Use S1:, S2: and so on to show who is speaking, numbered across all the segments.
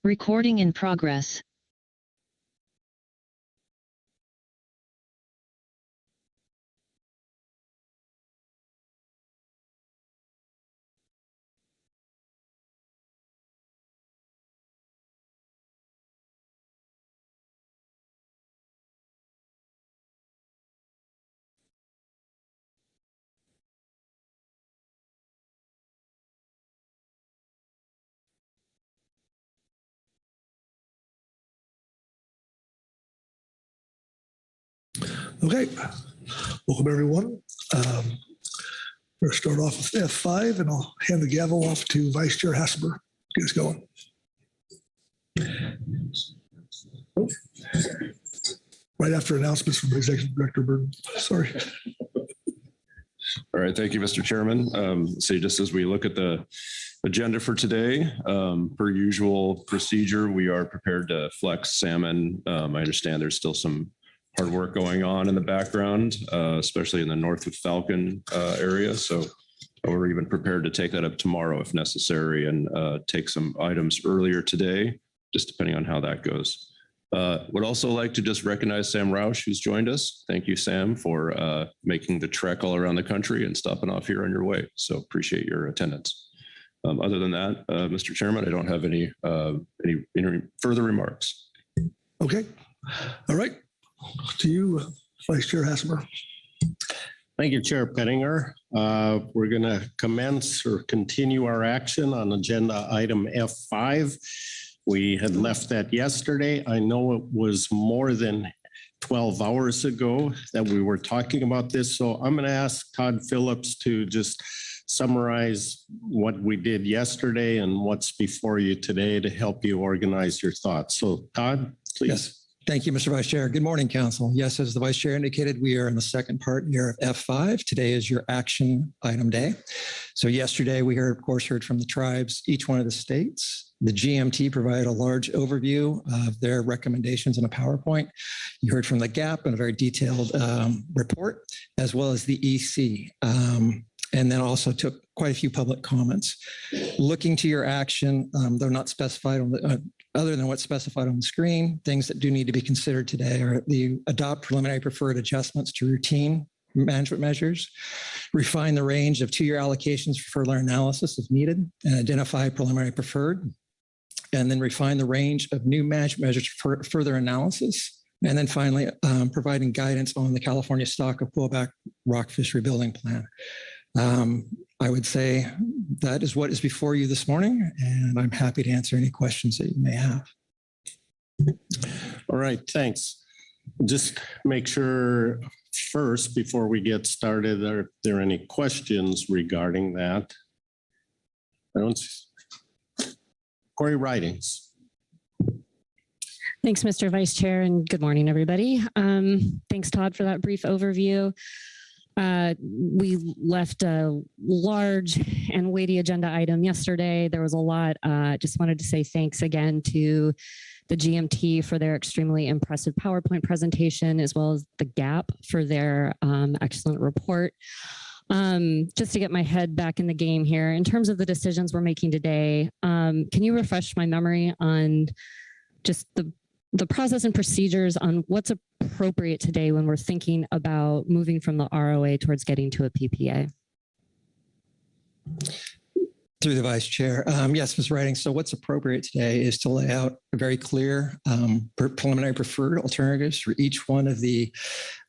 S1: Recording in progress.
S2: Okay, welcome everyone. We're going to start off with F5 and I'll hand the gavel off to Vice Chair Hasselber. Get us going. Right after announcements from Executive Director Burton. Sorry.
S3: All right, thank you, Mr. Chairman. So just as we look at the agenda for today, per usual procedure, we are prepared to flex salmon. I understand there's still some hard work going on in the background, especially in the Northwood Falcon area. So we're even prepared to take that up tomorrow if necessary and take some items earlier today, just depending on how that goes. Would also like to just recognize Sam Roush, who's joined us. Thank you, Sam, for making the trek all around the country and stopping off here on your way. So appreciate your attendance. Other than that, Mr. Chairman, I don't have any further remarks.
S2: Okay. All right. To you, Vice Chair Hasselber.
S4: Thank you, Chair Pettinger. We're going to commence or continue our action on agenda item F5. We had left that yesterday. I know it was more than 12 hours ago that we were talking about this. So I'm going to ask Todd Phillips to just summarize what we did yesterday and what's before you today to help you organize your thoughts. So Todd, please.
S5: Yes. Thank you, Mr. Vice Chair. Good morning, Council. Yes, as the Vice Chair indicated, we are in the second part here of F5. Today is your action item day. So yesterday we heard from the tribes, each one of the states. The GMT provided a large overview of their recommendations in a PowerPoint. You heard from the GAP in a very detailed report, as well as the EC. And then also took quite a few public comments. Looking to your action, though not specified on the, other than what's specified on the screen, things that do need to be considered today are the adopt preliminary preferred adjustments to routine management measures, refine the range of 2-year allocations for further analysis if needed, and identify preliminary preferred, and then refine the range of new management measures for further analysis. And then finally, providing guidance on the California stock of pullback rockfish rebuilding plan. I would say that is what is before you this morning, and I'm happy to answer any questions that you may have.
S4: All right, thanks. Just make sure first, before we get started, are there any questions regarding that? I don't see. Corey Ridings.
S6: Thanks, Mr. Vice Chair, and good morning, everybody. Thanks, Todd, for that brief overview. We left a large and weighty agenda item yesterday. There was a lot. Just wanted to say thanks again to the GMT for their extremely impressive PowerPoint presentation, as well as the GAP for their excellent report. Just to get my head back in the game here, in terms of the decisions we're making today, can you refresh my memory on just the process and procedures on what's appropriate today when we're thinking about moving from the ROA towards getting to a PPA?
S5: Through the Vice Chair. Yes, Ms. Writing. So what's appropriate today is to lay out a very clear preliminary preferred alternatives for each one of the,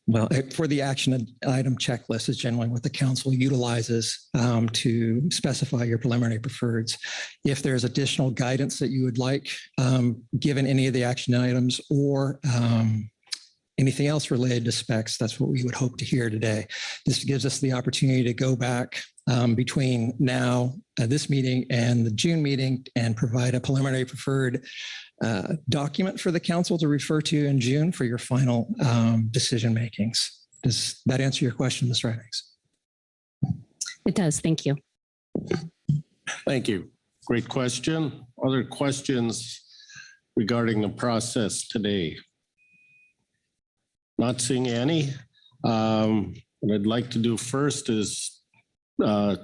S5: well, for the action item checklist is generally what the council utilizes to specify your preliminary preferreds. If there's additional guidance that you would like, given any of the action items or anything else related to specs, that's what we would hope to hear today. This gives us the opportunity to go back between now, this meeting and the June meeting and provide a preliminary preferred document for the council to refer to in June for your final decision makings. Does that answer your question, Ms. Ridings?
S6: It does. Thank you.
S4: Thank you. Great question. Other questions regarding the process today? Not seeing any. What I'd like to do first is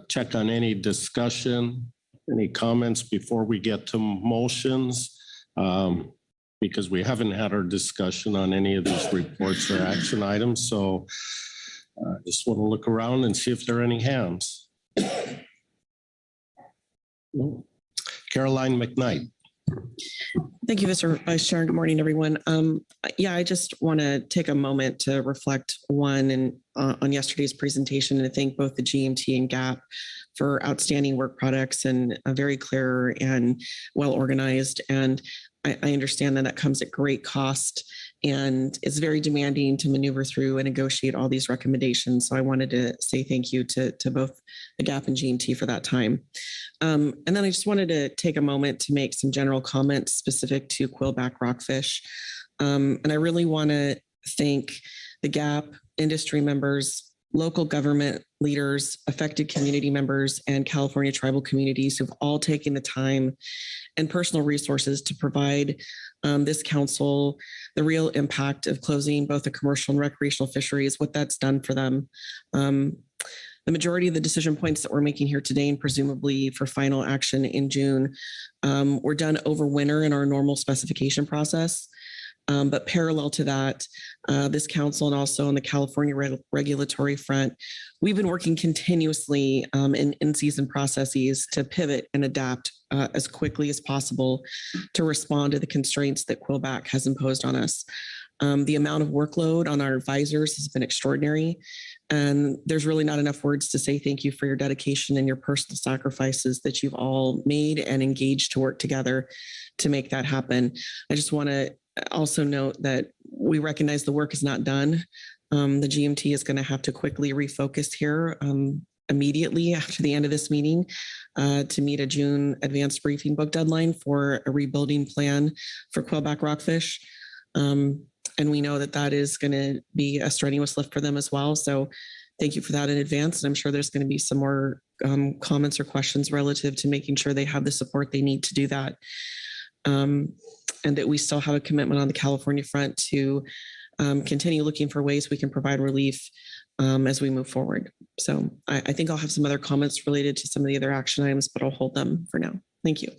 S4: check on any discussion, any comments before we get to motions. because we haven't had our discussion on any of these reports or action items. So I just want to look around and see if there are any hands. No. Caroline McKnight.
S1: Thank you, Mr. Vice Chair. Good morning, everyone. Yeah, I just want to take a moment to reflect on yesterday's presentation and to thank both the GMT and GAP for outstanding work products and a very clear and well organized. And I understand that comes at great cost and it's very demanding to maneuver through and negotiate all these recommendations. So I wanted to say thank you to both the GAP and GMT for that time. And then I just wanted to take a moment to make some general comments specific to quillback rockfish. And I really want to thank the GAP, industry members, local government leaders, affected community members, and California tribal communities who've all taken the time and personal resources to provide this council the real impact of closing both the commercial and recreational fisheries, what that's done for them. The majority of the decision points that we're making here today and presumably for final action in June were done over winter in our normal specification process. But parallel to that, this council and also on the California regulatory front, we've been working continuously in in-season processes to pivot and adapt as quickly as possible to respond to the constraints that quillback has imposed on us. The amount of workload on our advisors has been extraordinary, and there's really not enough words to say thank you for your dedication and your personal sacrifices that you've all made and engaged to work together to make that happen. I just want to also note that we recognize the work is not done. The GMT is going to have to quickly refocus here immediately after the end of this meeting to meet a June advanced briefing book deadline for a rebuilding plan for quillback rockfish. And we know that that is going to be a strenuous lift for them as well. So thank you for that in advance. And I'm sure there's going to be some more comments or questions relative to making sure they have the support they need to do that. And that we still have a commitment on the California front to continue looking for ways we can provide relief as we move forward. So I think I'll have some other comments related to some of the other action items, but I'll hold them for now. Thank you.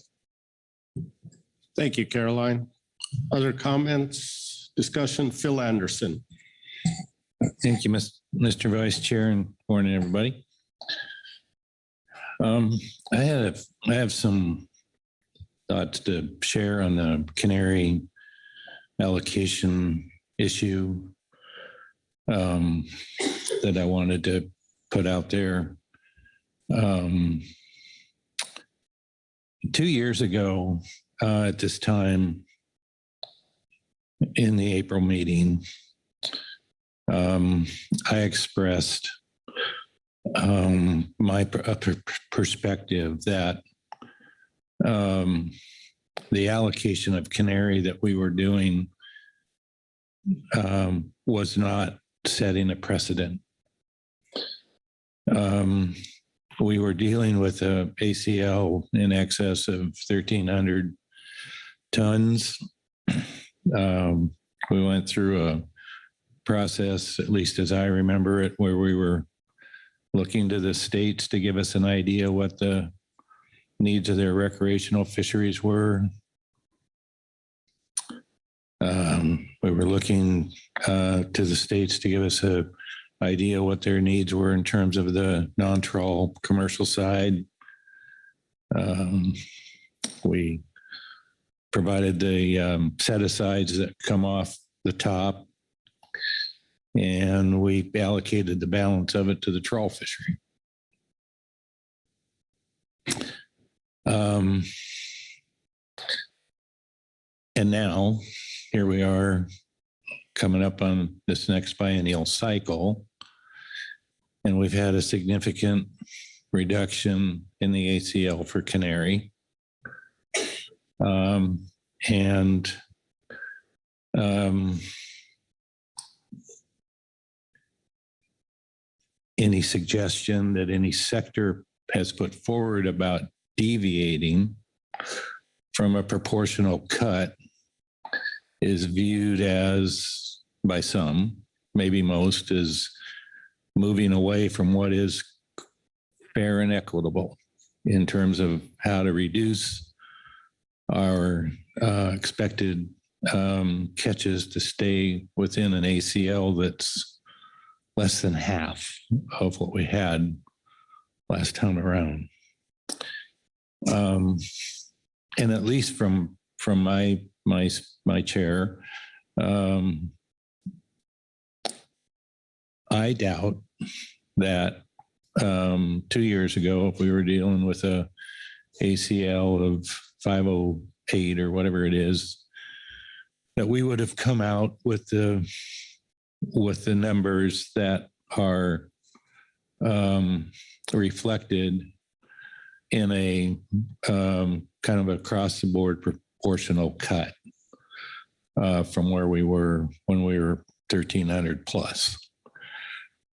S4: Thank you, Caroline. Other comments, discussion? Phil Anderson.
S7: Thank you, Mr. Vice Chair, and morning, everybody. I have some thoughts to share on the canary allocation issue that I wanted to put out there. 2 years ago, at this time, in the April meeting, I expressed my perspective that the allocation of canary that we were doing was not setting a precedent. We were dealing with a ACL in excess of 1,300 tons. We went through a process, at least as I remember it, where we were looking to the states to give us an idea what the needs of their recreational fisheries were. We were looking to the states to give us an idea what their needs were in terms of the non-trawl commercial side. We provided the set-asides that come off the top, and we allocated the balance of it to the trawl fishery. And now here we are coming up on this next biennial cycle, and we've had a significant reduction in the ACL for canary. Any suggestion that any sector has put forward about deviating from a proportional cut is viewed as, by some, maybe most, as moving away from what is fair and equitable in terms of how to reduce our expected catches to stay within an ACL that's less than half of what we had last time around. And at least from my chair, I doubt that 2 years ago, if we were dealing with a ACL of 508 or whatever it is, that we would have come out with the numbers that are reflected in a kind of across the board proportional cut from where we were when we were 1,300 plus.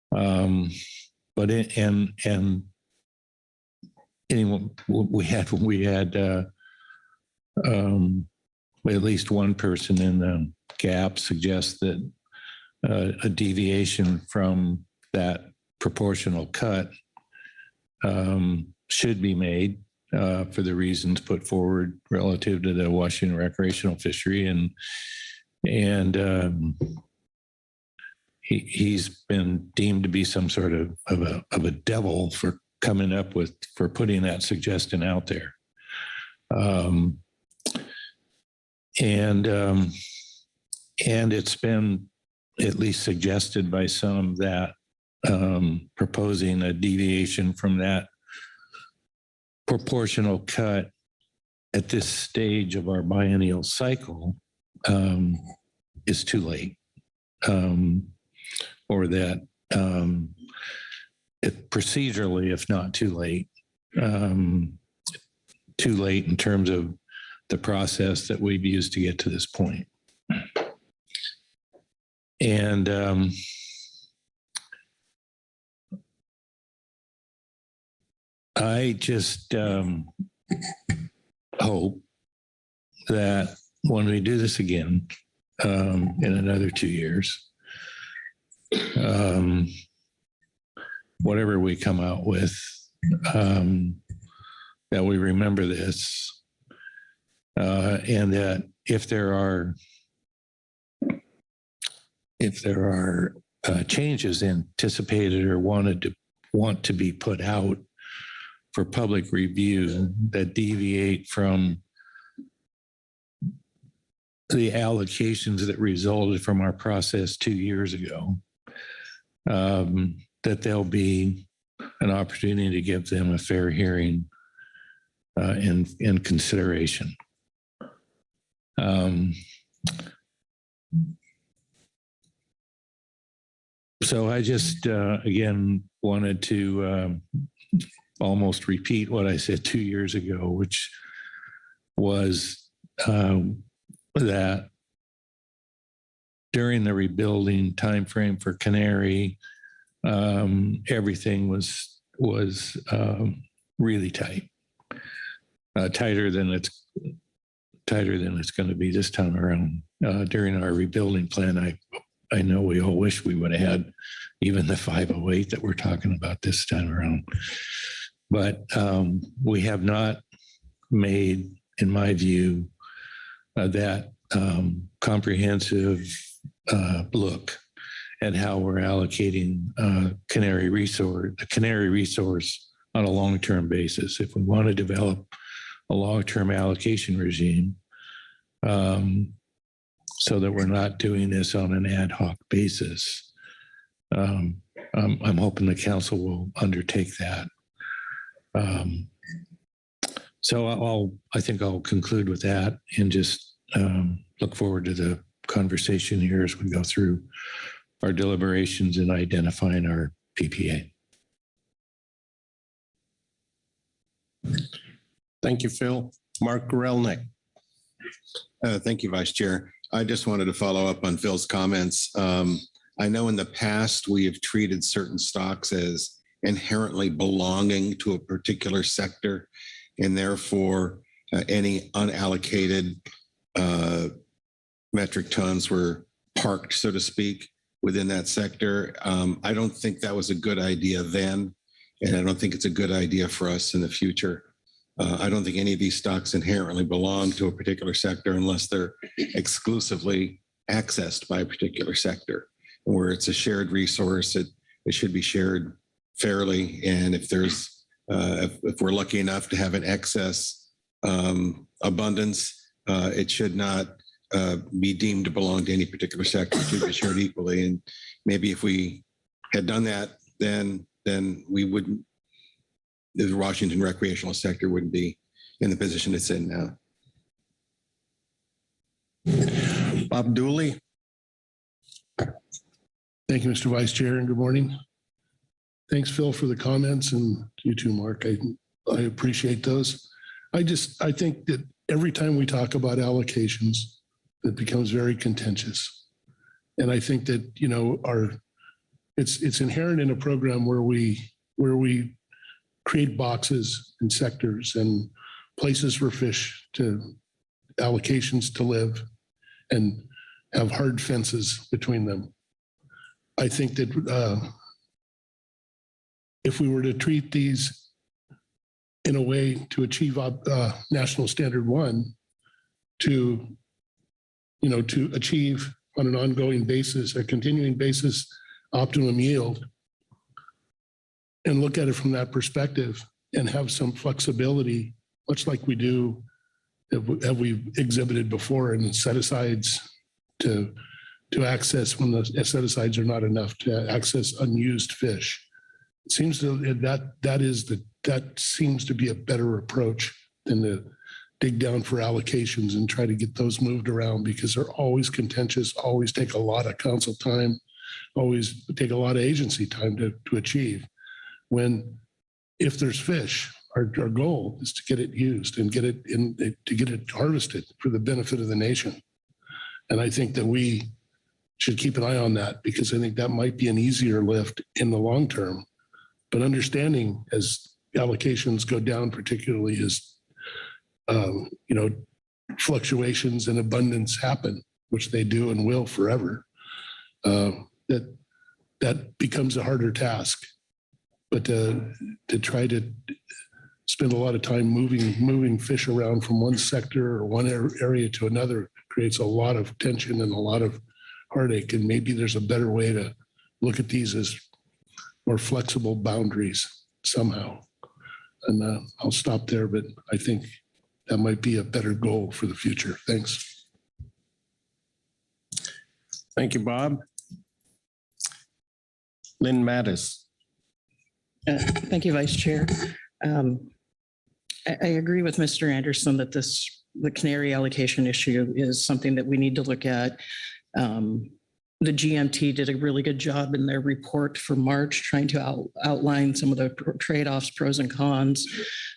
S7: But anyway, we had at least one person in the gap suggest that a deviation from that proportional cut should be made for the reasons put forward relative to the Washington recreational fishery, and he's been deemed to be some sort of a devil for coming up with, for putting that suggestion out there. And it's been at least suggested by some that proposing a deviation from that proportional cut at this stage of our biennial cycle is too late, or that procedurally, if not too late in terms of the process that we've used to get to this point. And I just hope that when we do this again in another 2 years, whatever we come out with, that we remember this, and that if there are changes anticipated or want to be put out for public review that deviate from the allocations that resulted from our process 2 years ago, that there'll be an opportunity to give them a fair hearing and consideration. So I just, again, wanted to almost repeat what I said 2 years ago, which was that during the rebuilding timeframe for Canary, everything was really tight, tighter than it's going to be this time around. During our rebuilding plan, I know we all wish we would have had even the 508 that we're talking about this time around. But we have not made, in my view, that comprehensive look at how we're allocating the Canary resource on a long-term basis. If we want to develop a long-term allocation regime, so that we're not doing this on an ad hoc basis, I'm hoping the council will undertake that. So I think I'll conclude with that and just look forward to the conversation here as we go through our deliberations and identifying our PPA.
S4: Thank you, Phil. Mark Gorelnik.
S8: Thank you, Vice Chair. I just wanted to follow up on Phil's comments. I know in the past we have treated certain stocks as inherently belonging to a particular sector, and therefore any unallocated metric tons were parked, so to speak, within that sector. I don't think that was a good idea then, and I don't think it's a good idea for us in the future. I don't think any of these stocks inherently belong to a particular sector unless they're exclusively accessed by a particular sector. Where it's a shared resource, it should be shared fairly. And if there's, if we're lucky enough to have an excess abundance, it should not be deemed to belong to any particular sector. It should be shared equally. And maybe if we had done that, then we wouldn't, the Washington recreational sector wouldn't be in the position it's in now.
S4: Bob Dooley.
S9: Thank you, Mr. Vice Chair, and good morning. Thanks, Phil, for the comments, and you too, Mark. I appreciate those. I think that every time we talk about allocations, it becomes very contentious. And I think that, you know, it's inherent in a program where we create boxes and sectors and places for fish to allocations to live and have hard fences between them. I think that if we were to treat these in a way to achieve national standard 1, to achieve on an ongoing basis, a continuing basis, optimum yield, and look at it from that perspective and have some flexibility, much like we do, have we exhibited before in set-asides to access when the set-asides are not enough to access unused fish. It seems that seems to be a better approach than to dig down for allocations and try to get those moved around, because they're always contentious, always take a lot of council time, always take a lot of agency time to achieve. When if there's fish, our goal is to get it used and to get it harvested for the benefit of the nation. And I think that we should keep an eye on that, because I think that might be an easier lift in the long term. But understanding as allocations go down, particularly as fluctuations in abundance happen, which they do and will forever, that becomes a harder task. But to try to spend a lot of time moving fish around from one sector or one area to another creates a lot of tension and a lot of heartache. And maybe there's a better way to look at these as more flexible boundaries somehow. And I'll stop there, but I think that might be a better goal for the future. Thanks.
S4: Thank you, Bob. Lynn Mattis.
S10: Thank you, Vice Chair. I agree with Mr. Anderson that the canary allocation issue is something that we need to look at. The GMT did a really good job in their report for March, trying to outline some of the trade-offs, pros and cons.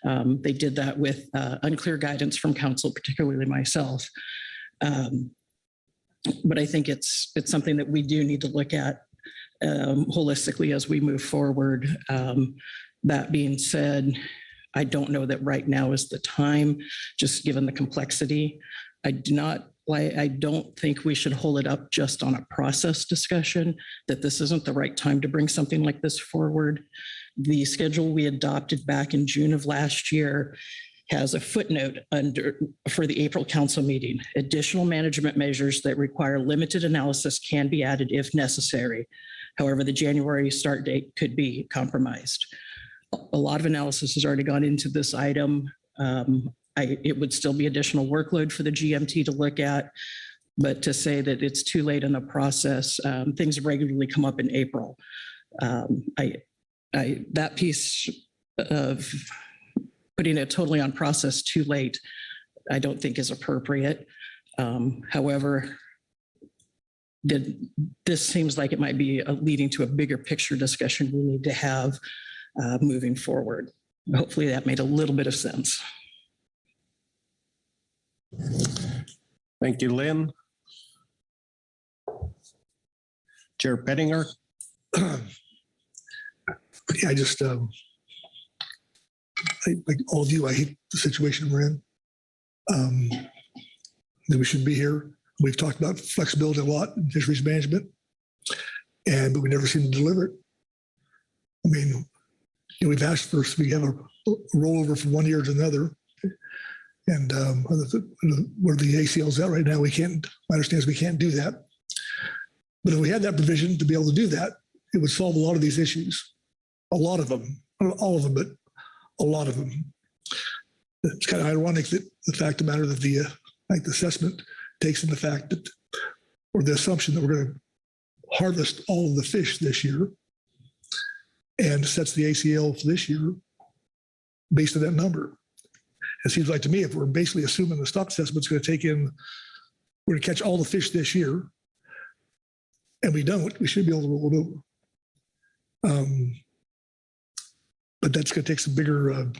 S10: They did that with unclear guidance from council, particularly myself. But I think it's something that we do need to look at holistically as we move forward. That being said, I don't know that right now is the time, just given the complexity. I don't think we should hold it up just on a process discussion, that this isn't the right time to bring something like this forward. The schedule we adopted back in June of last year has a footnote for the April council meeting. Additional management measures that require limited analysis can be added if necessary. However, the January start date could be compromised. A lot of analysis has already gone into this item. It would still be additional workload for the GMT to look at, but to say that it's too late in the process, things regularly come up in April. That piece of putting it totally on process too late, I don't think is appropriate. However, this seems like it might be leading to a bigger picture discussion we need to have moving forward. Hopefully that made a little bit of sense.
S4: Thank you, Lynn. Chair Pettinger.
S2: Yeah, like all of you, I hate the situation we're in. That we should be here. We've talked about flexibility a lot in fisheries management, but we never seem to deliver it. I mean, we've asked for, we have a rollover from 1 year to another. And where the ACL's at right now, we can't, my understanding is we can't do that. But if we had that provision to be able to do that, it would solve a lot of these issues. A lot of them, not all of them, but a lot of them. It's kind of ironic that the fact of the matter that the assessment takes in the fact that, or the assumption that we're going to harvest all of the fish this year and sets the ACL for this year based on that number. It seems like to me, if we're basically assuming the stock assessment's going to take in, we're going to catch all the fish this year, and we don't, we should be able to roll it over. But that's going to take some bigger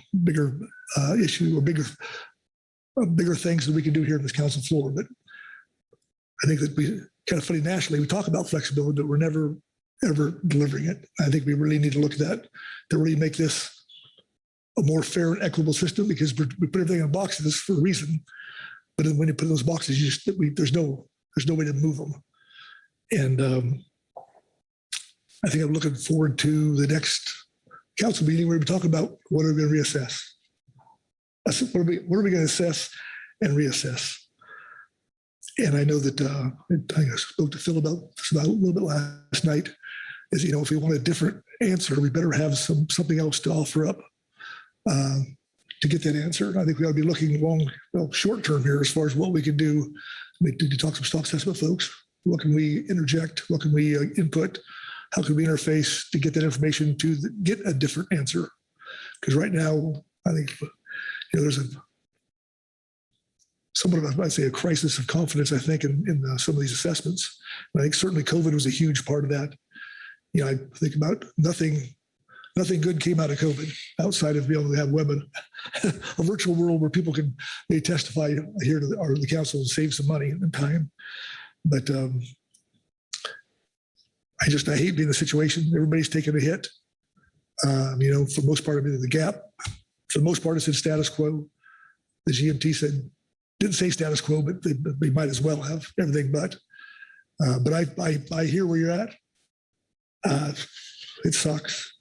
S2: issue or bigger things that we can do here in this council floor. But I think that we kind of funny nationally, we talk about flexibility, but we're never, ever delivering it. I think we really need to look at that to really make this a more fair and equitable system, because we put everything in boxes for a reason. But when you put in those boxes, there's no way to move them. And I think I'm looking forward to the next council meeting where we talk about what are we going to reassess. What are we going to assess and reassess? And I know that I spoke to Phil about this a little bit last night. Is, if we want a different answer, we better have something else to offer up to get that answer. And I think we ought to be looking short term here as far as what we can do. We need to talk to some stock assessment folks. What can we interject? What can we input? How can we interface to get that information to get a different answer? Because right now, I think there's somewhat of, I'd say, a crisis of confidence, I think, in some of these assessments. And I think certainly COVID was a huge part of that. I think about nothing good came out of COVID outside of being able to have a virtual world where people may testify here to the council and save some money and time. But I hate being in the situation. Everybody's taking a hit. For the most part, the gap, for the most part, it's in status quo. The GMT didn't say status quo, but they might as well have everything but. But I hear where you're at. It sucks.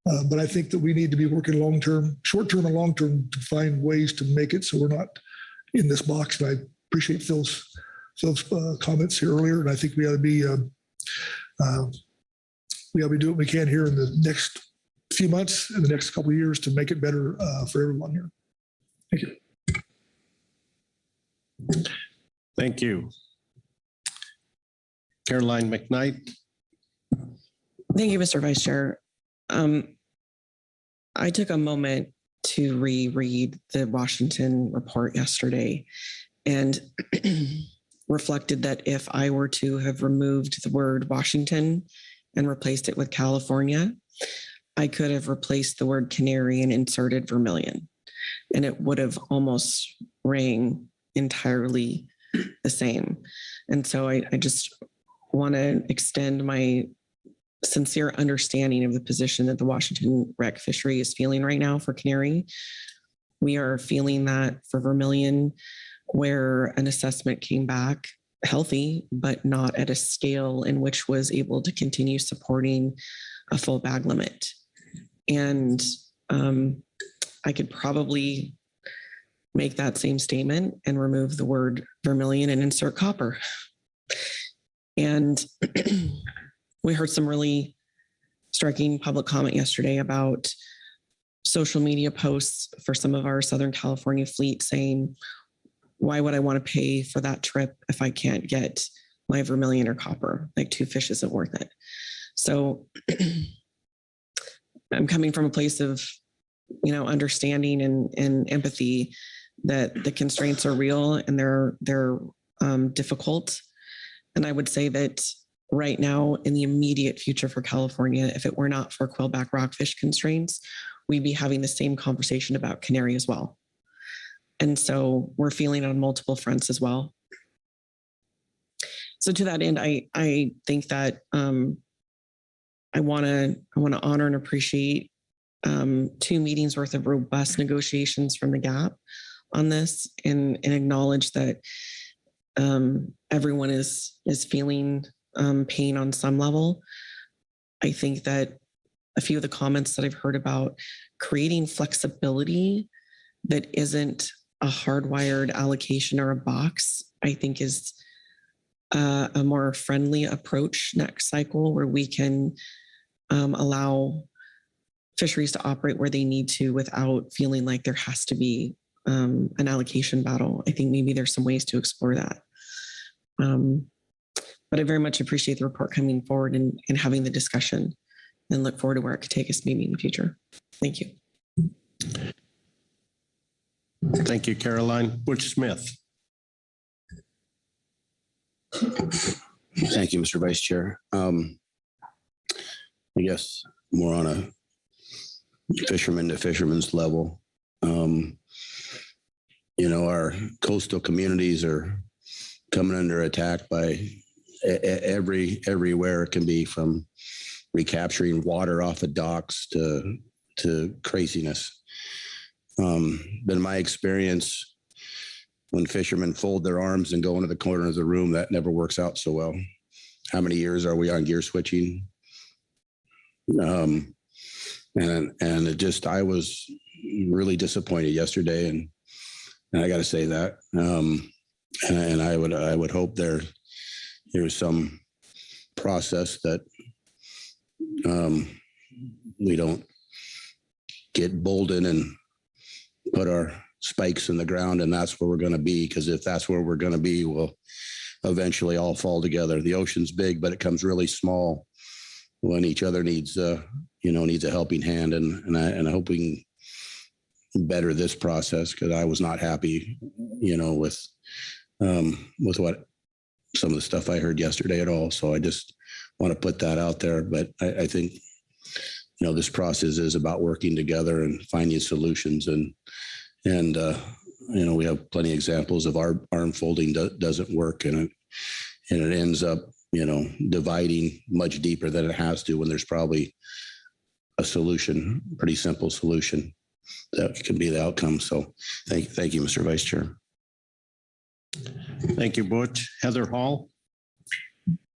S2: But I think that we need to be working long-term, short-term and long-term to find ways to make it so we're not in this box. And I appreciate Phil's comments here earlier. And I think we ought to be doing what we can here in the next few months, in the next couple of years to make it better for everyone here. Thank you.
S4: Thank you. Caroline McKnight.
S1: Thank you, Mr. Vice Chair. I took a moment to reread the Washington report yesterday and reflected that if I were to have removed the word Washington and replaced it with California, I could have replaced the word canary and inserted vermilion, and it would have almost rang entirely the same. And so I just want to extend my sincere understanding of the position that the Washington wreck fishery is feeling right now for canary. We are feeling that for vermilion, where an assessment came back healthy, but not at a scale in which was able to continue supporting a full bag limit. And I could probably make that same statement and remove the word vermilion and insert copper. And we heard some really striking public comment yesterday about social media posts for some of our Southern California fleet saying, why would I want to pay for that trip if I can't get my vermilion or copper? Like, 2 fish isn't worth it. So I'm coming from a place of, understanding and empathy that the constraints are real and they're difficult. And I would say that right now, in the immediate future for California, if it were not for quillback rockfish constraints, we'd be having the same conversation about canary as well. And so we're feeling on multiple fronts as well. So to that end, I think that I want to honor and appreciate 2 meetings worth of robust negotiations from the GAP on this, and acknowledge that everyone is feeling pain on some level. I think that a few of the comments that I've heard about creating flexibility that isn't a hardwired allocation or a box, I think is a more friendly approach next cycle, where we can allow fisheries to operate where they need to without feeling like there has to be an allocation battle. I think maybe there's some ways to explore that. But I very much appreciate the report coming forward and having the discussion, and look forward to where it could take us maybe in the future. Thank you.
S4: Thank you, Caroline. Butch Smith.
S11: Thank you, Mr. Vice Chair. I guess more on a fisherman to fisherman's level. Our coastal communities are coming under attack by everywhere it can be, from recapturing water off of docks to craziness. But in my experience, when fishermen fold their arms and go into the corner of the room, that never works out so well. How many years are we on gear switching? And it just, I was really disappointed yesterday, and I got to say that. And I would hope there's some process that we don't get bolden and put our spikes in the ground and that's where we're going to be, because if that's where we're going to be, we'll eventually all fall together. The ocean's big, but it comes really small when each other needs a helping hand, and I hope we can better this process, because I was not happy, with what some of the stuff I heard yesterday at all. So I just want to put that out there. But I think, this process is about working together and finding solutions, and we have plenty of examples of our arm folding doesn't work, and it ends up, dividing much deeper than it has to, when there's probably a solution, pretty simple solution that can be the outcome. So thank you, Mr. Vice Chair.
S4: Thank you, Butch. Heather Hall.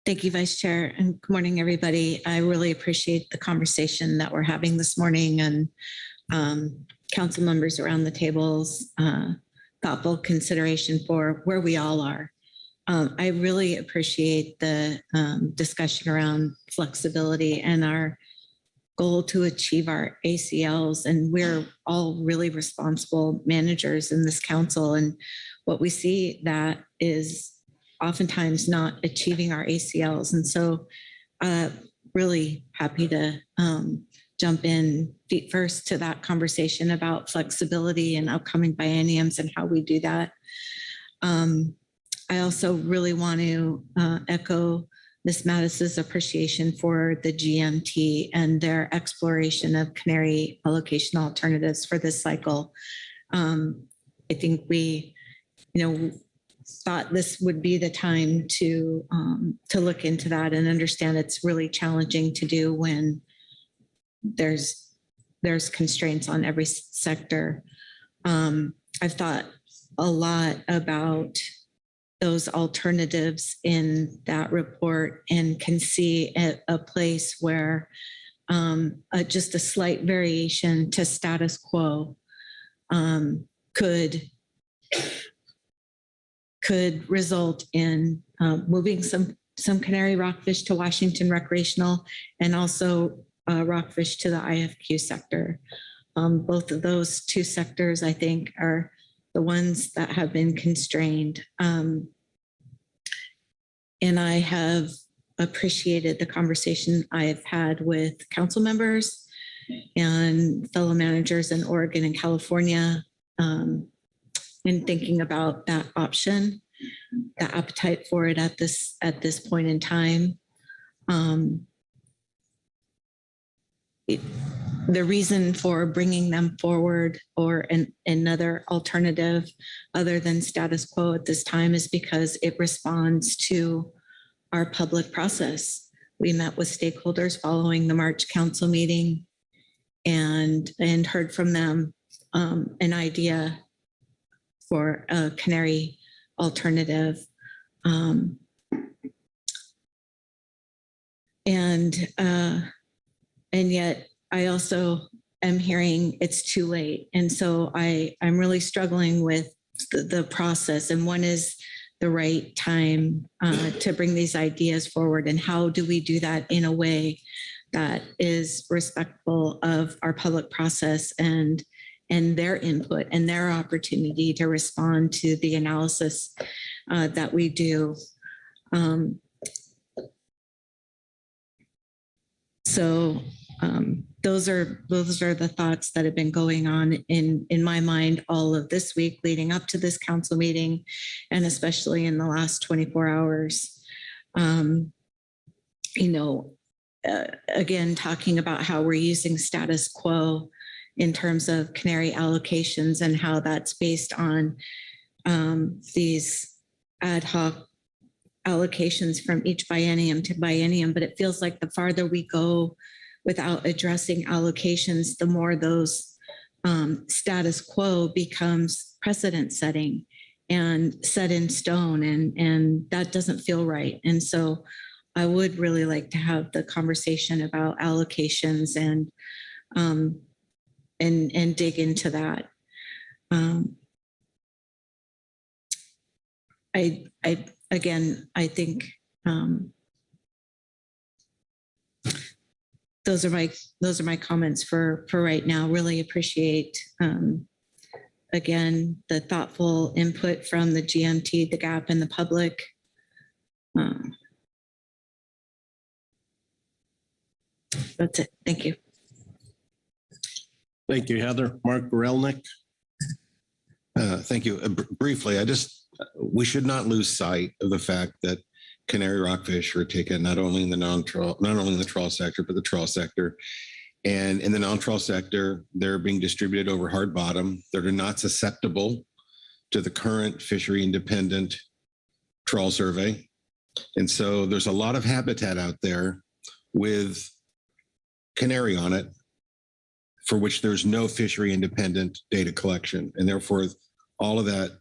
S12: Thank you, Vice Chair, and good morning, everybody. I really appreciate the conversation that we're having this morning, and council members around the tables, thoughtful consideration for where we all are. I really appreciate the discussion around flexibility and our goal to achieve our ACLs, and we're all really responsible managers in this council, and what we see that is oftentimes not achieving our ACLs. And so really happy to jump in feet first to that conversation about flexibility and upcoming bienniums and how we do that. I also really want to echo Ms. Mattis's appreciation for the GMT and their exploration of cannery allocation alternatives for this cycle. I think we, thought this would be the time to look into that and understand it's really challenging to do when there's constraints on every sector. I've thought a lot about those alternatives in that report and can see a place where just a slight variation to status quo could result in moving some canary rockfish to Washington recreational, and also rockfish to the IFQ sector. Both of those two sectors, I think, are the ones that have been constrained. And I have appreciated the conversation I have had with council members and fellow managers in Oregon and California, in thinking about that option, the appetite for it at this point in time. The reason for bringing them forward or another alternative other than status quo at this time is because it responds to our public process. We met with stakeholders following the March council meeting and heard from them an idea for a canary alternative. And yet I also am hearing it's too late. And so I'm really struggling with the process, and when is the right time to bring these ideas forward, and how do we do that in a way that is respectful of our public process and their input and their opportunity to respond to the analysis that we do. Those are the thoughts that have been going on in my mind all of this week leading up to this council meeting, and especially in the last 24 hours. Again, talking about how we're using status quo in terms of canary allocations and how that's based on these ad hoc allocations from each biennium to biennium. But it feels like the farther we go without addressing allocations, the more those status quo becomes precedent setting and set in stone, and that doesn't feel right. And so I would really like to have the conversation about allocations and dig into that. I think those are my comments for right now. Really appreciate again the thoughtful input from the GMT, the GAP, and the public. That's it. Thank you.
S4: Thank you, Heather. Mark Gorelnik.
S8: Thank you. Briefly, we should not lose sight of the fact that canary rockfish are taken not only in the trawl sector, but the trawl sector. And in the non-trawl sector, they're being distributed over hard bottom. They're not susceptible to the current fishery independent trawl survey. And so there's a lot of habitat out there with canary on it for which there's no fishery independent data collection. And therefore all of that,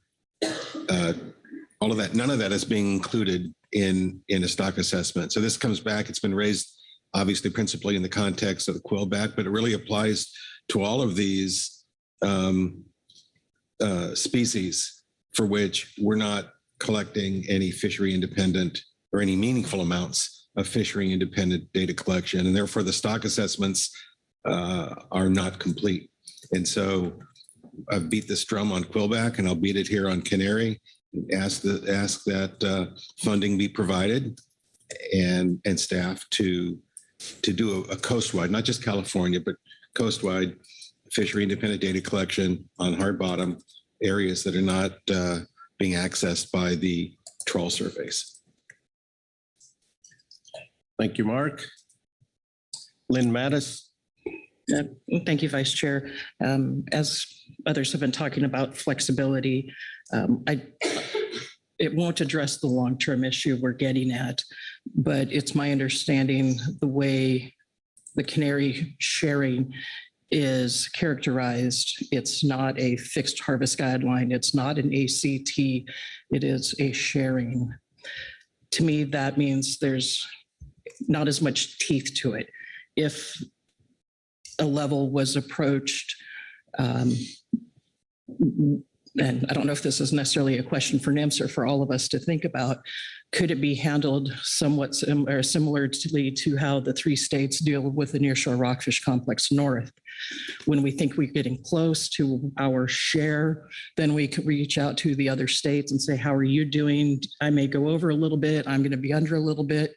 S8: none of that is being included in a stock assessment. So this comes back, it's been raised obviously principally in the context of the quillback, but it really applies to all of these species for which we're not collecting any fishery independent or any meaningful amounts of fishery independent data collection. And therefore the stock assessments are not complete. And so I've beat this drum on quillback, and I'll beat it here on canary. Ask that funding be provided and staff to do a coastwide, not just California, but coastwide fishery independent data collection on hard bottom areas that are not being accessed by the trawl surveys.
S4: Thank you, Mark. Lynn Mattis.
S10: Thank you, Vice Chair. As others have been talking about flexibility, it won't address the long-term issue we're getting at, but it's my understanding the way the canary sharing is characterized, it's not a fixed harvest guideline, it's not an ACT, it is a sharing. To me, that means there's not as much teeth to it. If a level was approached, and I don't know if this is necessarily a question for NIMS or for all of us to think about, could it be handled somewhat similarly to how the 3 states deal with the nearshore rockfish complex north? When we think we're getting close to our share, then we could reach out to the other states and say, how are you doing? I may go over a little bit, I'm going to be under a little bit.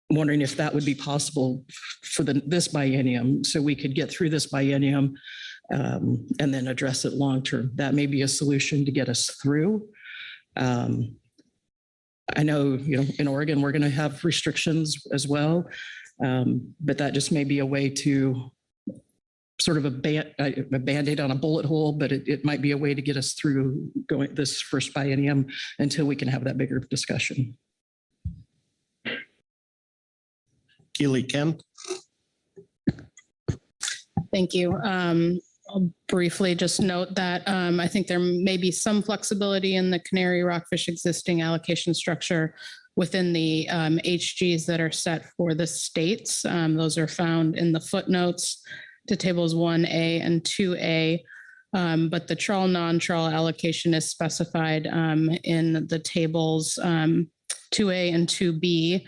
S10: Wondering if that would be possible for this biennium, so we could get through this biennium and then address it long-term. That may be a solution to get us through. I know, in Oregon, we're going to have restrictions as well, but that just may be a way to sort of a Band-Aid on a bullet hole, but it might be a way to get us through going this first biennium until we can have that bigger discussion.
S4: Keely Kent.
S13: Thank you. I'll briefly just note that I think there may be some flexibility in the canary rockfish existing allocation structure. within the HGs that are set for the states. Those are found in the footnotes to tables 1A and 2A. But the trawl, non-trawl allocation is specified in the tables 2A and 2B.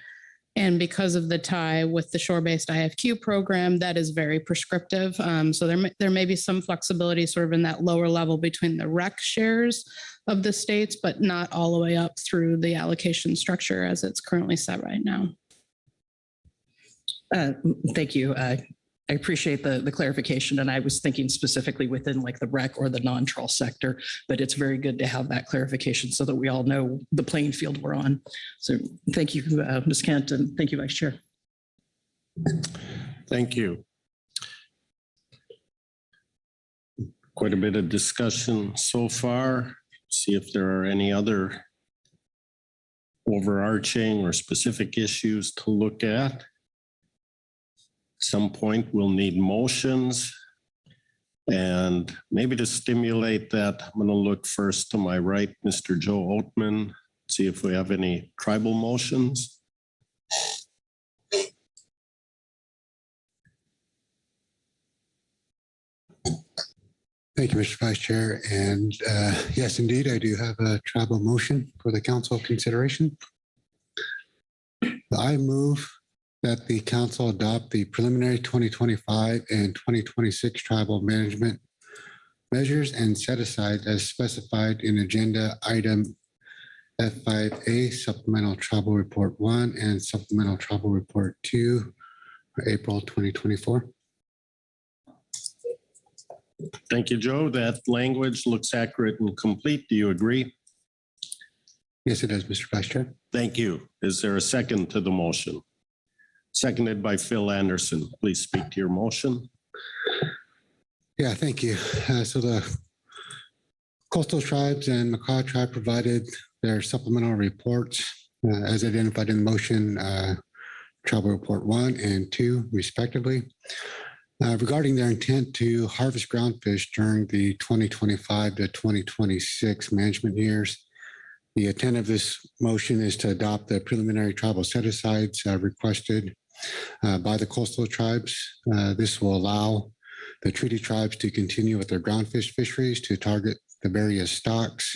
S13: And because of the tie with the shore-based IFQ program, that is very prescriptive. So there may be some flexibility sort of in that lower level between the rec shares of the states, but not all the way up through the allocation structure as it's currently set right now.
S10: Thank you. I appreciate the clarification, and I was thinking specifically within like the rec or the non-trawl sector, but it's very good to have that clarification so that we all know the playing field we're on. So thank you, Ms. Kent, and thank you, Vice Chair.
S4: Thank you. Quite a bit of discussion so far. See if there are any other overarching or specific issues to look at. Some point we'll need motions, and maybe to stimulate that, I'm going to look first to my right, Mr. Joe Oatman, see if we have any tribal motions.
S14: Thank you, Mr. Vice Chair. And yes, indeed, I do have a tribal motion for the council consideration. I move that the council adopt the preliminary 2025 and 2026 tribal management measures and set aside as specified in agenda item F5A, Supplemental Tribal Report 1 and Supplemental Tribal Report 2 for April 2024.
S4: Thank you, Joe. That language looks accurate and complete. Do you agree?
S14: Yes, it does, Mr. Vice Chair.
S4: Thank you. Is there a second to the motion? Seconded by Phil Anderson. Please speak to your motion.
S14: Yeah, thank you. So the coastal tribes and Makah tribe provided their supplemental reports as identified in the motion, Tribal Report 1 and 2, respectively, regarding their intent to harvest groundfish during the 2025 to 2026 management years. The intent of this motion is to adopt the preliminary tribal set-asides requested by the coastal tribes. This will allow the treaty tribes to continue with their groundfish fisheries to target the various stocks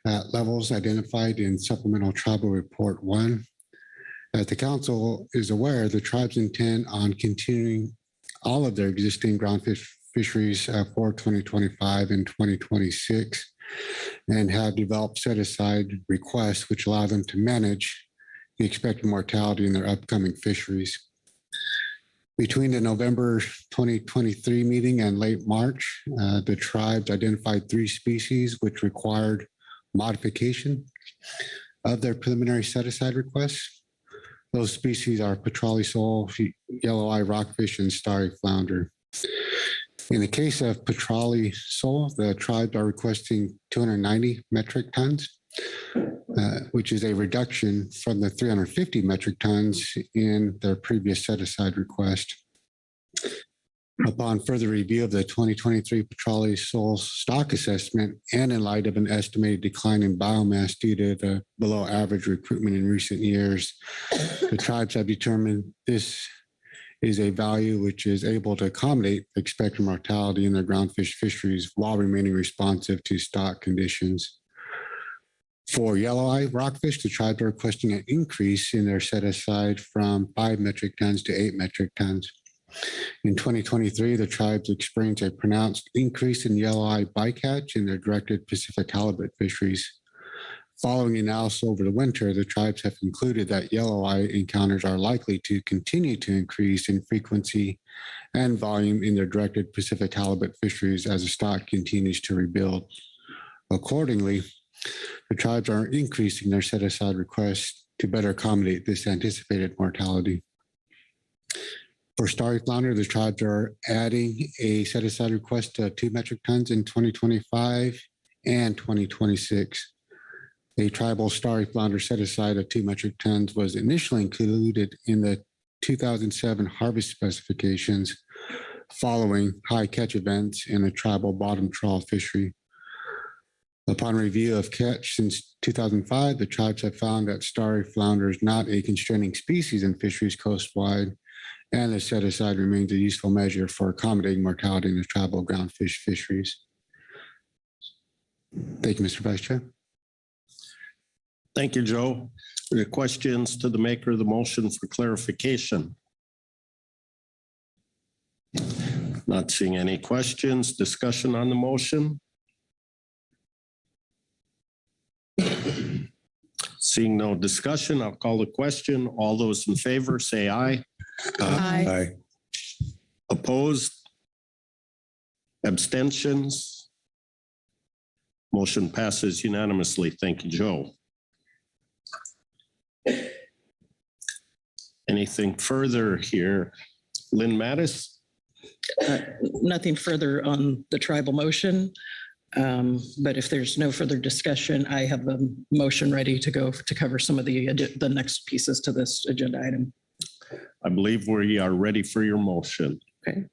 S14: levels identified in Supplemental Tribal Report 1. As the council is aware, the tribes intend on continuing all of their existing groundfish fisheries for 2025 and 2026, and have developed set-aside requests which allow them to manage the expected mortality in their upcoming fisheries. Between the November 2023 meeting and late March, the tribes identified 3 species which required modification of their preliminary set-aside requests. Those species are petrale sole, yellow eye rockfish, and starry flounder. In the case of petrale sole, the tribes are requesting 290 metric tons, which is a reduction from the 350 metric tons in their previous set-aside request. Upon further review of the 2023 petrale sole stock assessment, and in light of an estimated decline in biomass due to the below average recruitment in recent years, the tribes have determined this is a value which is able to accommodate expected mortality in their groundfish fisheries while remaining responsive to stock conditions. For yellow eye rockfish, the tribes are requesting an increase in their set aside from 5 metric tons to 8 metric tons. In 2023, the tribes experienced a pronounced increase in yellow eye bycatch in their directed Pacific halibut fisheries. Following analysis over the winter, the tribes have concluded that yellow eye encounters are likely to continue to increase in frequency and volume in their directed Pacific halibut fisheries as the stock continues to rebuild. Accordingly, the tribes are increasing their set-aside requests to better accommodate this anticipated mortality. For starry flounder, the tribes are adding a set-aside request to 2 metric tons in 2025 and 2026. A tribal starry flounder set-aside of 2 metric tons was initially included in the 2007 harvest specifications following high catch events in a tribal bottom trawl fishery. Upon review of catch since 2005, the tribes have found that starry flounder is not a constraining species in fisheries coastwide, and the set aside remains a useful measure for accommodating mortality in the tribal groundfish fisheries. Thank you, Mr. Vice Chair.
S4: Thank you, Joe. Are there questions to the maker of the motion for clarification? Not seeing any questions. Discussion on the motion? Seeing no discussion, I'll call the question. All those in favor say aye.
S12: Aye.
S4: Opposed? Abstentions? Motion passes unanimously. Thank you, Joe. Anything further here? Lynn Mattis?
S10: Nothing further on the tribal motion. But if there's no further discussion, I have a motion ready to go to cover some of the next pieces to this agenda item.
S4: I believe we are ready for your motion.
S10: Okay.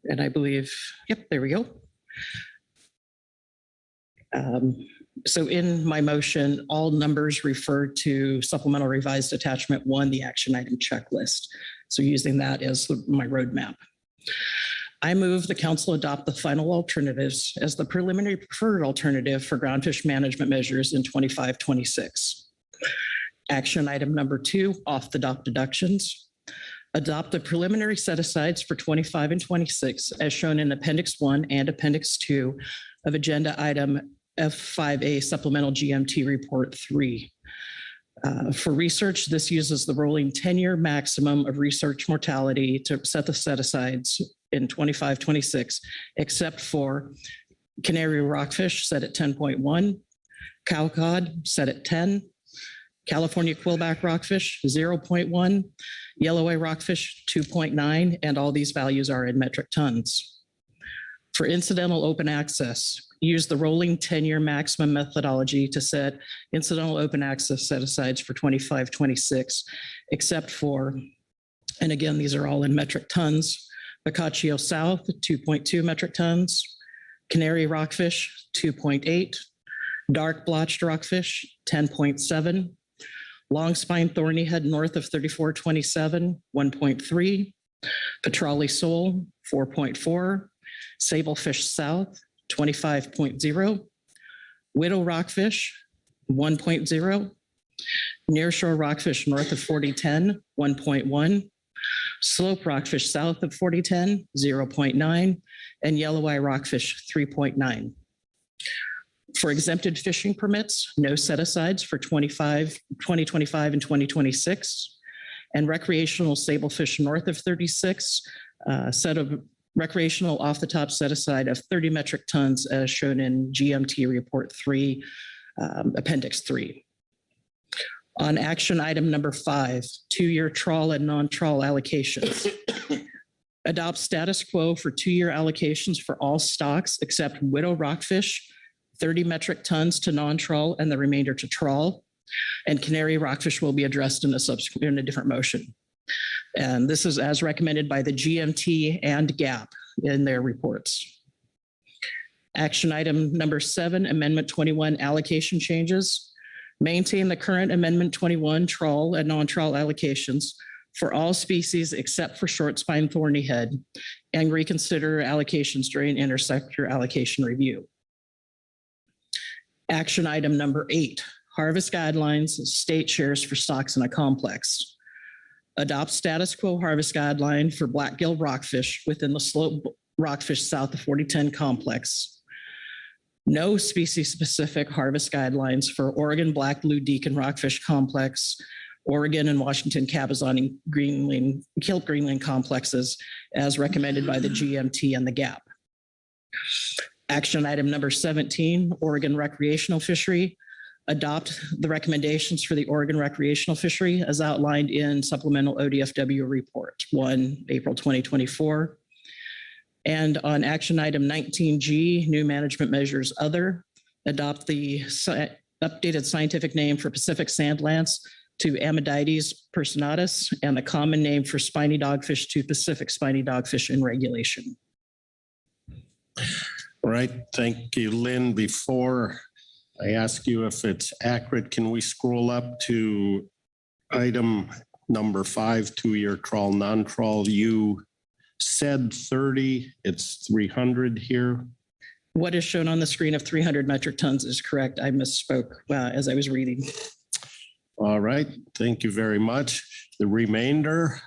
S10: And I believe, yep, there we go. So in my motion, all numbers refer to supplemental revised attachment 1, the action item checklist. So using that as my roadmap. I move the council adopt the final alternatives as the preliminary preferred alternative for groundfish management measures in 25-26. Action item number 2, off the dock deductions. Adopt the preliminary set-asides for 25 and 26 as shown in Appendix 1 and Appendix 2 of Agenda Item F5A Supplemental GMT Report 3. For research, this uses the rolling 10-year maximum of research mortality to set the set-asides in 25-26, except for canary rockfish set at 10.1, cow cod set at 10, California quillback rockfish 0.1, yellow eye rockfish 2.9, and all these values are in metric tons. For incidental open access, use the rolling 10-year maximum methodology to set incidental open access set-asides for 25-26, except for, and again, these are all in metric tons, Boccaccio South, 2.2 metric tons, canary rockfish, 2.8, dark blotched rockfish, 10.7, long spine thorny head north of 3427, 1.3, Petrali sole, 4.4, sablefish south, 25.0, widow rockfish, 1.0, nearshore rockfish north of 4010, 1.1, slope rockfish south of 4010, 0.9, and yellow eye rockfish, 3.9. For exempted fishing permits, no set-asides for 2025 and 2026, and recreational sablefish north of 36, set of recreational off-the-top set-aside of 30 metric tons as shown in GMT Report 3, Appendix 3. On action item number 5, 2-year trawl and non-trawl allocations. Adopt status quo for 2-year allocations for all stocks except widow rockfish, 30 metric tons to non-trawl and the remainder to trawl. And canary rockfish will be addressed in a different motion. And this is as recommended by the GMT and GAP in their reports. Action item number 7, Amendment 21 allocation changes. Maintain the current Amendment 21 trawl and non-trawl allocations for all species except for short spine thorny head and reconsider allocations during intersector allocation review. Action item number 8, harvest guidelines, state shares for stocks in a complex. Adopt status quo harvest guideline for black-gilled rockfish within the slope rockfish south of 4010 complex. No species-specific harvest guidelines for Oregon black blue deacon rockfish complex, Oregon and Washington cabezon and kilt greenling complexes as recommended by the GMT and the GAP. Action item number 17, Oregon recreational fishery. Adopt the recommendations for the Oregon recreational fishery as outlined in supplemental ODFW report 1, April 2024. And on action item 19G, new management measures other, adopt the updated scientific name for Pacific sand lance to Amidites personatus and the common name for spiny dogfish to Pacific spiny dogfish in regulation.
S4: All right, thank you, Lynn. Before I ask you if it's accurate, can we scroll up to item number 5, 2-year trawl, non-trawl? You said 30, it's 300 here.
S10: What is shown on the screen of 300 metric tons is correct. I misspoke as I was reading.
S4: All right, thank you very much. The remainder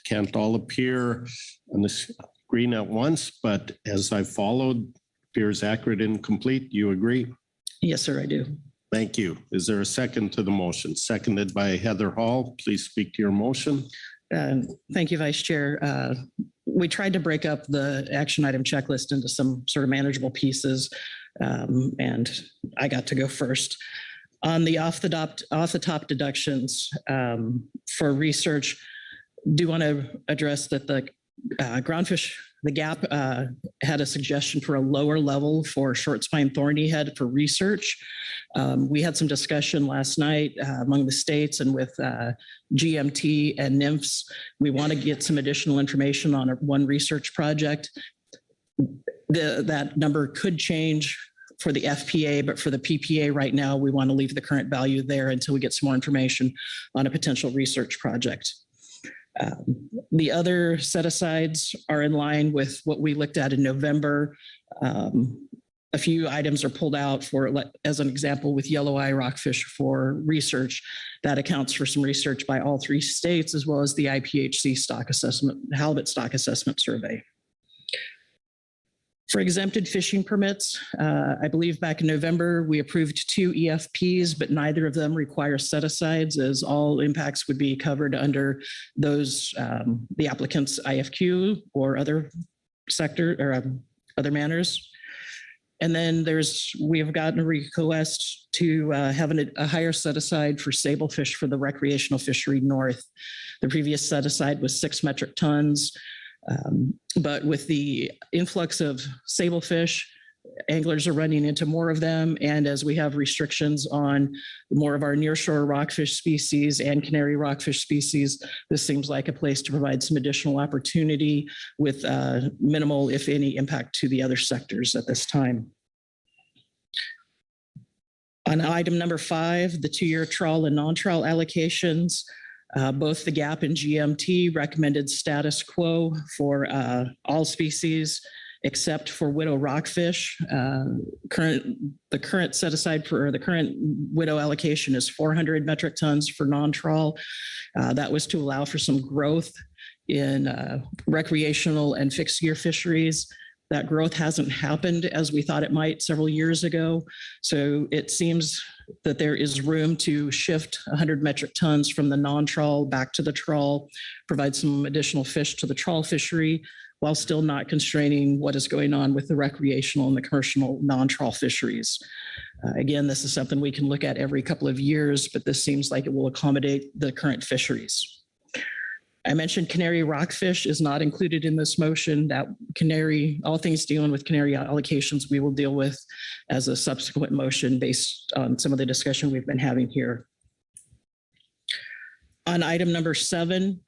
S4: can't all appear on the screen at once, but as I followed, appears accurate and complete. You agree?
S10: Yes, sir, I do.
S4: Thank you. Is there a second to the motion? Seconded by Heather Hall. Please speak to your motion.
S10: Thank you, Vice Chair. We tried to break up the action item checklist into some sort of manageable pieces, and I got to go first. On the off the top deductions for research, do want to address that the Groundfish, the GAP had a suggestion for a lower level for short spine thorny head for research. We had some discussion last night among the states and with GMT and NIMFs. We want to get some additional information on one research project. That number could change for the FPA, but for the PPA right now, we want to leave the current value there until we get some more information on a potential research project. The other set-asides are in line with what we looked at in November. A few items are pulled out for, as an example, with yellow eye rockfish for research. That accounts for some research by all 3 states, as well as the IPHC stock assessment, halibut stock assessment survey. For exempted fishing permits, I believe back in November, we approved 2 EFPs, but neither of them require set-asides, as all impacts would be covered under those, the applicant's IFQ or other sector or other manners. And then we have gotten a request to have a higher set-aside for Sablefish for the recreational fishery north. The previous set-aside was 6 metric tons. But with the influx of sablefish, anglers are running into more of them. And as we have restrictions on more of our nearshore rockfish species and canary rockfish species, this seems like a place to provide some additional opportunity with minimal, if any, impact to the other sectors at this time. On item number 5, the 2-year trawl and non-trawl allocations, both the GAP and GMT recommended status quo for all species except for widow rockfish. The current set aside for the current widow allocation is 400 metric tons for non-trawl. That was to allow for some growth in recreational and fixed gear fisheries. That growth hasn't happened as we thought it might several years ago. So it seems that there is room to shift 100 metric tons from the non-trawl back to the trawl, provide some additional fish to the trawl fishery, while still not constraining what is going on with the recreational and the commercial non-trawl fisheries. Again, this is something we can look at every couple of years, but this seems like it will accommodate the current fisheries. I mentioned canary rockfish is not included in this motion. That canary, all things dealing with canary allocations, we will deal with as a subsequent motion based on some of the discussion we've been having here. On item number 7,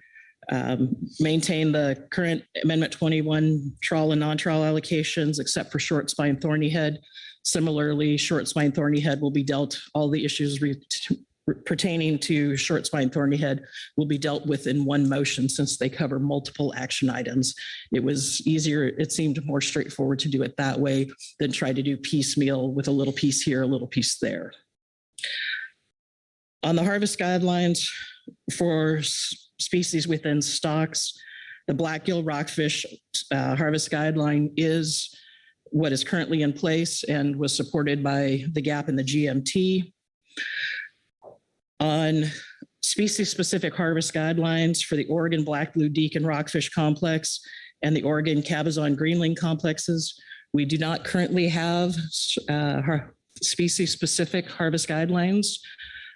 S10: maintain the current Amendment 21 trawl and non-trawl allocations, except for short spine thorny head. Similarly, short spine thorny head will be dealt, all the issues pertaining to short spine thorny head will be dealt with in one motion since they cover multiple action items. It was easier, it seemed more straightforward to do it that way than try to do piecemeal with a little piece here, a little piece there. On the harvest guidelines for species within stocks, the blackgill rockfish harvest guideline is what is currently in place and was supported by the GAP and the GMT. On species-specific harvest guidelines for the Oregon Black Blue Deacon Rockfish Complex and the Oregon Cabezon Greenling complexes, we do not currently have species-specific harvest guidelines.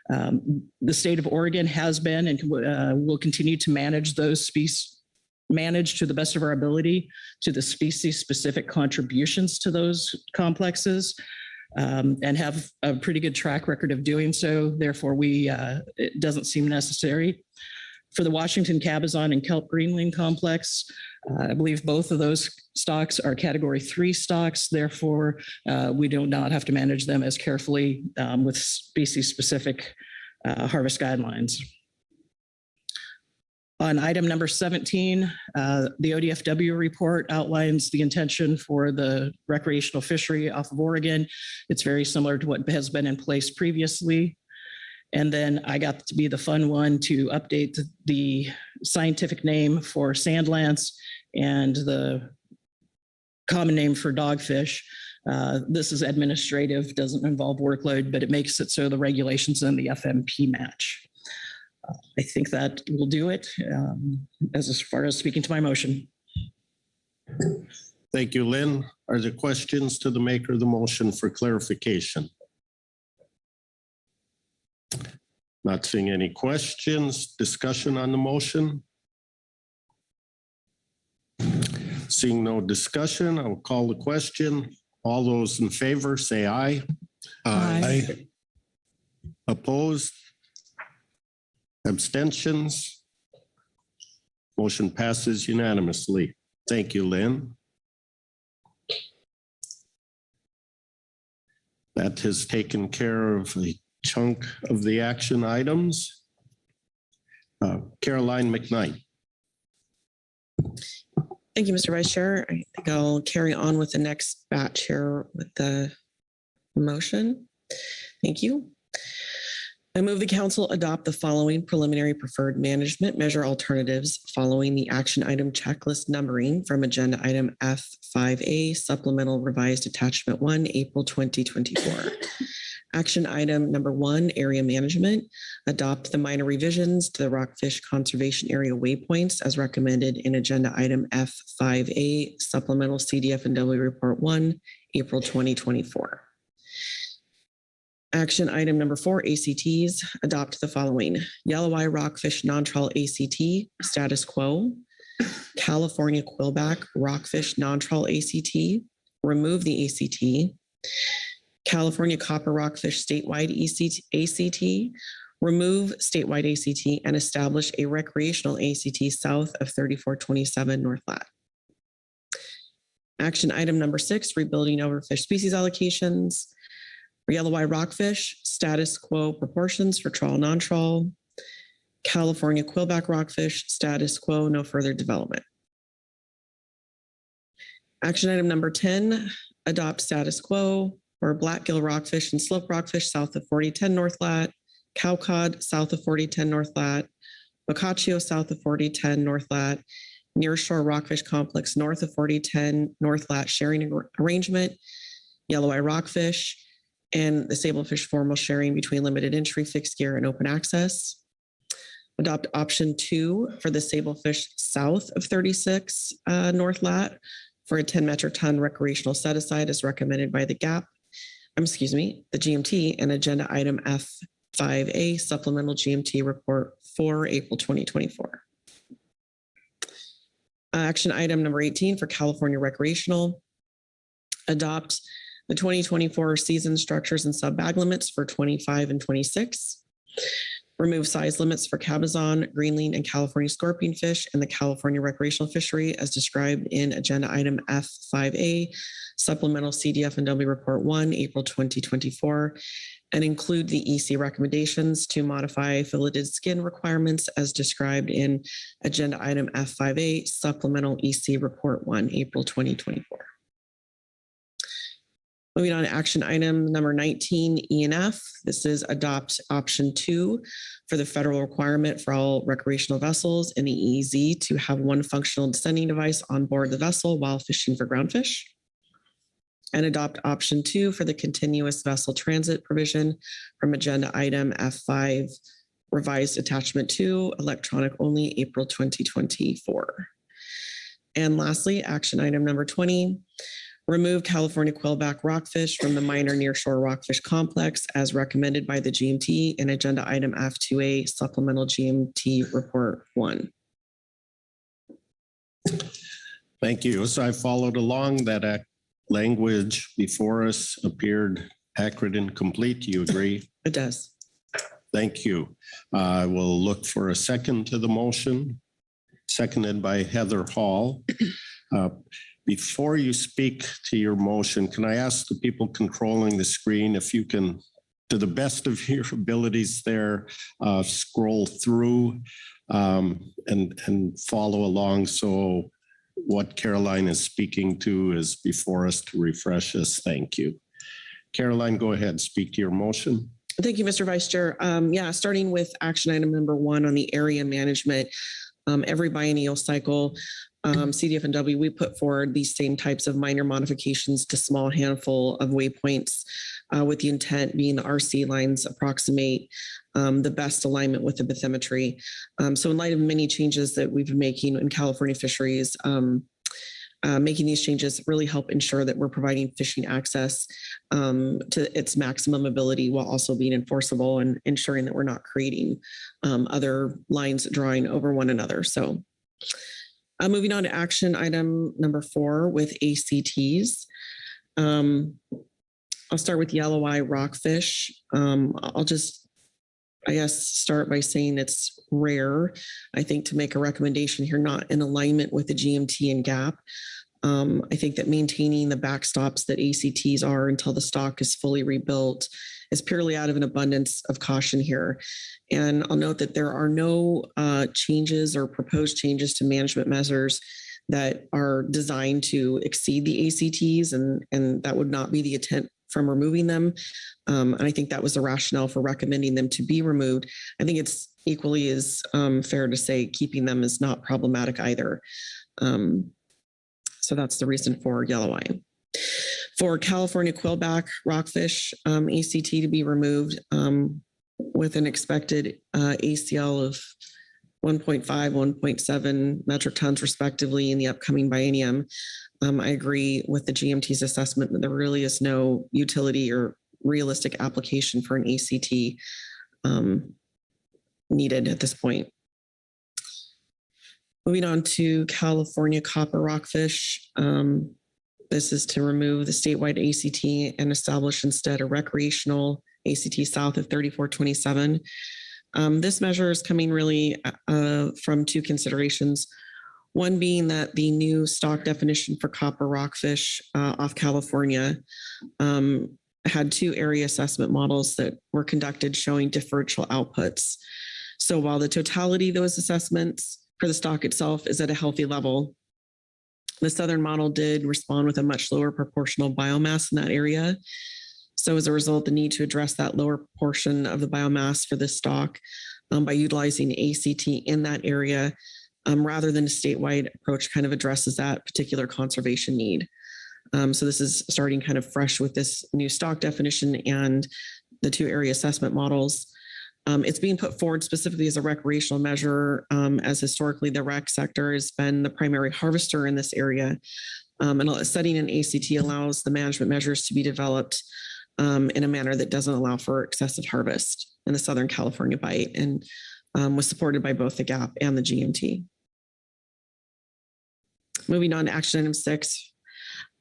S10: The state of Oregon has been and will continue to manage those species, manage to the best of our ability to the species-specific contributions to those complexes. And have a pretty good track record of doing so. Therefore, it doesn't seem necessary. For the Washington Cabezon and Kelp Greenling Complex, I believe both of those stocks are Category 3 stocks. Therefore, we do not have to manage them as carefully with species-specific harvest guidelines. On item number 17, the ODFW report outlines the intention for the recreational fishery off of Oregon. It's very similar to what has been in place previously. And then I got to be the fun one to update the scientific name for sand lance and the common name for dogfish. This is administrative, doesn't involve workload, but it makes it so the regulations and the FMP match. I think that will do it as far as speaking to my motion.
S4: Thank you, Lynn. Are there questions to the maker of the motion for clarification? Not seeing any questions. Discussion on the motion? Seeing no discussion, I will call the question. All those in favor, say aye.
S2: Aye.
S4: Opposed? Abstentions? Motion passes unanimously. Thank you, Lynn. That has taken care of a chunk of the action items. Caroline McKnight.
S1: Thank you, Mr. Vice Chair. I think I'll carry on with the next batch here with the motion. Thank you. I move the council adopt the following preliminary preferred management measure alternatives following the action item checklist numbering from agenda item F5A supplemental revised attachment 1, April 2024. Action item number 1, area management. Adopt the minor revisions to the Rockfish Conservation Area waypoints as recommended in agenda item F5A supplemental CDF and W report 1, April 2024. Action item number 4, ACTs. Adopt the following: yellow eye rockfish non-trawl ACT, status quo. California quillback rockfish non-trawl ACT, remove the ACT. California copper rockfish statewide ACT, remove statewide ACT and establish a recreational ACT south of 3427 North Lat. Action item number 6, rebuilding overfish species allocations. Yellow eye rockfish, status quo proportions for trawl, non-trawl. California quillback rockfish, status quo, no further development. Action item number 10, adopt status quo for blackgill rockfish and slope rockfish south of 4010 North Lat, cowcod south of 4010 North Lat, boccaccio south of 4010 North Lat, nearshore rockfish complex north of 4010 North Lat sharing arrangement, yellow eye rockfish, and the Sablefish formal sharing between limited entry, fixed gear, and open access. Adopt option 2 for the Sablefish south of 36 North Lat for a 10 metric ton recreational set aside as recommended by the the GMT and agenda item F5A supplemental GMT report for April 2024. Action item number 18 for California recreational. Adopt the 2024 season structures and sub-bag limits for 25 and 26. Remove size limits for cabezon, greenling, and California scorpionfish in the California recreational fishery as described in agenda item F5A, supplemental CDF and W report 1, April 2024, and include the EC recommendations to modify filleted skin requirements as described in agenda item F5A, supplemental EC report 1, April 2024. Moving on to action item number 19, E and F. This is adopt option 2 for the federal requirement for all recreational vessels in the EEZ to have one functional descending device on board the vessel while fishing for groundfish. And adopt option 2 for the continuous vessel transit provision from agenda item F5, revised attachment 2, electronic only, April 2024. And lastly, action item number 20, remove California quillback rockfish from the minor nearshore rockfish complex as recommended by the GMT in agenda item F2A supplemental GMT report 1.
S4: Thank you. As I followed along, that language before us appeared accurate and complete. Do you agree?
S1: It does.
S4: Thank you. I will look for a second to the motion, seconded by Heather Hall. Before you speak to your motion, can I ask the people controlling the screen if you can, to the best of your abilities there, scroll through and follow along so what Caroline is speaking to is before us to refresh us. Thank you. Caroline, go ahead, speak to your motion.
S1: Thank you, Mr. Vice Chair. Yeah, starting with action item number 1 on the area management. Every biennial cycle, CDF&W, we put forward these same types of minor modifications to small handful of waypoints with the intent being the RC lines approximate the best alignment with the bathymetry. So in light of many changes that we've been making in California fisheries, making these changes really help ensure that we're providing fishing access to its maximum ability while also being enforceable and ensuring that we're not creating other lines drawing over one another. So moving on to action item number 4 with ACTs. I'll start with yellow eye rockfish. I'll just, I guess, start by saying it's rare, I think, to make a recommendation here not in alignment with the GMT and GAP. I think that maintaining the backstops that ACTs are until the stock is fully rebuilt is purely out of an abundance of caution here. And I'll note that there are no changes or proposed changes to management measures that are designed to exceed the ACTs, and that would not be the intent from removing them. And I think that was the rationale for recommending them to be removed. I think it's equally as fair to say keeping them is not problematic either. So that's the reason for yellow eye. For California quillback rockfish, ACT to be removed with an expected ACL of 1.5, 1.7 metric tons respectively in the upcoming biennium. I agree with the GMT's assessment that there really is no utility or realistic application for an ACT needed at this point. Moving on to California copper rockfish. This is to remove the statewide ACT and establish instead a recreational ACT south of 3427. This measure is coming really from 2 considerations. One being that the new stock definition for copper rockfish off California had 2 area assessment models that were conducted showing differential outputs. So while the totality of those assessments for the stock itself is at a healthy level, the southern model did respond with a much lower proportional biomass in that area. So as a result, the need to address that lower proportion of the biomass for this stock by utilizing ACT in that area rather than a statewide approach kind of addresses that particular conservation need. So this is starting kind of fresh with this new stock definition and the 2 area assessment models. It's being put forward specifically as a recreational measure, as historically the rec sector has been the primary harvester in this area. And setting an ACT allows the management measures to be developed in a manner that doesn't allow for excessive harvest in the Southern California Bight, and was supported by both the GAP and the GMT. Moving on to action item 6.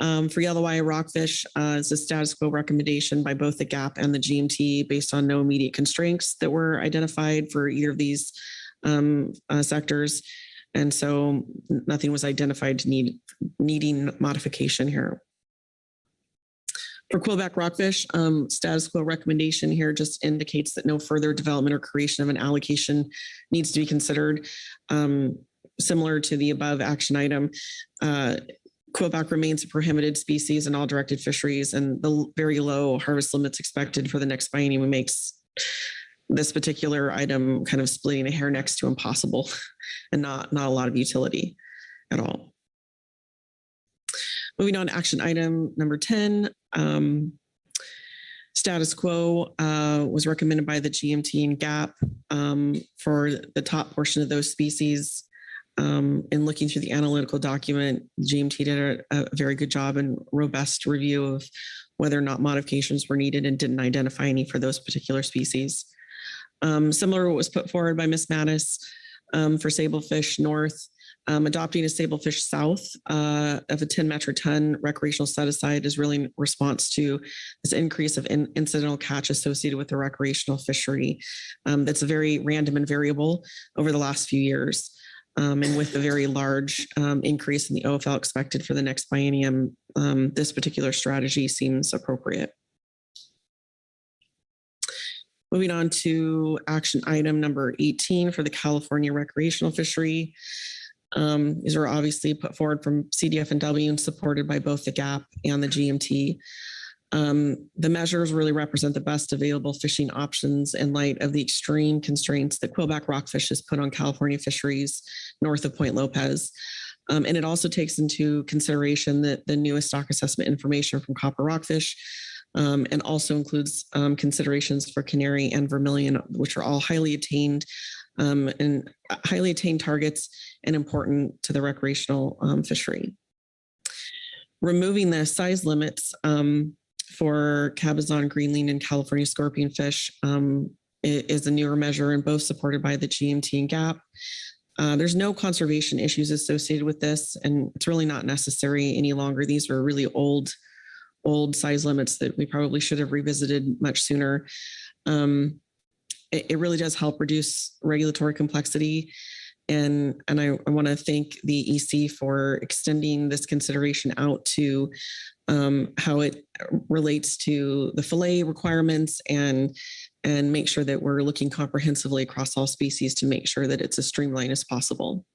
S1: For yellow eye rockfish, it's a status quo recommendation by both the GAP and the GMT based on no immediate constraints that were identified for either of these sectors. And so nothing was identified to needing modification here. For quillback rockfish, status quo recommendation here just indicates that no further development or creation of an allocation needs to be considered. Similar to the above action item, quillback remains a prohibited species in all directed fisheries, and the very low harvest limits expected for the next biennium makes this particular item kind of splitting a hair next to impossible and not a lot of utility at all. Moving on to action item number 10. Status quo was recommended by the GMT and GAP for the top portion of those species. In looking through the analytical document, GMT did a very good job and robust review of whether or not modifications were needed and didn't identify any for those particular species. Similar to what was put forward by Ms. Mattis for Sablefish North, Adopting a Sablefish south of a 10 metric ton recreational set aside is really in response to this increase of incidental catch associated with the recreational fishery. That's very random and variable over the last few years. And with a very large increase in the OFL expected for the next biennium, this particular strategy seems appropriate. Moving on to action item number 18 for the California recreational fishery. These are obviously put forward from CDF&W and supported by both the GAP and the GMT. The measures really represent the best available fishing options in light of the extreme constraints that quillback rockfish has put on California fisheries north of Point Lopez. And it also takes into consideration the newest stock assessment information from copper rockfish, and also includes considerations for canary and vermilion, which are all highly attained targets and important to the recreational fishery. Removing the size limits for cabezon, greenling, and California scorpionfish is a newer measure and both supported by the GMT and GAP. There's no conservation issues associated with this, and it's really not necessary any longer. These are really old size limits that we probably should have revisited much sooner. It really does help reduce regulatory complexity. And I want to thank the EC for extending this consideration out to how it relates to the fillet requirements and make sure that we're looking comprehensively across all species to make sure that it's as streamlined as possible.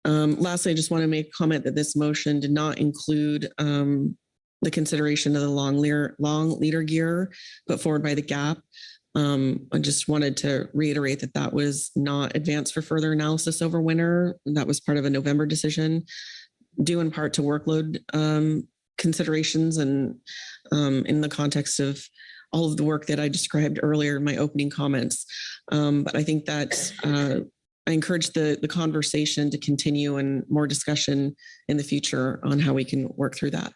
S1: Lastly, I just want to make a comment that this motion did not include the consideration of the long leader gear put forward by the GAP. I just wanted to reiterate that that was not advanced for further analysis over winter. That was part of a November decision, due in part to workload considerations and in the context of all of the work that I described earlier in my opening comments. But I think that I encourage the conversation to continue and more discussion in the future on how we can work through that.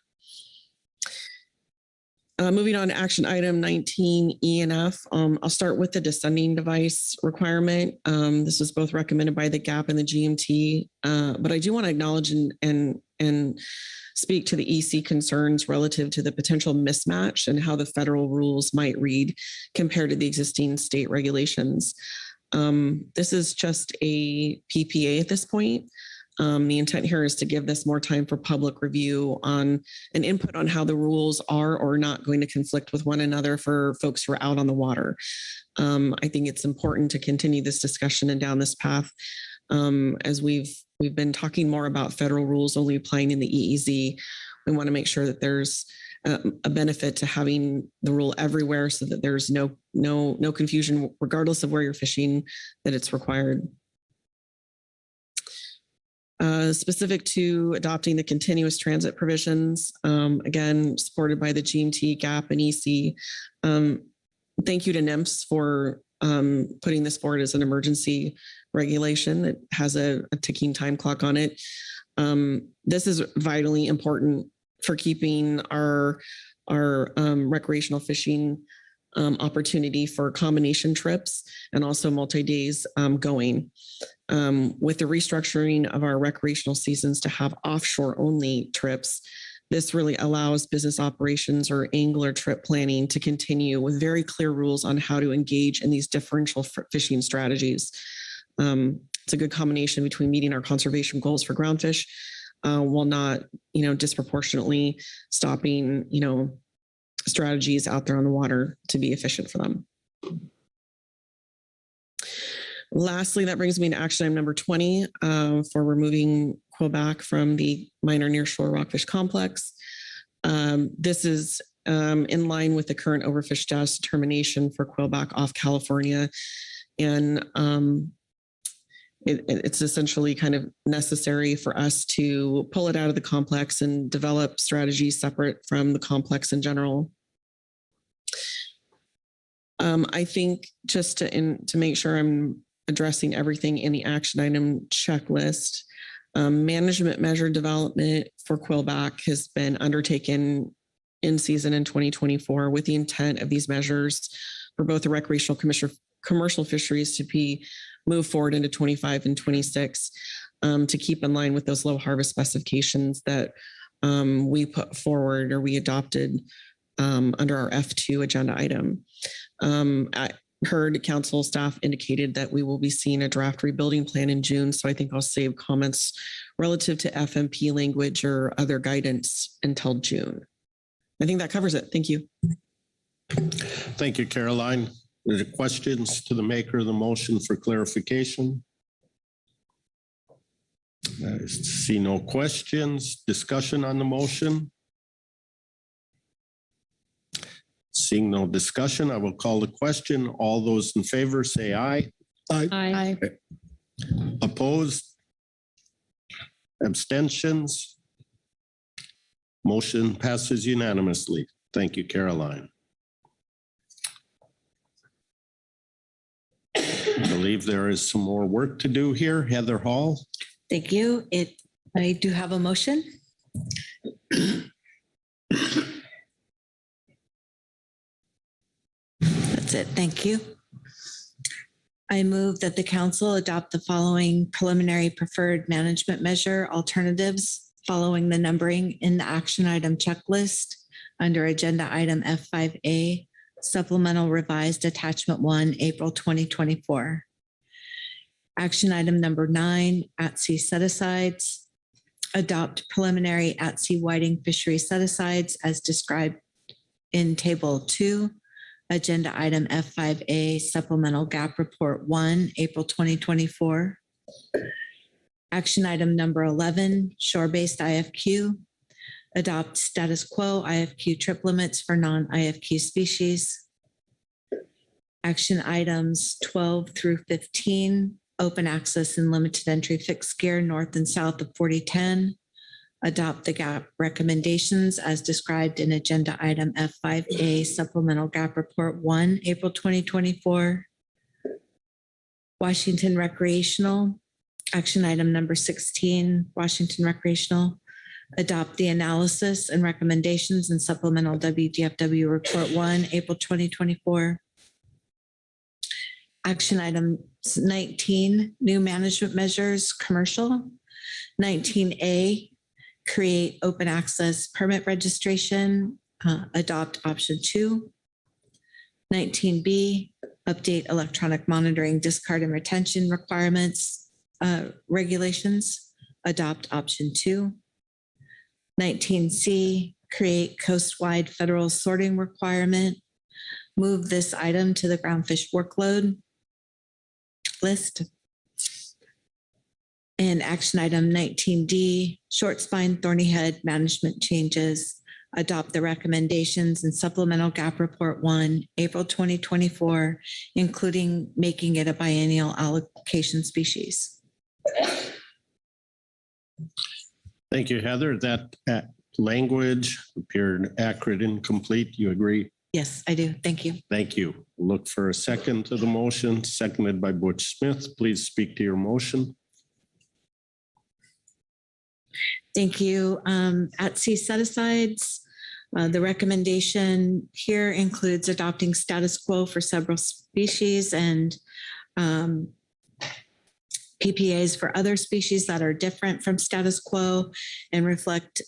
S1: Moving on to action item 19 E and F. I'll start with the descending device requirement. This was both recommended by the GAP and the GMT, but I do want to acknowledge and speak to the EC concerns relative to the potential mismatch and how the federal rules might read compared to the existing state regulations. This is just a PPA at this point. The intent here is to give this more time for public review on an input on how the rules are or not going to conflict with one another for folks who are out on the water. I think it's important to continue this discussion and down this path as we've been talking more about federal rules only applying in the EEZ. We want to make sure that there's a benefit to having the rule everywhere so that there's no confusion, regardless of where you're fishing, that it's required. Specific to adopting the continuous transit provisions, again, supported by the GMT, GAP, and EC. Thank you to NIMS for putting this forward as an emergency regulation that has a ticking time clock on it. This is vitally important for keeping our recreational fishing opportunity for combination trips and also multi-days going. With the restructuring of our recreational seasons to have offshore only trips, this really allows business operations or angler trip planning to continue with very clear rules on how to engage in these differential fishing strategies. It's a good combination between meeting our conservation goals for groundfish while not, disproportionately stopping, strategies out there on the water to be efficient for them. Lastly, that brings me to action item number 20 for removing quillback from the minor nearshore rockfish complex. This is in line with the current overfish status determination for quillback off California. And it's essentially kind of necessary for us to pull it out of the complex and develop strategies separate from the complex in general. I think just to make sure I'm addressing everything in the action item checklist, management measure development for quillback has been undertaken in season in 2024 with the intent of these measures for both the recreational commercial fisheries to be move forward into 25 and 26 to keep in line with those low harvest specifications that we put forward or we adopted under our F2 agenda item. I heard council staff indicated that we will be seeing a draft rebuilding plan in June. So I think I'll save comments relative to FMP language or other guidance until June. I think that covers it. Thank you.
S4: Thank you, Caroline. Are there questions to the maker of the motion for clarification? I see no questions. Discussion on the motion? Seeing no discussion, I will call the question. All those in favor say aye.
S13: Aye.
S4: Opposed? Abstentions? Motion passes unanimously. Thank you, Caroline. I believe there is some more work to do here. Heather Hall.
S12: Thank you. I do have a motion. That's it. Thank you. I move that the council adopt the following preliminary preferred management measure alternatives following the numbering in the action item checklist under agenda item F5A, supplemental revised attachment 1, April 2024. Action item number 9, at-sea set-asides. Adopt preliminary at-sea whiting fishery set-asides as described in table 2, agenda item F5A, supplemental gap report 1, April 2024. Action item number 11, shore-based IFQ. Adopt status quo IFQ trip limits for non-IFQ species. Action items 12 through 15, open access and limited entry fixed gear north and south of 4010. Adopt the gap recommendations as described in agenda item F5A, supplemental gap report 1, April 2024. Washington recreational, action item number 16, Washington recreational. Adopt the analysis and recommendations in supplemental WDFW report 1, April 2024. Action item 19, new management measures, commercial. 19A, create open access permit registration, adopt option 2. 19B, update electronic monitoring, discard and retention requirements, regulations, adopt option 2. 19C, create coast-wide federal sorting requirement, move this item to the groundfish workload list. And action item 19D, short spine thorny head management changes, adopt the recommendations in supplemental gap report 1, April 2024, including making it a biennial allocation species.
S4: Thank you, Heather. That language appeared accurate and complete. You agree?
S12: Yes, I do. Thank you.
S4: Thank you. Look for a second to the motion, seconded by Butch Smith. Please speak to your motion.
S12: Thank you. At-sea set-asides, the recommendation here includes adopting status quo for several species and PPAs for other species that are different from status quo and reflect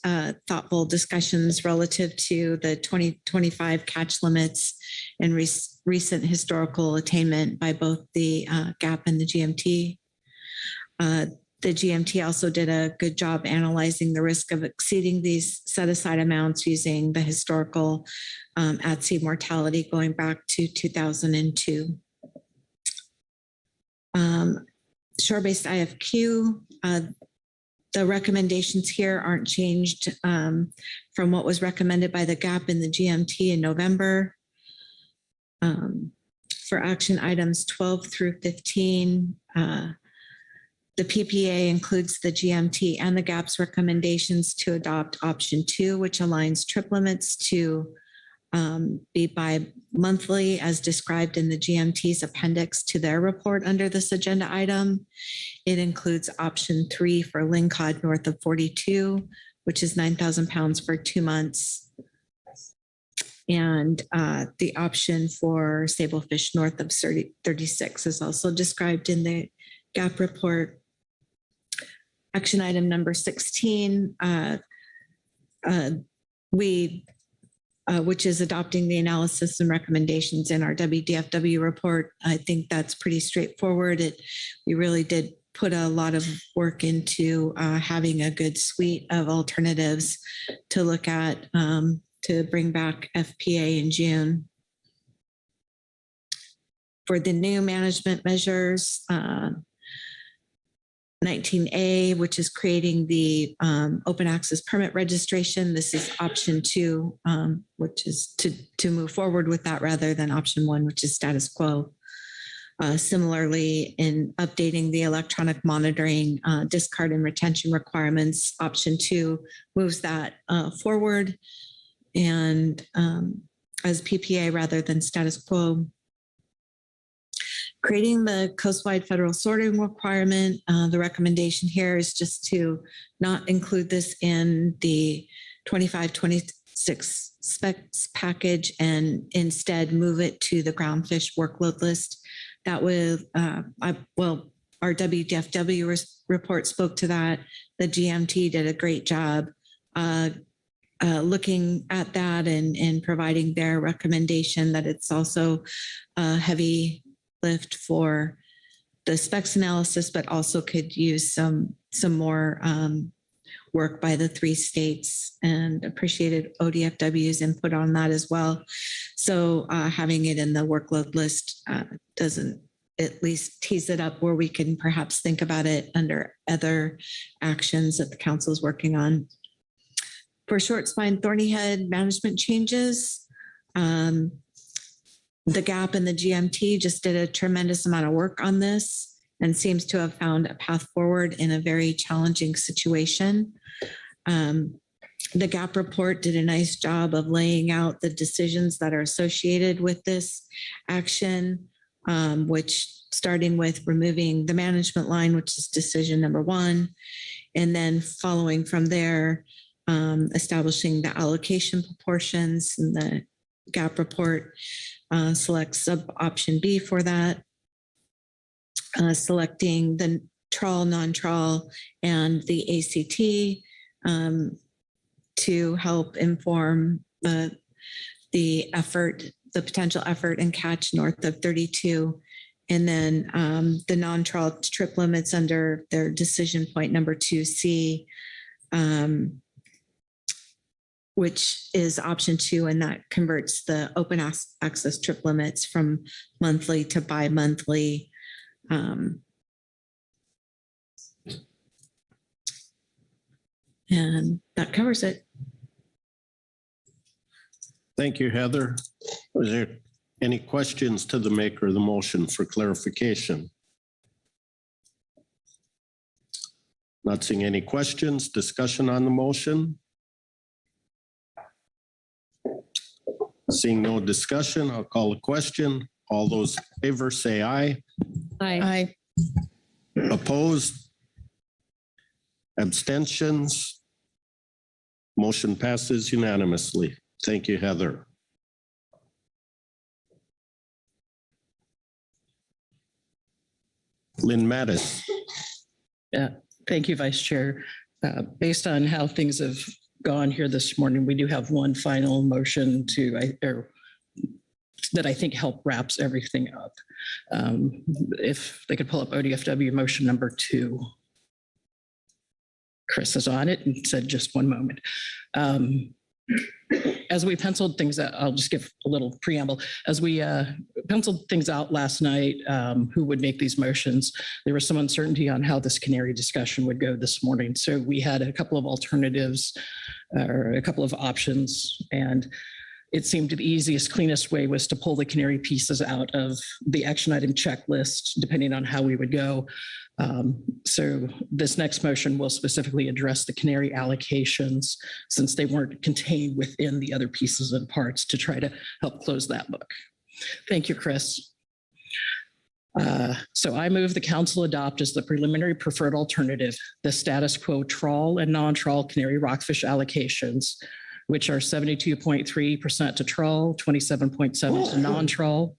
S12: thoughtful discussions relative to the 2025 catch limits and recent historical attainment by both the GAP and the GMT. The GMT also did a good job analyzing the risk of exceeding these set-aside amounts using the historical at-sea mortality going back to 2002. Shore-based IFQ, the recommendations here aren't changed from what was recommended by the GAP and the GMT in November. For action items 12 through 15, the PPA includes the GMT and the GAP's recommendations to adopt option 2, which aligns trip limits to be bi-monthly as described in the GMT's appendix to their report under this agenda item. It includes option 3 for lingcod north of 42, which is 9,000 pounds for 2 months. And the option for Sablefish north of 36 is also described in the GAP report. Action item number 16, which is adopting the analysis and recommendations in our WDFW report. I think that's pretty straightforward. We really did put a lot of work into having a good suite of alternatives to look at to bring back FPA in June. For the new management measures, 19A, which is creating the open access permit registration. This is option 2, which is to move forward with that rather than option 1, which is status quo. Similarly, in updating the electronic monitoring, discard and retention requirements, option 2 moves that forward and as PPA rather than status quo. Creating the coastwide federal sorting requirement, the recommendation here is just to not include this in the 25-26 specs package and instead move it to the Groundfish workload list. That will, our WDFW report spoke to that. The GMT did a great job looking at that and providing their recommendation that it's also a heavy lift for the specs analysis, but also could use some more work by the 3 states, and appreciated ODFW's input on that as well. So having it in the workload list doesn't at least tease it up where we can perhaps think about it under other actions that the council is working on. For short spine thorny head management changes, the GAP and the GMT just did a tremendous amount of work on this and seems to have found a path forward in a very challenging situation. The GAP report did a nice job of laying out the decisions that are associated with this action, which starting with removing the management line, which is decision number 1, and then following from there, establishing the allocation proportions, and the GAP report selects sub option B for that, selecting the trawl, non-trawl, and the ACT to help inform the effort, the potential effort and catch north of 32. And then the non-trawl trip limits under their decision point number 2C, which is option 2, and that converts the open access trip limits from monthly to bi-monthly. And that covers it.
S4: Thank you, Heather. Was there any questions to the maker of the motion for clarification? Not seeing any questions. Discussion on the motion? Seeing no discussion, I'll call a question. All those in favor say aye.
S13: Aye.
S4: Opposed? Abstentions? Motion passes unanimously. Thank you, Heather. Lynn Mattis.
S10: Yeah, thank you, Vice Chair. Based on how things have gone here this morning, we do have one final motion that I think help wraps everything up. If they could pull up ODFW motion number 2. Chris is on it and said just one moment. As we penciled things out, I'll just give a little preamble. As we penciled things out last night, who would make these motions, there was some uncertainty on how this canary discussion would go this morning. So we had a couple of alternatives or a couple of options, and it seemed the easiest, cleanest way was to pull the canary pieces out of the action item checklist, depending on how we would go. So this next motion will specifically address the canary allocations, since they weren't contained within the other pieces and parts, to try to help close that book. Thank you, Chris. So I move the council adopt as the preliminary preferred alternative the status quo trawl and non-trawl canary rockfish allocations which are 72.3% to trawl, 27.7% to non-trawl.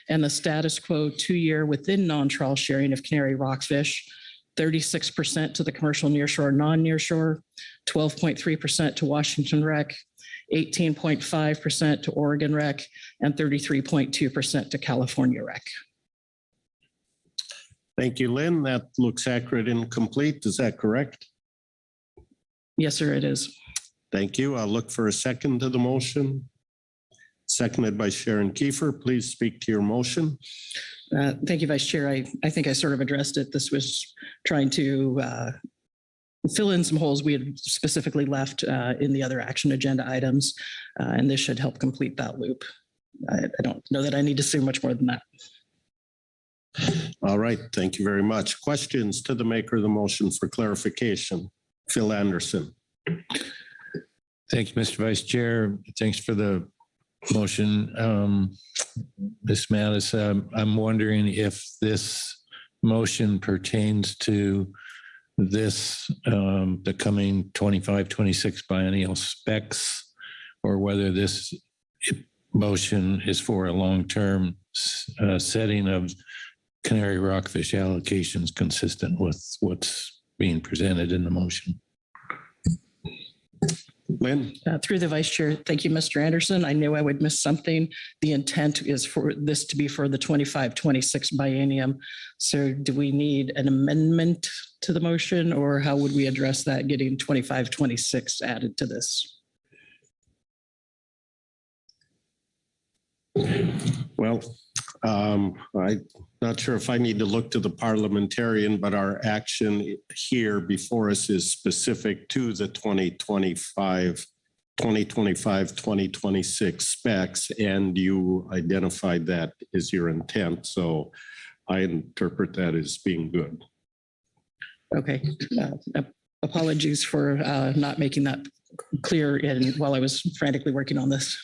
S10: And the status quo 2-year within non-trawl sharing of Canary rockfish, 36% to the commercial nearshore, non-nearshore, 12.3% to Washington Rec, 18.5% to Oregon Rec, and 33.2% to California Rec.
S4: Thank you, Lynn. That looks accurate and complete. Is that correct?
S10: Yes, sir, it is.
S4: Thank you. I'll look for a second to the motion. Seconded by Sharon Kiefer. Please speak to your motion.
S10: Thank you, Vice Chair. I think I sort of addressed it. This was trying to fill in some holes we had specifically left in the other action agenda items, and this should help complete that loop. I don't know that I need to say much more than that.
S4: All right. Thank you very much. Questions to the maker of the motion for clarification? Phil Anderson.
S7: Thank you, Mr. Vice Chair. Thanks for the motion. Ms. Mattis, I'm wondering if this motion pertains to this, the coming 25-26 biennial specs, or whether this motion is for a long-term setting of Canary rockfish allocations consistent with what's being presented in the motion.
S4: Lynn?
S10: Through the Vice Chair, thank you, Mr. Anderson. I knew I would miss something. The intent is for this to be for the 25-26 biennium. So do we need an amendment to the motion, or how would we address that, getting 25-26 added to this?
S4: Well, I'm not sure if I need to look to the parliamentarian, but our action here before us is specific to the 2025-2026 specs, and you identified that as your intent. So I interpret that as being good.
S10: Okay. Apologies for not making that clear while I was frantically working on this.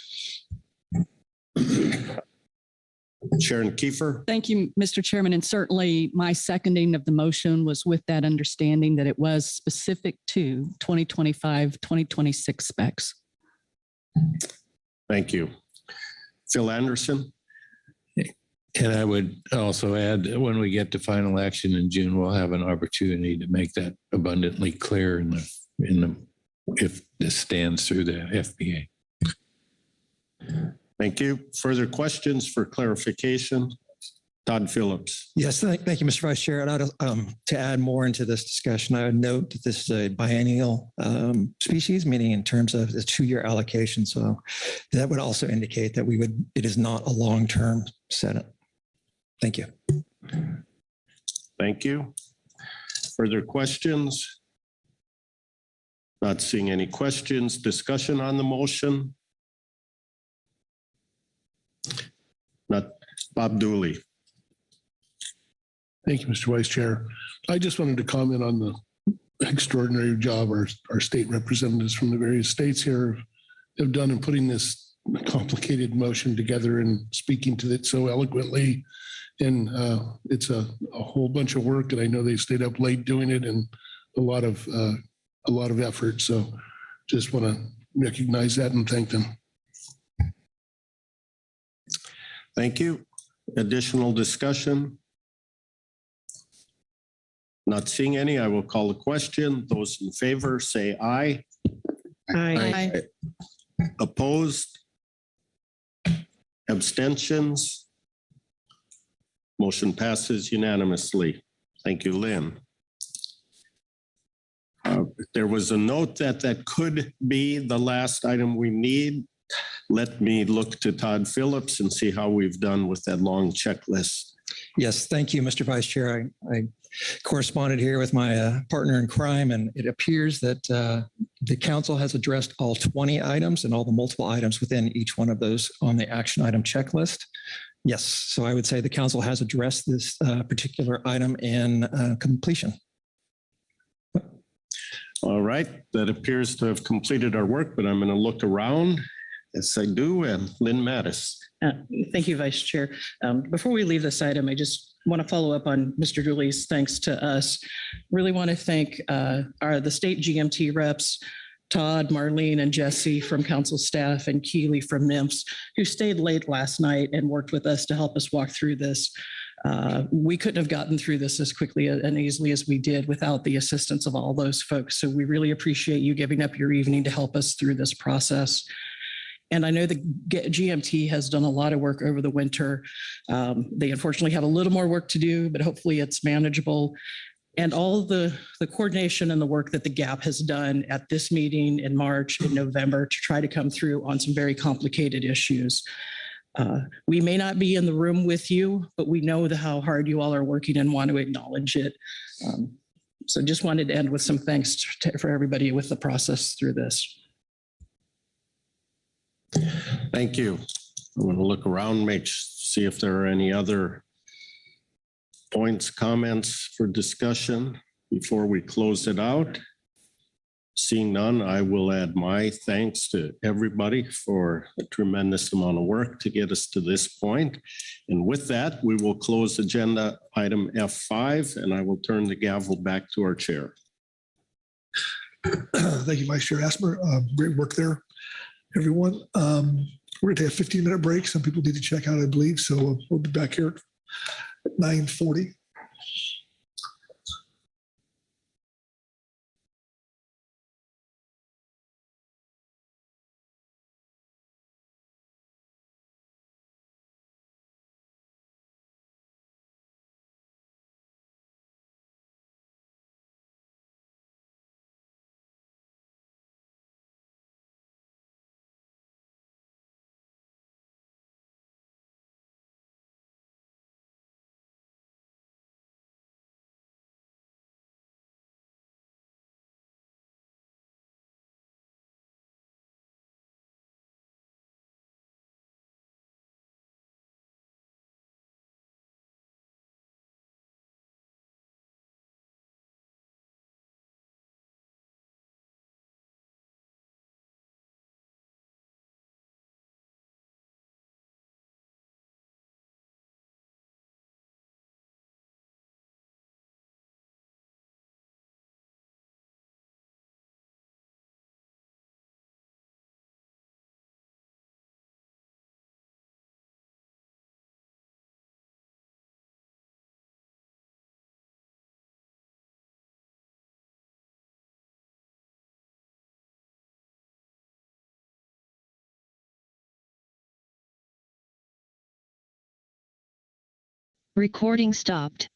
S4: Sharon Kiefer.
S15: Thank you, Mr. Chairman. And certainly my seconding of the motion was with that understanding that it was specific to 2025-2026 specs.
S4: Thank you. Phil Anderson.
S7: And I would also add that when we get to final action in June, we'll have an opportunity to make that abundantly clear if this stands through the FBA.
S4: Thank you. Further questions for clarification? Todd Phillips.
S5: Yes, thank you, Mr. Vice Chair. And to add more into this discussion, I would note that this is a biennial species, meaning in terms of the 2-year allocation. So that would also indicate that it is not a long-term setup. Thank you.
S4: Thank you. Further questions? Not seeing any questions. Discussion on the motion? Not Bob Dooley.
S9: Thank you, Mr. Vice Chair. I just wanted to comment on the extraordinary job our state representatives from the various states here have done in putting this complicated motion together and speaking to it so eloquently. And it's a whole bunch of work, and I know they stayed up late doing it, and a lot of effort. So just want to recognize that and thank them.
S4: Thank you. Additional discussion? Not seeing any, I will call the question. Those in favor say aye.
S1: Aye.
S4: Opposed? Abstentions? Motion passes unanimously. Thank you, Lynn. There was a note that could be the last item we need. Let me look to Todd Phillips and see how we've done with that long checklist.
S5: Yes, thank you, Mr. Vice Chair. I corresponded here with my partner in crime, and it appears that the council has addressed all 20 items and all the multiple items within each one of those on the action item checklist. Yes, so I would say the council has addressed this particular item in completion.
S4: All right, that appears to have completed our work, but I'm going to look around. Yes, I do. And Lynn Mattis.
S10: Thank you, Vice Chair. Before we leave this item, I just want to follow up on Mr. Dooley's thanks to us. Really want to thank the state GMT reps, Todd, Marlene, and Jesse from council staff, and Keely from NIMS, who stayed late last night and worked with us to help us walk through this. We couldn't have gotten through this as quickly and easily as we did without the assistance of all those folks. So we really appreciate you giving up your evening to help us through this process. And I know the GMT has done a lot of work over the winter. They unfortunately have a little more work to do, but hopefully it's manageable. And all the coordination and the work that the GAP has done at this meeting in March and November to try to come through on some very complicated issues. We may not be in the room with you, but we know how hard you all are working and want to acknowledge it. So just wanted to end with some thanks for everybody with the process through this.
S4: Thank you. I'm going to look around, see if there are any other points, comments for discussion before we close it out. Seeing none, I will add my thanks to everybody for a tremendous amount of work to get us to this point. And with that, we will close agenda item F5, and I will turn the gavel back to our chair.
S2: Thank you, Vice Chair Asper. Great work there, everyone. We're going to take a 15-minute break. Some people need to check out, I believe. So we'll be back here at 9:40.
S16: Recording stopped.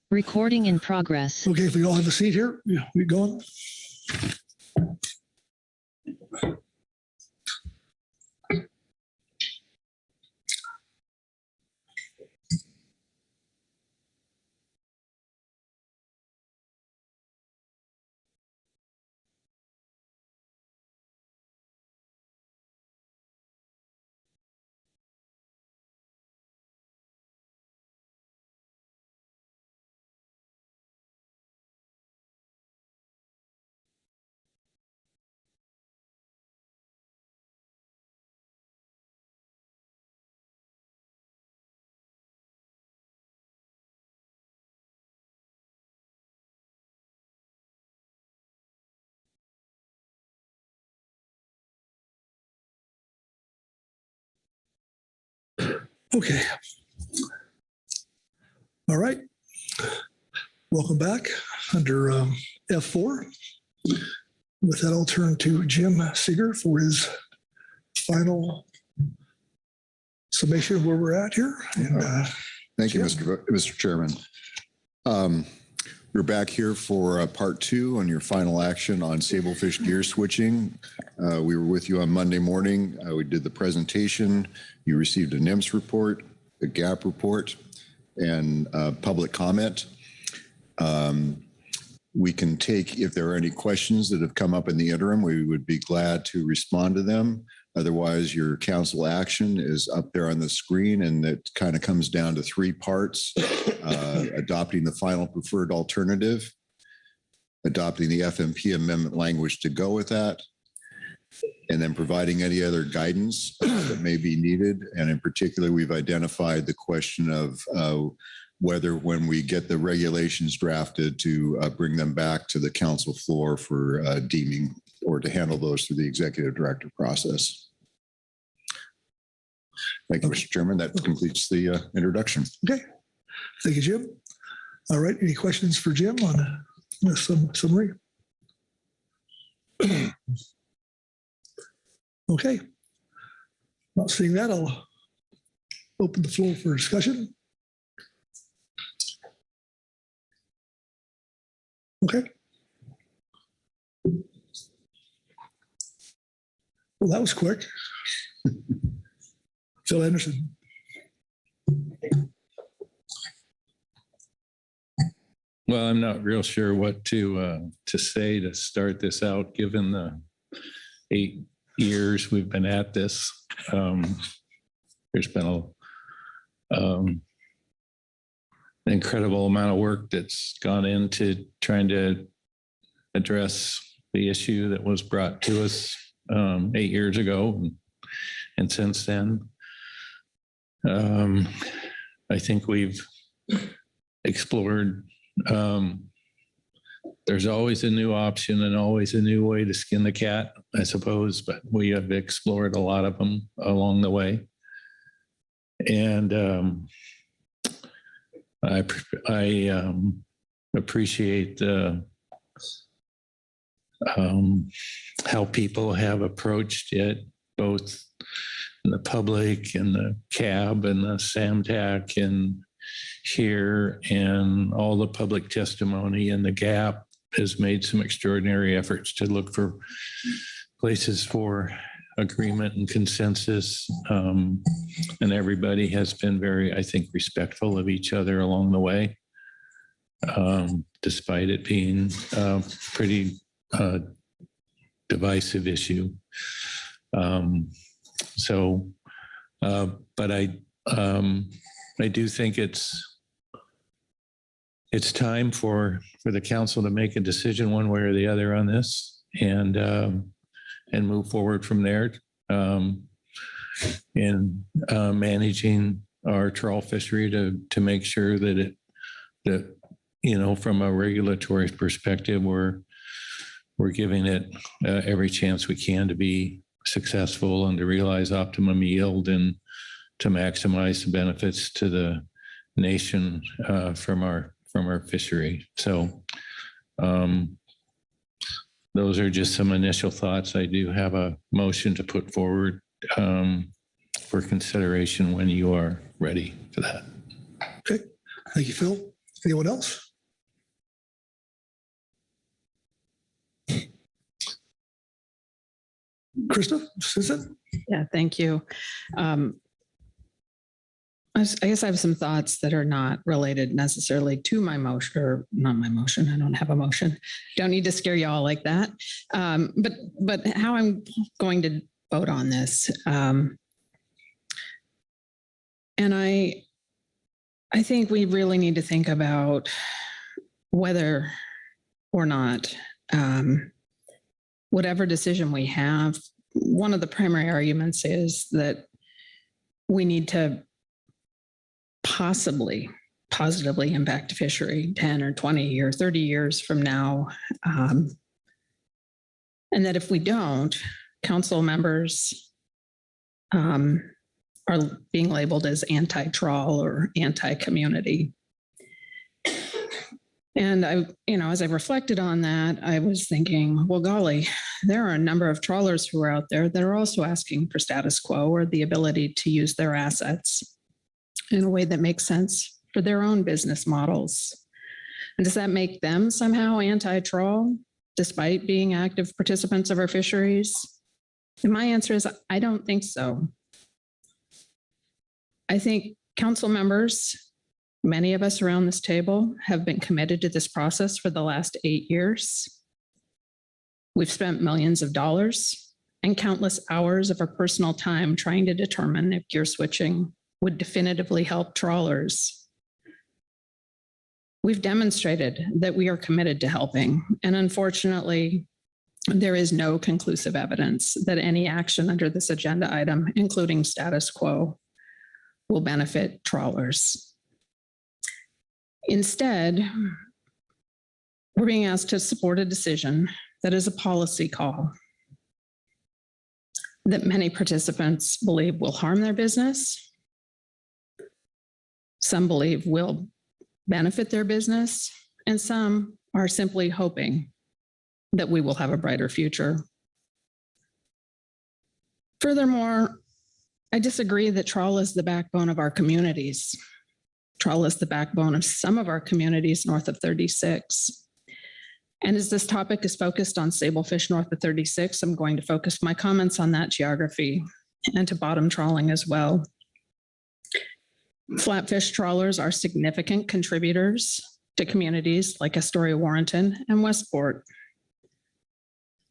S16: Recording in progress.
S2: Okay, if we all have a seat here, yeah, we going? Okay. All right. Welcome back under F4. With that, I'll turn to Jim Seeger for his final summation of where we're at here. And,
S17: thank you,
S2: Jim.
S17: Mr. Chairman. We're back here for part 2 on your final action on Sablefish gear switching. We were with you on Monday morning. We did the presentation. You received a NIMS report, a GAP report, and public comment. We can take, if there are any questions that have come up in the interim, we would be glad to respond to them. Otherwise, your council action is up there on the screen, and it kind of comes down to 3 parts. Adopting the final preferred alternative, adopting the FMP amendment language to go with that, and then providing any other guidance that may be needed. And in particular, we've identified the question of whether when we get the regulations drafted to bring them back to the council floor for deeming or to handle those through the executive director process. Thank you, Mr. Chairman. That completes the introduction.
S2: Okay. Thank you, Jim. All right. Any questions for Jim on this summary? Okay. Not seeing that, I'll open the floor for discussion. Okay. Well, that was quick. Phil Anderson.
S7: Well, I'm not real sure what to say to start this out, given the 8 years we've been at this. There's been an incredible amount of work that's gone into trying to address the issue that was brought to us 8 years ago, and since then. I think we've explored. There's always a new option and always a new way to skin the cat, I suppose, but we have explored a lot of them along the way. And I appreciate how people have approached it, both in the public and the CAB and the SAMTAC and here, and all the public testimony, and the GAP has made some extraordinary efforts to look for places for agreement and consensus. And everybody has been very, I think, respectful of each other along the way, despite it being a pretty divisive issue. But I do think it's time for the council to make a decision one way or the other on this, and move forward from there in managing our trawl fishery to make sure that from a regulatory perspective, we're giving it every chance we can to be successful and to realize optimum yield and to maximize the benefits to the nation from our fishery. So those are just some initial thoughts. I do have a motion to put forward for consideration when you are ready for that.
S2: Okay, thank you, Phil. Anyone else? Krista, Susan?
S18: Yeah, thank you. I guess I have some thoughts that are not related necessarily to my motion, or not my motion. I don't have a motion. Don't need to scare you all like that. But how I'm going to vote on this. And I think we really need to think about whether or not whatever decision we have, one of the primary arguments is that we need to possibly positively impact a fishery 10 or 20 or 30 years from now. And that if we don't, council members are being labeled as anti-trawl or anti-community. And as I reflected on that, I was thinking, well, golly, there are a number of trawlers who are out there that are also asking for status quo or the ability to use their assets in a way that makes sense for their own business models. And does that make them somehow anti-trawl, despite being active participants of our fisheries? And my answer is, I don't think so. I think council members, many of us around this table, have been committed to this process for the last 8 years. We've spent millions of dollars and countless hours of our personal time trying to determine if gear switching would definitively help trawlers. We've demonstrated that we are committed to helping, and unfortunately, there is no conclusive evidence that any action under this agenda item, including status quo, will benefit trawlers. Instead, we're being asked to support a decision that is a policy call that many participants believe will harm their business. Some believe will benefit their business, and some are simply hoping that we will have a brighter future. Furthermore, I disagree that trawl is the backbone of our communities. Trawl is the backbone of some of our communities north of 36. And as this topic is focused on sablefish north of 36, I'm going to focus my comments on that geography and to bottom trawling as well. Flatfish trawlers are significant contributors to communities like Astoria, Warrenton, and Westport.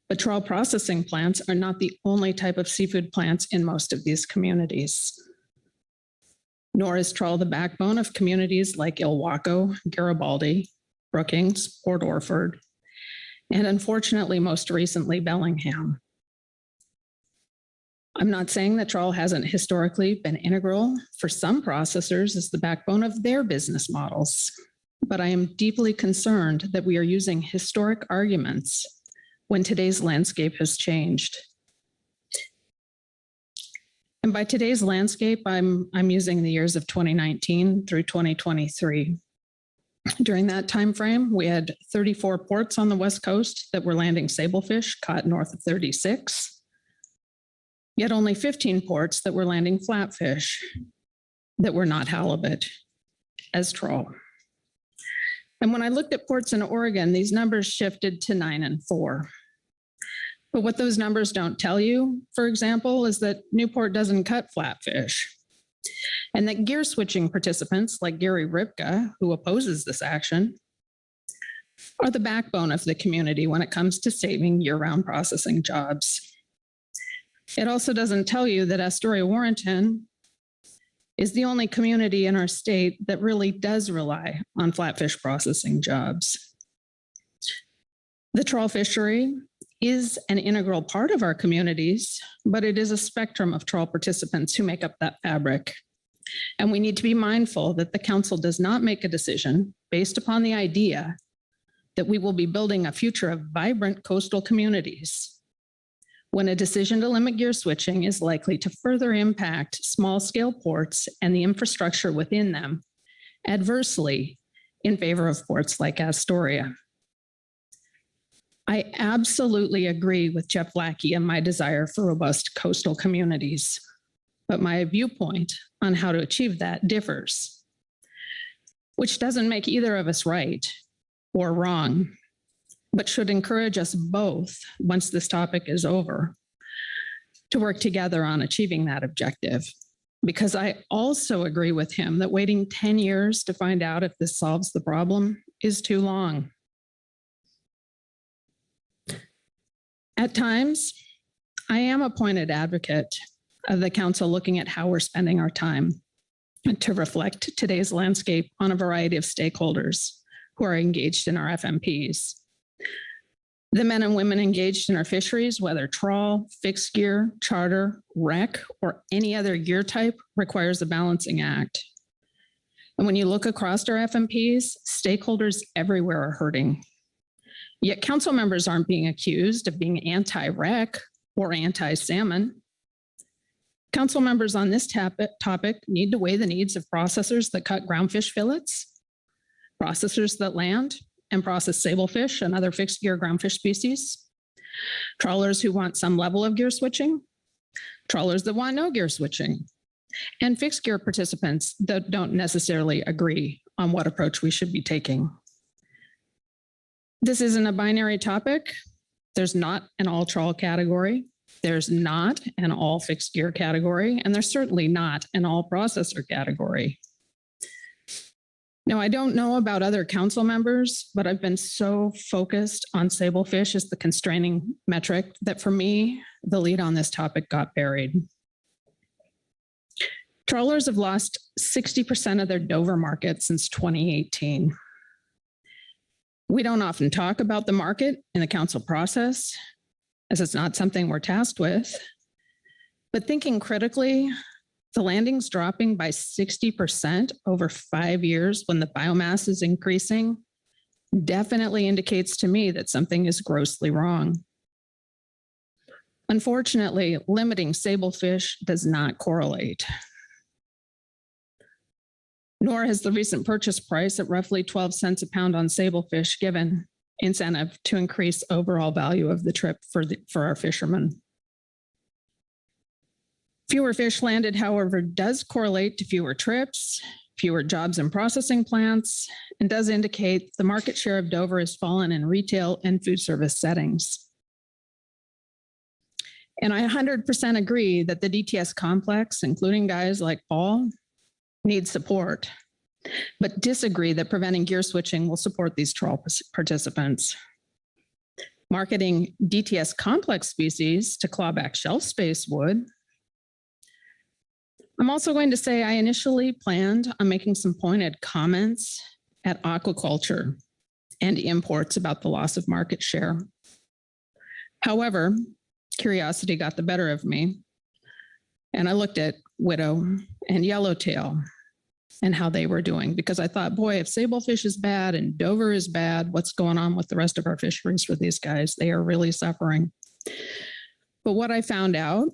S18: But trawl processing plants are not the only type of seafood plants in most of these communities. Nor is trawl the backbone of communities like Ilwaco, Garibaldi, Brookings, Port Orford, and unfortunately, most recently, Bellingham. I'm not saying that trawl hasn't historically been integral for some processors as the backbone of their business models, but I am deeply concerned that we are using historic arguments when today's landscape has changed. And by today's landscape, I'm using the years of 2019 through 2023. During that time frame, we had 34 ports on the West Coast that were landing sablefish caught north of 36. Yet only 15 ports that were landing flatfish that were not halibut as trawl. And when I looked at ports in Oregon, these numbers shifted to 9 and 4. But what those numbers don't tell you, for example, is that Newport doesn't cut flatfish, and that gear switching participants like Gary Ripka, who opposes this action, are the backbone of the community when it comes to saving year-round processing jobs. It also doesn't tell you that Astoria Warrenton is the only community in our state that really does rely on flatfish processing jobs. The trawl fishery is an integral part of our communities, but it is a spectrum of trawl participants who make up that fabric. And we need to be mindful that the council does not make a decision based upon the idea that we will be building a future of vibrant coastal communities when a decision to limit gear switching is likely to further impact small-scale ports and the infrastructure within them adversely in favor of ports like Astoria. I absolutely agree with Jeff Lackey and my desire for robust coastal communities, but my viewpoint on how to achieve that differs. which doesn't make either of us right or wrong, but should encourage us both, once this topic is over, to work together on achieving that objective. Because I also agree with him that waiting 10 years to find out if this solves the problem is too long. At times, I am a pointed advocate of the council looking at how we're spending our time to reflect today's landscape on a variety of stakeholders who are engaged in our FMPs. The men and women engaged in our fisheries, whether trawl, fixed gear, charter, rec, or any other gear type, requires a balancing act. And when you look across our FMPs, stakeholders everywhere are hurting. Yet council members aren't being accused of being anti-rec or anti-salmon. Council members on this topic need to weigh the needs of processors that cut groundfish fillets, processors that land and process sablefish and other fixed gear groundfish species, trawlers who want some level of gear switching, trawlers that want no gear switching, and fixed gear participants that don't necessarily agree on what approach we should be taking. This isn't a binary topic. There's not an all trawl category. There's not an all fixed gear category, and there's certainly not an all processor category. Now, I don't know about other council members, but I've been so focused on sablefish as the constraining metric that for me, the lead on this topic got buried. Trawlers have lost 60% of their Dover market since 2018. We don't often talk about the market in the council process, as it's not something we're tasked with. But thinking critically, the landings dropping by 60% over 5 years when the biomass is increasing definitely indicates to me that something is grossly wrong. Unfortunately, limiting sablefish does not correlate. Nor has the recent purchase price at roughly 12 cents a pound on sablefish given incentive to increase overall value of the trip for our fishermen. Fewer fish landed, however, does correlate to fewer trips, fewer jobs in processing plants, and does indicate the market share of Dover has fallen in retail and food service settings. And I 100% agree that the DTS complex, including guys like Paul, need support, but disagree that preventing gear switching will support these trawl participants. Marketing DTS complex species to claw back shelf space would. I'm also going to say I initially planned on making some pointed comments at aquaculture and imports about the loss of market share. However, curiosity got the better of me, and I looked at Widow and Yellowtail and how they were doing, because I thought, boy, if sablefish is bad and Dover is bad, what's going on with the rest of our fisheries for these guys? They are really suffering. But what I found out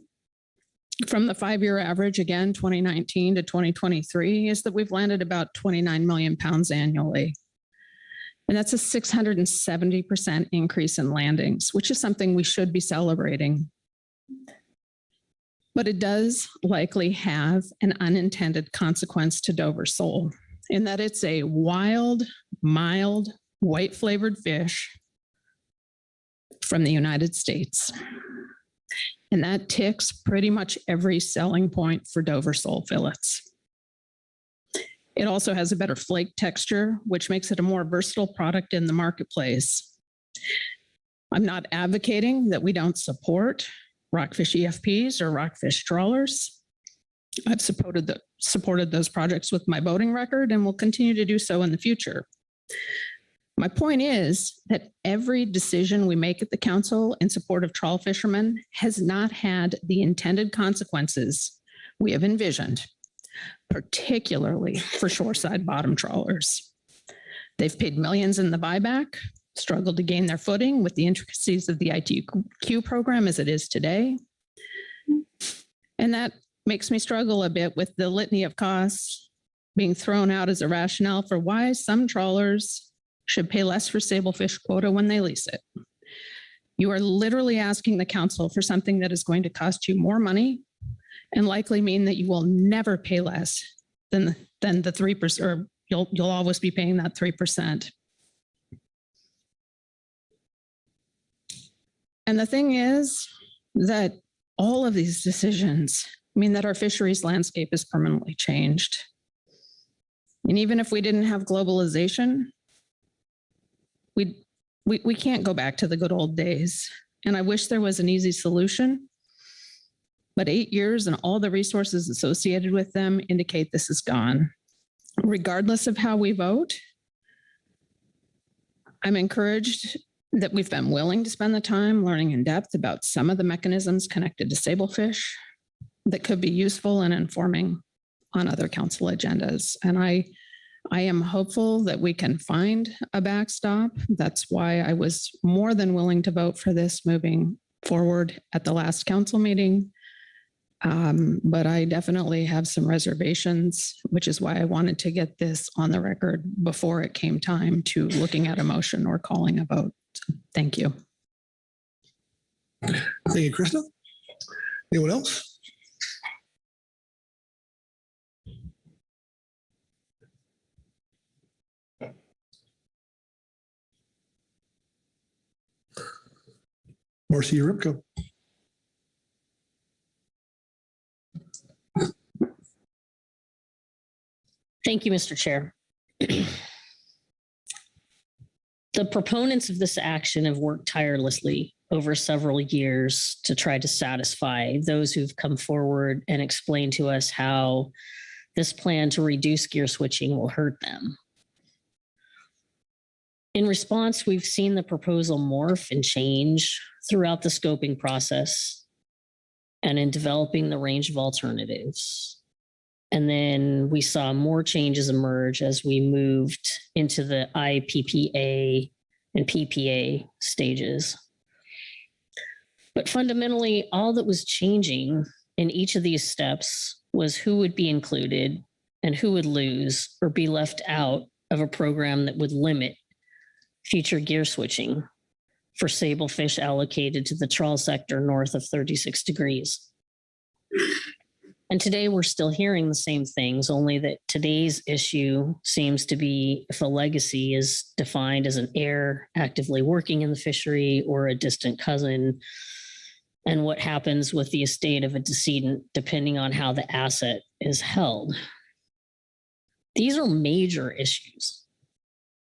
S18: from the 5-year average, again, 2019 to 2023, is that we've landed about 29 million pounds annually. And that's a 670% increase in landings, which is something we should be celebrating. But it does likely have an unintended consequence to Dover sole, in that it's a wild, mild, white-flavored fish from the United States. And that ticks pretty much every selling point for Dover sole fillets. It also has a better flake texture, which makes it a more versatile product in the marketplace. I'm not advocating that we don't support rockfish EFPs or rockfish trawlers. I've supported those projects with my boating record and will continue to do so in the future. My point is that every decision we make at the council in support of trawl fishermen has not had the intended consequences we have envisioned, particularly for shoreside bottom trawlers. They've paid millions in the buyback, struggled to gain their footing with the intricacies of the ITQ program as it is today. And that makes me struggle a bit with the litany of costs being thrown out as a rationale for why some trawlers should pay less for sablefish quota when they lease it. You are literally asking the council for something that is going to cost you more money and likely mean that you will never pay less than the 3% or You'll always be paying that 3%. And the thing is that all of these decisions mean that our fisheries landscape is permanently changed. And even if we didn't have globalization, we can't go back to the good old days. And I wish there was an easy solution, but 8 years and all the resources associated with them indicate this is gone. Regardless of how we vote, I'm encouraged that we've been willing to spend the time learning in depth about some of the mechanisms connected to sablefish that could be useful in informing on other council agendas. And I am hopeful that we can find a backstop. That's why I was more than willing to vote for this moving forward at the last council meeting. But I definitely have some reservations, which is why I wanted to get this on the record before it came time to looking at a motion or calling a vote. So, thank you.
S2: Thank you, Krista. Anyone else? Marcia Ripko.
S19: Thank you, Mr. Chair. The proponents of this action have worked tirelessly over several years to try to satisfy those who've come forward and explained to us how this plan to reduce gear switching will hurt them. In response, we've seen the proposal morph and change throughout the scoping process and in developing the range of alternatives. And then we saw more changes emerge as we moved into the IPPA and PPA stages. But fundamentally, all that was changing in each of these steps was who would be included and who would lose or be left out of a program that would limit future gear switching for sablefish allocated to the trawl sector north of 36 degrees. And today we're still hearing the same things, only that today's issue seems to be if a legacy is defined as an heir actively working in the fishery or a distant cousin, and what happens with the estate of a decedent depending on how the asset is held. These are major issues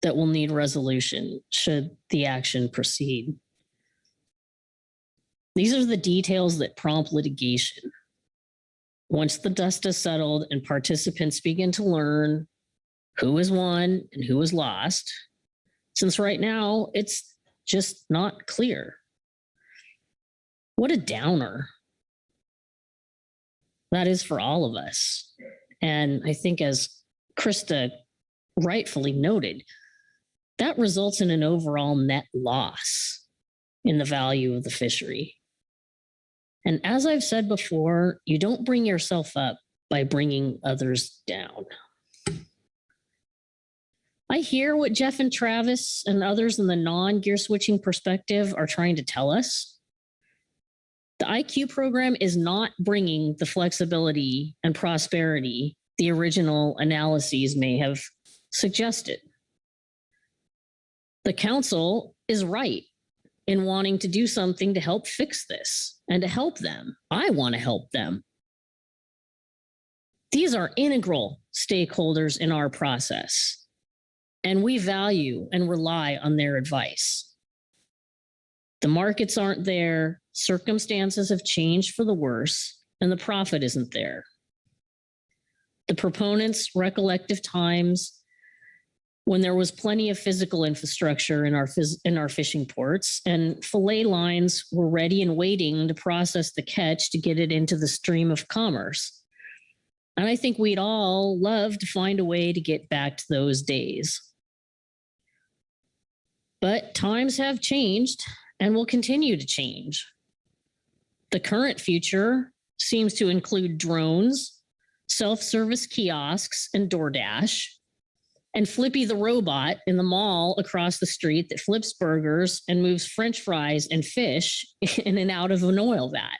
S19: that will need resolution should the action proceed. These are the details that prompt litigation. Once the dust has settled and participants begin to learn who has won and who has lost, since right now it's just not clear. What a downer that is for all of us. And I think, as Krista rightfully noted, that results in an overall net loss in the value of the fishery. And as I've said before, you don't bring yourself up by bringing others down. I hear what Jeff and Travis and others in the non-gear switching perspective are trying to tell us. The IQ program is not bringing the flexibility and prosperity the original analyses may have suggested. The council is right in wanting to do something to help fix this and to help them. I want to help them. These are integral stakeholders in our process, and we value and rely on their advice. The markets aren't there, circumstances have changed for the worse, and the profit isn't there. The proponents recollect of times when there was plenty of physical infrastructure in our fishing ports, and fillet lines were ready and waiting to process the catch to get it into the stream of commerce. And I think we'd all love to find a way to get back to those days. But times have changed and will continue to change. The current future seems to include drones, self-service kiosks, and DoorDash, and Flippy the robot in the mall across the street that flips burgers and moves French fries and fish in and out of an oil vat.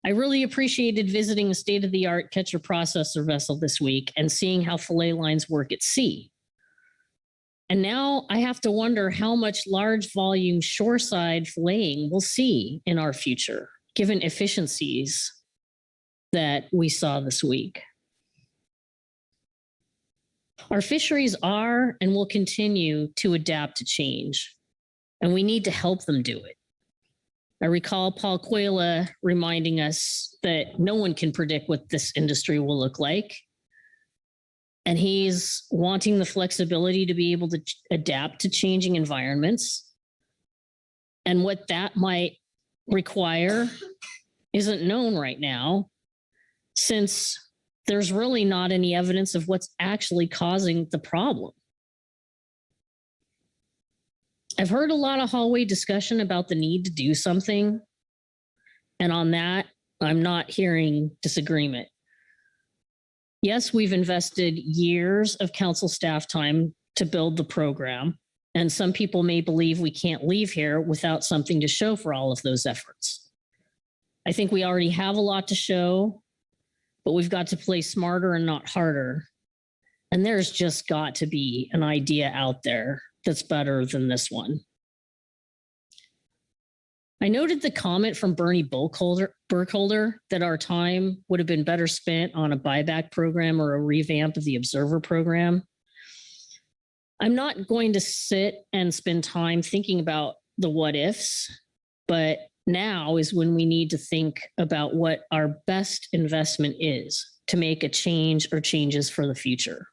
S19: I really appreciated visiting a state-of-the-art catcher processor vessel this week and seeing how fillet lines work at sea. And now I have to wonder how much large volume shoreside filleting we'll see in our future, given efficiencies that we saw this week. Our fisheries are and will continue to adapt to change, and we need to help them do it. I recall Paul Coela reminding us that no one can predict what this industry will look like. And he's wanting the flexibility to be able to adapt to changing environments. And what that might require isn't known right now, since there's really not any evidence of what's actually causing the problem. I've heard a lot of hallway discussion about the need to do something. And on that, I'm not hearing disagreement. Yes, we've invested years of council staff time to build the program. And some people may believe we can't leave here without something to show for all of those efforts. I think we already have a lot to show, but we've got to play smarter and not harder. And there's just got to be an idea out there that's better than this one. I noted the comment from Bernie Burkholder that our time would have been better spent on a buyback program or a revamp of the Observer program. I'm not going to sit and spend time thinking about the what ifs, but now is when we need to think about what our best investment is to make a change or changes for the future.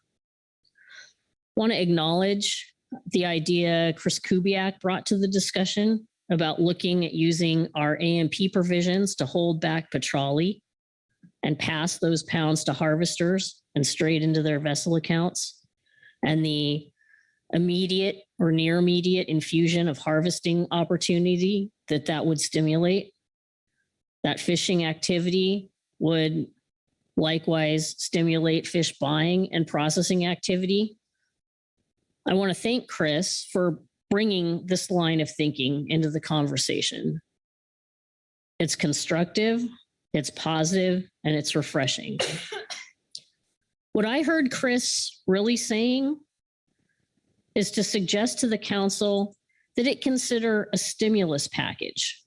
S19: I want to acknowledge the idea Chris Kubiak brought to the discussion about looking at using our AMP provisions to hold back petrale and pass those pounds to harvesters and straight into their vessel accounts, and the immediate or near immediate infusion of harvesting opportunity that would stimulate. That fishing activity would likewise stimulate fish buying and processing activity. I want to thank Chris for bringing this line of thinking into the conversation. It's constructive, it's positive, and it's refreshing. What I heard Chris really saying is to suggest to the council that it consider a stimulus package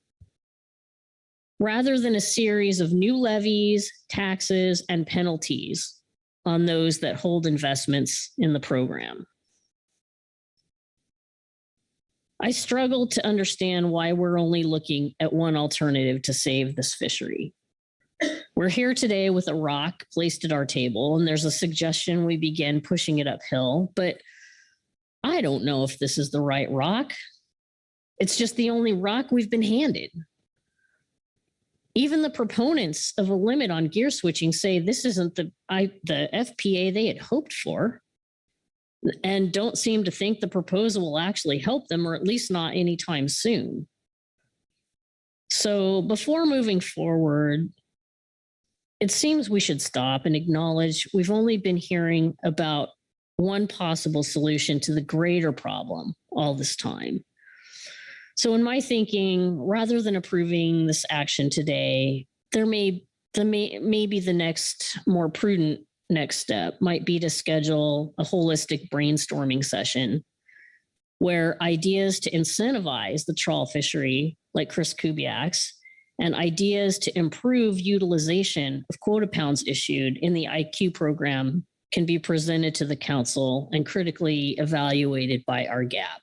S19: rather than a series of new levies, taxes, and penalties on those that hold investments in the program. I struggle to understand why we're only looking at one alternative to save this fishery. We're here today with a rock placed at our table, and there's a suggestion we begin pushing it uphill, but I don't know if this is the right rock. It's just the only rock we've been handed. Even the proponents of a limit on gear switching say this isn't the FPA they had hoped for, and don't seem to think the proposal will actually help them, or at least not anytime soon. So before moving forward, it seems we should stop and acknowledge we've only been hearing about one possible solution to the greater problem all this time. So in my thinking, rather than approving this action today, maybe the next more prudent next step might be to schedule a holistic brainstorming session where ideas to incentivize the trawl fishery, like Chris Kubiak's, and ideas to improve utilization of quota pounds issued in the IQ program can be presented to the council and critically evaluated by our GAP.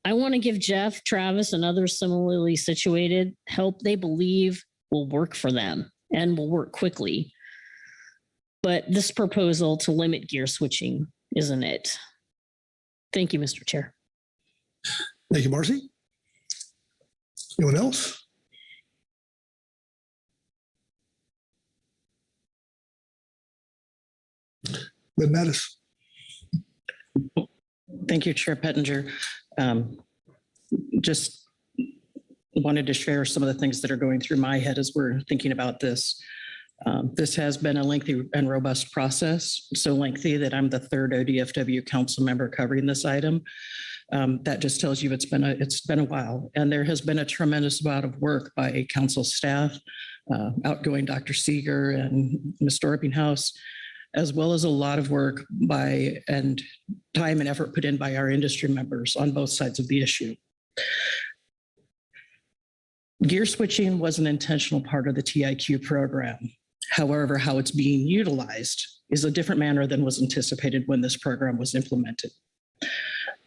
S19: I want to give Jeff, Travis, and others similarly situated help they believe will work for them and will work quickly. But this proposal to limit gear switching isn't it. Thank you, Mr. Chair.
S2: Thank you, Marcy. Anyone else? Ben Mattis.
S10: Thank you, Chair Pettinger. Just wanted to share some of the things that are going through my head as we're thinking about this. This has been a lengthy and robust process, so lengthy that I'm the third ODFW council member covering this item. That just tells you it's been a while, and there has been a tremendous amount of work by council staff, outgoing Dr. Seeger and Ms. Dorpinghouse, as well as a lot of work by and time and effort put in by our industry members on both sides of the issue. Gear switching was an intentional part of the TIQ program. However, how it's being utilized is a different manner than was anticipated when this program was implemented.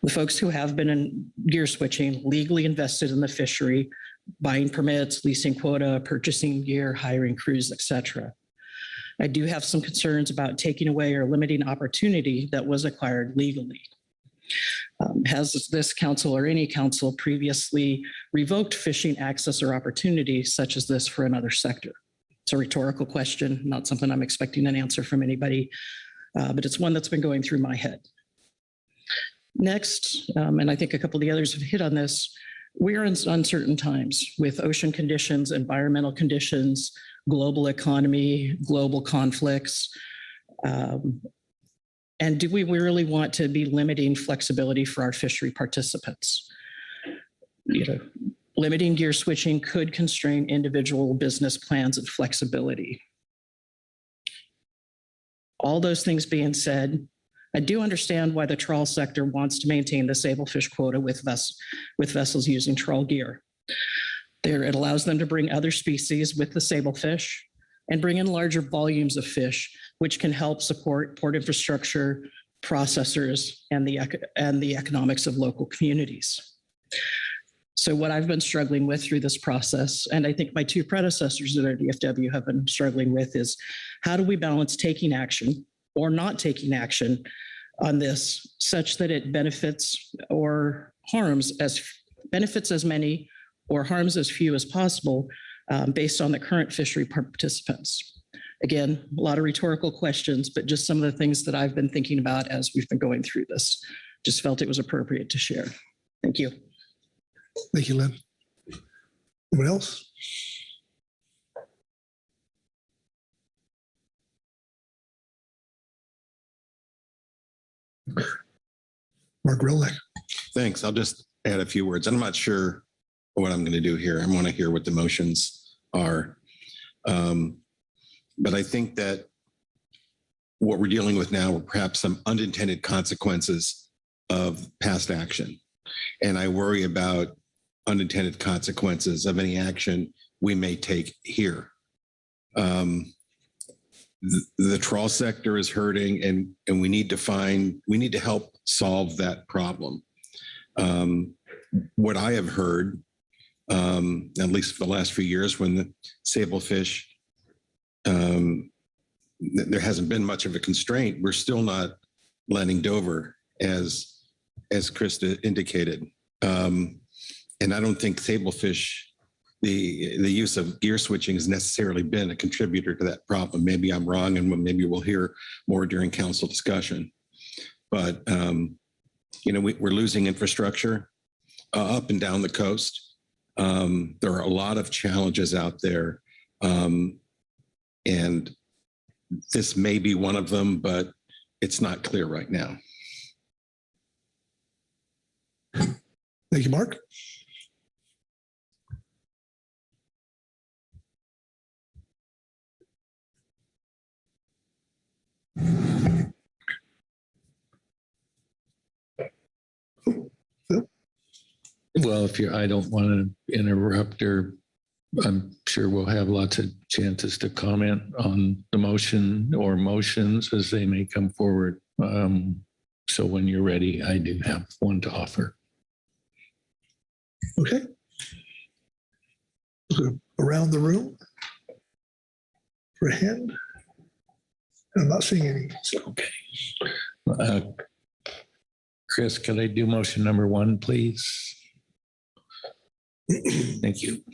S10: The folks who have been in gear switching legally invested in the fishery, buying permits, leasing quota, purchasing gear, hiring crews, etc. I do have some concerns about taking away or limiting opportunity that was acquired legally. Has this council or any council previously revoked fishing access or opportunity such as this for another sector? It's a rhetorical question, not something I'm expecting an answer from anybody, but it's one that's been going through my head. Next, and I think a couple of the others have hit on this, we're in uncertain times with ocean conditions, environmental conditions, global economy, global conflicts. And do we really want to be limiting flexibility for our fishery participants? Limiting gear switching could constrain individual business plans and flexibility. All those things being said, I do understand why the trawl sector wants to maintain the sablefish quota with vessels using trawl gear. It allows them to bring other species with the sablefish and bring in larger volumes of fish, which can help support port infrastructure, processors, and the economics of local communities. So what I've been struggling with through this process, and I think my two predecessors at our DFW have been struggling with, is how do we balance taking action or not taking action on this such that it benefits or harms as many or harms as few as possible based on the current fishery participants. Again, a lot of rhetorical questions, but just some of the things that I've been thinking about as we've been going through this. Just felt it was appropriate to share. Thank you.
S2: Thank you, Lynn. Anyone else? Mark Relnick.
S8: Thanks. I'll just add a few words. I'm not sure what I'm going to do here. I want to hear what the motions are. But I think that what we're dealing with now are perhaps some unintended consequences of past action. And I worry about unintended consequences of any action we may take here. The trawl sector is hurting, and we need to help solve that problem. What I have heard, at least for the last few years, when the sablefish, there hasn't been much of a constraint. We're still not landing Dover, as Krista indicated. And I don't think sablefish, the use of gear switching has necessarily been a contributor to that problem. Maybe I'm wrong, and maybe we'll hear more during council discussion. But we're losing infrastructure up and down the coast. There are a lot of challenges out there, and this may be one of them, but it's not clear right now.
S2: Thank you, Mark.
S7: Well, I don't want to interrupt, or I'm sure we'll have lots of chances to comment on the motion or motions as they may come forward. So when you're ready, I do have one to offer.
S2: Okay. So around the room for a hand. I'm not seeing any. So.
S7: Okay. Chris, can I do motion number 1, please? Thank you.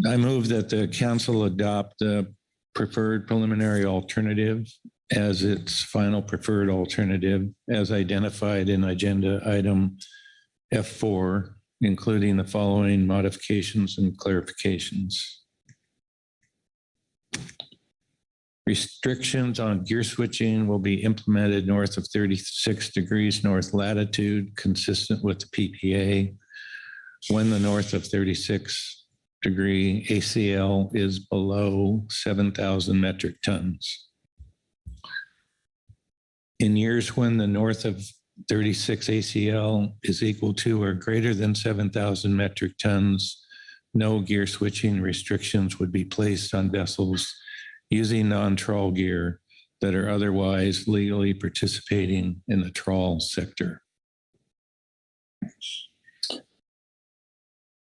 S7: I move that the council adopt the preferred preliminary alternative as its final preferred alternative as identified in agenda item F4 including the following modifications and clarifications. Restrictions on gear switching will be implemented north of 36 degrees north latitude, consistent with the PPA, when the north of 36 degree ACL is below 7,000 metric tons. In years when the north of 36 ACL is equal to or greater than 7,000 metric tons, no gear switching restrictions would be placed on vessels using non-trawl gear that are otherwise legally participating in the trawl sector.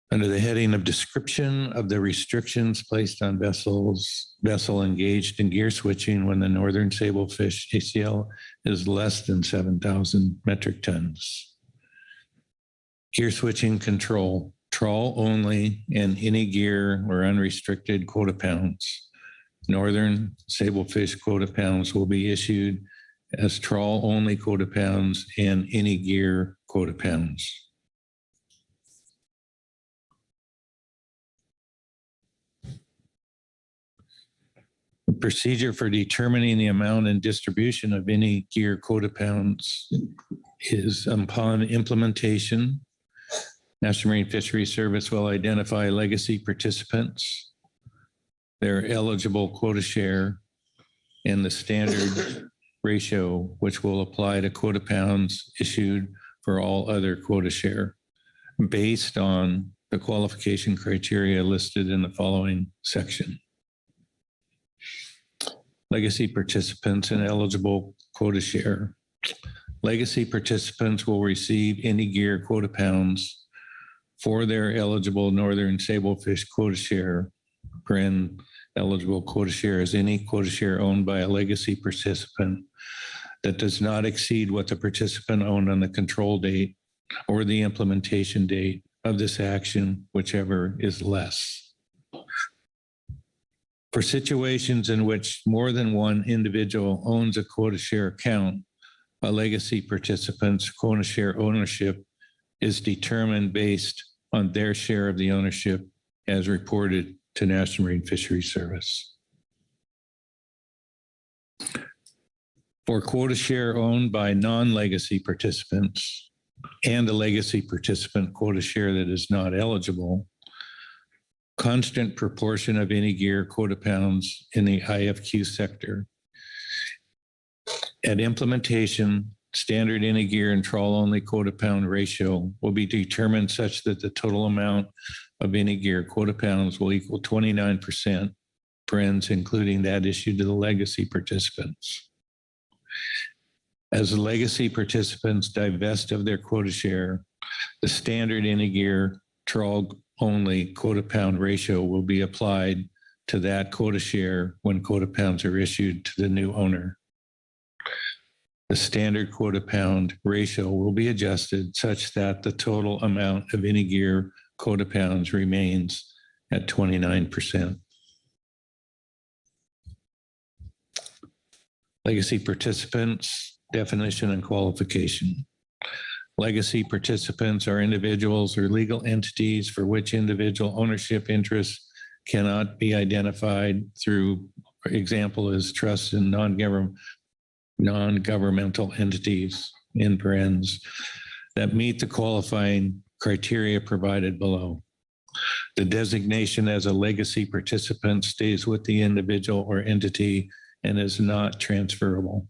S7: Under the heading of description of the restrictions placed on vessel engaged in gear switching when the northern sablefish ACL is less than 7,000 metric tons. Gear switching control, trawl only and any gear or unrestricted quota pounds. Northern sablefish quota pounds will be issued as trawl only quota pounds and any gear quota pounds. The procedure for determining the amount and distribution of any gear quota pounds is upon implementation. National Marine Fisheries Service will identify legacy participants, their eligible quota share, and the standard ratio, which will apply to quota pounds issued for all other quota share based on the qualification criteria listed in the following section. Legacy participants and eligible quota share. Legacy participants will receive any gear quota pounds for their eligible northern sablefish quota share. Eligible quota share is any quota share owned by a legacy participant that does not exceed what the participant owned on the control date or the implementation date of this action, whichever is less. For situations in which more than one individual owns a quota share account, a legacy participant's quota share ownership is determined based on their share of the ownership as reported to National Marine Fisheries Service. For quota share owned by non-legacy participants and a legacy participant quota share that is not eligible, constant proportion of any gear quota pounds in the IFQ sector. At implementation, standard any gear and trawl only quota pound ratio will be determined such that the total amount of any gear quota pounds will equal 29%, including that issued to the legacy participants. As the legacy participants divest of their quota share, the standard any gear trawl only quota pound ratio will be applied to that quota share when quota pounds are issued to the new owner. The standard quota pound ratio will be adjusted such that the total amount of any gear quota pounds remains at 29%. Legacy participants, definition and qualification. Legacy participants are individuals or legal entities for which individual ownership interests cannot be identified through, for example, as trusts and non-governmental entities in parens that meet the qualifying criteria provided below. The designation as a legacy participant stays with the individual or entity and is not transferable.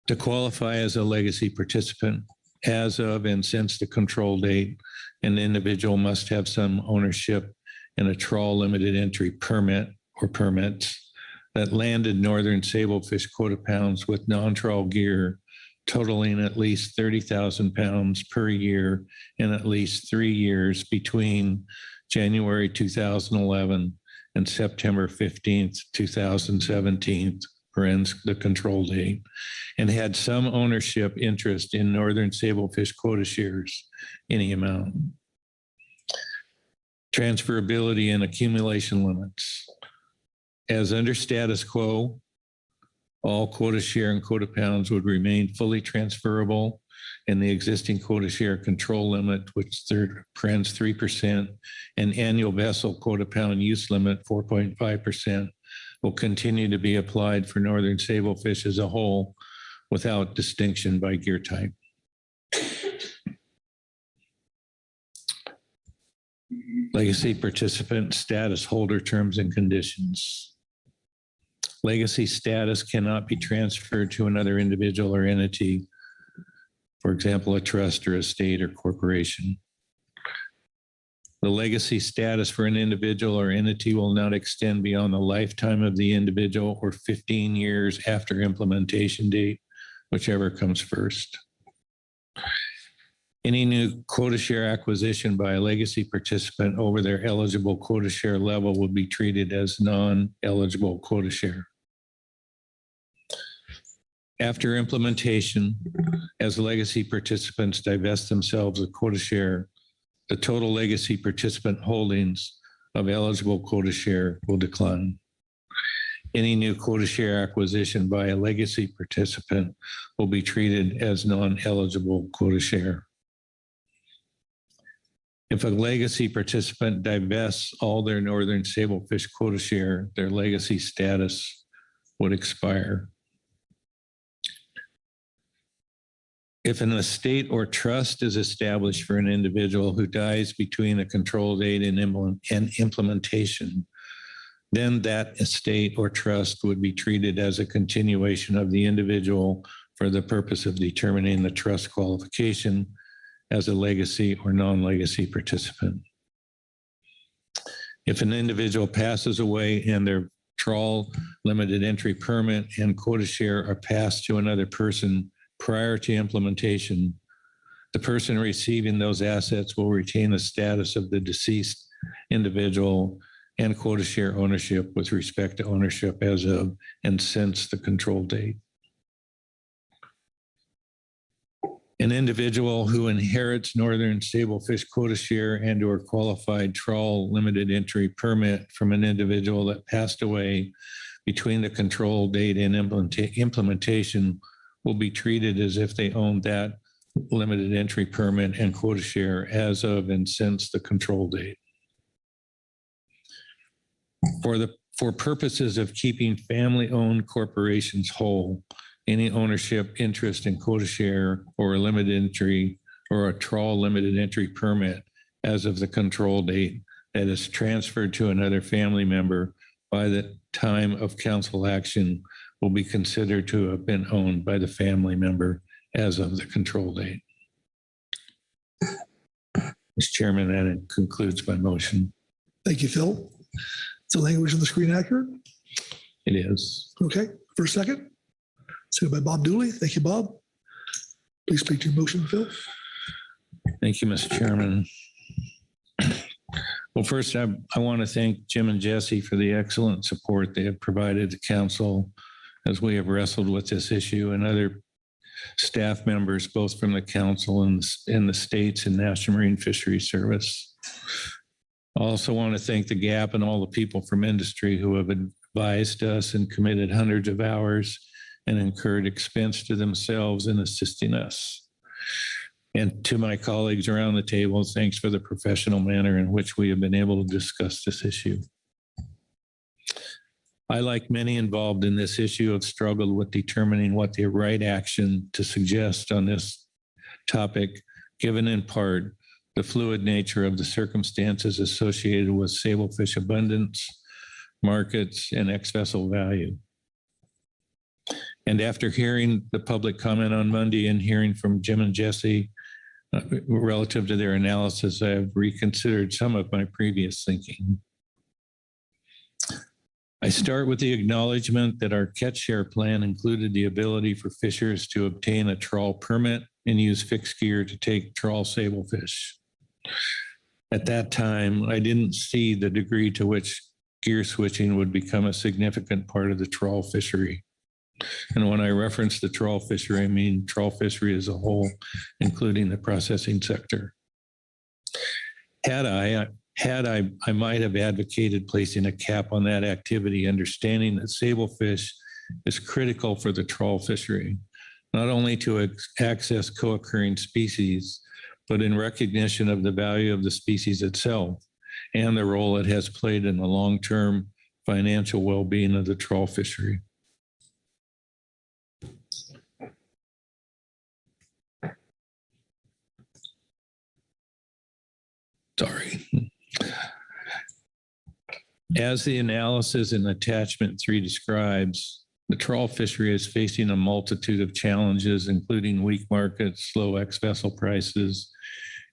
S7: To qualify as a legacy participant, as of and since the control date, an individual must have some ownership in a trawl limited entry permit or permits that landed northern sablefish quota pounds with non-trawl gear totaling at least 30,000 pounds per year in at least 3 years between January 2011 and September 15th, 2017, the control date, and had some ownership interest in northern sablefish quota shares, any amount. Transferability and accumulation limits. As under status quo, all quota share and quota pounds would remain fully transferable and the existing quota share control limit, which third parens 3%, and annual vessel quota pound use limit 4.5%, will continue to be applied for northern sablefish as a whole without distinction by gear type. Legacy participant status holder terms and conditions. Legacy status cannot be transferred to another individual or entity, for example, a trust or estate or corporation. The legacy status for an individual or entity will not extend beyond the lifetime of the individual or 15 years after implementation date, whichever comes first. Any new quota share acquisition by a legacy participant over their eligible quota share level will be treated as non-eligible quota share. After implementation, as legacy participants divest themselves of quota share, the total legacy participant holdings of eligible quota share will decline. Any new quota share acquisition by a legacy participant will be treated as non-eligible quota share. If a legacy participant divests all their northern sablefish quota share, their legacy status would expire. If an estate or trust is established for an individual who dies between a control date and implementation, then that estate or trust would be treated as a continuation of the individual for the purpose of determining the trust qualification as a legacy or non-legacy participant. If an individual passes away and their trawl, limited entry permit, and quota share are passed to another person prior to implementation, the person receiving those assets will retain the status of the deceased individual and quota share ownership with respect to ownership as of and since the control date. An individual who inherits northern sablefish quota share and or qualified trawl limited entry permit from an individual that passed away between the control date and implementation will be treated as if they owned that limited entry permit and quota share as of and since the control date. For purposes of keeping family-owned corporations whole, any ownership interest in quota share or a limited entry or a trawl limited entry permit as of the control date that is transferred to another family member by the time of council action will be considered to have been owned by the family member as of the control date. Mr. Chairman, that concludes my motion.
S2: Thank you, Phil. Is the language on the screen accurate?
S7: It is.
S2: Okay, for a second. Second by Bob Dooley. Thank you, Bob. Please speak to your motion, Phil.
S7: Thank you, Mr. Chairman. Well, first, I want to thank Jim and Jesse for the excellent support they have provided to council as we have wrestled with this issue, and other staff members, both from the council and the states and National Marine Fisheries Service. I also want to thank the GAP and all the people from industry who have advised us and committed hundreds of hours and incurred expense to themselves in assisting us. And to my colleagues around the table, thanks for the professional manner in which we have been able to discuss this issue. I, like many involved in this issue, have struggled with determining what the right action to suggest on this topic, given in part the fluid nature of the circumstances associated with sablefish abundance, markets, and ex-vessel value. And after hearing the public comment on Monday and hearing from Jim and Jesse relative to their analysis, I have reconsidered some of my previous thinking. I start with the acknowledgement that our catch share plan included the ability for fishers to obtain a trawl permit and use fixed gear to take trawl sablefish. At that time, I didn't see the degree to which gear switching would become a significant part of the trawl fishery. And when I reference the trawl fishery, I mean trawl fishery as a whole, including the processing sector. I might have advocated placing a cap on that activity, understanding that sablefish is critical for the trawl fishery, not only to access co-occurring species, but in recognition of the value of the species itself and the role it has played in the long-term financial well-being of the trawl fishery. Sorry. As the analysis in attachment 3 describes, the trawl fishery is facing a multitude of challenges, including weak markets, low ex-vessel prices,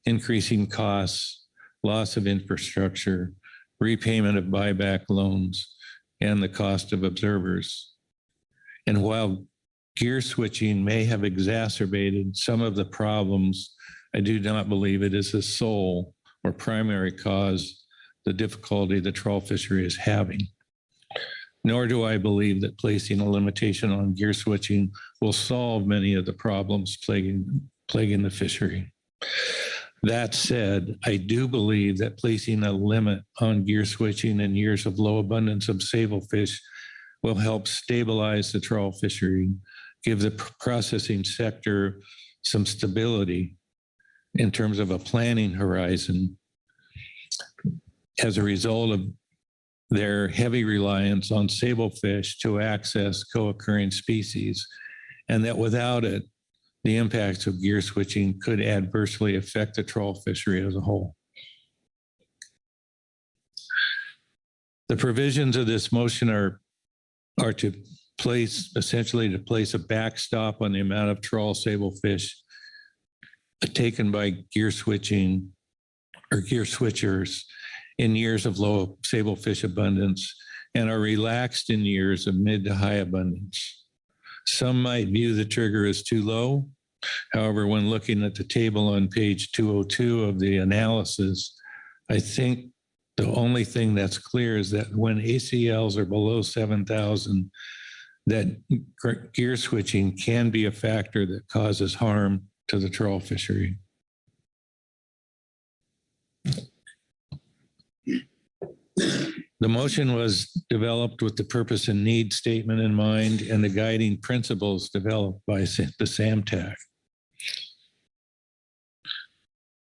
S7: increasing costs, loss of infrastructure, repayment of buyback loans, and the cost of observers. And while gear switching may have exacerbated some of the problems, I do not believe it is the sole or primary cause the difficulty the trawl fishery is having. Nor do I believe that placing a limitation on gear switching will solve many of the problems plaguing the fishery. That said, I do believe that placing a limit on gear switching in years of low abundance of sablefish will help stabilize the trawl fishery, give the processing sector some stability in terms of a planning horizon as a result of their heavy reliance on sablefish to access co-occurring species, and that without it, the impacts of gear switching could adversely affect the trawl fishery as a whole. The provisions of this motion are to place a backstop on the amount of trawl sablefish taken by gear switching or gear switchers in years of low sablefish abundance and are relaxed in years of mid to high abundance. Some might view the trigger as too low. However, when looking at the table on page 202 of the analysis, I think the only thing that's clear is that when ACLs are below 7,000, that gear switching can be a factor that causes harm to the trawl fishery. The motion was developed with the purpose and need statement in mind and the guiding principles developed by the SAMTAC.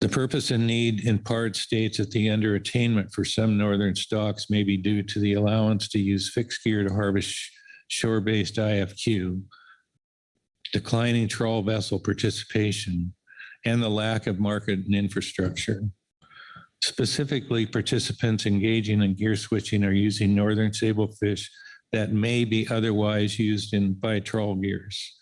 S7: The purpose and need in part states that the underattainment for some northern stocks may be due to the allowance to use fixed gear to harvest shore-based IFQ, declining trawl vessel participation, and the lack of market and infrastructure. Specifically, participants engaging in gear switching are using northern sablefish that may be otherwise used by trawl gears.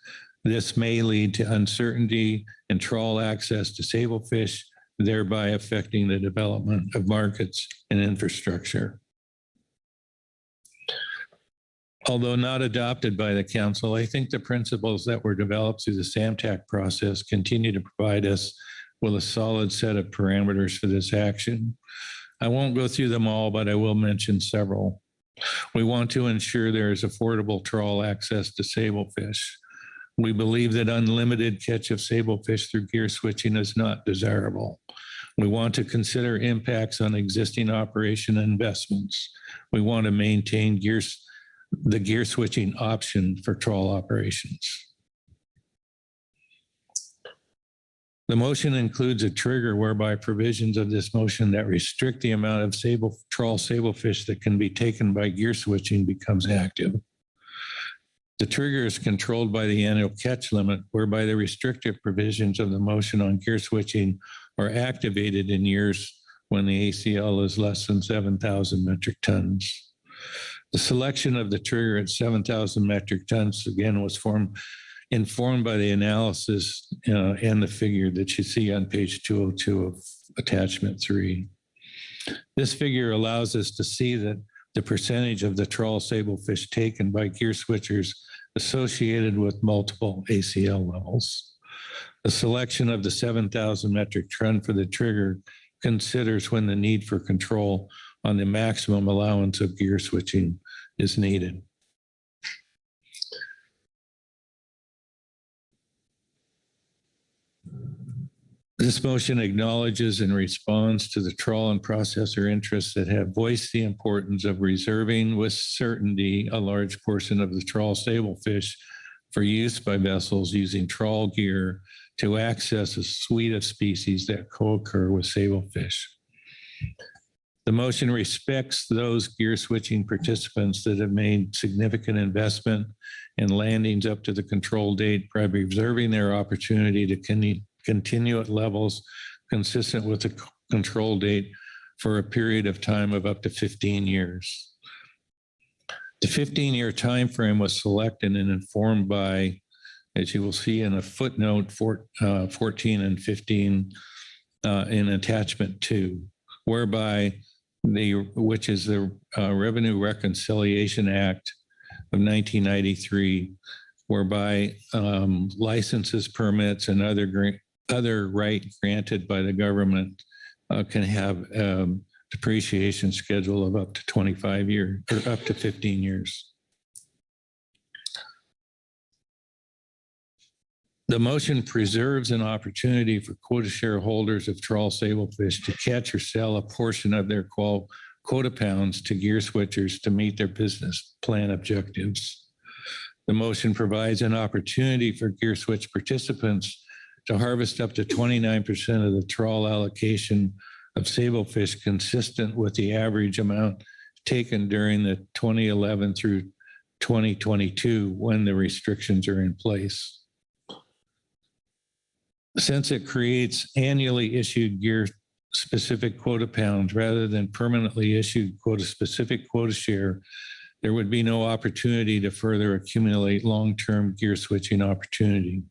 S7: This may lead to uncertainty in trawl access to sablefish, thereby affecting the development of markets and infrastructure. Although not adopted by the council, I think the principles that were developed through the SAMTAC process continue to provide us with a solid set of parameters for this action. I won't go through them all, but I will mention several. We want to ensure there is affordable trawl access to sablefish. We believe that unlimited catch of sablefish through gear switching is not desirable. We want to consider impacts on existing operation investments. We want to maintain the gear switching option for trawl operations. The motion includes a trigger whereby provisions of this motion that restrict the amount of trawl sablefish that can be taken by gear switching becomes active. The trigger is controlled by the annual catch limit, whereby the restrictive provisions of the motion on gear switching are activated in years when the ACL is less than 7,000 metric tons. The selection of the trigger at 7,000 metric tons, again, was informed by the analysis and the figure that you see on page 202 of attachment 3. This figure allows us to see that the percentage of the trawl sablefish taken by gear switchers associated with multiple ACL levels. The selection of the 7,000 metric ton for the trigger considers when the need for control on the maximum allowance of gear switching is needed. This motion acknowledges and responds to the trawl and processor interests that have voiced the importance of reserving with certainty a large portion of the trawl sablefish for use by vessels using trawl gear to access a suite of species that co-occur with sablefish. The motion respects those gear switching participants that have made significant investment in landings up to the control date by reserving their opportunity to continue at levels consistent with the control date for a period of time of up to 15 years. The 15-year time frame was selected and informed by, as you will see in a footnote 14 and 15 in attachment 2, whereby which is the Revenue Reconciliation Act of 1993, whereby licenses, permits, and other right granted by the government can have depreciation schedule of up to 25 years or up to 15 years. The motion preserves an opportunity for quota shareholders of trawl sablefish to catch or sell a portion of their quota pounds to gear switchers to meet their business plan objectives. The motion provides an opportunity for gear switch participants to harvest up to 29% of the trawl allocation of sablefish consistent with the average amount taken during the 2011 through 2022 when the restrictions are in place. Since it creates annually issued gear specific quota pounds rather than permanently issued specific quota share, there would be no opportunity to further accumulate long-term gear switching opportunity.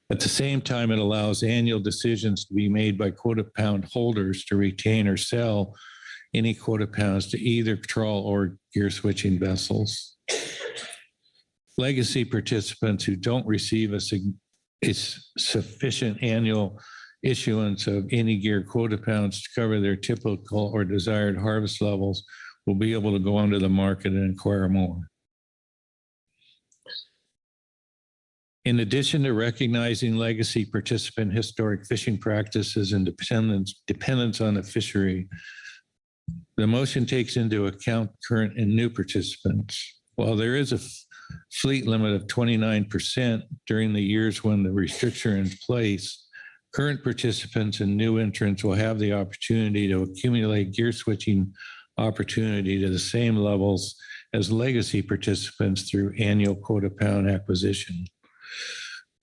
S7: At the same time, it allows annual decisions to be made by quota pound holders to retain or sell any quota pounds to either trawl or gear switching vessels. Legacy participants who don't receive a sufficient annual issuance of any gear quota pounds to cover their typical or desired harvest levels will be able to go onto the market and acquire more. In addition to recognizing legacy participant historic fishing practices and dependence on the fishery, the motion takes into account current and new participants. While there is a fleet limit of 29% during the years when the restriction is in place, current participants and new entrants will have the opportunity to accumulate gear switching opportunity to the same levels as legacy participants through annual quota pound acquisition.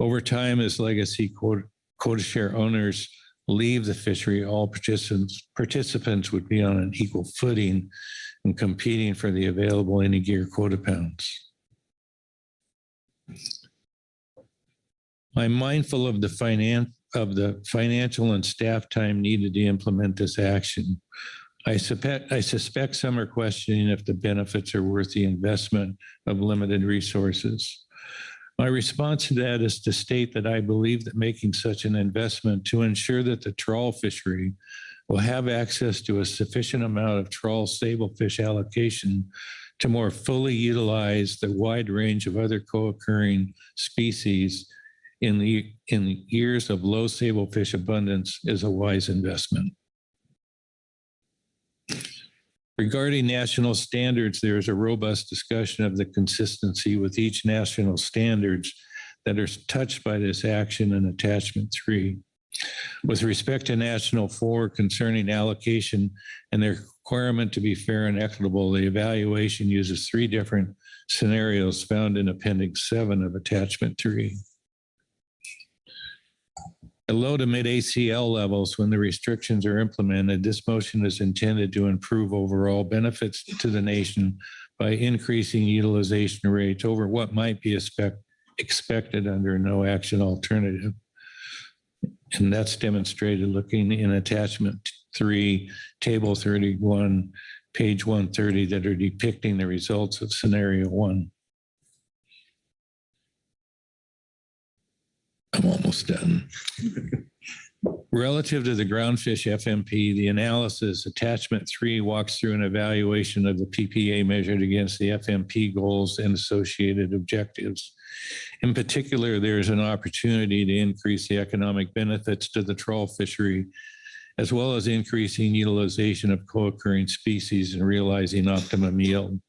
S7: Over time, as legacy quota share owners leave the fishery, all participants would be on an equal footing and competing for the available any gear quota pounds. I'm mindful of the financial and staff time needed to implement this action. I suspect some are questioning if the benefits are worth the investment of limited resources. My response to that is to state that I believe that making such an investment to ensure that the trawl fishery will have access to a sufficient amount of trawl sablefish allocation to more fully utilize the wide range of other co-occurring species in years of low sablefish abundance is a wise investment. Regarding national standards, there is a robust discussion of the consistency with each national standards that are touched by this action in attachment 3. With respect to National 4 concerning allocation and their requirement to be fair and equitable, the evaluation uses 3 different scenarios found in Appendix 7 of Attachment 3. At low to mid ACL levels, when the restrictions are implemented, this motion is intended to improve overall benefits to the nation by increasing utilization rates over what might be expected under a no action alternative. And that's demonstrated looking in Attachment 3, Table 31, page 130, that are depicting the results of Scenario 1. I'm almost done. Relative to the groundfish FMP, the analysis, Attachment 3 walks through an evaluation of the PPA measured against the FMP goals and associated objectives. In particular, there is an opportunity to increase the economic benefits to the trawl fishery, as well as increasing utilization of co-occurring species and realizing optimum yield.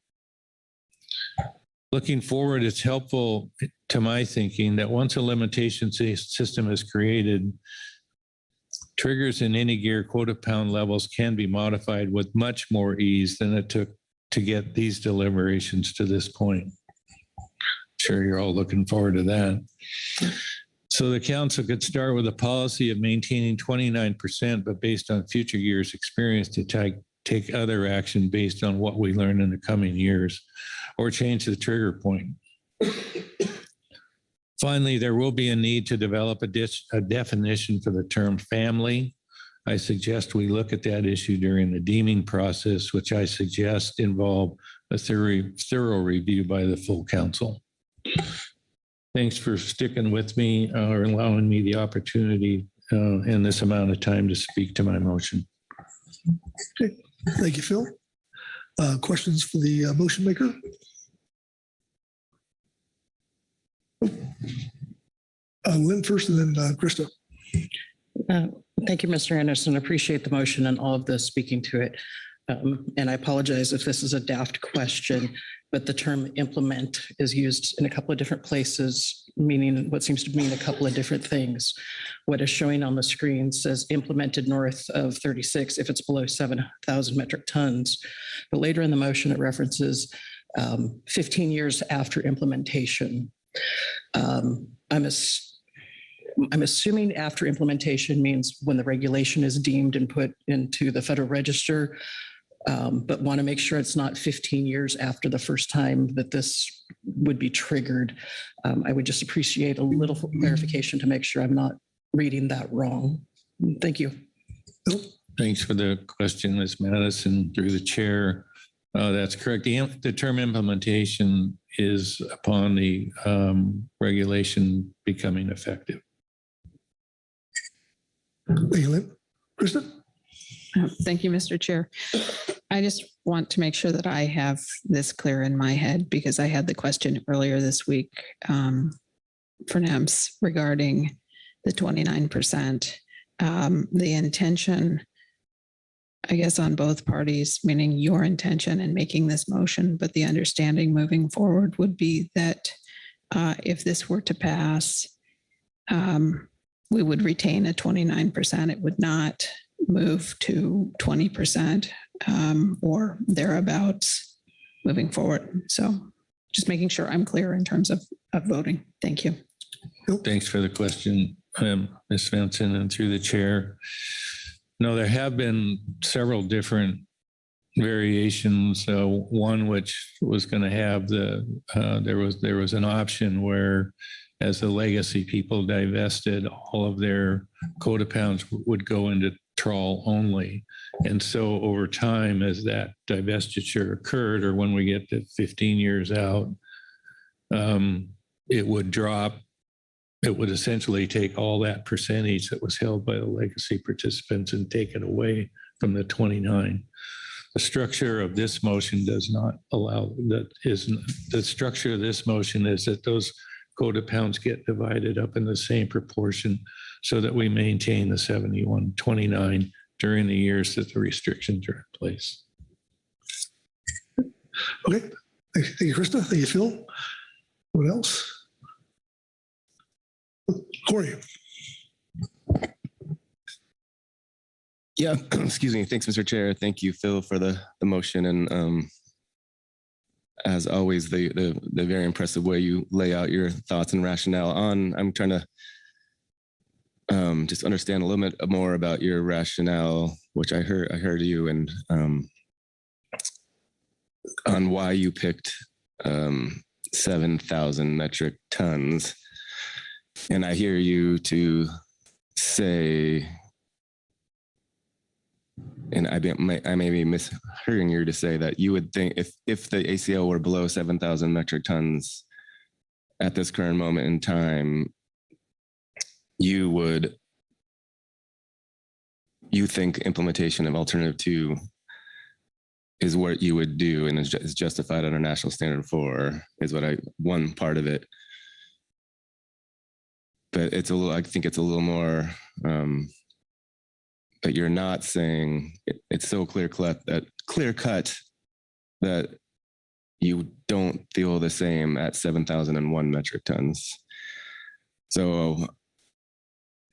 S7: Looking forward, it's helpful to my thinking that once a limitation system is created, triggers in any gear quota pound levels can be modified with much more ease than it took to get these deliberations to this point. Sure, you're all looking forward to that. So the council could start with a policy of maintaining 29%, but based on future years' experience to take other action based on what we learn in the coming years, or change the trigger point. Finally, there will be a need to develop a definition for the term family. I suggest we look at that issue during the deeming process, which I suggest involve a thorough review by the full council. Thanks for sticking with me or allowing me the opportunity in this amount of time to speak to my motion.
S2: Okay. Thank you, Phil. Questions for the motion maker? Lynn first and then Krista.
S10: Thank you, Mr. Anderson. Appreciate the motion and all of this speaking to it. And I apologize if this is a daft question, but the term implement is used in a couple of different places, meaning what seems to mean a couple of different things. What is showing on the screen says implemented north of 36 if it's below 7,000 metric tons. But later in the motion, it references 15 years after implementation. I'm assuming after implementation means when the regulation is deemed and put into the Federal Register, but want to make sure it's not 15 years after the first time that this would be triggered. I would just appreciate a little clarification to make sure I'm not reading that wrong. Thank you.
S7: Thanks for the question, Ms. Madison, through the chair. That's correct. The term implementation is upon the regulation becoming effective.
S2: Thank you, Lynn. Krista?
S18: Thank you, Mr. Chair. I just want to make sure that I have this clear in my head because I had the question earlier this week for NEMS regarding the 29%. The intention, I guess, on both parties, meaning your intention in making this motion, but the understanding moving forward would be that if this were to pass, we would retain a 29%. It would not move to 20% or thereabouts moving forward. So just making sure I'm clear in terms of voting. Thank you.
S7: Thanks for the question, Ms. Svensson, and through the chair. No, there have been several different variations. One which was going to have there was an option where, as the legacy people divested, all of their quota pounds would go into trawl only. And so over time, as that divestiture occurred, or when we get to 15 years out, it would drop. It would essentially take all that percentage that was held by the legacy participants and take it away from the 29. The structure of this motion does not allow that. The structure of this motion is that those quota pounds get divided up in the same proportion so that we maintain the 71-29 during the years that the restrictions are in place.
S2: Okay. Thank you, Krista. Thank you, Phil. What else? Corey.
S20: Yeah, excuse me. Thanks, Mr. Chair. Thank you, Phil, for the motion. And as always, the very impressive way you lay out your thoughts and rationale on. I'm trying to just understand a little bit more about your rationale, which I heard you and on why you picked 7,000 metric tons. And I hear you to say, and I may be mishearing you to say that you would think if the ACL were below 7,000 metric tons at this current moment in time, you think implementation of alternative 2 is what you would do and is justified under national standard 4 is what one part of it. But I think it's a little more, that you're not saying it's so clear cut that you don't feel the same at 7,001 metric tons. So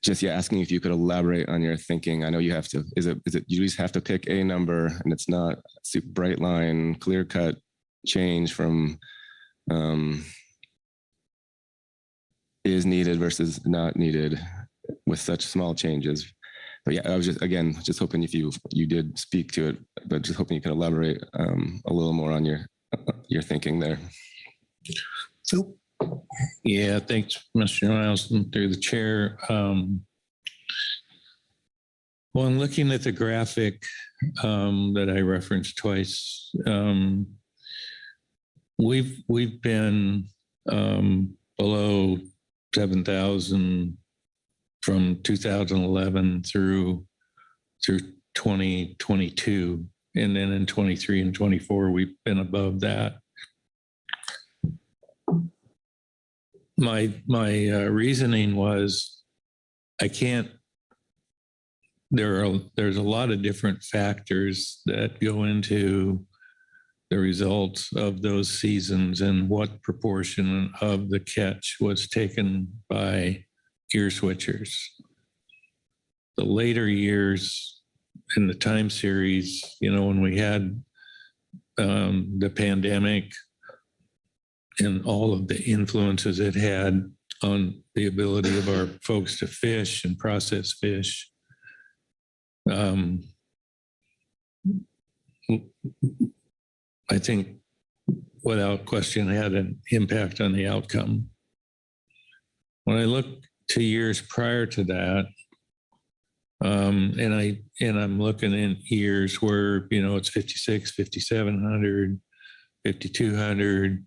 S20: just asking if you could elaborate on your thinking. I know you have to, is it you just have to pick a number and it's not super bright line, clear cut change from is needed versus not needed with such small changes. But yeah, I was just hoping if you did speak to it, but just hoping you could elaborate a little more on your thinking there.
S2: So,
S7: yeah, thanks, Mr. Niles, and through the chair. Well, I'm looking at the graphic that I referenced twice. We've been below 7,000 from 2011 through 2022, and then in 23 and 24 we've been above that. My reasoning was there's a lot of different factors that go into the results of those seasons and what proportion of the catch was taken by gear switchers. The later years in the time series, when we had the pandemic and all of the influences it had on the ability of our folks to fish and process fish, I think without question had an impact on the outcome. When I look to years prior to that, and I'm looking in years where, it's 56, 5,700, 5,200.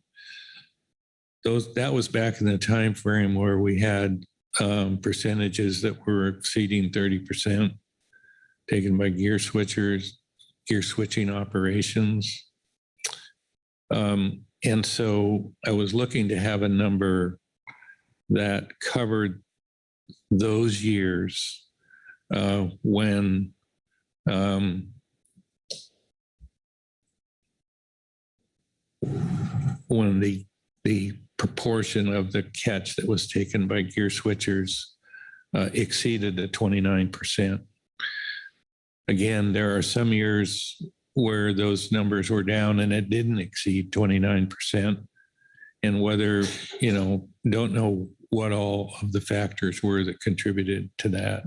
S7: That was back in the time frame where we had percentages that were exceeding 30% taken by gear switchers, gear switching operations. And so I was looking to have a number that covered those years when the proportion of the catch that was taken by gear switchers exceeded the 29%. Again, there are some years where those numbers were down and it didn't exceed 29%. And whether, don't know what all of the factors were that contributed to that.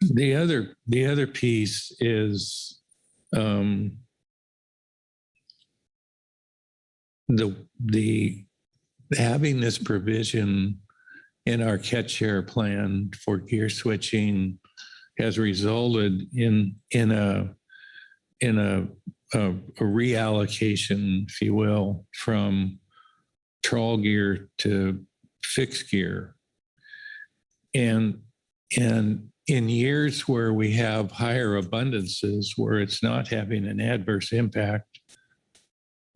S7: The other piece is the having this provision in our catch share plan for gear switching has resulted in a reallocation, if you will, from trawl gear to fixed gear. And in years where we have higher abundances, where it's not having an adverse impact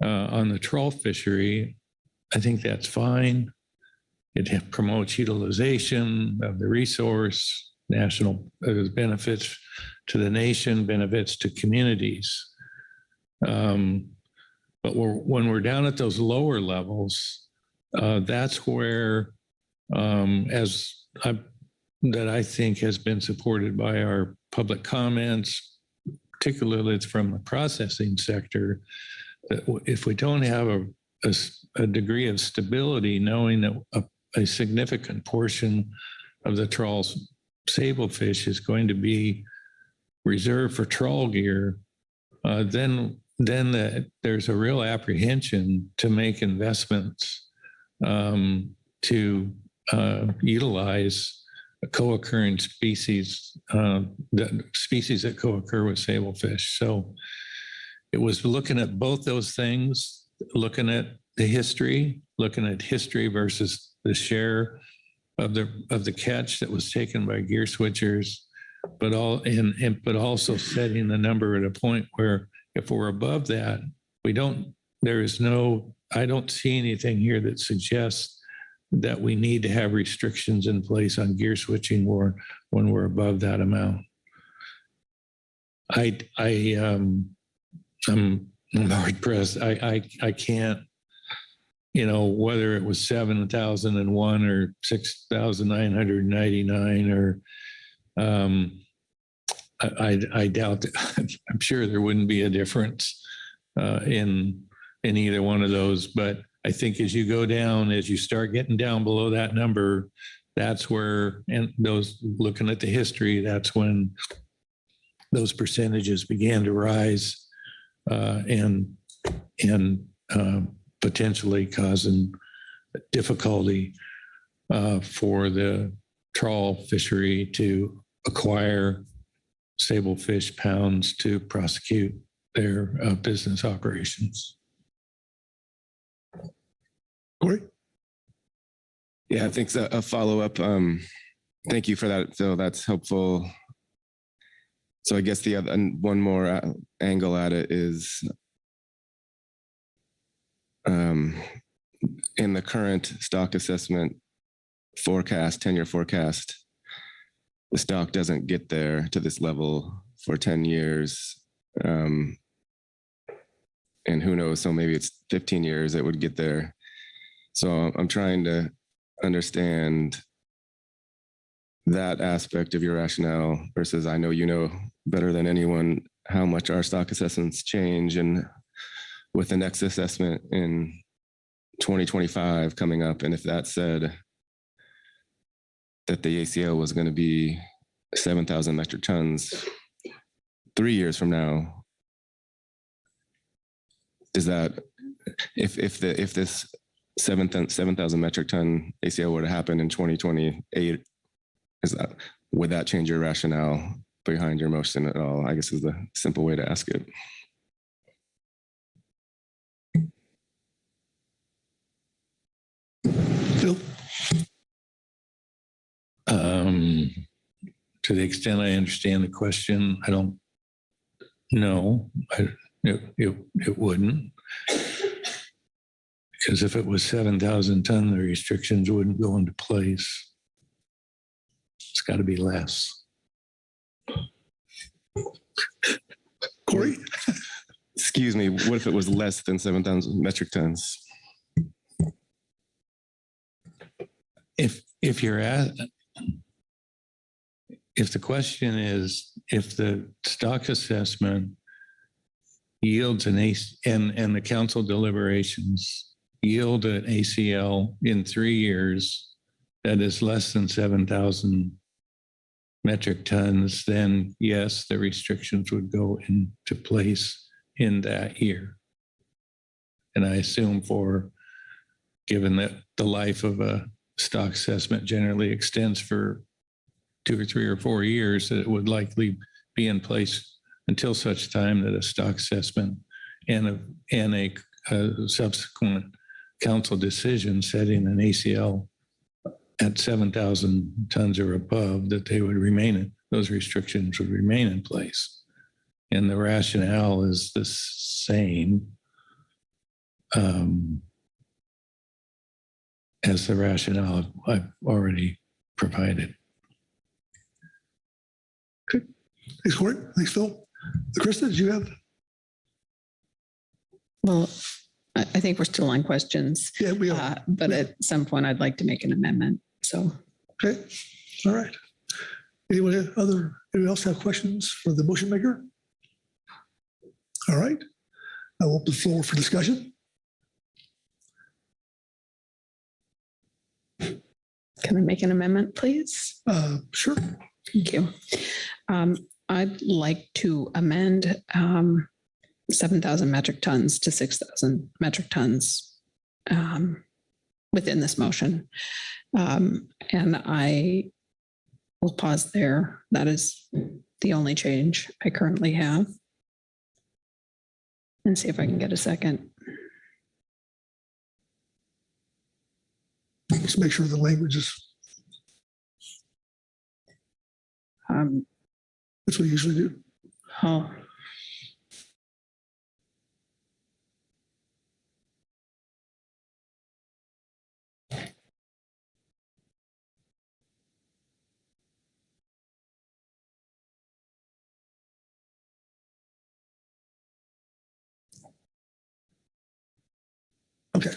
S7: on the trawl fishery, I think that's fine. It promotes utilization of the resource, national benefits to the nation, benefits to communities. But when we're down at those lower levels, that's where, that I think has been supported by our public comments, particularly it's from the processing sector, that if we don't have a degree of stability, knowing that a significant portion of the trawl's sablefish is going to be reserved for trawl gear, then there's a real apprehension to make investments to utilize co-occurring species, the species that co-occur with sablefish. So it was looking at both those things, looking at the history, versus the share of the catch that was taken by gear switchers, but also setting the number at a point where if we're above that, I don't see anything here that suggests that we need to have restrictions in place on gear switching when we're above that amount. I'm I'm hard pressed. I can't, whether it was 7,001 or 6,999 or I doubt that. I'm sure there wouldn't be a difference in either one of those. But I think as you go down, as you start getting down below that number, that's where, and those looking at the history, that's when those percentages began to rise and potentially causing difficulty for the trawl fishery to acquire sablefish pounds to prosecute their business operations.
S2: Corey?
S20: Yeah, I think so. A follow-up. Thank you for that, Phil. That's helpful. So I guess the other one more angle at it is in the current stock assessment forecast, 10-year forecast, the stock doesn't get there to this level for 10 years. And who knows, so maybe it's 15 years it would get there. So I'm trying to understand that aspect of your rationale versus, I know you know better than anyone how much our stock assessments change, and with the next assessment in 2025 coming up, and if that said that the ACL was going to be 7,000 metric tons 3 years from now, does that, if this 7,000 metric ton ACL were to happen in 2028, would that change your rationale behind your motion at all? I guess is the simple way to ask it.
S2: Phil?
S7: To the extent I understand the question, I don't know. It wouldn't. Because if it was 7,000 ton, the restrictions wouldn't go into place. It's got to be less.
S2: Corey?
S20: Excuse me, what if it was less than 7,000 metric tons?
S7: If you're if the question is if the stock assessment yields an and the council deliberations yield an ACL in 3 years that is less than 7,000 metric tons, then yes, the restrictions would go into place in that year. And I assume given that the life of a stock assessment generally extends for 2 or 3 or 4 years, that it would likely be in place until such time that a stock assessment and a subsequent council decision setting an ACL at 7,000 tons or above, that they would those restrictions would remain in place. And the rationale is the same as the rationale I've already provided.
S2: Okay. Thanks, Corey. Thanks, Phil. Krista, did you have?
S18: Well, I think we're still on questions.
S2: Yeah, we are.
S18: But at some point, I'd like to make an amendment. So.
S2: Okay. All right. Anyone else have questions for the motion maker? All right. I will open the floor for discussion.
S18: Can I make an amendment, please?
S2: Sure.
S18: Thank you. I'd like to amend 7,000 metric tons to 6,000 metric tons within this motion. And I will pause there. That is the only change I currently have. And see if I can get a second.
S2: Let's make sure the language is. That's what we usually do.
S18: Oh.
S2: Okay.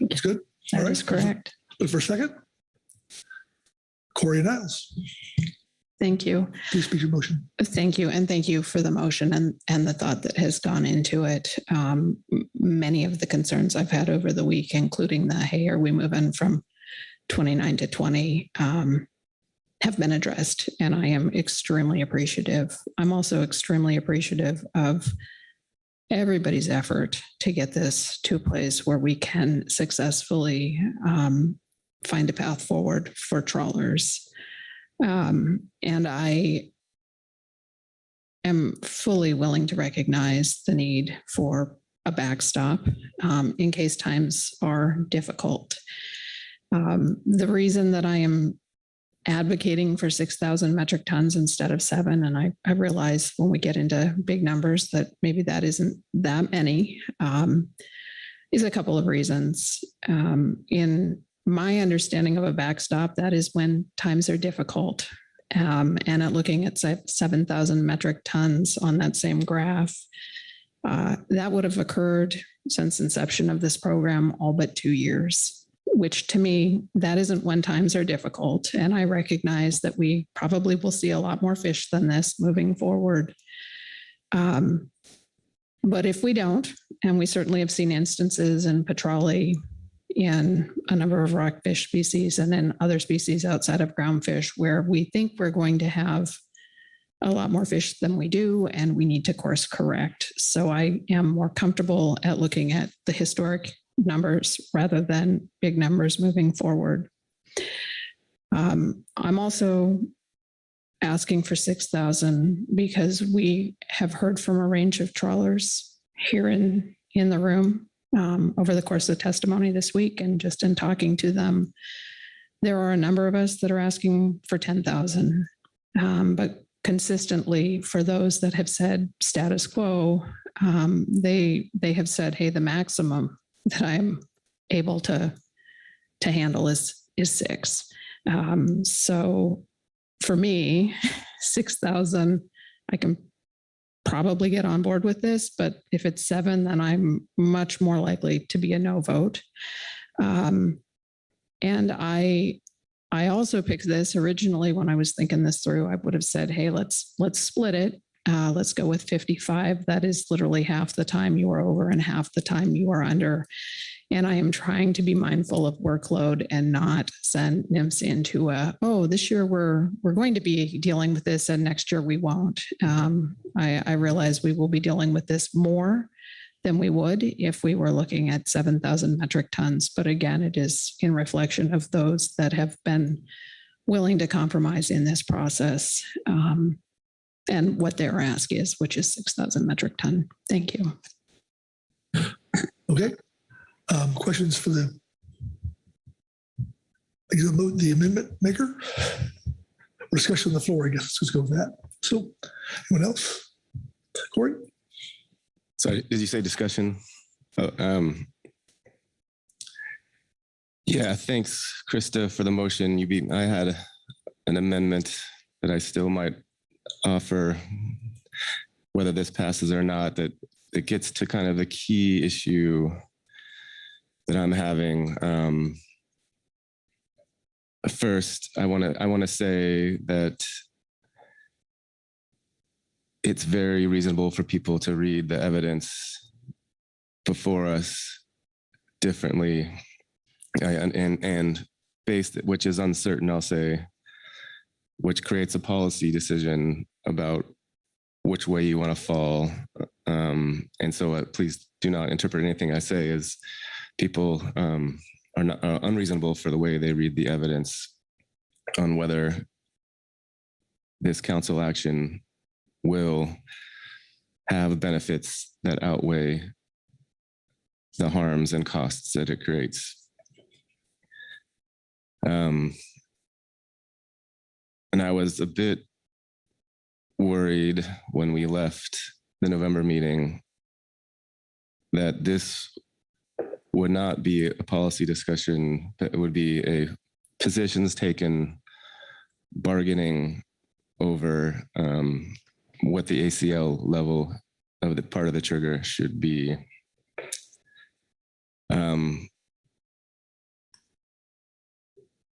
S2: That's good. All
S18: That
S2: right.
S18: is correct.
S2: Look for a second. Corey Niles,
S18: Thank you.
S2: please speak your motion.
S18: Thank you. And thank you for the motion and the thought that has gone into it. Many of the concerns I've had over the week, including the, hey, are we moving from 29 to 20, have been addressed. And I am extremely appreciative. I'm also extremely appreciative of everybody's effort to get this to a place where we can successfully find a path forward for trawlers. And I am fully willing to recognize the need for a backstop in case times are difficult. The reason that I am advocating for 6,000 metric tons instead of 7, and I realize when we get into big numbers that maybe that isn't that many, is a couple of reasons. In my understanding of a backstop, that is when times are difficult. And at looking at 7,000 metric tons on that same graph, that would have occurred since inception of this program, all but 2 years, which to me, that isn't when times are difficult. And I recognize that we probably will see a lot more fish than this moving forward. But if we don't, and we certainly have seen instances in petrale in a number of rockfish species and in other species outside of groundfish where we think we're going to have a lot more fish than we do, and we need to course correct. So I am more comfortable at looking at the historic numbers rather than big numbers moving forward. I'm also asking for 6,000 because we have heard from a range of trawlers here in the room over the course of testimony this week, and just in talking to them, there are a number of us that are asking for 10,000. But consistently, for those that have said status quo, they have said, hey, the maximum that I'm able to handle is 6. So for me, 6,000, I can probably get on board with this, but if it's 7, then I'm much more likely to be a no vote. And I also picked this originally when I was thinking this through. I would have said, hey, let's split it. Let's go with 55. That is literally half the time you are over and half the time you are under. And I am trying to be mindful of workload and not send nymphs into this year we're going to be dealing with this and next year we won't. I realize we will be dealing with this more than we would if we were looking at 7,000 metric tons. But again, it is in reflection of those that have been willing to compromise in this process and what their ask is, which is 6,000 metric ton. Thank you.
S2: Okay. Questions for the amendment maker? Or discussion on the floor, I guess. Let's go with that. So, anyone else? Corey?
S20: Sorry, did you say discussion? Yeah, thanks, Krista, for the motion. I had an amendment that I still might offer, whether this passes or not, that it gets to kind of the key issue that I'm having. First, I want to say that it's very reasonable for people to read the evidence before us differently, and based, which is uncertain, I'll say, which creates a policy decision about which way you want to fall. And so please do not interpret anything I say as people are not unreasonable for the way they read the evidence on whether this council action will have benefits that outweigh the harms and costs that it creates. And I was a bit worried when we left the November meeting that this would not be a policy discussion, but it would be a positions taken, bargaining over what the ACL level of the part of the trigger should be.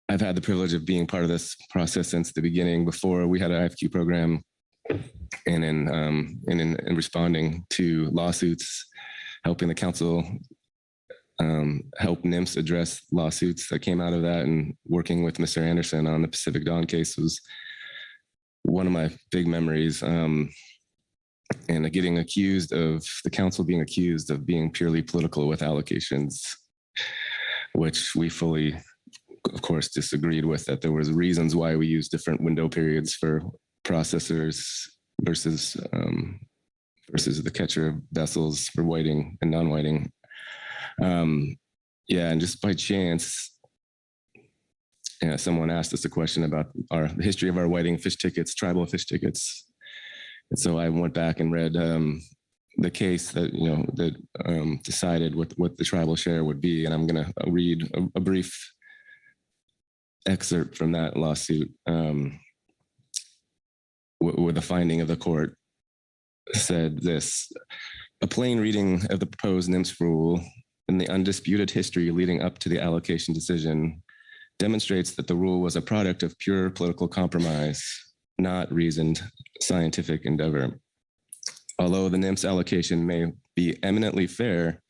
S20: I've had the privilege of being part of this process since the beginning. Before we had an IFQ program, and in responding to lawsuits, helping the council help NIMS address lawsuits that came out of that, and working with Mr. Anderson on the Pacific Dawn case was one of my big memories. And getting accused of the council being accused of being purely political with allocations, which we fully, of course, disagreed with, that there was reasons why we use different window periods for processors versus the catcher of vessels for whiting and non-whiting. Yeah, and just by chance, someone asked us a question about the history of our whiting fish tickets, tribal fish tickets. And so I went back and read the case that decided what the tribal share would be, and I'm going to read a brief excerpt from that lawsuit, where the finding of the court said this: a plain reading of the proposed NIMS rule and the undisputed history leading up to the allocation decision demonstrates that the rule was a product of pure political compromise, not reasoned scientific endeavor. Although the NIMS allocation may be eminently fair,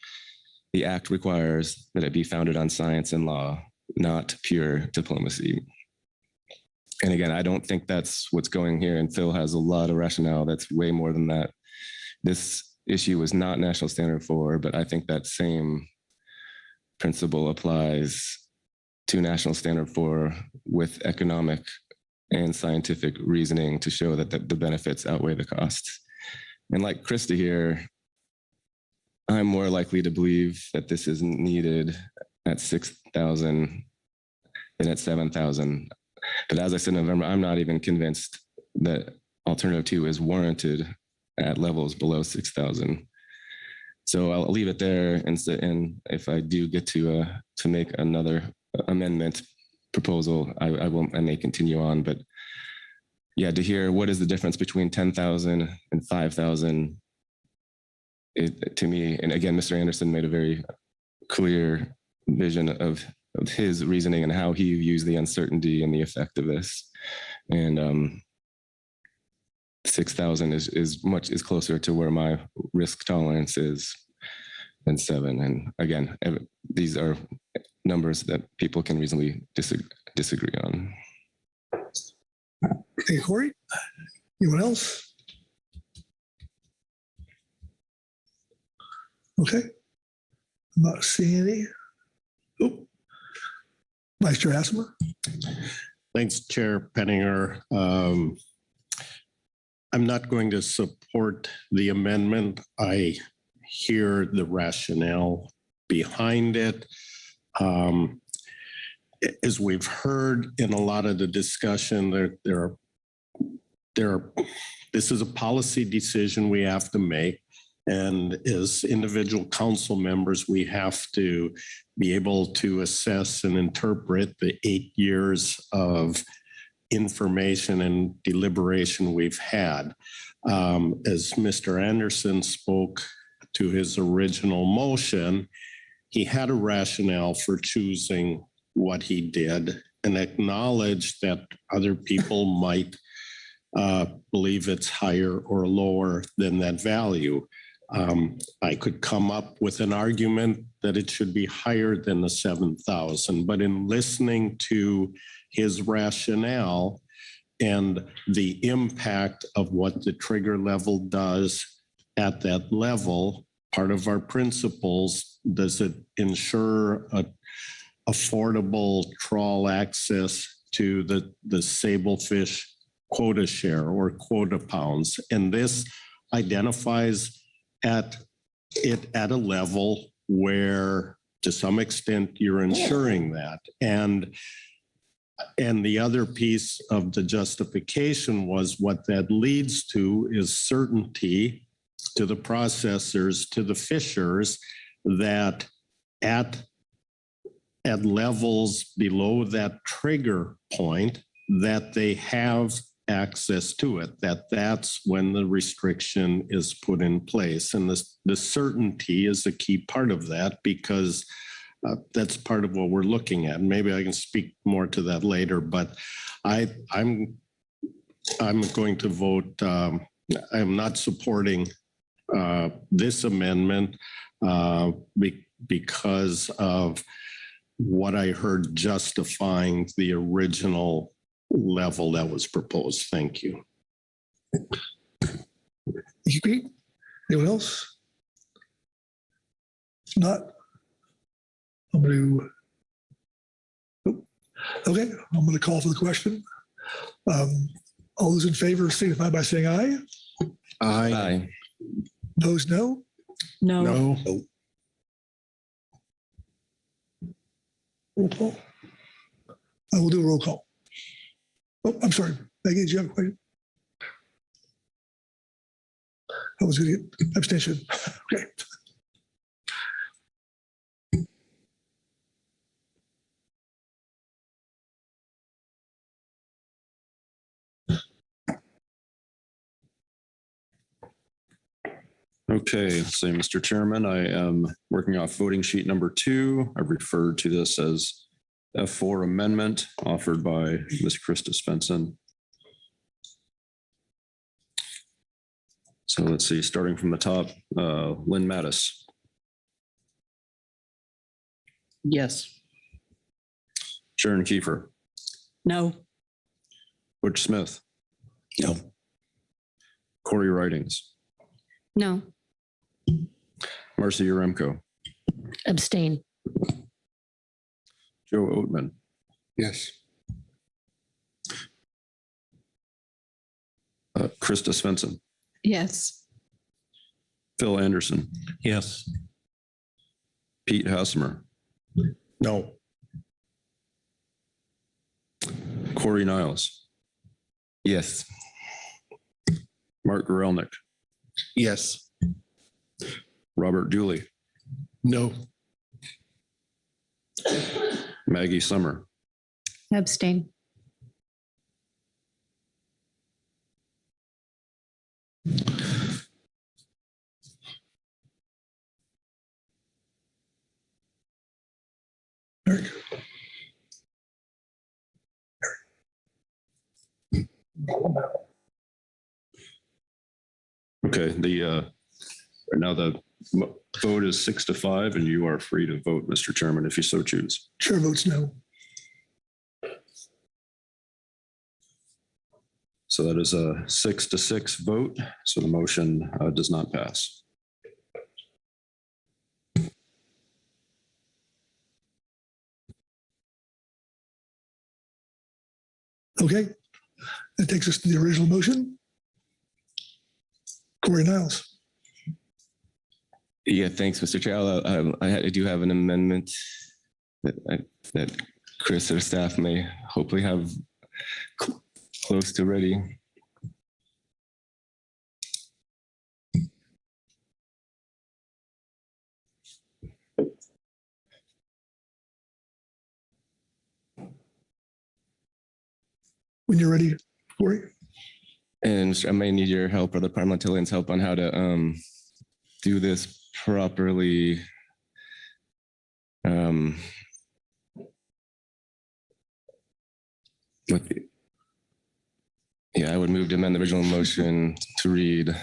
S20: the act requires that it be founded on science and law, not pure diplomacy. And again, I don't think that's what's going here. And Phil has a lot of rationale that's way more than that. This issue was not National Standard 4, but I think that same principle applies to National Standard 4 with economic and scientific reasoning to show that the benefits outweigh the costs. And like Krista here, I'm more likely to believe that this is needed at 6,000 than at 7,000. But as I said in November, I'm not even convinced that alternative 2 is warranted at levels below 6,000. So I'll leave it there, and if I do get to make another amendment proposal, I may continue on. But yeah, to hear what is the difference between 10,000 and 5,000, to me, and again, Mr. Anderson made a very clear vision of his reasoning and how he views the uncertainty and the effect of this. And 6,000 is closer to where my risk tolerance is than 7. And again, these are numbers that people can reasonably disagree on.
S2: Hey, Corey, anyone else? Okay. I'm not seeing any. Oh, Vice Chair Asmer.
S4: Thanks, Chair Penninger. I'm not going to support the amendment. I hear the rationale behind it. As we've heard in a lot of the discussion, this is a policy decision we have to make. And as individual council members, we have to be able to assess and interpret the 8 years of information and deliberation we've had. As Mr. Anderson spoke to his original motion, he had a rationale for choosing what he did and acknowledged that other people might believe it's higher or lower than that value. I could come up with an argument that it should be higher than the 7,000, but in listening to his rationale and the impact of what the trigger level does at that level, part of our principles, does it ensure affordable trawl access to the Sablefish quota share or quota pounds? And this identifies it at a level where to some extent you're ensuring that. And the other piece of the justification was what that leads to is certainty to the processors, to the fishers, that at levels below that trigger point, that they have access to it, that's when the restriction is put in place. And the certainty is a key part of that, because that's part of what we're looking at. Maybe I can speak more to that later, but I'm going to vote. I'm not supporting this amendment because of what I heard justifying the original level that was proposed. Thank you.
S2: Thank you, Pete. Anyone else? If not, I'm going to, okay, I'm going to call for the question. All those in favor signify by saying aye.
S20: Aye.
S2: Opposed, no?
S10: No.
S2: Roll call. I will do a roll call. Oh, I'm sorry. Maggie, did you have a question? I was going to get abstention. Okay.
S3: Okay, so Mr. Chairman, I am working off voting sheet number 2. I've referred to this as F4 amendment offered by Ms. Krista Svensson. So let's see, starting from the top, Lynn Mattis,
S10: Yes.
S3: Sharon Kiefer,
S10: No.
S3: Butch Smith,
S11: No.
S3: Corey Ridings,
S6: No.
S3: Marcy Yaremko,
S19: Abstain.
S3: Joe Oatman,
S14: Yes.
S3: Krista Svensson,
S18: Yes.
S3: Phil Anderson,
S7: Yes.
S3: Pete Hassemer,
S4: No.
S3: Corey Niles,
S20: Yes.
S3: Mark Gorelnik,
S8: Yes.
S3: Robert Dooley,
S9: No.
S3: Maggie Summer,
S18: Abstain.
S2: Eric.
S3: Okay, right now the vote is 6-5, and you are free to vote, Mr. Chairman, if you so choose.
S2: Chair votes no.
S3: So that is a 6-6 vote. So the motion does not pass.
S2: Okay, that takes us to the original motion. Corey Niles.
S20: Yeah, thanks, Mr. Chair. I do have an amendment that Chris or staff may hopefully have close to ready.
S2: When you're ready, Corey.
S20: And I may need your help or the parliamentarians' help on how to do this properly. Yeah, I would move to amend the original motion to read.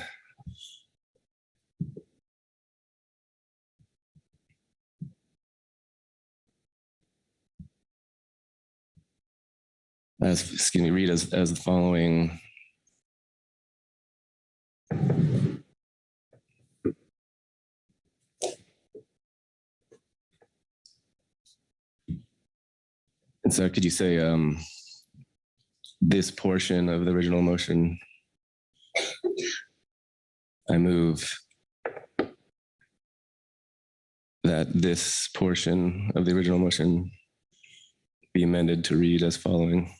S20: Read as the following. And so could you say this portion of the original motion? I move that this portion of the original motion be amended to read as following.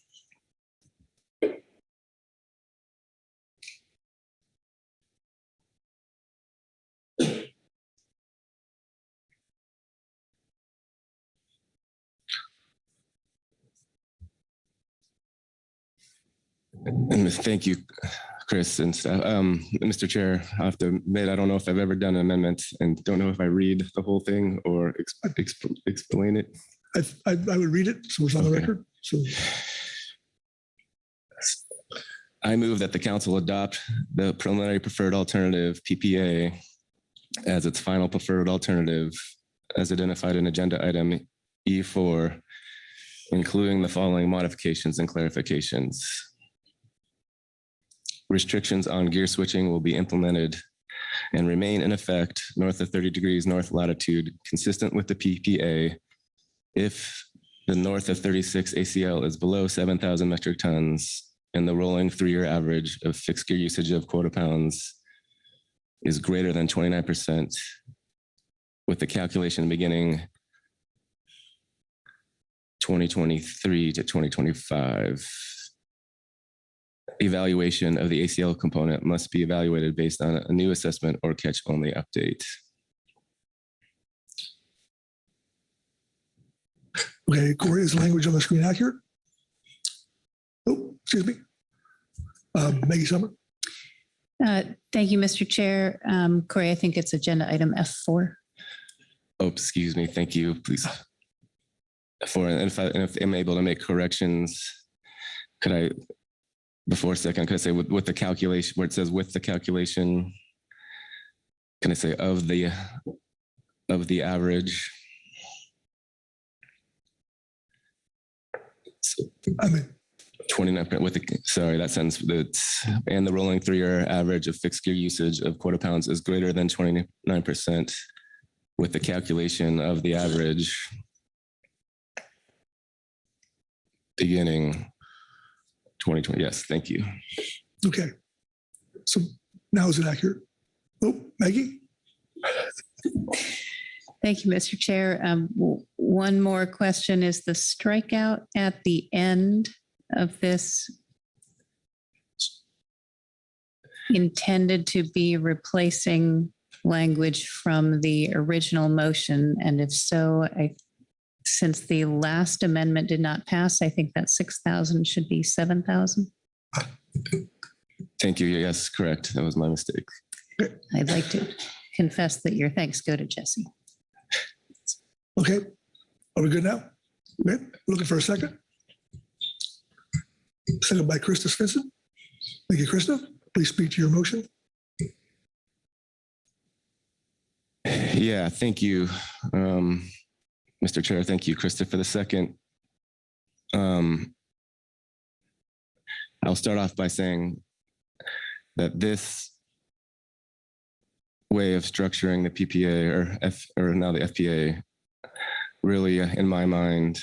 S20: And thank you, Chris and staff. Mr. Chair, I have to admit, I don't know if I've ever done an amendment and don't know if I read the whole thing or explain it.
S2: I would read it, so it's on the record. So
S20: I move that the council adopt the preliminary preferred alternative PPA as its final preferred alternative as identified in agenda item E4, including the following modifications and clarifications. Restrictions on gear switching will be implemented and remain in effect north of 30 degrees north latitude, consistent with the PPA, if the north of 36 ACL is below 7,000 metric tons and the rolling 3-year average of fixed gear usage of quota pounds is greater than 29%, with the calculation beginning 2023 to 2025. Evaluation of the ACL component must be evaluated based on a new assessment or catch-only update.
S2: okay, Corey, is the language on the screen accurate? Oh, excuse me. Maggie Summer.
S21: Thank you, Mr. Chair. Corey, I think it's agenda item F4.
S20: Oh, excuse me. Thank you. Please. If I'm able to make corrections, could I, before a second, could I say with the calculation, where it says with the calculation, can I say of the average? So,
S2: I mean,
S20: 29% with the, sorry, that sentence, that's, and the rolling 3-year average of fixed gear usage of quota pounds is greater than 29% with the calculation of the average beginning 2020. Yes, thank you.
S2: okay. So now is it accurate? Oh, Maggie?
S21: Thank you, Mr. Chair. One more question. Is the strikeout at the end of this intended to be replacing language from the original motion? And if so, since the last amendment did not pass, I think that 6,000 should be 7,000.
S20: Thank you. Yes, correct. That was my mistake.
S21: I'd like to confess that your thanks go to Jesse.
S2: Okay. Are we good now? Okay. Looking for a second? Second by Krista Svensson. Thank you, Krista. Please speak to your motion.
S20: Yeah, thank you, Mr. Chair. Thank you, Krista, for the second. I'll start off by saying that this way of structuring the PPA or now the FPA really, in my mind,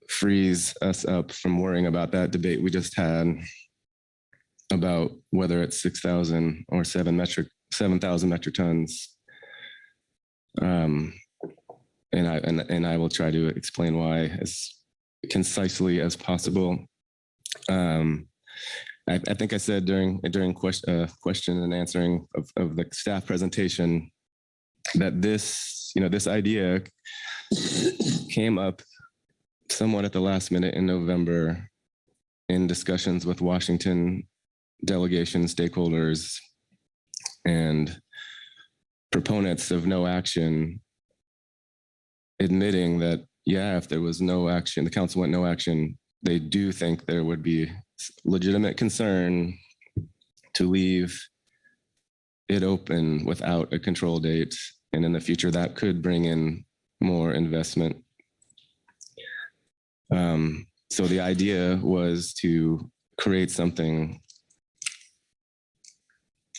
S20: frees us up from worrying about that debate we just had about whether it's 6,000 or 7,000 metric tons. And I will try to explain why as concisely as possible. I think I said during question and answering of the staff presentation that this idea came up somewhat at the last minute in November in discussions with Washington delegation stakeholders and proponents of no action, admitting that, yeah, if there was no action, the council went no action, they do think there would be legitimate concern to leave it open without a control date. And in the future, that could bring in more investment. So the idea was to create something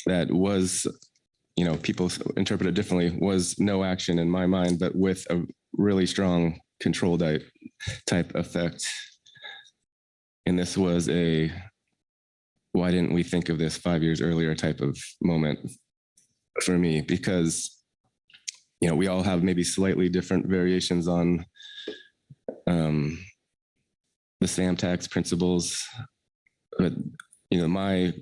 S20: that was, people interpret it differently, was no action in my mind, but with a really strong control type effect. And this was a, why didn't we think of this 5 years earlier type of moment for me? Because, we all have maybe slightly different variations on the SAM tax principles. But, my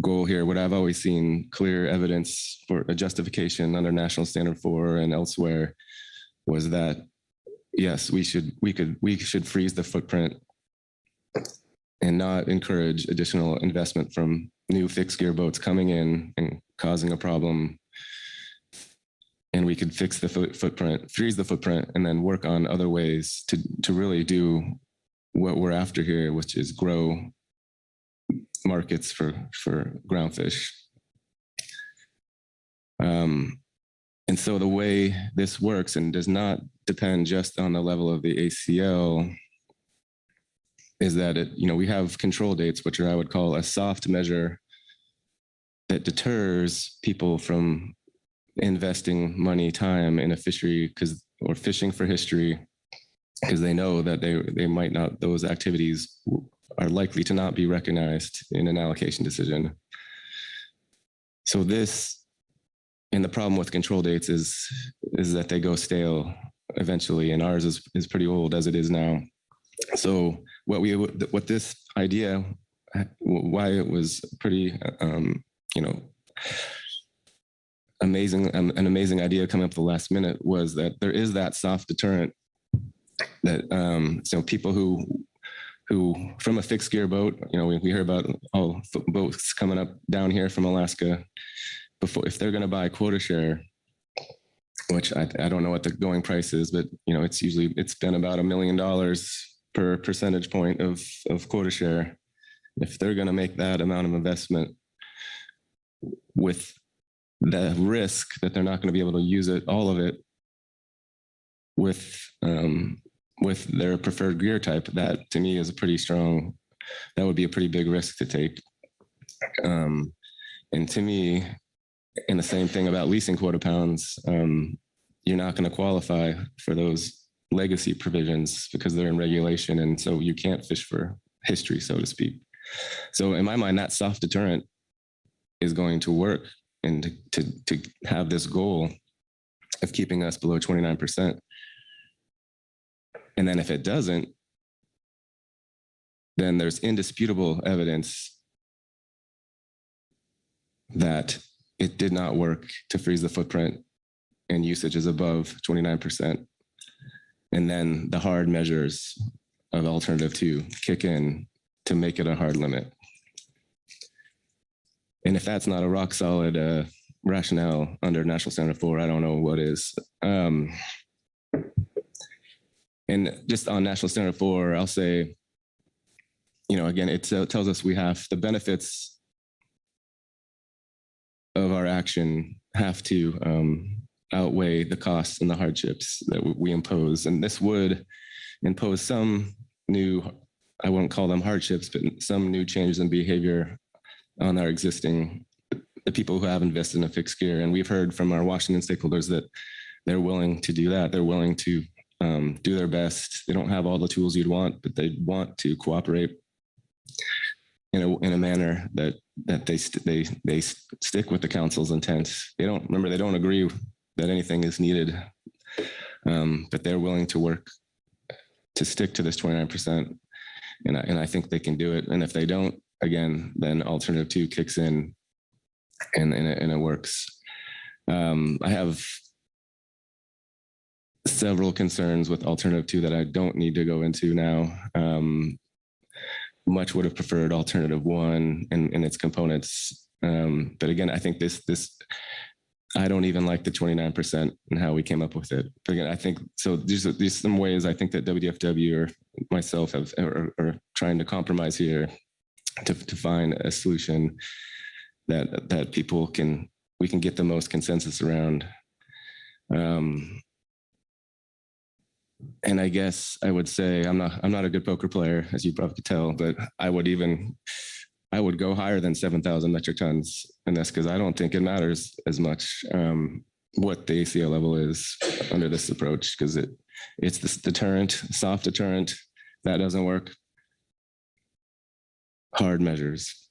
S20: goal here, what I've always seen clear evidence for a justification under National Standard 4 and elsewhere was that, yes, we should freeze the footprint and not encourage additional investment from new fixed gear boats coming in and causing a problem. And we could fix the footprint, freeze the footprint, and then work on other ways to really do what we're after here, which is grow markets for groundfish. And so the way this works and does not depend just on the level of the ACL is that we have control dates, which are I would call a soft measure that deters people from investing money, time in a fishery or fishing for history, because they know that they might not, those activities are likely to not be recognized in an allocation decision. So and the problem with control dates is that they go stale eventually, and ours is pretty old as it is now. So what this idea, why it was pretty, amazing, an amazing idea coming up at the last minute, was that there is that soft deterrent that people who from a fixed gear boat, we hear about all boats coming up down here from Alaska. Before, if they're going to buy quota share, which I don't know what the going price is, but it's been about $1 million per percentage point of quota share. If they're going to make that amount of investment with the risk that they're not going to be able to use it, all of it, with their preferred gear type, that to me is that would be a pretty big risk to take. And to me, and the same thing about leasing quota pounds, you're not going to qualify for those legacy provisions because they're in regulation. And so you can't fish for history, so to speak. So in my mind, that soft deterrent is going to work, and to have this goal of keeping us below 29%. And then if it doesn't, then there's indisputable evidence that it did not work to freeze the footprint and usage is above 29%. And then the hard measures of alternative 2 kick in to make it a hard limit. And if that's not a rock solid rationale under National Standard 4, I don't know what is. And just on National Standard 4, I'll say, again, it tells us we have the benefits of our action have to outweigh the costs and the hardships that we impose. And this would impose some new, I won't call them hardships, but some new changes in behavior on our the people who have invested in a fixed gear. And we've heard from our Washington stakeholders that they're willing to do that. They're willing to do their best. They don't have all the tools you'd want, but they want to cooperate in a manner that they stick with the council's intent. They don't agree that anything is needed, but they're willing to work to stick to this 29%. And I think they can do it. And if they don't, again, then alternative 2 kicks in and it works. I have several concerns with alternative 2 that I don't need to go into now. Much would have preferred alternative 1 and its components. But again, I think I don't even like the 29% and how we came up with it. But again, I think, so there's some ways I think that WDFW or myself are trying to compromise here to find a solution that we can get the most consensus around. And I guess I would say I'm not a good poker player, as you probably could tell, but I would go higher than 7,000 metric tons in this, because I don't think it matters as much what the ACL level is under this approach, because it's this deterrent, soft deterrent, that doesn't work. Hard measures.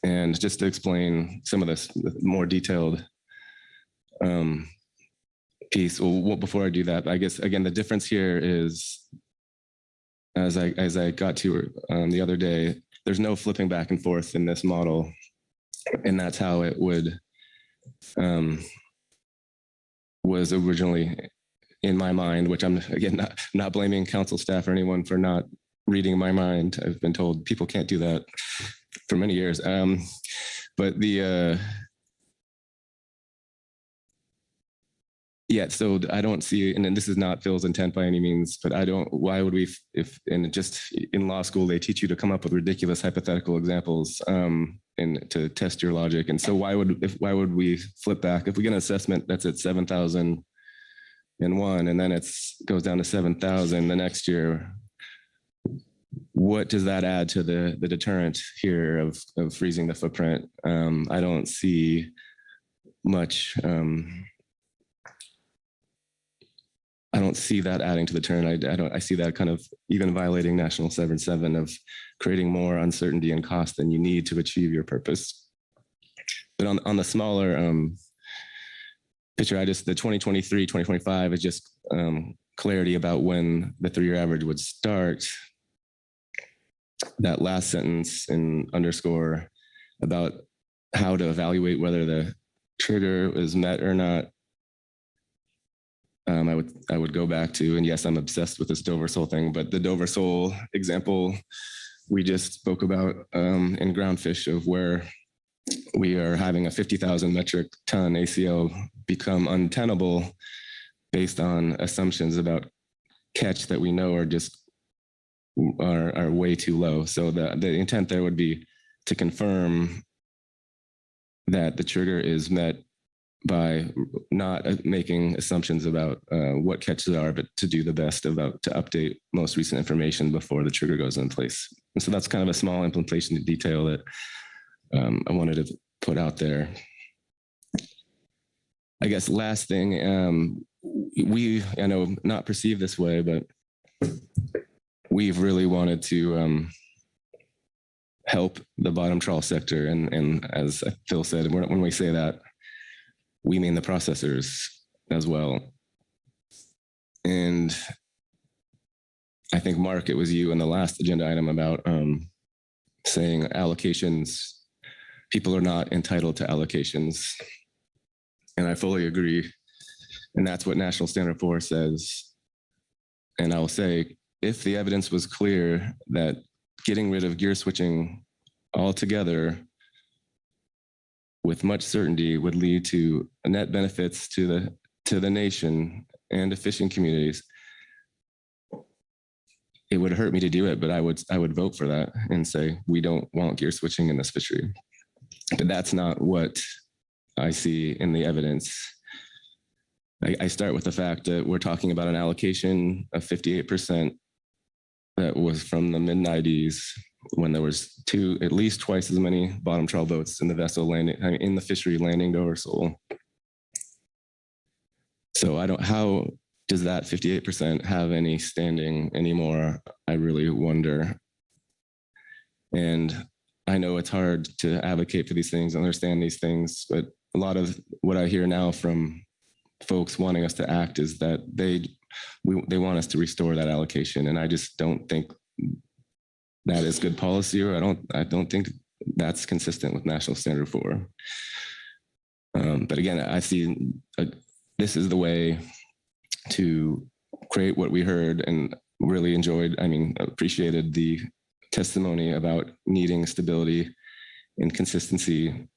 S20: And just to explain some of this more detailed piece. Well, before I do that, I guess, again, the difference here is, as I got to the other day, there's no flipping back and forth in this model. And that's how it was originally in my mind, which I'm, again, not blaming council staff or anyone for not reading my mind. I've been told people can't do that for many years. But the yeah, so I don't see, and then this is not Phil's intent by any means, but I don't, why would we, if, and just in law school, they teach you to come up with ridiculous hypothetical examples and to test your logic. And so why would we flip back? If we get an assessment that's at 7,001 and then goes down to 7,000 the next year, what does that add to the deterrent here of freezing the footprint? I don't see much, I don't see that adding to the turn. I see that kind of even violating National 7.7 of creating more uncertainty and cost than you need to achieve your purpose. But on the smaller picture, the 2023, 2025 is just clarity about when the 3-year average would start. That last sentence in underscore about how to evaluate whether the trigger is met or not. I would go back to, and yes, I'm obsessed with this Dover sole thing, but the Dover sole example we just spoke about in Groundfish, of where we are having a 50,000 metric ton ACL become untenable based on assumptions about catch that we know are way too low. So the intent there would be to confirm that the trigger is met by not making assumptions about what catches are, but to do the best to update most recent information before the trigger goes in place. And so that's kind of a small implementation detail that I wanted to put out there. I guess last thing, I know not perceived this way, but we've really wanted to help the bottom trawl sector. And as Phil said, when we say that, we mean the processors as well. And I think, Mark, it was you in the last agenda item about saying allocations, people are not entitled to allocations. And I fully agree. And that's what National Standard 4 says. And I will say, if the evidence was clear that getting rid of gear switching altogether with much certainty would lead to net benefits to the nation and to fishing communities, it would hurt me to do it, but I would vote for that and say, we don't want gear switching in this fishery. But that's not what I see in the evidence. I start with the fact that we're talking about an allocation of 58% that was from the mid-90s, when there was at least twice as many bottom trawl boats in the vessel landing, in the fishery landing Dover sole. So how does that 58% have any standing anymore? I really wonder. And I know it's hard to advocate for these things, understand these things, but a lot of what I hear now from folks wanting us to act is that they want us to restore that allocation. And I just don't think that is good policy, or I don't think that's consistent with National Standard 4. But again, I see this is the way to create what we heard and really appreciated the testimony about needing stability and consistency.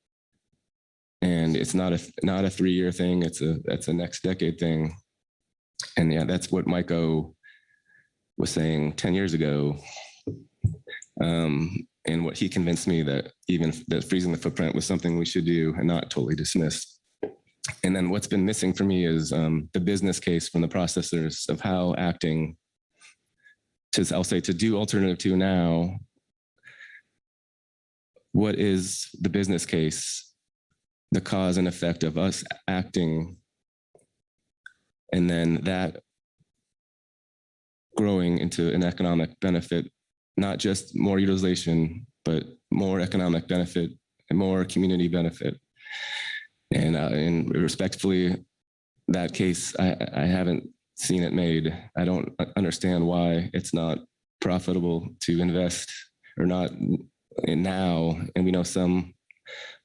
S20: And it's not a 3-year thing. It's a next decade thing. And yeah, that's what Miko was saying 10 years ago. And what he convinced me that that freezing the footprint was something we should do and not totally dismiss. And then what's been missing for me is the business case from the processors of how acting to do alternative 2 now. What is the business case, the cause and effect of us acting, and then that growing into an economic benefit, not just more utilization, but more economic benefit and more community benefit. And respectfully, that case, I haven't seen it made. I don't understand why it's not profitable to invest, or not now. And we know some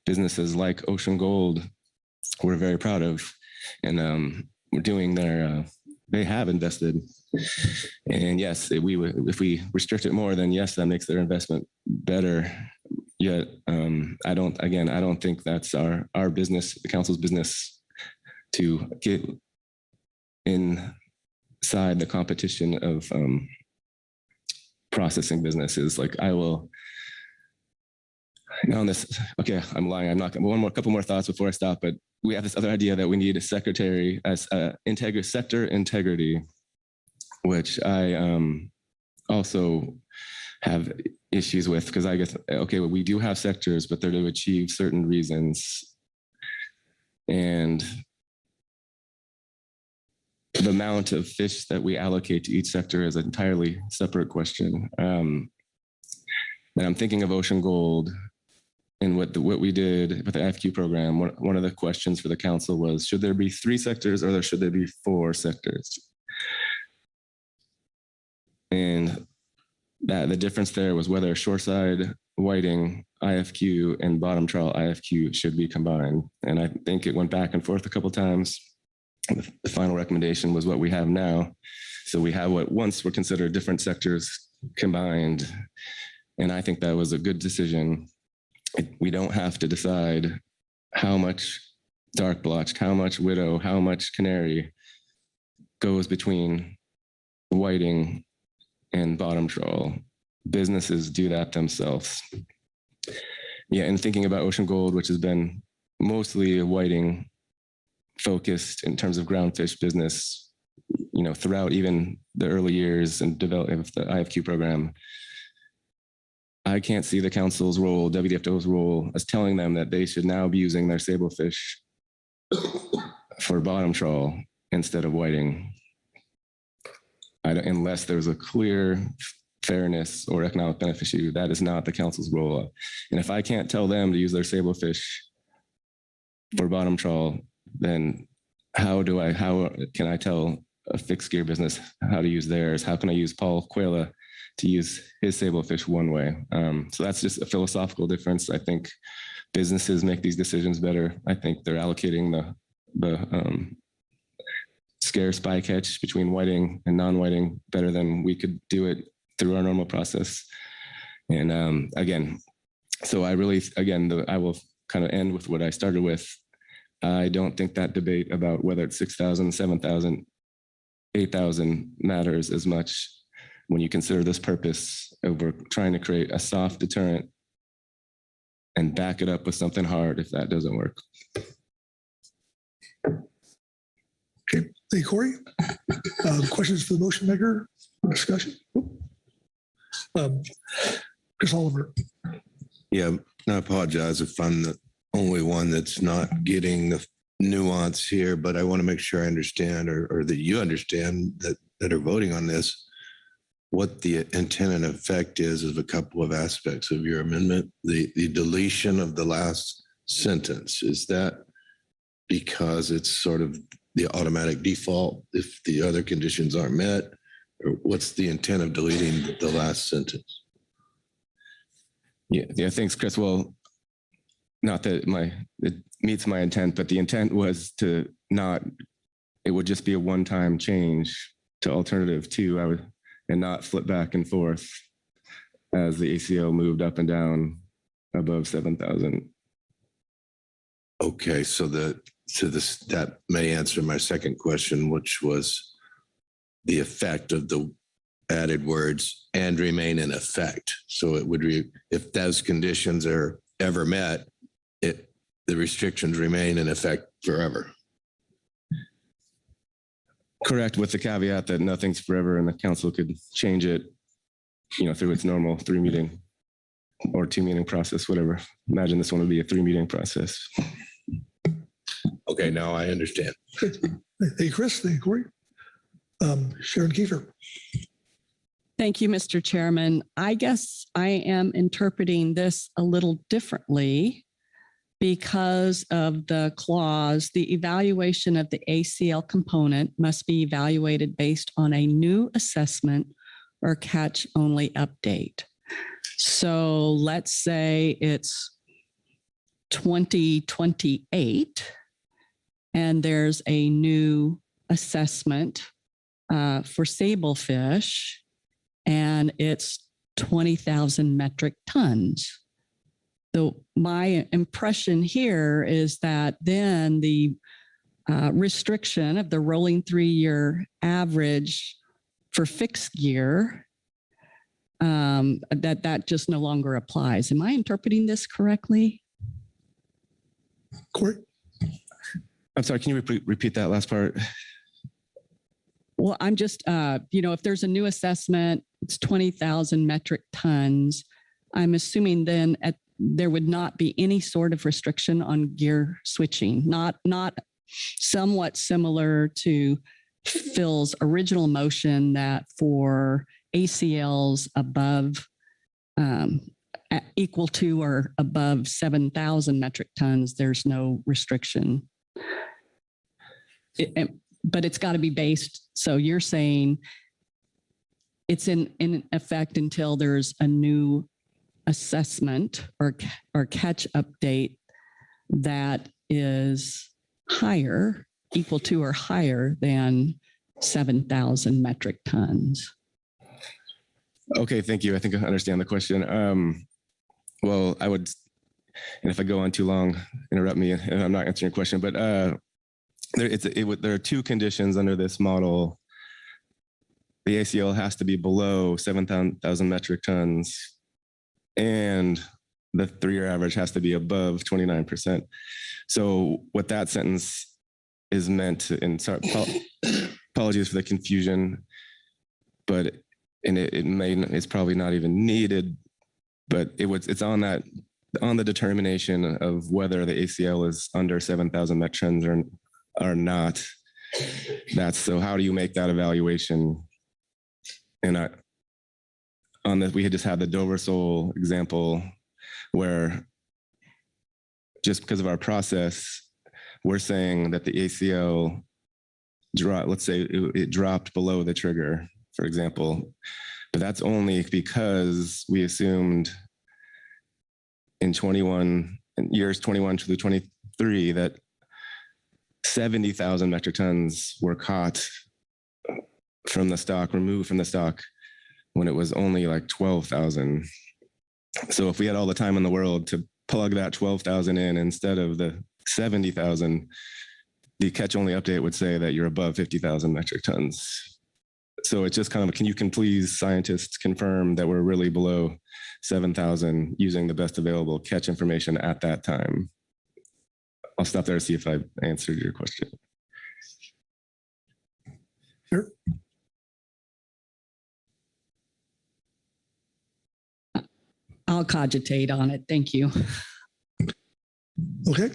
S20: businesses like Ocean Gold, we're very proud of, and we're doing their they have invested. And yes, if we restrict it more, then yes, that makes their investment better. Yet, I don't think that's our business, the council's business, to get inside the competition of processing businesses. Like I will, on this, okay, I'm lying. I'm not gonna, couple more thoughts before I stop, but we have this other idea that we need a secretary as sector integrity, which I also have issues with, because I guess, okay, well, we do have sectors, but they're to achieve certain reasons. And the amount of fish that we allocate to each sector is an entirely separate question. And I'm thinking of Ocean Gold and what we did with the IFQ program. One of the questions for the council was, should there be 3 sectors or should there be 4 sectors? And that the difference there was whether shoreside whiting IFQ and bottom trawl IFQ should be combined. And I think it went back and forth a couple of times. The final recommendation was what we have now. So we have what once were considered different sectors combined. And I think that was a good decision. We don't have to decide how much dark blotched, how much widow, how much canary goes between whiting and bottom trawl. Businesses do that themselves. Yeah, and thinking about Ocean Gold, which has been mostly a whiting focused in terms of groundfish business, throughout even the early years and development of the IFQ program, I can't see the council's role, WDFO's role, as telling them that they should now be using their sablefish for bottom trawl instead of whiting. Unless there's a clear fairness or economic benefit issue, that is not the council's role. And if I can't tell them to use their sablefish for bottom trawl, then how can I tell a fixed gear business how to use theirs? How can I use Paul Quayle to use his sablefish one way? So that's just a philosophical difference. I think businesses make these decisions better. I think they're allocating the scarce bycatch between whiting and non-whiting better than we could do it through our normal process. And again, so I will kind of end with what I started with. I don't think that debate about whether it's 6,000, 7,000, 8,000 matters as much when you consider this purpose over trying to create a soft deterrent and back it up with something hard if that doesn't work.
S2: Okay, thank you, Corey. Questions for the motion maker? Discussion? Chris Oliver.
S12: Yeah, I apologize if I'm the only one that's not getting the nuance here, but I want to make sure I understand or that you understand that are voting on this, what the intent and effect is of a couple of aspects of your amendment. The deletion of the last sentence, is that because it's sort of the automatic default if the other conditions aren't met? Or what's the intent of deleting the last sentence?
S20: Yeah, thanks, Chris. Well, not that it meets my intent, but the intent was to it would just be a one-time change to alternative 2, and not flip back and forth as the ACO moved up and down above 7,000.
S12: Okay, so that may answer my second question, which was the effect of the added words "and remain in effect." So it would if those conditions are ever met, the restrictions remain in effect forever.
S20: Correct, with the caveat that nothing's forever and the council could change it, through its normal 3-meeting or 2-meeting process, whatever. Imagine this one would be a 3-meeting process.
S12: Okay, now I understand.
S2: Thank you, Chris. Thank you, Corey. Sharon Kiefer.
S15: Thank you, Mr. Chairman. I guess I am interpreting this a little differently because of the clause. The evaluation of the ACL component must be evaluated based on a new assessment or catch-only update. So let's say it's 2028 and there's a new assessment for Sablefish, and it's 20,000 metric tons. So my impression here is that then the restriction of the rolling 3-year average for fixed gear, that just no longer applies. Am I interpreting this correctly?
S2: Court?
S20: I'm sorry, can you repeat that last part?
S15: Well, I'm just, if there's a new assessment, it's 20,000 metric tons. I'm assuming then there would not be any sort of restriction on gear switching, not somewhat similar to Phil's original motion that for ACLs above equal to or above 7,000 metric tons, there's no restriction. But it's got to be based. So you're saying it's in effect until there's a new assessment or catch update that is higher, equal to or higher than 7,000 metric tons.
S20: Okay, thank you. I think I understand the question. Well, I would, and if I go on too long, interrupt me if I'm not answering your question, but there are two conditions under this model. The ACL has to be below 7,000 metric tons, and the 3-year average has to be above 29%. So what that sentence is meant to, and sorry, apologies for the confusion, but it's probably not even needed, but it's on the determination of whether the ACL is under 7,000 metric tons or not. So how do you make that evaluation? And we had just had the Dover sole example where just because of our process, we're saying that the ACL let's say it dropped below the trigger, for example, but that's only because we assumed in years 21 through 23 that 70,000 metric tons were caught from the stock, removed from the stock, when it was only like 12,000. So if we had all the time in the world to plug that 12,000 in instead of the 70,000, the catch only update would say that you're above 50,000 metric tons. So it's just kind of, can you please scientists confirm that we're really below 7,000 using the best available catch information at that time? I'll stop there to see if I've answered your question.
S2: Sure.
S15: I'll cogitate on it. Thank you.
S2: Okay.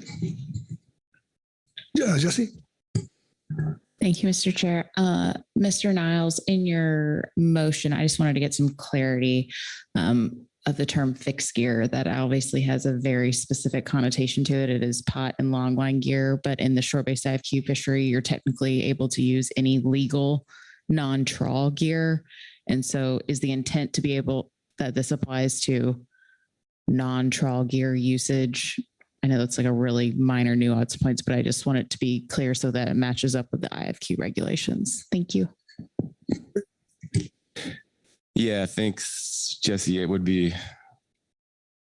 S2: Yeah, Jesse?
S13: Thank you, Mr. Chair. Mr. Niles, in your motion, I just wanted to get some clarity of the term fixed gear. That obviously has a very specific connotation to it. It is pot and longline gear, but in the shore-based IFQ fishery, you're technically able to use any legal non-trawl gear. And so is the intent to be able that this applies to non-trawl gear usage? I know that's like a really minor nuance points, but I just want it to be clear so that it matches up with the IFQ regulations. Thank you.
S20: Yeah, thanks, Jesse. It would be,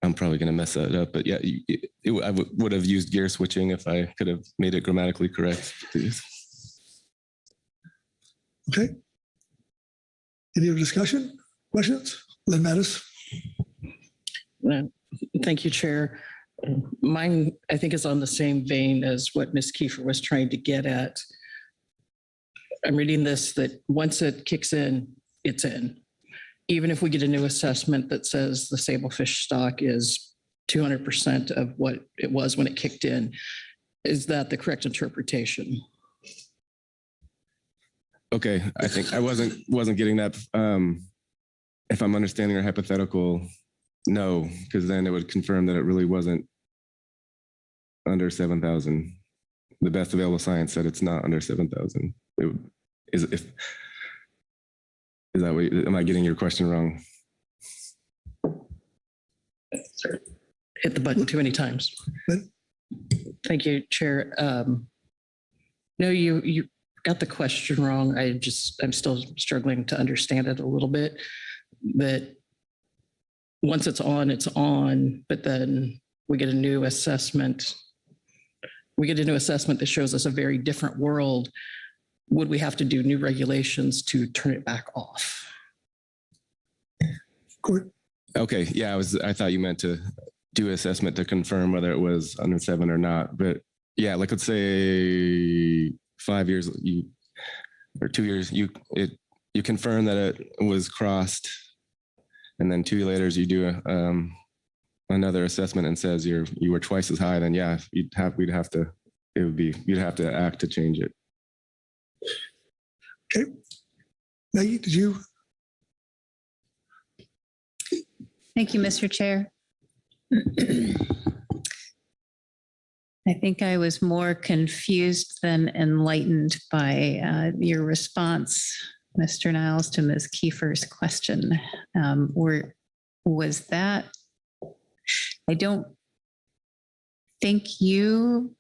S20: I'm probably going to mess that up, but yeah, I would have used gear switching if I could have made it grammatically correct, please.
S2: Okay. Any other discussion, questions? Lynn Mattis.
S10: Thank you, Chair. Mine, I think, is on the same vein as what Ms. Kiefer was trying to get at. I'm reading this, that once it kicks in, it's in. Even if we get a new assessment that says the Sablefish stock is 200% of what it was when it kicked in, is that the correct interpretation?
S20: Okay, I think I wasn't getting that. If I'm understanding your hypothetical, no, because then it would confirm that it really wasn't under 7,000. The best available science said it's not under 7,000. Is that what, am I getting your question wrong?
S10: Sorry, hit the button too many times. Thank you, Chair. No, you got the question wrong. I'm still struggling to understand it a little bit. That once it's on, but then we get a new assessment. We get a new assessment that shows us a very different world. Would we have to do new regulations to turn it back off?
S20: Okay, yeah, I thought you meant to do assessment to confirm whether it was under 7 or not. But yeah, like let's say 5 years or 2 years, you confirm that it was crossed, and then 2 years later you do another assessment and says you were twice as high. Then yeah, you'd have to act to change it.
S2: Okay, Maggie, did you?
S21: Thank you, Mr. Chair. I think I was more confused than enlightened by your response, Mr. Niles, to Ms. Kiefer's question. Was that, I don't think you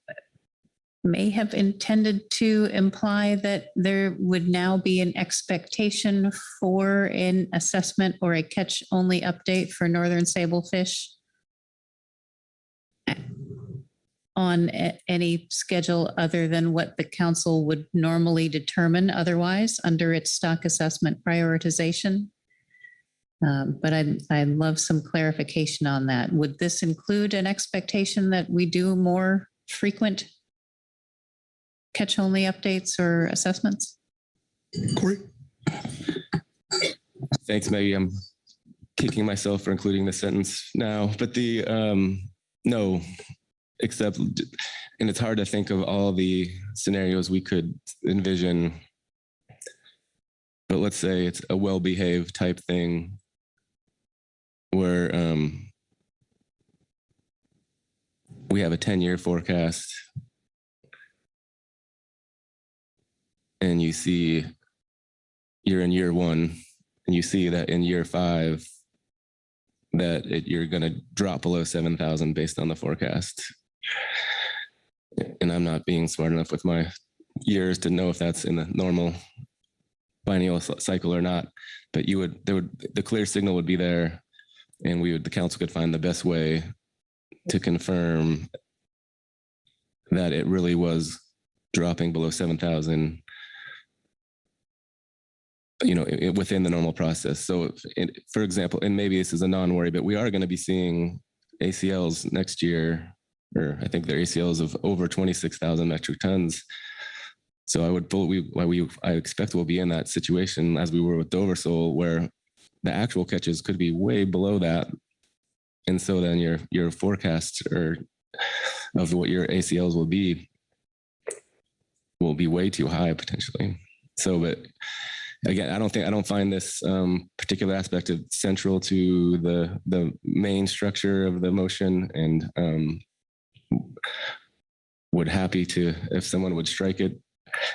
S21: may have intended to imply that there would now be an expectation for an assessment or a catch-only update for northern sablefish on any schedule other than what the council would normally determine otherwise under its stock assessment prioritization. But I'd love some clarification on that. Would this include an expectation that we do more frequent catch-only updates or assessments?
S2: Corey?
S20: Thanks, Maggie. I'm kicking myself for including the sentence now, but the no, except, and it's hard to think of all the scenarios we could envision, but let's say it's a well-behaved type thing where we have a 10-year forecast and you see you're in year 1 and you see that in year 5 that you're going to drop below 7,000 based on the forecast. And I'm not being smart enough with my years to know if that's in the normal biennial cycle or not, but the clear signal would be there, and the council could find the best way to confirm that it really was dropping below 7,000, within the normal process. So for example, and maybe this is a non-worry, but we are going to be seeing ACLs next year, or I think they're ACLs of over 26,000 metric tons. So I expect we'll be in that situation as we were with Dover Sole, where the actual catches could be way below that. And so then your forecast of what your ACLs will be way too high potentially. So, but again, I don't find this particular aspect of central to the main structure of the motion, and would happy to, if someone would strike it,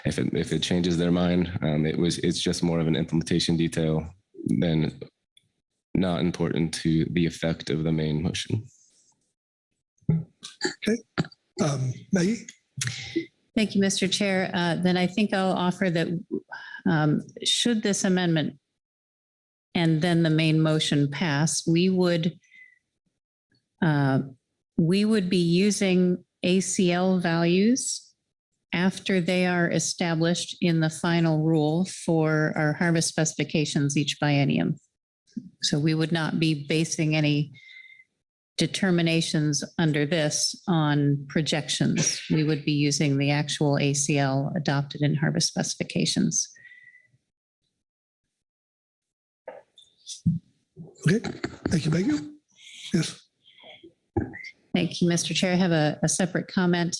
S20: if it changes their mind. It's just more of an implementation detail than not important to the effect of the main motion.
S2: Okay, Maggie?
S21: Thank you, Mr. Chair. Then I think I'll offer that should this amendment and then the main motion pass, we would be using ACL values after they are established in the final rule for our harvest specifications each biennium. So we would not be basing any determinations under this on projections. We would be using the actual ACL adopted in harvest specifications.
S2: Okay, thank you, Maggie. Yes.
S21: Thank you, Mr. Chair. I have a separate comment.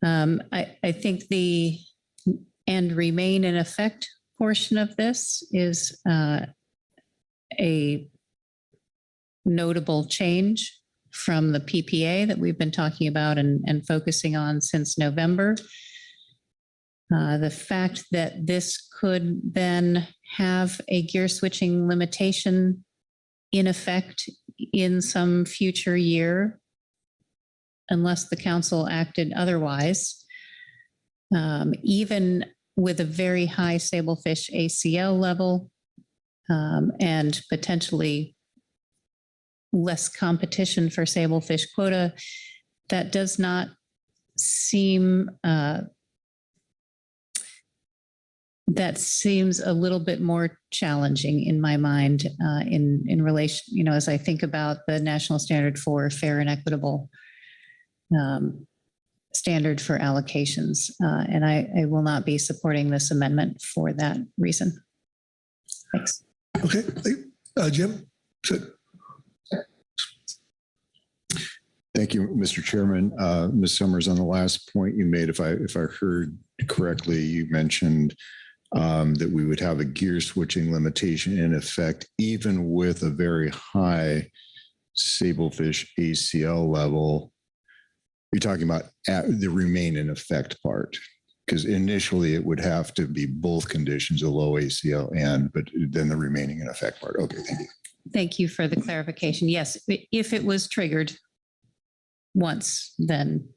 S21: I think the "and remain in effect" portion of this is a notable change from the PPA that we've been talking about and focusing on since November. The fact that this could then have a gear switching limitation in effect in some future year, unless the council acted otherwise, even with a very high Sablefish ACL level and potentially less competition for Sablefish quota, that does not seem, that seems a little bit more challenging in my mind in relation, as I think about the national standard for fair and equitable standard for allocations. And I will not be supporting this amendment for that reason. Thanks.
S2: Okay, Jim?
S17: Thank you, Mr. Chairman. Ms. Summers, on the last point you made, if I heard correctly, you mentioned that we would have a gear switching limitation in effect, even with a very high Sablefish ACL level. You're talking about the remain in effect part, because initially it would have to be both conditions, a low ACL but then the remaining in effect part. Okay, thank you.
S21: Thank you for the clarification. Yes, if it was triggered once, then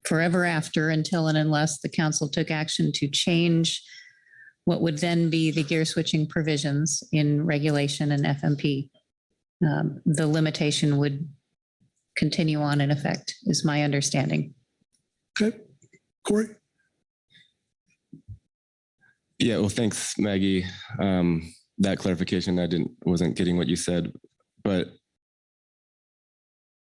S21: forever after, until and unless the council took action to change what would then be the gear switching provisions in regulation and FMP, the limitation would continue on in effect, is my understanding.
S2: Okay, Corey?
S20: Yeah, well, thanks, Maggie. That clarification, wasn't getting what you said, but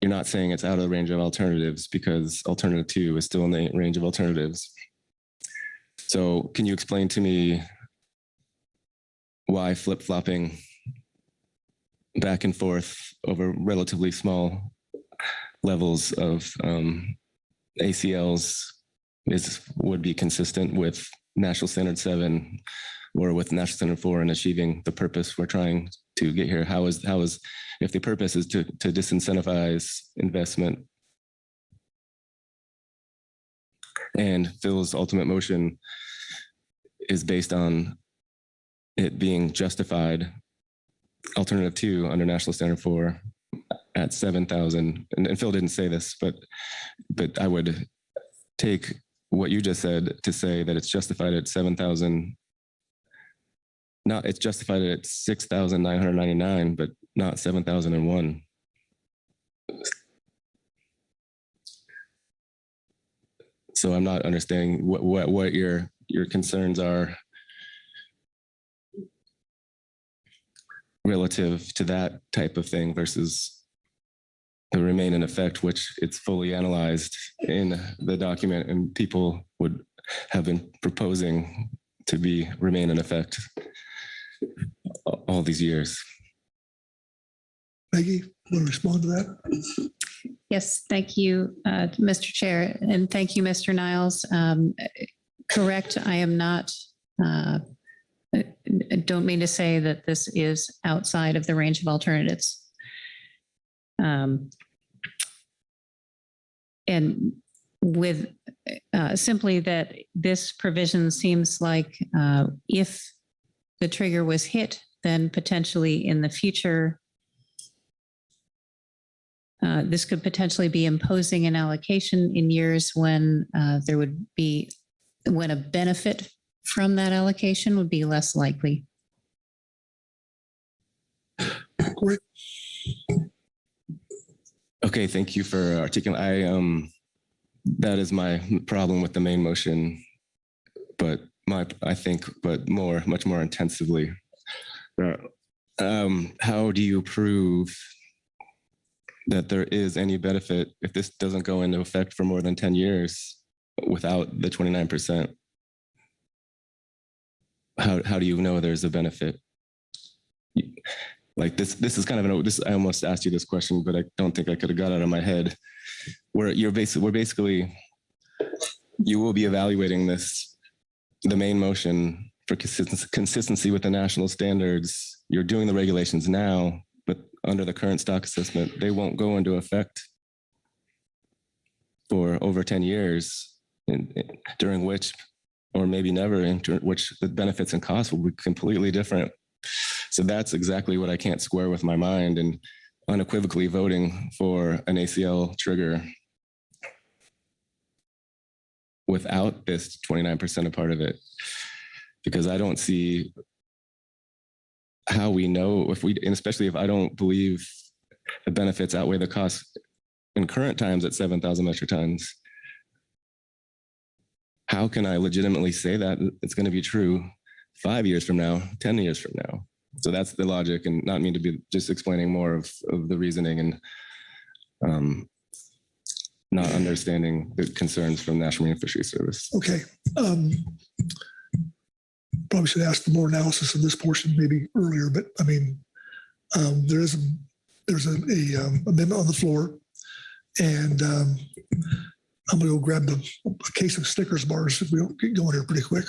S20: you're not saying it's out of the range of alternatives, because alternative 2 is still in the range of alternatives. So can you explain to me why flip-flopping back and forth over relatively small levels of ACLs would be consistent with National Standard 7 or with National Standard 4 in achieving the purpose we're trying to get here? How is if the purpose is to disincentivize investment, and Phil's ultimate motion is based on it being justified, alternative 2 under National Standard 4 at 7,000, and Phil didn't say this, but I would take what you just said to say that it's justified at 7,000. Not, it's justified at 6,999, but not 7,001. So I'm not understanding what your concerns are relative to that type of thing versus the remain in effect, which it's fully analyzed in the document, and people would have been proposing to be remain in effect all these years.
S2: Maggie, want to respond to that?
S21: Yes, thank you, Mr. Chair, and thank you, Mr. Niles. Correct, I am not, I don't mean to say that this is outside of the range of alternatives. And with simply that this provision seems like if the trigger was hit, then potentially in the future, this could potentially be imposing an allocation in years when there would be, when a benefit from that allocation would be less likely.
S2: Great.
S20: Okay, thank you for articulating. That is my problem with the main motion, but much more intensively. How do you prove that there is any benefit if this doesn't go into effect for more than 10 years without the 29%? How do you know there's a benefit? Like this is kind of I almost asked you this question, but I don't think I could have got it out of my head. Where you will be evaluating the main motion for consistency with the national standards. You're doing the regulations now, but under the current stock assessment, they won't go into effect for over 10 years, during which, or maybe never, which the benefits and costs will be completely different. So that's exactly what I can't square with my mind, and unequivocally voting for an ACL trigger without this 29% a part of it? Because I don't see how we know and especially if I don't believe the benefits outweigh the costs in current times at 7,000 metric tons. How can I legitimately say that it's going to be true 5 years from now, 10 years from now? So that's the logic, and not mean to be just explaining more of the reasoning and not understanding the concerns from National Marine Fisheries Service.
S2: Okay. Probably should ask for more analysis of this portion maybe earlier, but I mean, there's a amendment on the floor, and I'm going to go grab a case of Snickers bars if we don't get going here pretty quick.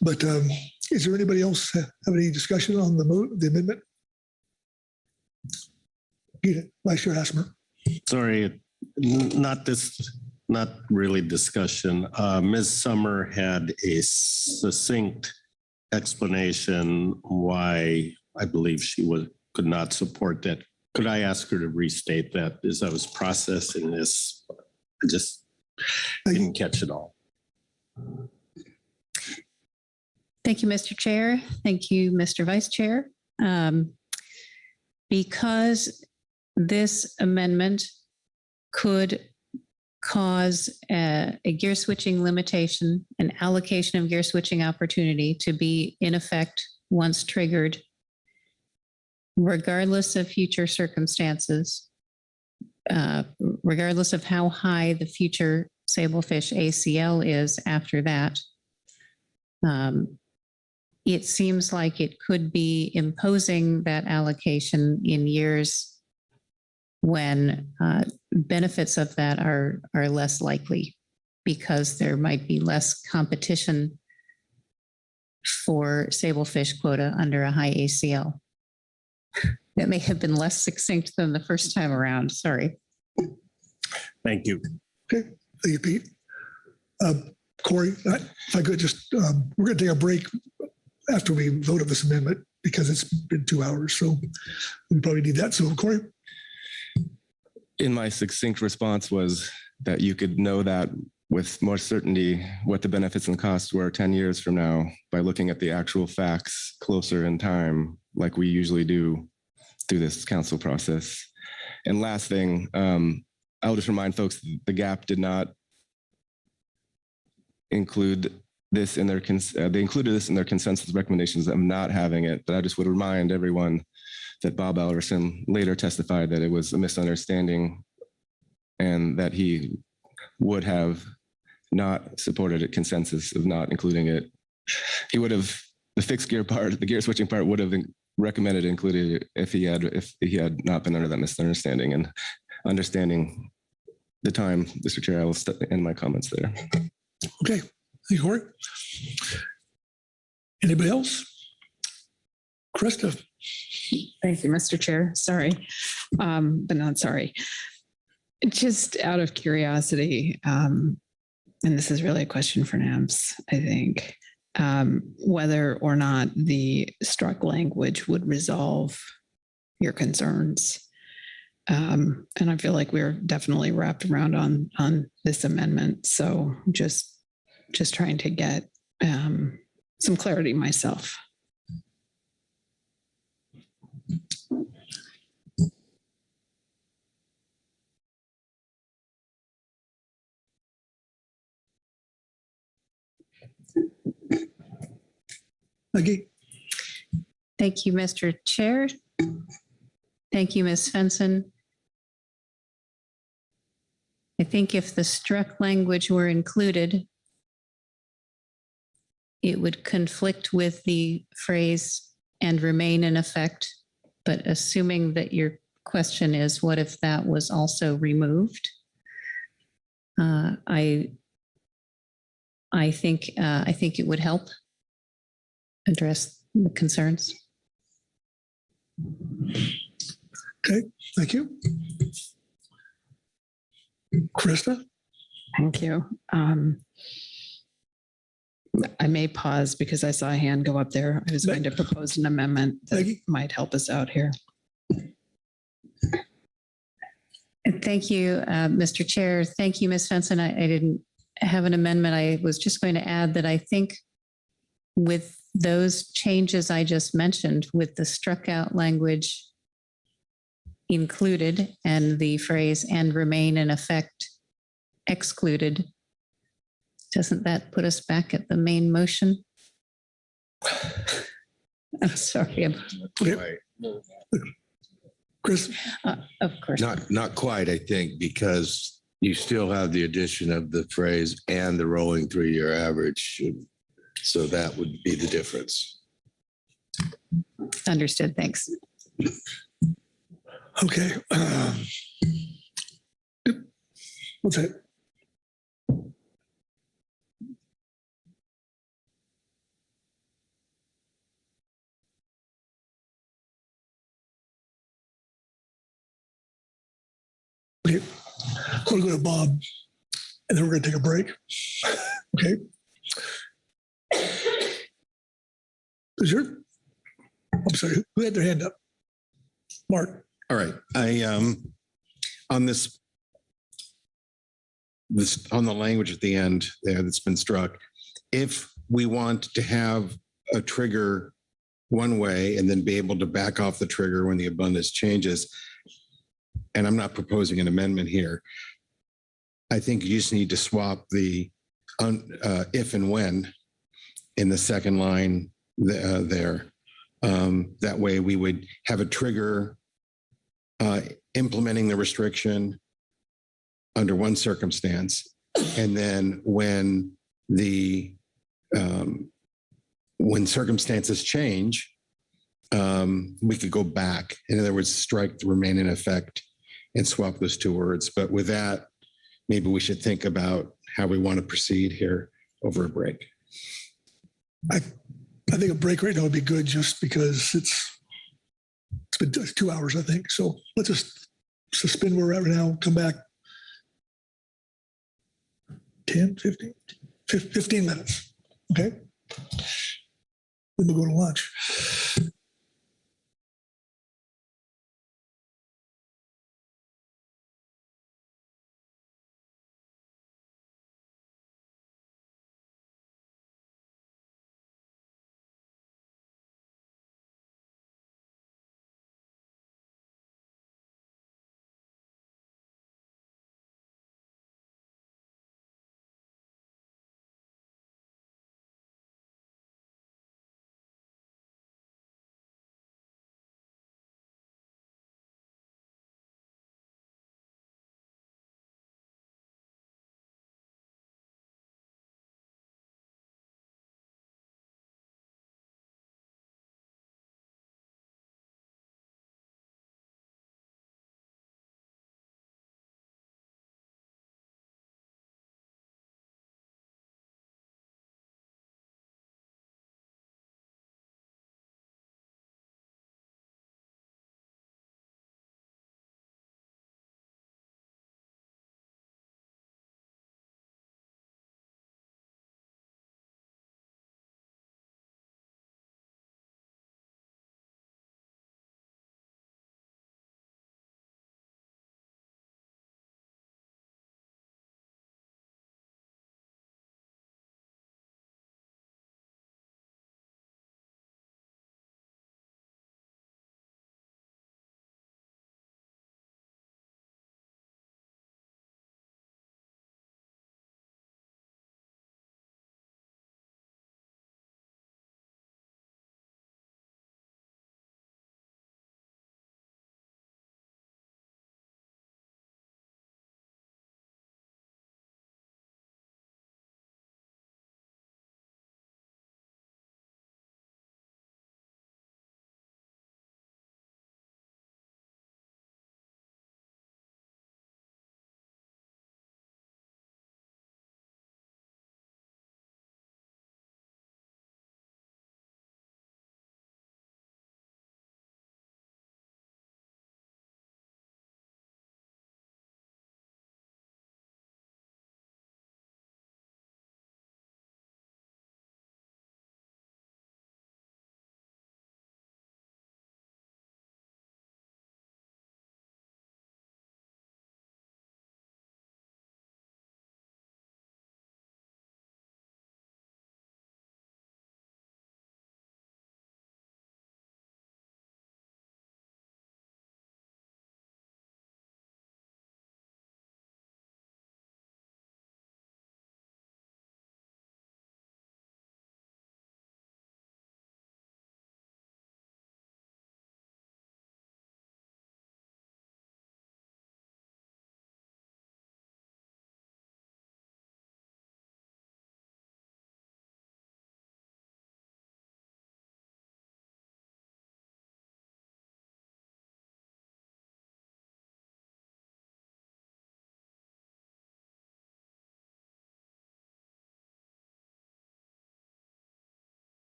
S2: But is there anybody else have any discussion on the amendment? Vice Chair Asmer.
S4: Sorry, not really discussion. Ms. Summer had a succinct explanation why I believe she could not support that. Could I ask her to restate that as I was processing this? I just didn't catch it all.
S21: Thank you, Mr. Chair. Thank you, Mr. Vice Chair. Because this amendment could cause a gear switching limitation, an allocation of gear switching opportunity to be in effect once triggered, regardless of future circumstances, regardless of how high the future Sablefish ACL is after that. It seems like it could be imposing that allocation in years when benefits of that are less likely, because there might be less competition for Sablefish quota under a high ACL. That may have been less succinct than the first time around. Sorry.
S4: Thank you.
S2: Okay, thank you, Pete. Corey, if I could just, we're going to take a break after we vote on this amendment because it's been 2 hours, so we probably need that. So, Corey?
S20: In my succinct response was that you could know that with more certainty what the benefits and costs were 10 years from now by looking at the actual facts closer in time, like we usually do through this council process. And last thing, I'll just remind folks, the GAP did not include this in their, they included this in their consensus recommendations of not having it, but I just would remind everyone that Bob Alverson later testified that it was a misunderstanding and that he would have not supported a consensus of not including it. He would have, the fixed gear part, the gear switching part would have recommended including it if he had not been under that misunderstanding. And understanding the time, Mr. Chair, I will end my comments there.
S2: Okay, thank you, Corey. Anybody else? Krista.
S18: Thank you, Mr. Chair. Sorry, but not sorry. Just out of curiosity, and this is really a question for NABS, I think, whether or not the struck language would resolve your concerns. And I feel like we're definitely wrapped around on this amendment. So just trying to get some clarity myself.
S2: Maggie.
S21: Thank you, Mr. Chair. Thank you, Ms. Fenson. I think if the struck language were included, it would conflict with the phrase "and remain in effect." But assuming that your question is, what if that was also removed? I think it would help address the concerns.
S2: Okay, thank you. Krista?
S18: Thank you. I may pause because I saw a hand go up there. I was going to propose an amendment that might help us out here.
S21: And thank you, Mr. Chair. Thank you, Ms. Fenton. I didn't have an amendment. I was just going to add that I think with those changes I just mentioned, with the struck out language included and the phrase "and remain in effect" excluded, doesn't that put us back at the main motion? I'm sorry.
S2: Chris?
S21: Of course.
S12: Not quite, I think, because you still have the addition of the phrase and the rolling 3-year average. So that would be the difference.
S21: Understood. Thanks.
S2: Okay. What's that? Okay, we'll go to Bob, and then we're going to take a break. Okay. Is your, I'm sorry, who had their hand up? Mark.
S8: All right. On this on the language at the end there that's been struck, if we want to have a trigger one way and then be able to back off the trigger when the abundance changes, and I'm not proposing an amendment here, I think you just need to swap the if and when in the second line there. That way we would have a trigger implementing the restriction under one circumstance. And then when circumstances change, we could go back. In other words, strike the remain in effect and swap those two words. But with that, maybe we should think about how we want to proceed here over a break.
S2: I think a break right now would be good just because it's been 2 hours, I think. So let's just suspend where we're at right now, come back 10, 15 minutes. Okay. Then we'll go to lunch.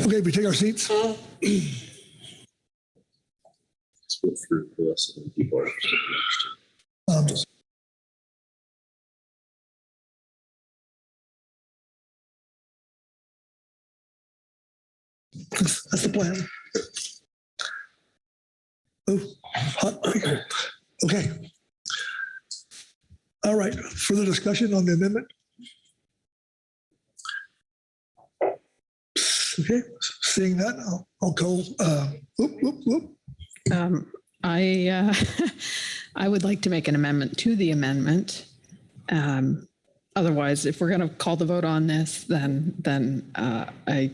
S2: Okay, we take our seats. That's the plan. Oh, hot. Okay. All right. Further discussion on the amendment? Okay. Seeing that, I'll call.
S18: I would like to make an amendment to the amendment. Otherwise, if we're going to call the vote on this, then I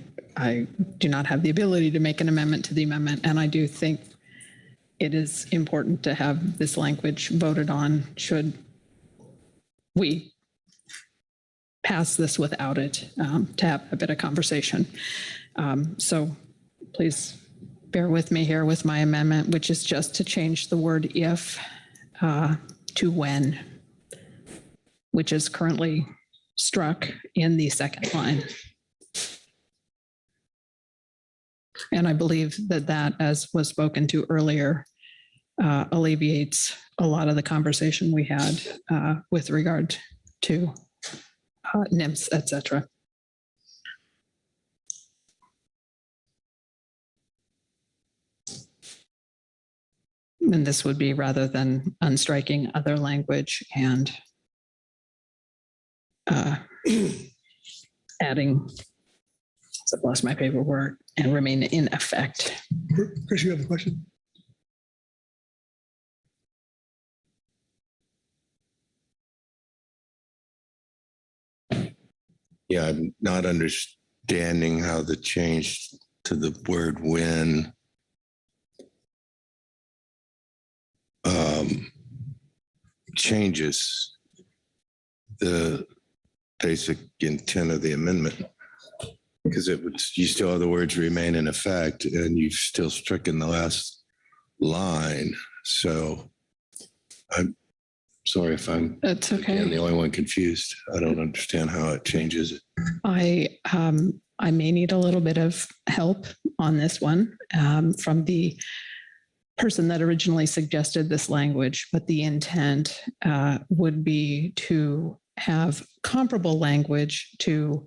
S18: do not have the ability to make an amendment to the amendment, and I do think it is important to have this language voted on should we pass this without it, to have a bit of conversation. So please bear with me here with my amendment, which is just to change the word if to when, which is currently struck in the second line. And I believe that, as was spoken to earlier, alleviates a lot of the conversation we had with regard to nymphs, et cetera. And this would be rather than unstriking other language and adding, I've lost my favorite word, and remain in effect.
S2: Chris, you have a question?
S12: Yeah, I'm not understanding how the change to the word when changes the basic intent of the amendment. Because it would, you still have the words remain in effect and you've still stricken the last line. So I'm sorry if I'm
S18: That's okay.
S12: the only one confused. I don't understand how it changes it.
S18: I may need a little bit of help on this one from the person that originally suggested this language, but the intent would be to have comparable language to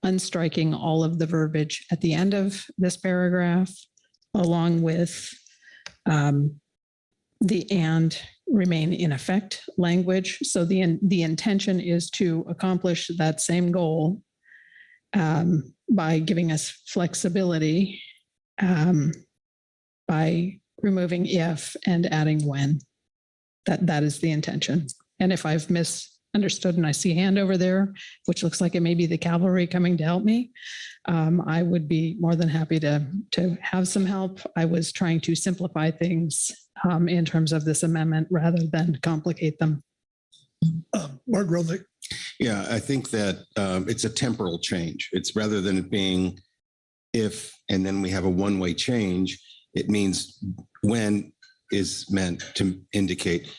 S18: unstriking all of the verbiage at the end of this paragraph, along with the and remain in effect language. So the intention is to accomplish that same goal by giving us flexibility by removing if and adding when. That is the intention. And if I've misunderstood and I see a hand over there, which looks like it may be the cavalry coming to help me, I would be more than happy to have some help. I was trying to simplify things in terms of this amendment rather than complicate them.
S2: Mark Rolnick.
S8: Yeah, I think that it's a temporal change. It's rather than it being if, and then we have a one-way change, it means when is meant to indicate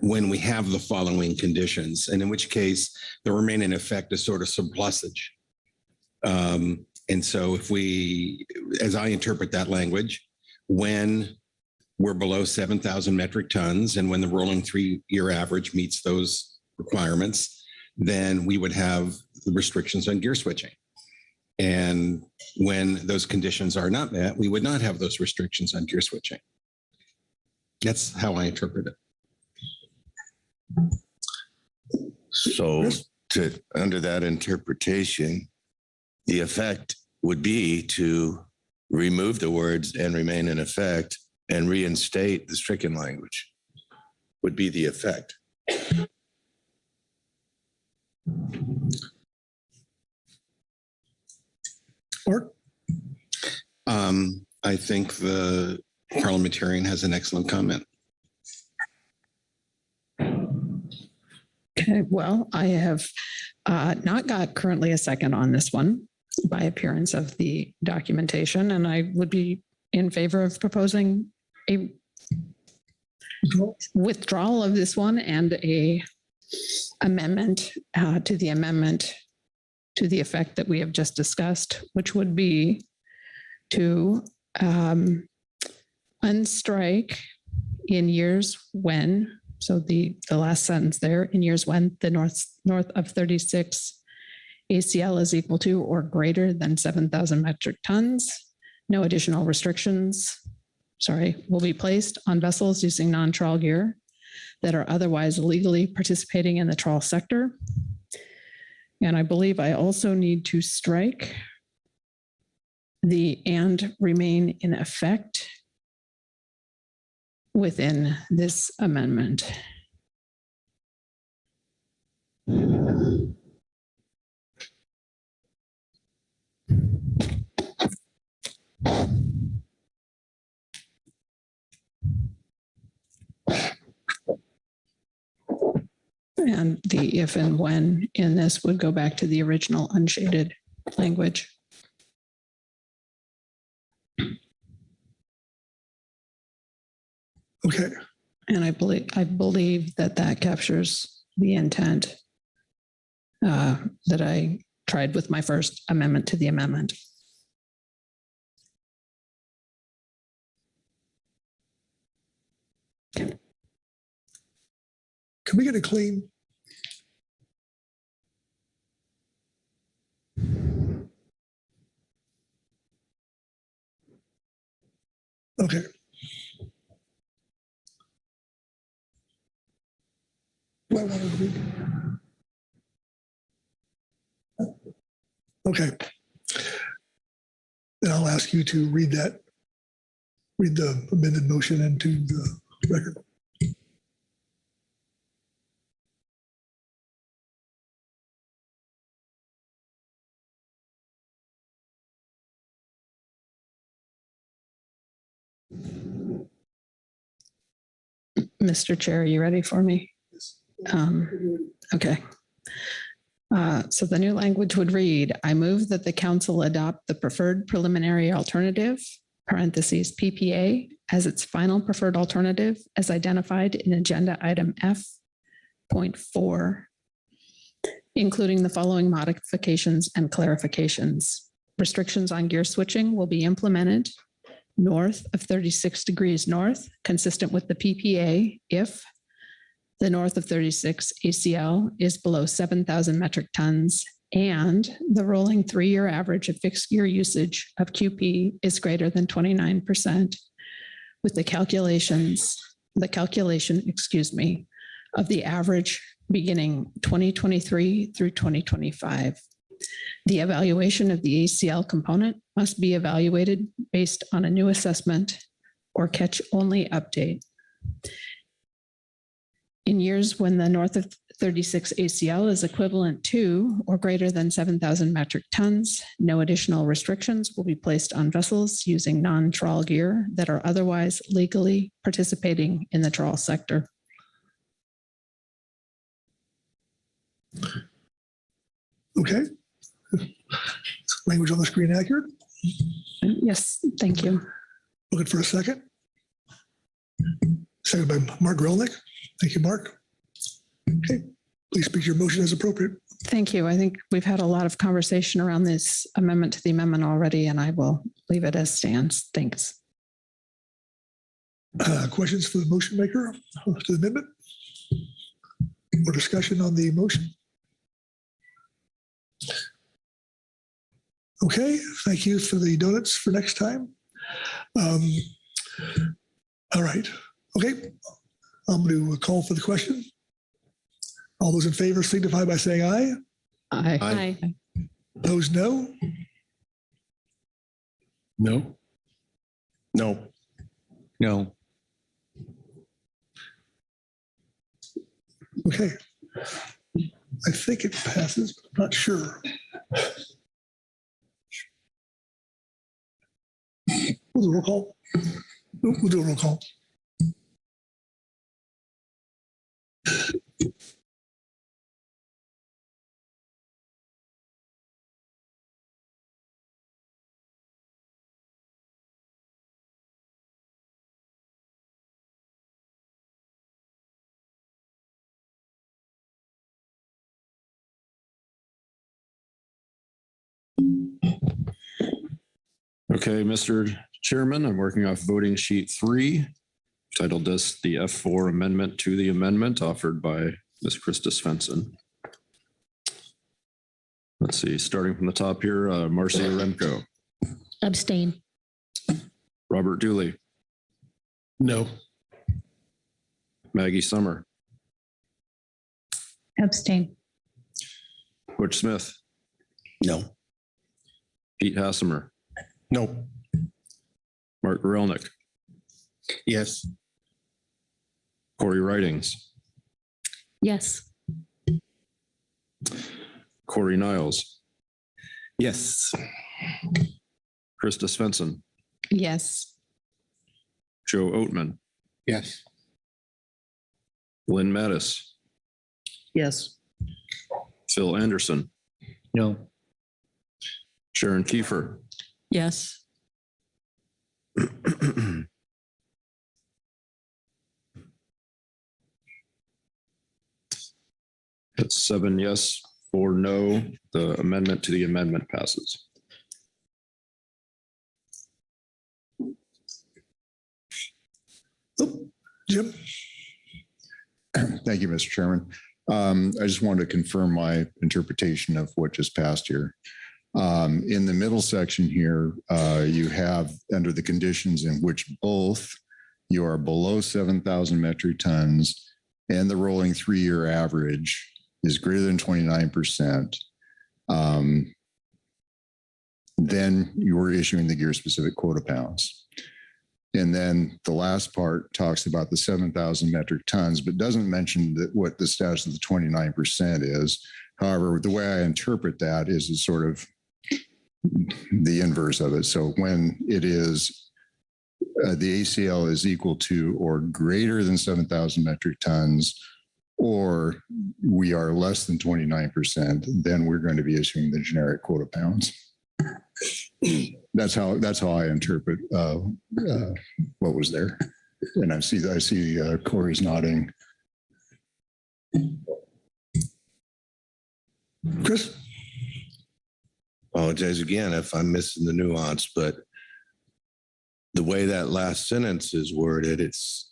S8: when we have the following conditions, and in which case the remain in effect is sort of surplusage. And so if we, as I interpret that language, when we're below 7,000 metric tons and when the rolling 3-year average meets those requirements, then we would have the restrictions on gear switching. And when those conditions are not met, we would not have those restrictions on gear switching. That's how I interpret it.
S12: So under that interpretation, the effect would be to remove the words and remain in effect and reinstate the stricken language would be the effect.
S2: Or
S8: I think the parliamentarian has an excellent comment.
S18: Okay, well, I have not got currently a second on this one by appearance of the documentation, and I would be in favor of proposing a withdrawal of this one and a amendment to the effect that we have just discussed, which would be to unstrike in years when, so the last sentence there, in years when the north of 36 ACL is equal to or greater than 7,000 metric tons, no additional restrictions, will be placed on vessels using non-trawl gear that are otherwise legally participating in the trawl sector. And I believe I also need to strike the and remain in effect within this amendment. And the if and when in this would go back to the original unshaded language.
S2: Okay.
S18: And I believe that captures the intent that I tried with my first amendment to the amendment.
S2: Can we get a clean? Okay. Do I want to read? Okay. Then I'll ask you to read the amended motion into the record.
S18: Mr. Chair, are you ready for me? Okay. So the new language would read, I move that the council adopt the preferred preliminary alternative, parentheses PPA, as its final preferred alternative as identified in agenda item F.4, including the following modifications and clarifications. Restrictions on gear switching will be implemented north of 36 degrees north, consistent with the PPA if the north of 36 ACL is below 7,000 metric tons and the rolling 3-year average of fixed gear usage of QP is greater than 29%, with the calculation, of the average beginning 2023 through 2025. The evaluation of the ACL component must be evaluated based on a new assessment or catch-only update. In years when the north of 36 ACL is equivalent to or greater than 7,000 metric tons, no additional restrictions will be placed on vessels using non-trawl gear that are otherwise legally participating in the trawl sector.
S2: Okay. Language on the screen accurate?
S18: Yes, thank you.
S2: Looking for a second. Second by Mark Grelnick. Thank you, Mark. Okay, please speak to your motion as appropriate.
S18: Thank you. I think we've had a lot of conversation around this amendment to the amendment already, and I will leave it as stands. Thanks.
S2: Questions for the motion maker to the amendment? Or discussion on the motion? Okay, thank you for the donuts for next time. All right, okay. I'm going to call for the question. All those in favor signify by saying aye.
S18: Aye.
S2: Aye. Opposed, no.
S7: No.
S4: No.
S7: No.
S2: Okay. I think it passes, but I'm not sure. We'll do a roll call. We'll do a roll call.
S3: Okay, Mr. Chairman, I'm working off voting sheet 3, titled this the F4 amendment to the amendment offered by Ms. Krista Svensson. Let's see, starting from the top here, Marcia Remco,
S19: Abstain.
S3: Robert Dooley,
S9: No.
S3: Maggie Summer,
S21: Abstain.
S3: Butch Smith,
S11: No.
S3: Pete Hassemer,
S4: No.
S3: Mark Gorelnik,
S4: Yes.
S3: Corey Ridings,
S6: Yes.
S3: Corey Niles,
S4: Yes.
S3: Krista Svensson,
S21: Yes.
S3: Joe Oatman,
S14: Yes.
S3: Lynn Mattis,
S10: Yes.
S3: Phil Anderson,
S7: No.
S3: Sharon Kiefer,
S15: Yes.
S3: That's 7 yes, 4 no. The amendment to the amendment passes.
S2: Oh, Jim?
S17: Thank you, Mr. Chairman. I just wanted to confirm my interpretation of what just passed here. In the middle section here, you have under the conditions in which both you are below 7,000 metric tons and the rolling 3-year average is greater than 29%. Then you are issuing the gear specific quota pounds. And then the last part talks about the 7,000 metric tons, but doesn't mention that what the status of the 29% is. However, the way I interpret that is it's sort of the inverse of it. So when it is the ACL is equal to or greater than 7,000 metric tons, or we are less than 29%, then we're going to be issuing the generic quota pounds. That's how I interpret what was there. And I see Corey's nodding.
S2: Chris?
S12: Apologize again if I'm missing the nuance, but the way that last sentence is worded, it's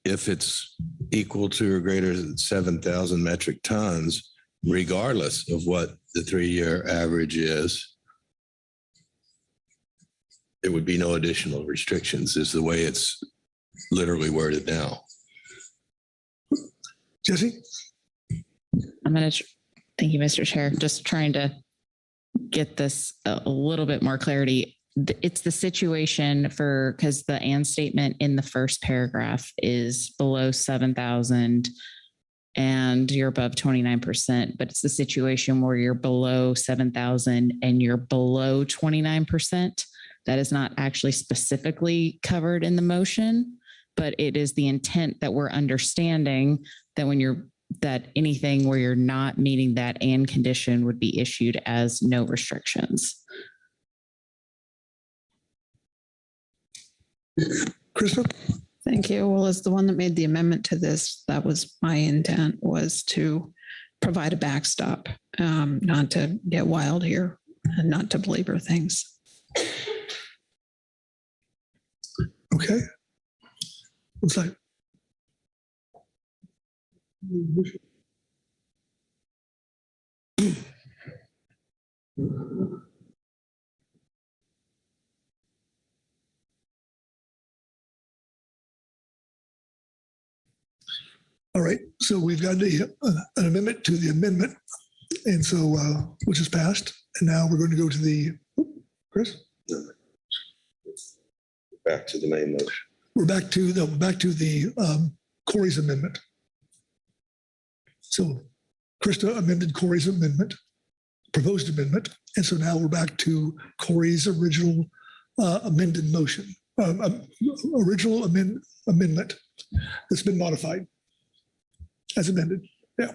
S12: if it's equal to or greater than 7,000 metric tons, regardless of what the 3-year average is, there would be no additional restrictions, is the way it's literally worded now.
S2: Jesse?
S13: Thank you, Mr. Chair. Just trying to get this a little bit more clarity. It's the situation because the and statement in the first paragraph is below 7,000 and you're above 29%, but it's the situation where you're below 7,000 and you're below 29%. That is not actually specifically covered in the motion, but it is the intent that we're understanding that that anything where you're not meeting that and condition would be issued as no restrictions.
S2: Krista?
S18: Thank you. Well, as the one that made the amendment to this, that was my intent, was to provide a backstop, not to get wild here and not to belabor things.
S2: Okay. What's that? All right, so we've got an amendment to the amendment, and so which is passed, and now we're going to go to the Chris.
S12: Back to the main motion.
S2: We're back to the Corey's amendment. So Krista amended Corey's amendment, proposed amendment, and so now we're back to Corey's original amended motion, original amendment that's been modified as amended. Yeah.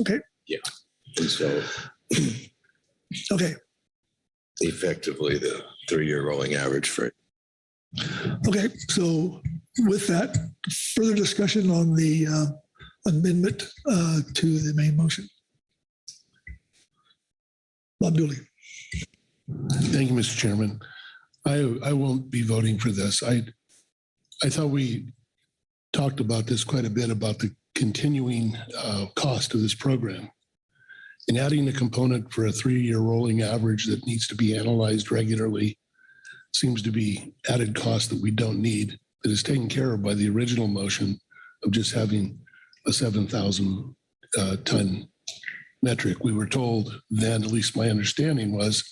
S2: Okay.
S12: Yeah. And so
S2: okay.
S12: Effectively the 3-year rolling average for it.
S2: Okay. So with that, further discussion on the amendment to the main motion. Bob Dooley.
S9: Thank you, Mr. Chairman. I won't be voting for this. I thought we talked about this quite a bit, about the continuing cost of this program. And adding a component for a 3-year rolling average that needs to be analyzed regularly seems to be added cost that we don't need, that is taken care of by the original motion of just having a 7,000 ton metric. We were told then, at least my understanding was,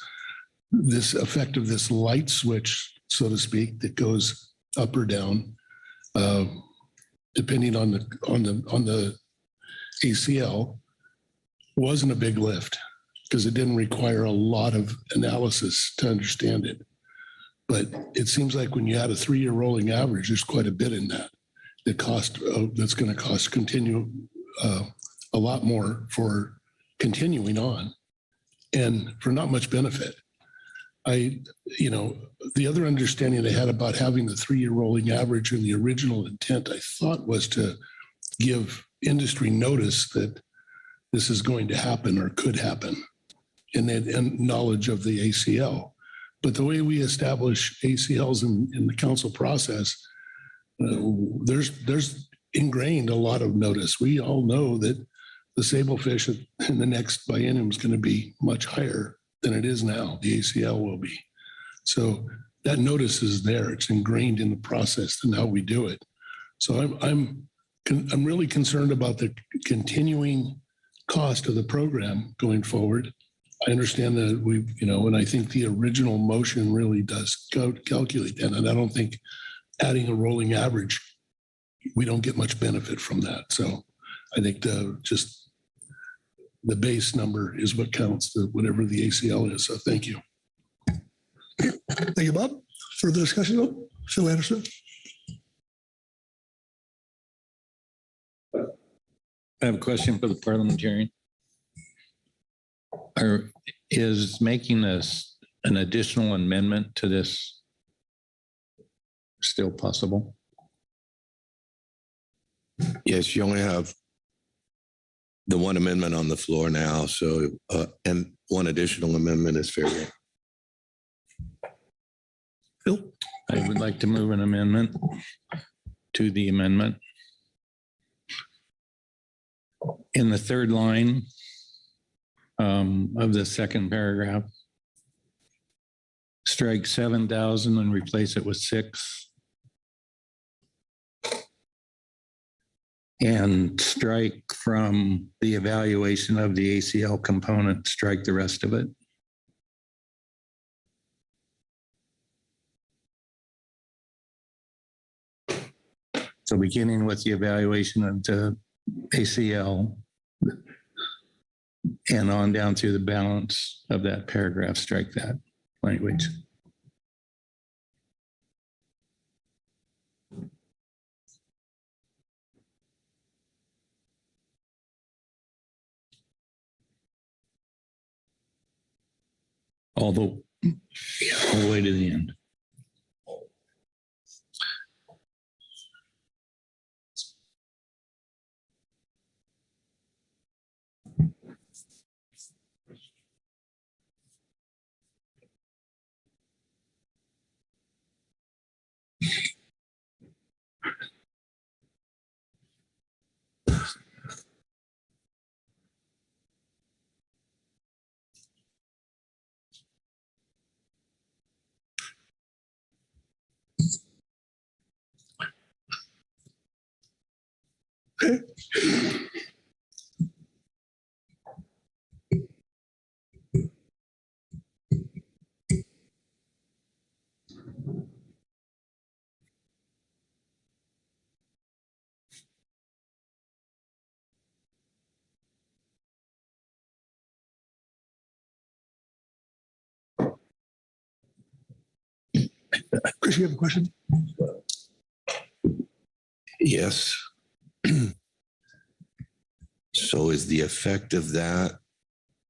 S9: this effect of this light switch, so to speak, that goes up or down, depending on the ACL, wasn't a big lift because it didn't require a lot of analysis to understand it. But it seems like when you add a 3-year rolling average, there's quite a bit in that. The cost that's going to cost continue a lot more for continuing on, and for not much benefit. The other understanding I had about having the 3-year rolling average in the original intent, I thought, was to give industry notice that this is going to happen or could happen, and then knowledge of the ACL. But the way we establish ACLs in the council process, there's ingrained a lot of notice. We all know that the Sablefish in the next biennium is going to be much higher than it is now. The ACL will be. So that notice is there. It's ingrained in the process and how we do it. So I'm really concerned about the continuing cost of the program going forward. I understand that and I think the original motion really does calculate that. And I don't think adding a rolling average, we don't get much benefit from that. So I think just the base number is what counts, whatever the ACL is. So thank you.
S2: Thank you, Bob. Further discussion? Phil Anderson.
S7: I have a question for the parliamentarian. Is making this an additional amendment to this still possible?
S12: Yes, you only have the one amendment on the floor now, so and one additional amendment is fair game.
S2: Phil?
S7: I would like to move an amendment to the amendment. In the third line of the second paragraph, strike 7,000 and replace it with 6. And strike from the evaluation of the ACL component, strike the rest of it. So beginning with the evaluation of the ACL and on down through the balance of that paragraph, strike that language. All the way to the end.
S2: Okay. Chris, you have a question?
S12: Yes. So is the effect of that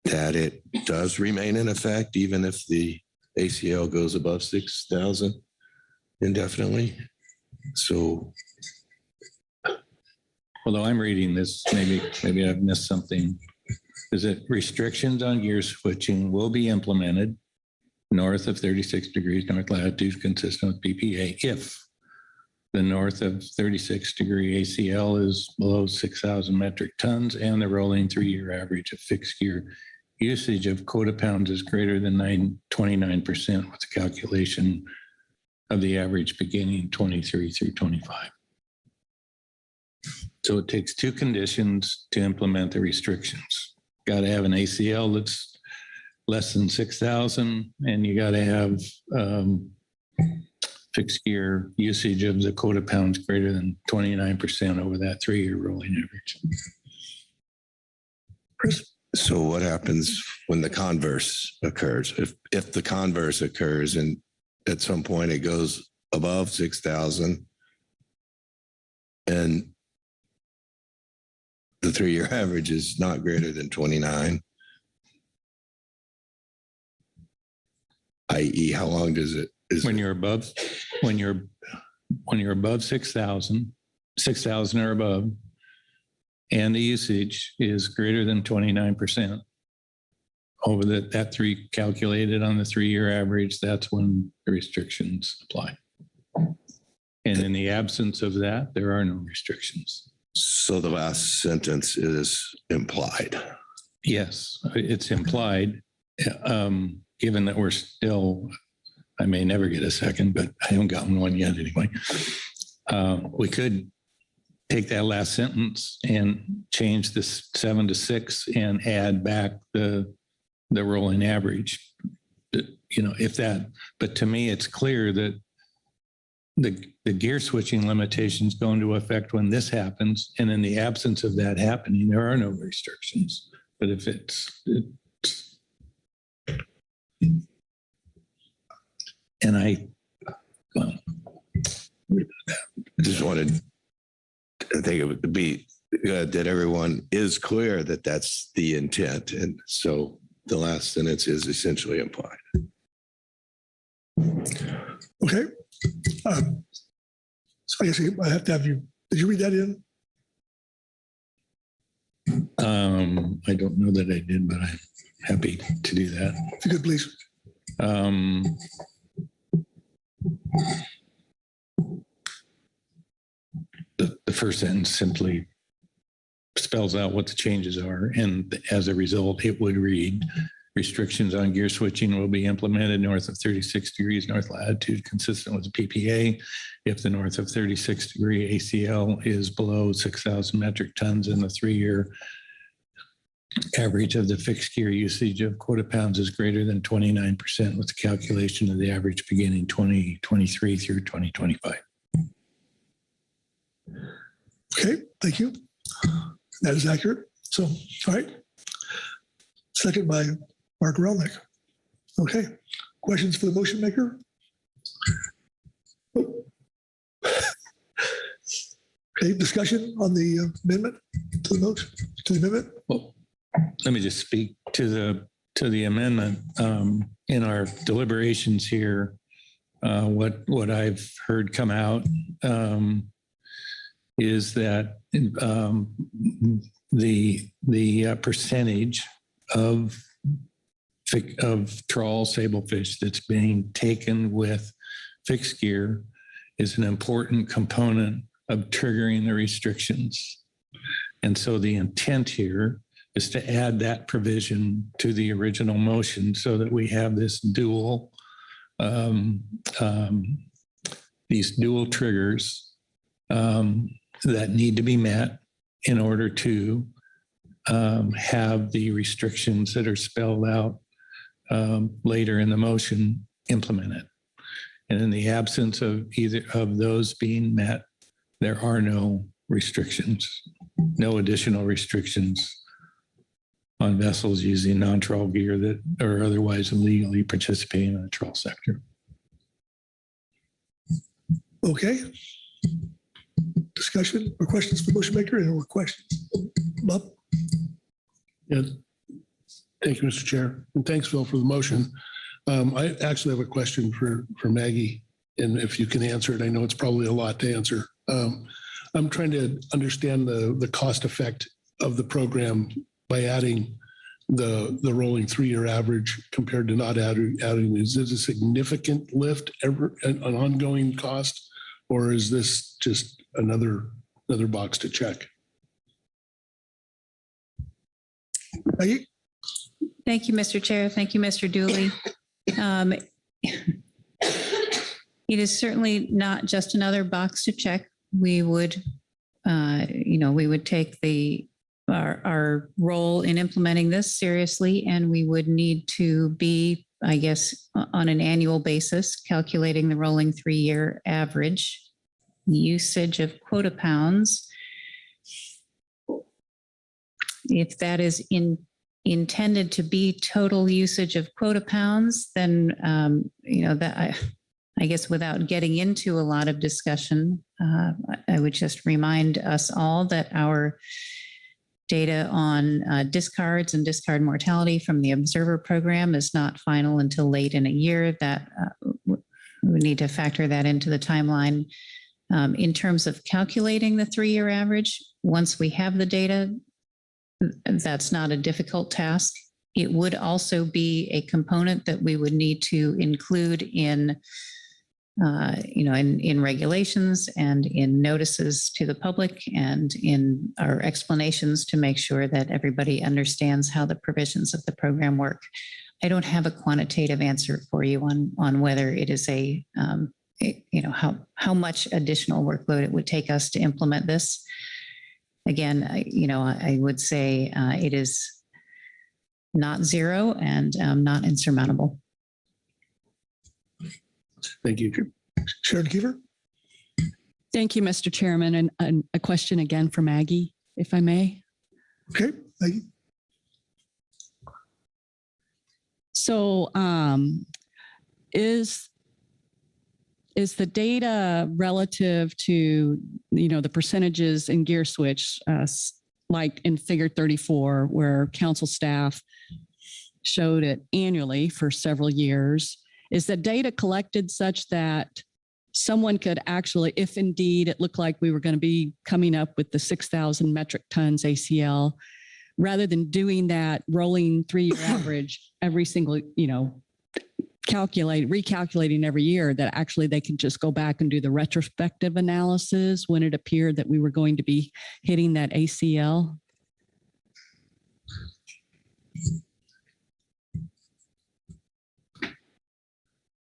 S12: it does remain in effect even if the ACL goes above 6,000 indefinitely? So,
S7: although I'm reading this, maybe I've missed something. Is it restrictions on gear switching will be implemented north of 36 degrees north latitude consistent with PPA if the north of 36 degree ACL is below 6,000 metric tons and the rolling 3-year average of fixed gear usage of quota pounds is greater than 29% with the calculation of the average beginning 23 through 25. So it takes 2 conditions to implement the restrictions. Got to have an ACL that's less than 6,000, and you got to have fixed gear usage of the quota pounds greater than 29% over that 3-year rolling average.
S12: So what happens when the converse occurs? If the converse occurs and at some point it goes above 6,000 and the 3-year average is not greater than 29, i.e. how long does it?
S7: When you're above 6,000 or above, and the usage is greater than 29% over that 3 calculated on the 3-year average, that's when the restrictions apply. And in the absence of that, there are no restrictions.
S12: So the last sentence is implied.
S7: Yes, it's implied, given that we're still, I may never get a second, but I haven't gotten one yet anyway. We could take that last sentence and change this 7 to 6 and add back the rolling average. If that, but to me, it's clear that the gear switching limitations go into effect when this happens. And in the absence of that happening, there are no restrictions. But if and I
S12: just wanted, I think it would be good that everyone is clear that that's the intent. And so the last sentence is essentially implied.
S2: Okay. So I guess I have to have you, did you read that in?
S7: I don't know that I did, but I'm happy to do that.
S2: If you could, please.
S7: The first sentence simply spells out what the changes are. And as a result, it would read, restrictions on gear switching will be implemented north of 36 degrees north latitude consistent with the PPA. If the north of 36 degree ACL is below 6,000 metric tons and the 3-year average of the fixed gear usage of quota pounds is greater than 29% with the calculation of the average beginning 2023 through 2025.
S2: Okay, thank you. That is accurate. So, all right. Second by Mark Relnick. Okay. Questions for the motion maker? Okay, discussion on the amendment to the motion, to the amendment?
S7: Well, let me just speak to the amendment. In our deliberations here, what I've heard come out is that the percentage of trawl sablefish that's being taken with fixed gear is an important component of triggering the restrictions. And so the intent here is to add that provision to the original motion so that we have this these dual triggers that need to be met in order to have the restrictions that are spelled out later in the motion implemented. And in the absence of either of those being met, there are no restrictions, no additional restrictions on vessels using non-trawl gear that are otherwise illegally participating in the trawl sector.
S2: Okay. Discussion or questions for motion maker? Any more questions? Bob?
S9: Yeah. Thank you, Mr. Chair. And thanks, Phil, for the motion. I actually have a question for Maggie, and if you can answer it, I know it's probably a lot to answer. I'm trying to understand the cost effect of the program by adding the rolling 3-year average compared to not adding, is this a significant lift ever, an ongoing cost? Or is this just another box to check?
S2: Maggie?
S21: Thank you, Mr. Chair. Thank you, Mr. Dooley. It is certainly not just another box to check. We would, we would take our role in implementing this seriously, and we would need to be, I guess, on an annual basis, calculating the rolling 3-year average usage of quota pounds. If that is intended to be total usage of quota pounds, then, that I guess without getting into a lot of discussion, I would just remind us all that our data on discards and discard mortality from the observer program is not final until late in a year. That we need to factor that into the timeline. In terms of calculating the 3-year average, once we have the data, that's not a difficult task. It would also be a component that we would need to include in regulations and in notices to the public and in our explanations to make sure that everybody understands how the provisions of the program work. I don't have a quantitative answer for you on whether it is how much additional workload it would take us to implement this. Again, I would say it is not zero and not insurmountable.
S9: Thank you.
S2: Sharon Kiefer?
S15: Thank you, Mr. Chairman. And a question again for Maggie, if I may.
S2: Okay, Maggie.
S15: So is the data relative to, the percentages in gear switch, like in figure 34, where council staff showed it annually for several years, is the data collected such that someone could actually, if indeed it looked like we were going to be coming up with the 6,000 metric tons ACL, rather than doing that rolling 3-year average every single, recalculating every year, that actually they could just go back and do the retrospective analysis when it appeared that we were going to be hitting that ACL?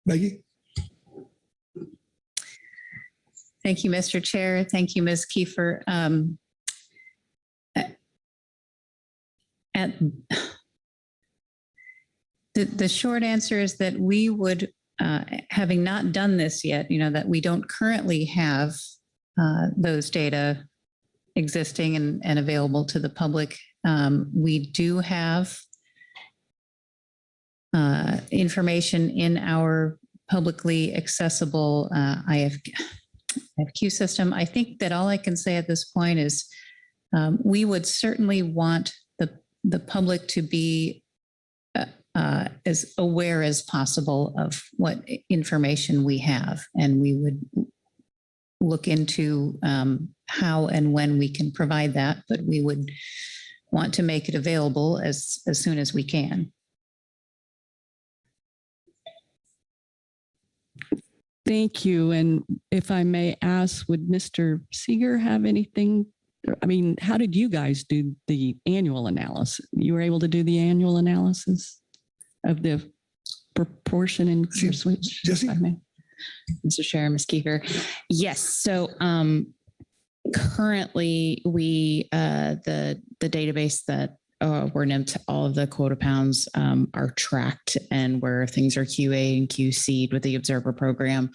S2: Maggie?
S21: Thank you, Mr. Chair. Thank you, Ms. Kiefer. The short answer is that we would, having not done this yet, that we don't currently have those data existing and available to the public. We do have information in our publicly accessible IFQ system. I think that all I can say at this point is we would certainly want the public to be as aware as possible of what information we have, and we would look into how and when we can provide that, but we would want to make it available as soon as we can.
S15: Thank you. And if I may ask, would Mr. Seeger have anything? I mean, how did you guys do the annual analysis? You were able to do the annual analysis of the proportion in gear switch?
S2: Jesse?
S13: Mr. Chair, Ms. Kiefer. Yes. So currently we, the database that where NIMT, all of the quota pounds are tracked, and where things are QA and QC'd with the observer program,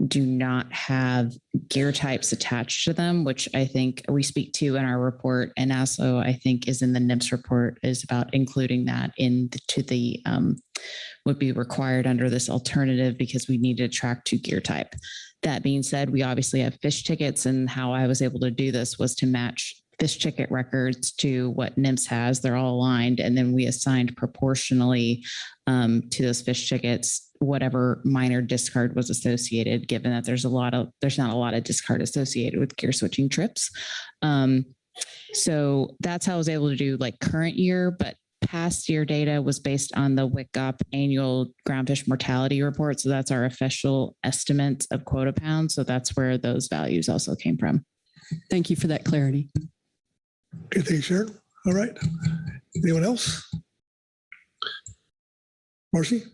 S13: do not have gear types attached to them, which I think we speak to in our report, and also I think is in the NIMS report, is about including that into the would be required under this alternative, because we need to track to gear type. That being said, we obviously have fish tickets, and how I was able to do this was to match fish ticket records to what NIMS has. They're all aligned, and then we assigned proportionally to those fish tickets whatever minor discard was associated, given that there's not a lot of discard associated with gear switching trips. So that's how I was able to do like current year, but past year data was based on the WICOP annual groundfish mortality report. So that's our official estimate of quota pounds. So that's where those values also came from.
S15: Thank you for that clarity.
S2: Okay, thank you, Sharon. All right. Anyone else? Marcy?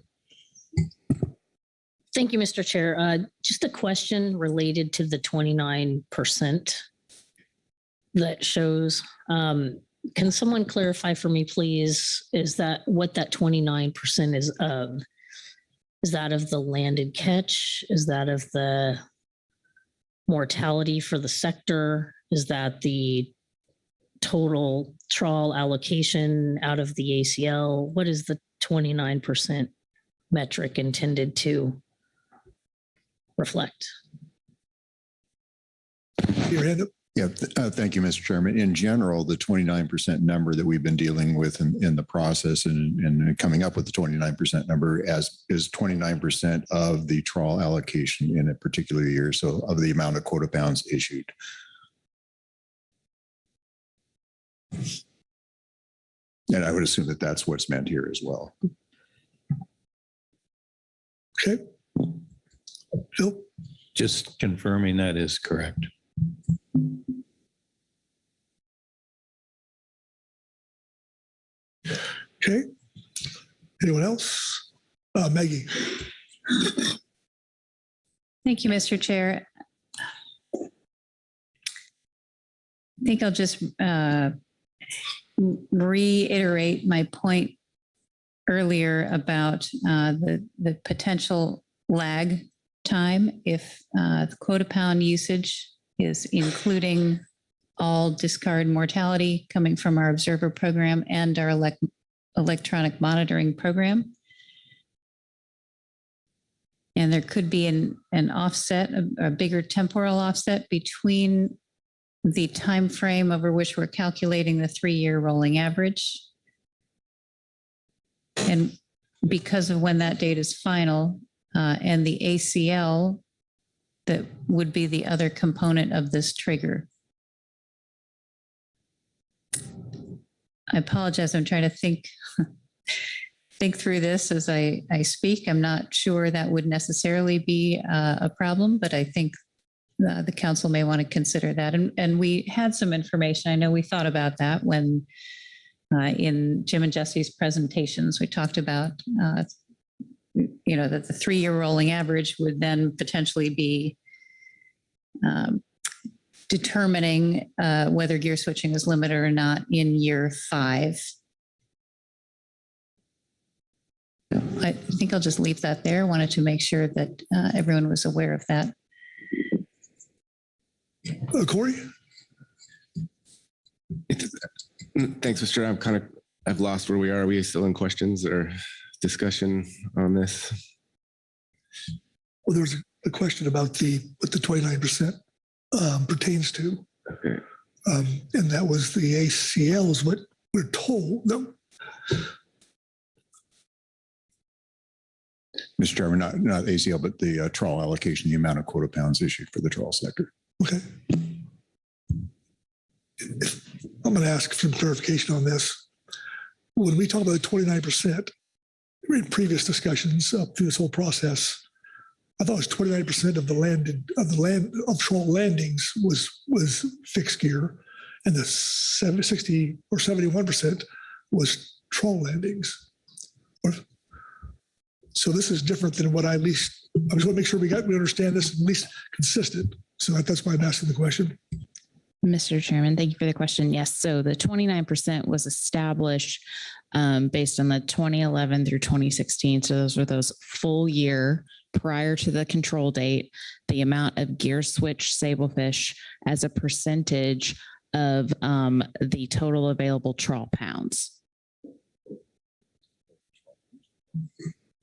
S19: Thank you, Mr. Chair. Just a question related to the 29% that shows. Can someone clarify for me, please? Is that what that 29% is of? Is that of the landed catch? Is that of the mortality for the sector? Is that the total trawl allocation out of the ACL? What is the 29% metric intended to reflect?
S2: Your hand up.
S17: Yeah, thank you, Mr. Chairman. In general, the 29% number that we've been dealing with in the process and coming up with the 29% number as is 29% of the trawl allocation in a particular year. So of the amount of quota pounds issued. And I would assume that that's what's meant here as well.
S2: Okay. Phil?
S7: Just confirming that is correct.
S2: Okay. Anyone else? Maggie.
S21: Thank you, Mr. Chair. I think I'll just reiterate my point earlier about the potential lag time if the quota pound usage is including all discard mortality coming from our observer program and our electronic monitoring program. And there could be an offset, a bigger temporal offset between the time frame over which we're calculating the 3-year rolling average. And because of when that data is final and the ACL that would be the other component of this trigger. I apologize. I'm trying to think through this as I speak. I'm not sure that would necessarily be a problem, but I think the council may want to consider that. And we had some information. I know we thought about that when in Jim and Jesse's presentations, we talked about, that the 3-year rolling average would then potentially be determining whether gear switching is limited or not in year 5. So I think I'll just leave that there. Wanted to make sure that everyone was aware of that.
S2: Corey?
S20: Thanks, Mr. I've lost where we are. Are we still in questions or discussion on this?
S2: Well, there's a question about what the 29% pertains to.
S20: Okay.
S2: And that was the ACL is what we're told. No.
S17: Mr. Chairman, not ACL, but the trawl allocation, the amount of quota pounds issued for the trawl sector.
S2: Okay. I'm going to ask for some clarification on this. When we talk about the 29%, in previous discussions up through this whole process, I thought it was 29% of trawl landings was fixed gear, and the 60 or 71% was trawl landings. So this is different than what I just want to make sure we understand this at least consistent. So that's why I'm asking the question.
S13: Mr. Chairman, thank you for the question. Yes, so the 29% was established based on the 2011 through 2016. So those were those full year prior to the control date, the amount of gear switch sablefish as a percentage of the total available trawl pounds.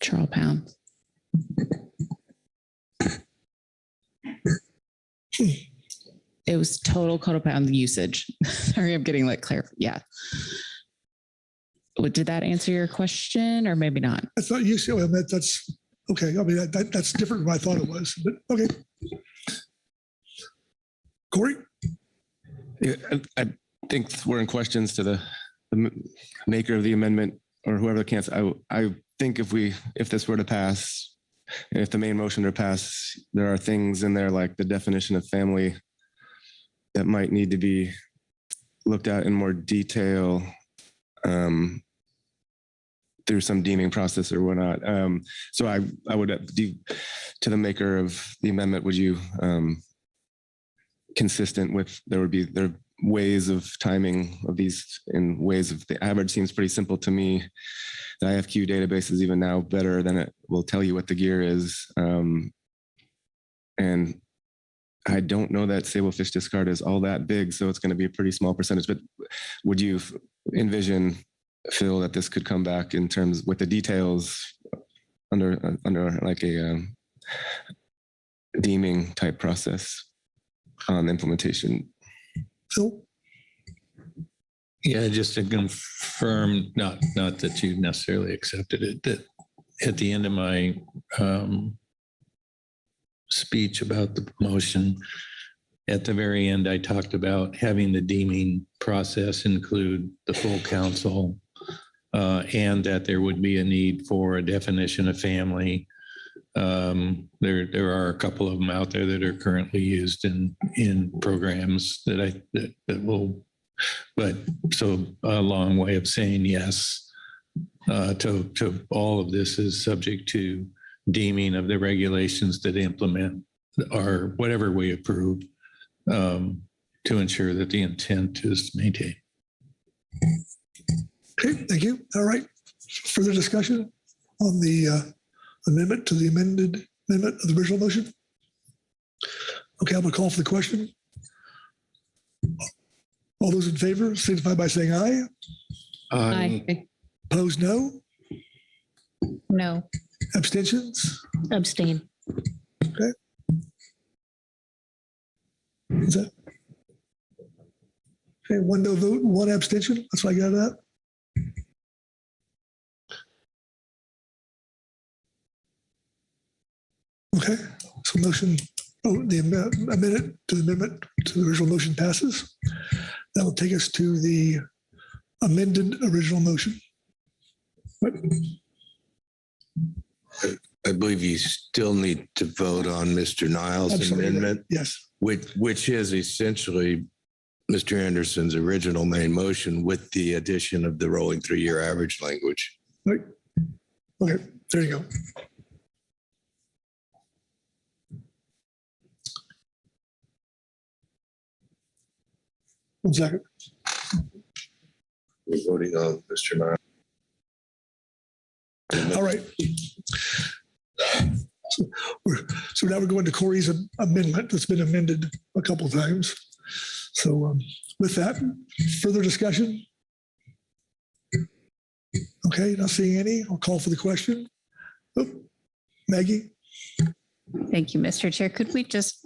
S13: Trawl pounds. It was total quota pound usage. Sorry, I'm getting clear. Yeah. Did that answer your question or maybe not?
S2: That's not useful. That's okay. I mean, that's different than I thought it was, but okay. Corey?
S20: Yeah, think we're in questions to the maker of the amendment or whoever can't. I think if this were to pass, and if the main motion were to pass, there are things in there like the definition of family that might need to be looked at in more detail through some deeming process or whatnot. So I would do to the maker of the amendment, would you consistent with there are ways of timing of these in ways of the average seems pretty simple to me. The IFQ database is even now better than it will tell you what the gear is. And I don't know that sablefish discard is all that big, so it's going to be a pretty small percentage. But would you envision, Phil, that this could come back in terms with the details under like a deeming type process on implementation?
S2: Phil?
S7: Yeah, just to confirm, not that you necessarily accepted it, that at the end of my speech about the motion, at the very end, I talked about having the deeming process include the full council and that there would be a need for a definition of family. There are a couple of them out there that are currently used in programs that will, but so a long way of saying yes to all of this is subject to deeming of the regulations that implement or whatever we approve to ensure that the intent is maintained.
S2: Okay, thank you. All right. Further discussion on the amendment to the amendment of the original motion? Okay, I'm going to call for the question. All those in favor signify by saying aye.
S19: Aye.
S2: Opposed, no.
S21: No.
S2: Abstentions?
S19: Abstain.
S2: Okay. Is that? Okay, one no vote, one abstention. That's what I got out of that. Okay, so motion, the amendment to the original motion passes. That will take us to the amended original motion. What?
S12: I believe you still need to vote on Mr. Niles' amendment.
S2: Yes.
S12: Which is essentially Mr. Anderson's original main motion with the addition of the rolling 3-year average language.
S2: Right. Okay, there you go. One second.
S12: We're voting on Mr. Niles.
S2: All right. So now we're going to Corey's amendment that's been amended a couple of times. So with that, further discussion? Okay, not seeing any. I'll call for the question. Oh, Maggie?
S21: Thank you, Mr. Chair. Could we just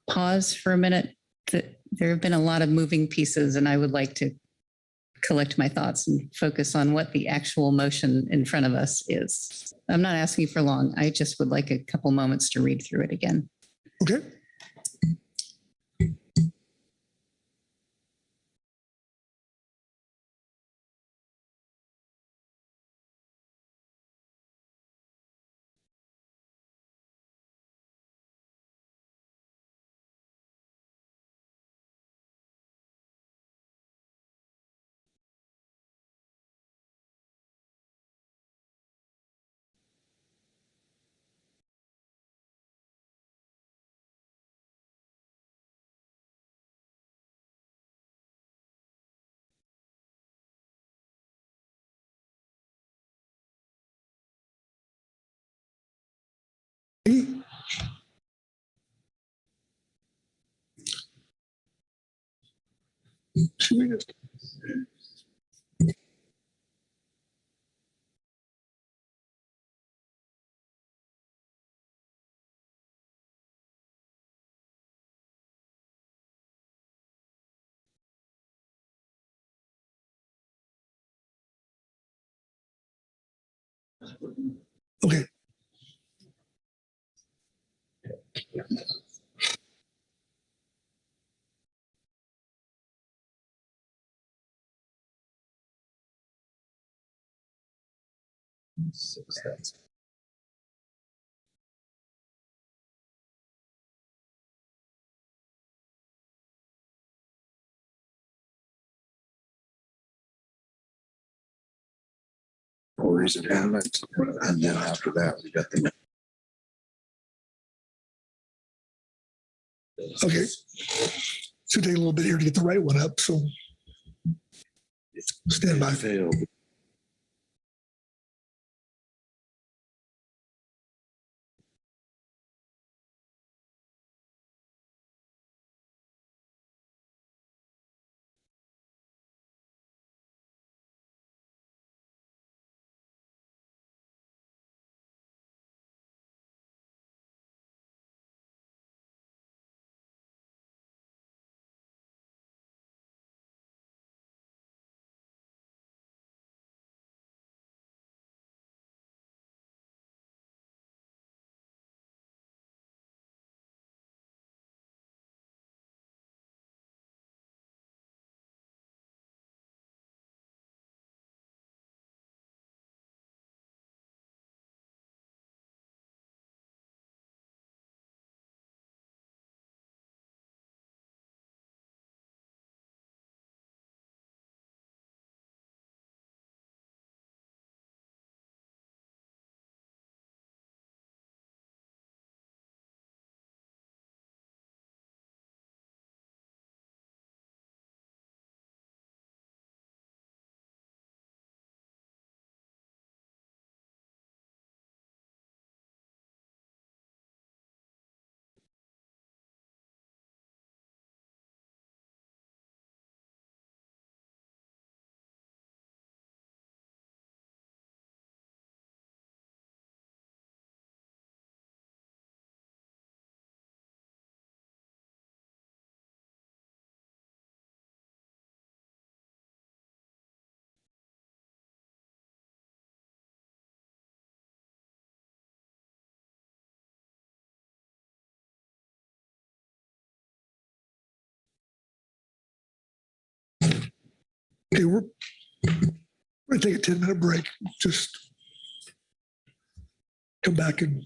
S21: pause for a minute? There have been a lot of moving pieces, and I would like to collect my thoughts and focus on what the actual motion in front of us is. I'm not asking for long. I just would like a couple moments to read through it again.
S2: Okay. Should we just? Okay.
S17: Quarries and Hamlet. And then after that, we got the.
S2: Okay. Should take a little bit here to get the right one up. So stand by.
S17: Failed.
S2: Okay, we're going to take a 10-minute break. Just come back and.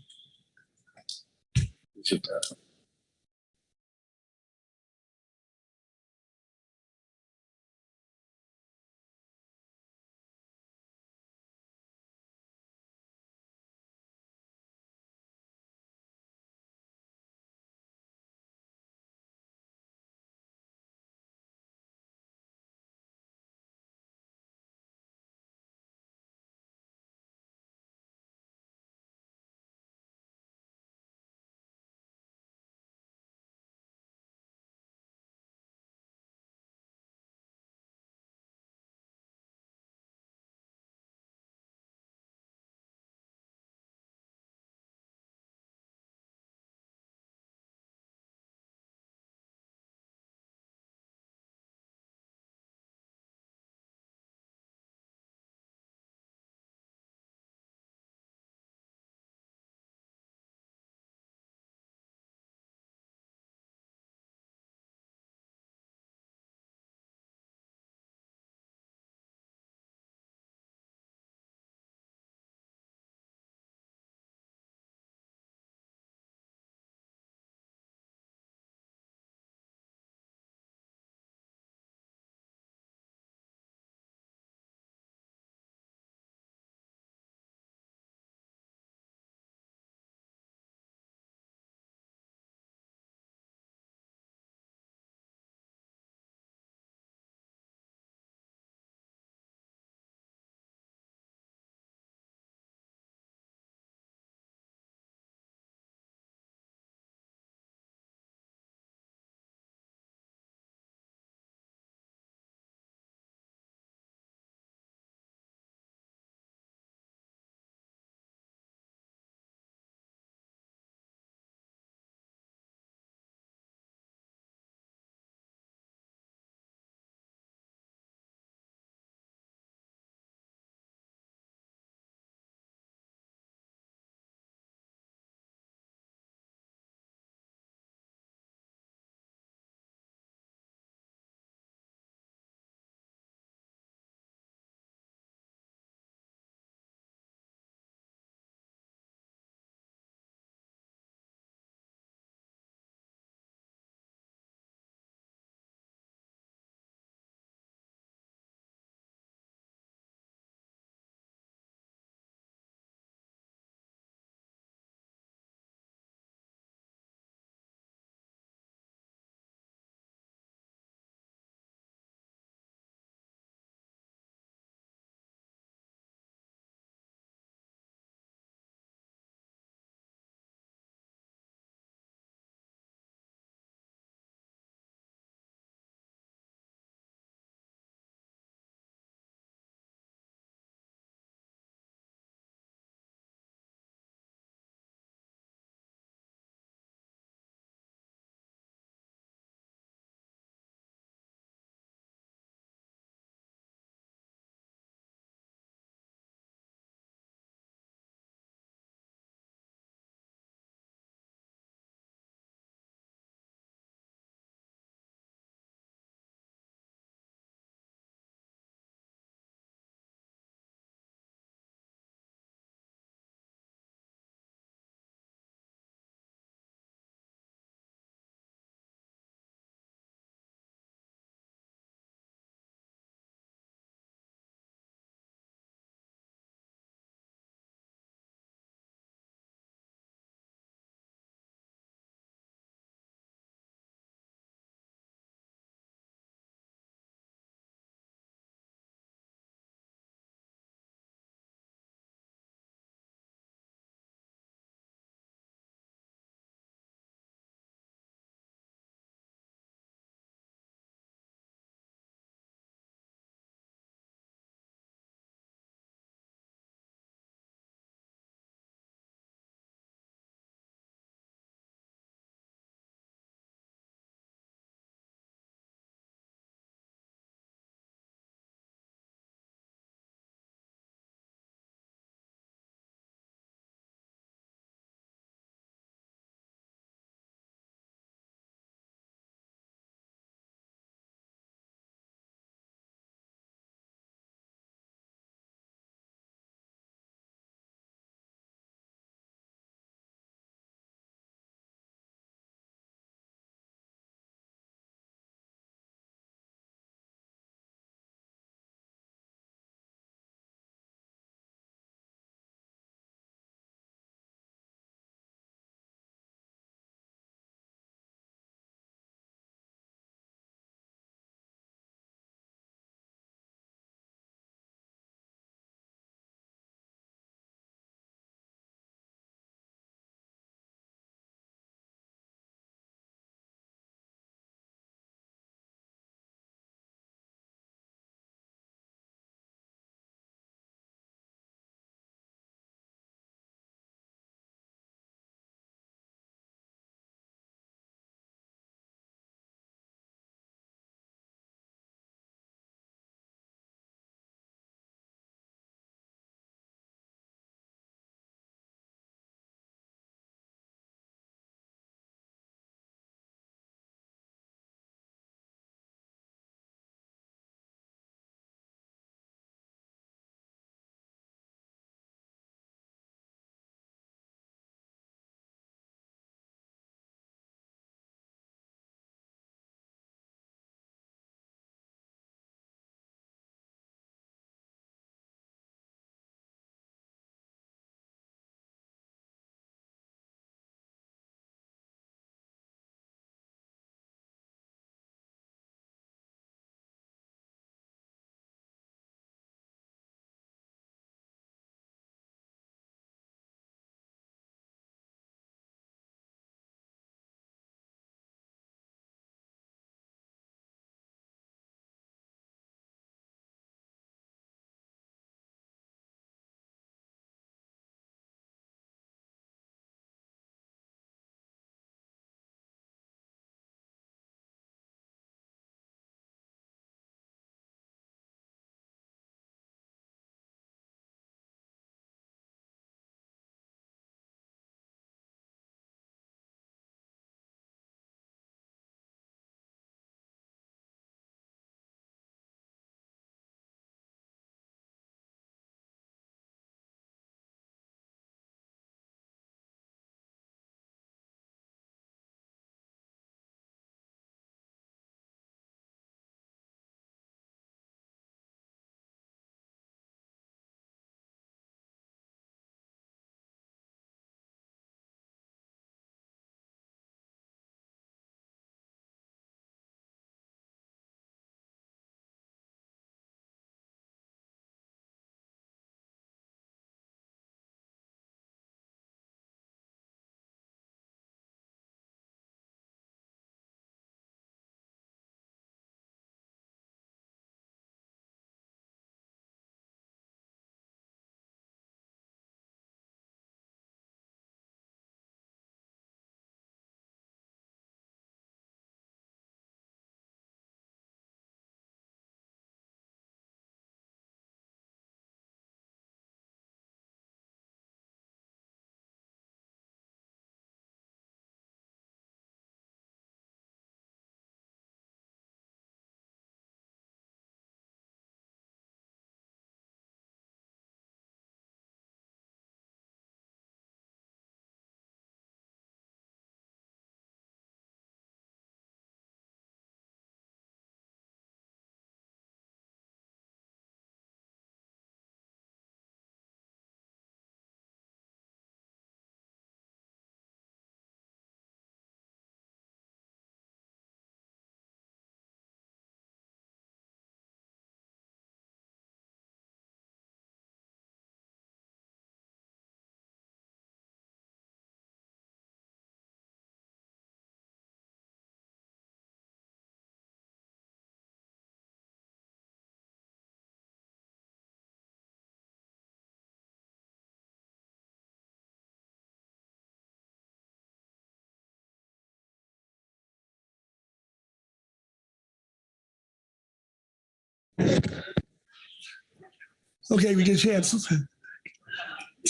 S2: Okay, we get a chance. Let's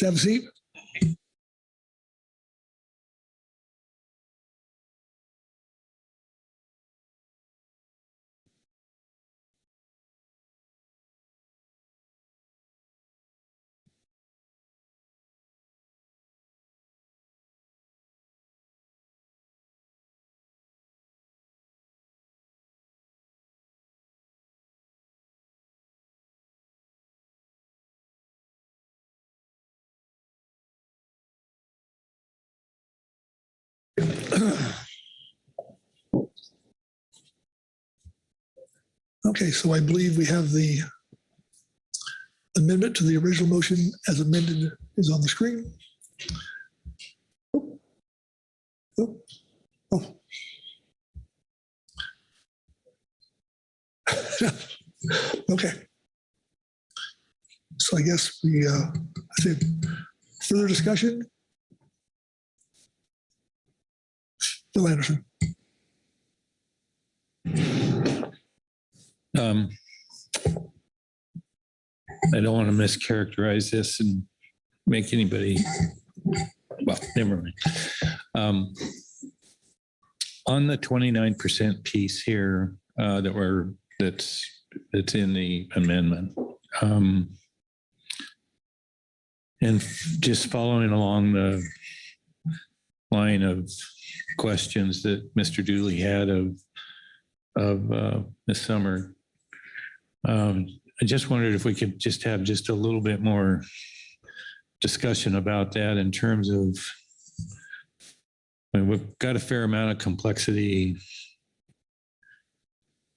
S2: have a seat. Okay, so I believe we have the amendment to the original motion as amended is on the screen. Oh. Oh. Okay. So I guess we, I say further discussion. Bill Anderson.
S7: I don't want to mischaracterize this and make anybody, well, never mind. On the 29% piece here that's in the amendment, and just following along the line of questions that Mr. Dooley had of Ms. Summer, I just wondered if we could just have just a little bit more discussion about that in terms of, I mean, we've got a fair amount of complexity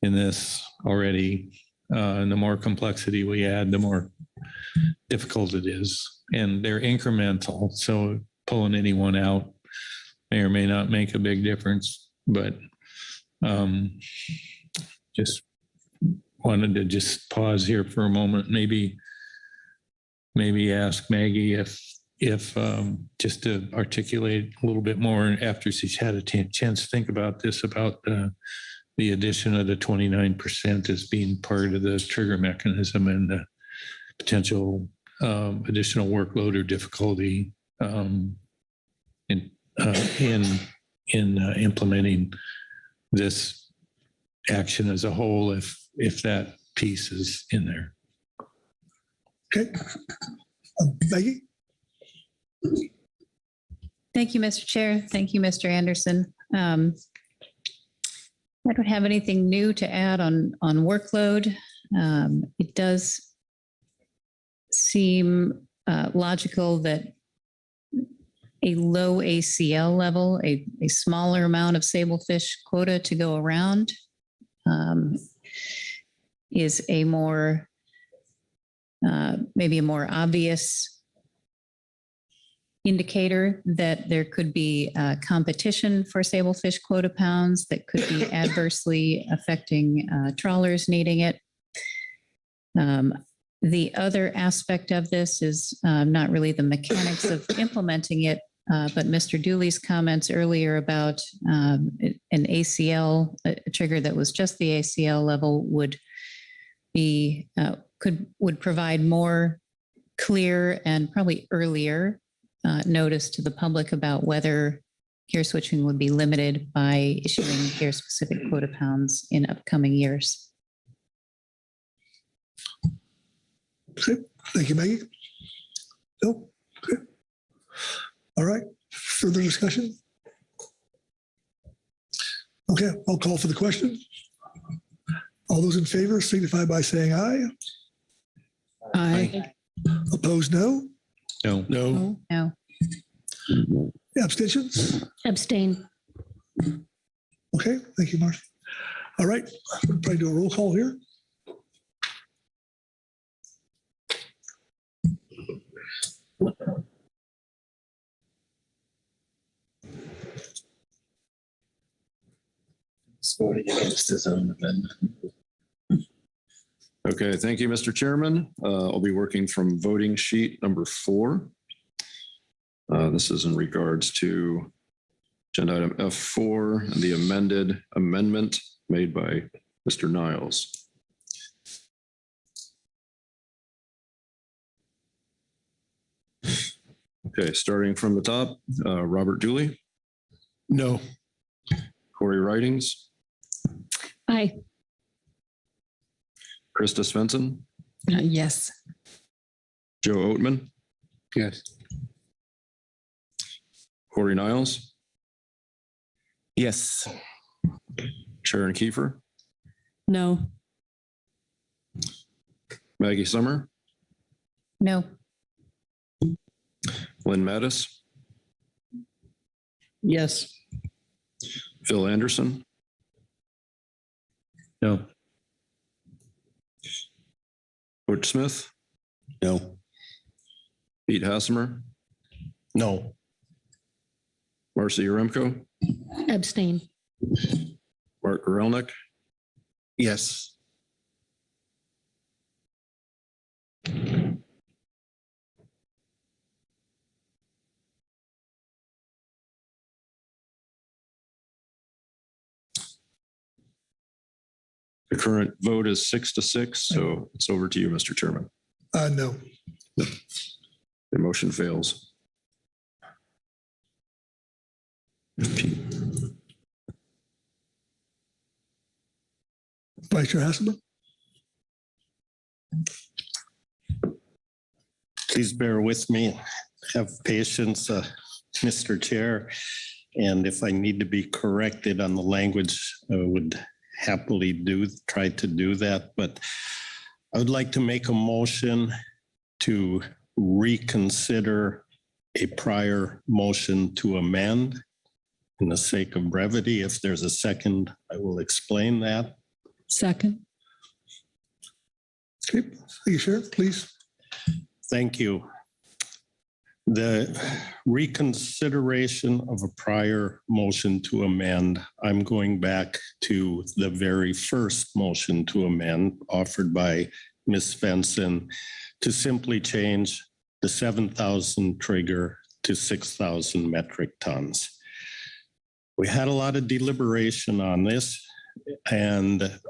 S7: in this already. And the more complexity we add, the more difficult it is. And they're incremental. So pulling anyone out may or may not make a big difference. But just wanted to just pause here for a moment. Maybe ask Maggie if just to articulate a little bit more after she's had a chance to think about this, about the addition of the 29% as being part of the trigger mechanism and the potential additional workload or difficulty in implementing this action as a whole, if that piece is in there.
S2: Okay. Maggie?
S21: Thank you, Mr. Chair. Thank you, Mr. Anderson. I don't have anything new to add on workload. It does seem logical that a low ACL level, a smaller amount of sablefish quota to go around is a more, maybe a more obvious indicator that there could be competition for sablefish quota pounds that could be adversely affecting trawlers needing it. The other aspect of this is not really the mechanics of implementing it, but Mr. Dooley's comments earlier about an ACL, a trigger that was just the ACL level would be, would provide more clear and probably earlier notice to the public about whether gear switching would be limited by issuing gear-specific quota pounds in upcoming years.
S2: Okay, thank you, Maggie. Bill? Okay. All right, further discussion? Okay, I'll call for the question. All those in favor signify by saying aye.
S15: Aye.
S2: Opposed, no?
S7: No.
S4: No.
S21: No.
S2: Abstentions?
S19: Abstain.
S2: Okay, thank you, Marcia. All right, we'll probably do a roll call here.
S3: Okay, thank you, Mr. Chairman. I'll be working from voting sheet number 4. This is in regards to agenda item F4 and the amendment made by Mr. Niles. Okay, starting from the top, Robert Dooley,
S9: No.
S3: Corey Ridings,
S6: Aye.
S3: Krista Svensson,
S18: Yes.
S3: Joe Oatman,
S14: Yes.
S3: Corey Niles,
S20: Yes.
S3: Sharon Kiefer,
S15: No.
S3: Maggie Summer,
S21: No.
S3: Lynn Mattis,
S10: Yes.
S3: Phil Anderson,
S7: No.
S3: Butch Smith,
S11: No.
S3: Pete Hassemer,
S4: No.
S3: Marcy Yaremko,
S6: Abstain.
S3: Mark Gorelnik,
S8: Yes.
S3: the current vote is 6-6, so it's over to you, Mr. Chairman.
S2: No.
S3: The motion fails.
S2: Vice Chair Hasselman?
S4: Please bear with me. Have patience, Mr. Chair. And if I need to be corrected on the language, I would happily try to do that. But I would like to make a motion to reconsider a prior motion to amend. In the sake of brevity, if there's a second, I will explain that.
S15: Second.
S2: Okay, thank you, Sheriff, please.
S4: Thank you. The reconsideration of a prior motion to amend, I'm going back to the very first motion to amend offered by Ms. Svensson to simply change the 7,000 trigger to 6,000 metric tons. We had a lot of deliberation on this, and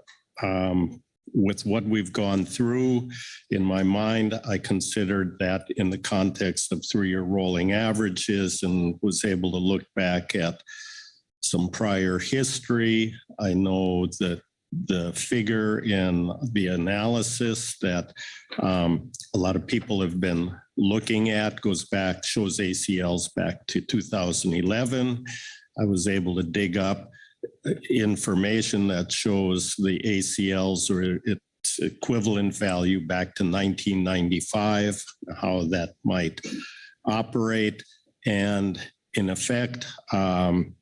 S4: with what we've gone through, in my mind, I considered that in the context of 3-year rolling averages and was able to look back at some prior history. I know that the figure in the analysis that a lot of people have been looking at shows ACLs back to 2011. I was able to dig up information that shows the ACLs or its equivalent value back to 1995, how that might operate. And in effect, on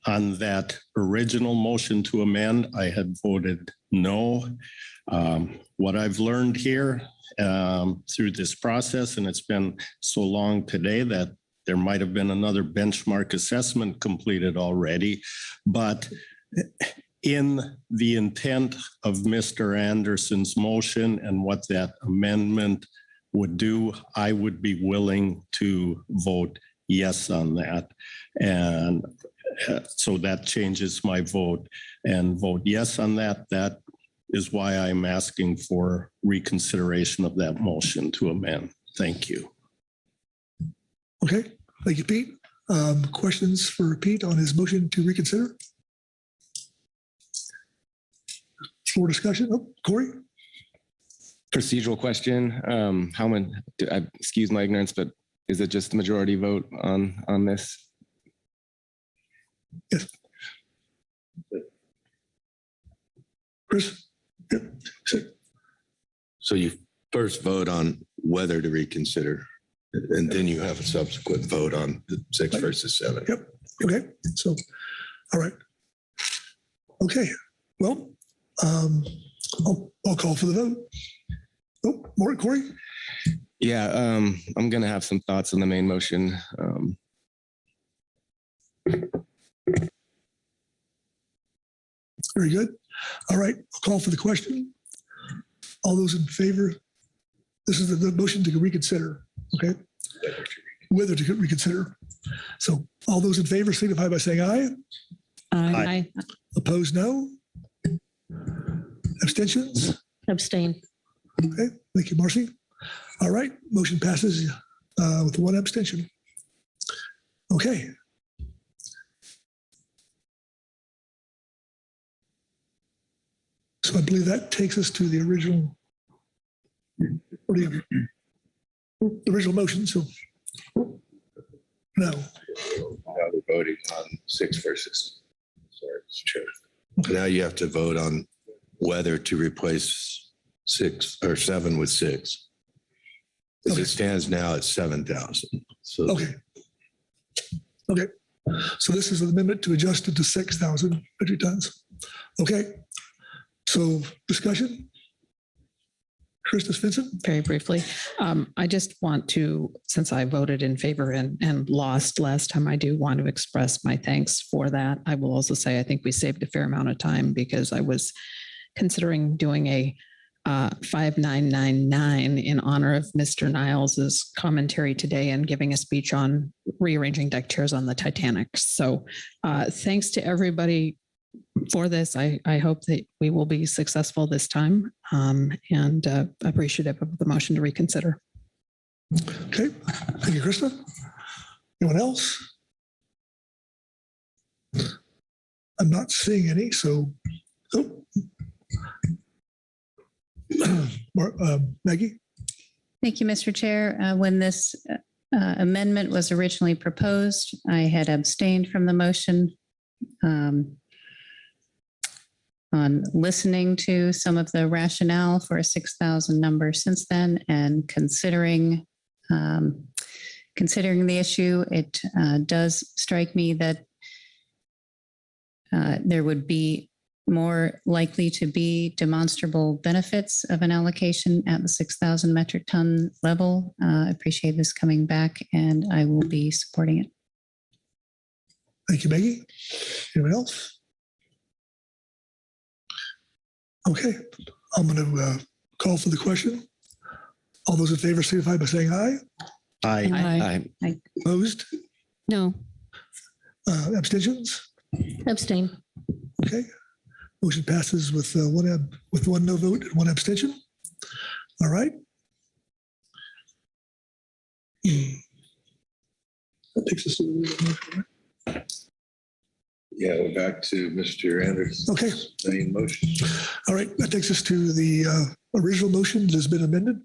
S4: that original motion to amend, I had voted no. What I've learned here through this process, and it's been so long today that there might have been another benchmark assessment completed already, but in the intent of Mr. Anderson's motion and what that amendment would do, I would be willing to vote yes on that. And so that changes my vote and vote yes on that. That is why I'm asking for reconsideration of that motion to amend. Thank you.
S2: Okay, thank you, Pete. Questions for Pete on his motion to reconsider? Floor discussion. Oh, Corey?
S20: Procedural question. How many, excuse my ignorance, but is it just the majority vote on this?
S2: Yes. Chris? Yep.
S12: So you first vote on whether to reconsider, and then you have a subsequent vote on the 6 versus 7.
S2: Yep. Okay. So, all right. Okay. Well, I'll call for the vote. Oh, more, Corey?
S20: Yeah, I'm going to have some thoughts on the main motion.
S2: Very good. All right. I'll call for the question. All those in favor? This is the motion to reconsider. Okay. Whether to reconsider. So all those in favor signify by saying aye.
S15: Aye.
S2: Opposed, no. Abstentions?
S6: Abstain.
S2: Okay. Thank you, Marcy. All right. Motion passes with one abstention. Okay. So I believe that takes us to the original motion. So no.
S12: Now we're voting on 6 versus. Sorry, Mr. Chair. Now you have to vote on whether to replace 6 or 7 with 6. As it stands now, it's 7,000. So
S2: Okay. Okay. So this is an amendment to adjust it to 6,000 metric tons. Okay. So discussion? Krista Svensson?
S18: Very briefly, I just want to, since I voted in favor and lost last time, I do want to express my thanks for that. I will also say I think we saved a fair amount of time because I was considering doing a 5999 in honor of Mr. Niles's commentary today and giving a speech on rearranging deck chairs on the Titanic. So thanks to everybody for this. I hope that we will be successful this time and appreciative of the motion to reconsider.
S2: Okay. Thank you, Krista. Anyone else? I'm not seeing any. So, Maggie?
S21: Thank you, Mr. Chair. When this amendment was originally proposed, I had abstained from the motion. On listening to some of the rationale for a 6,000 number since then and considering the issue, it does strike me that there would be more likely to be demonstrable benefits of an allocation at the 6,000 metric ton level. I appreciate this coming back and I will be supporting it.
S2: Thank you, Maggie. Anyone else? Okay, I'm going to call for the question. All those in favor signify by saying aye.
S4: Aye.
S21: Aye.
S2: Opposed?
S6: No.
S2: Abstentions?
S19: Abstain.
S2: Okay. Motion passes with one no vote and one abstention. All right. That takes us to the motion, right?
S12: yeah, we're back to Mr. Anderson.
S2: Okay.
S12: Main motion.
S2: All right. That takes us to the original motion that has been amended.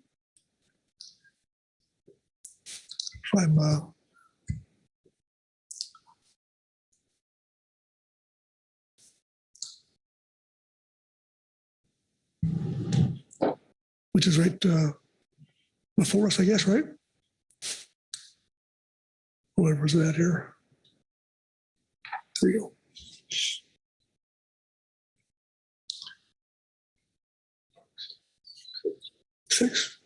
S2: If I'm which is right before us, I guess, right? Whatever's that here. There you go. Six.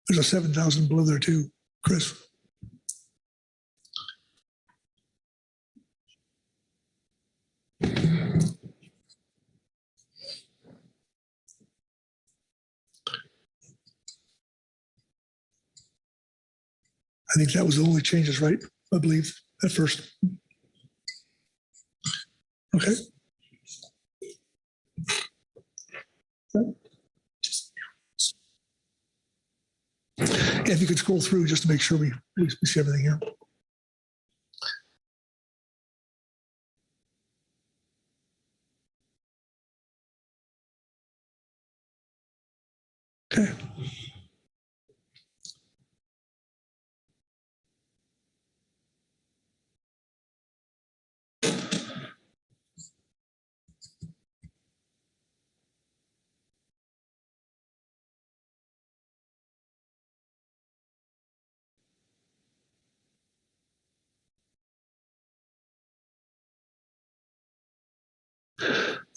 S2: There's a 7,000 below there too, Chris. I think that was the only changes, right? I believe at first. Okay. If you could scroll through just to make sure we see everything here. Okay.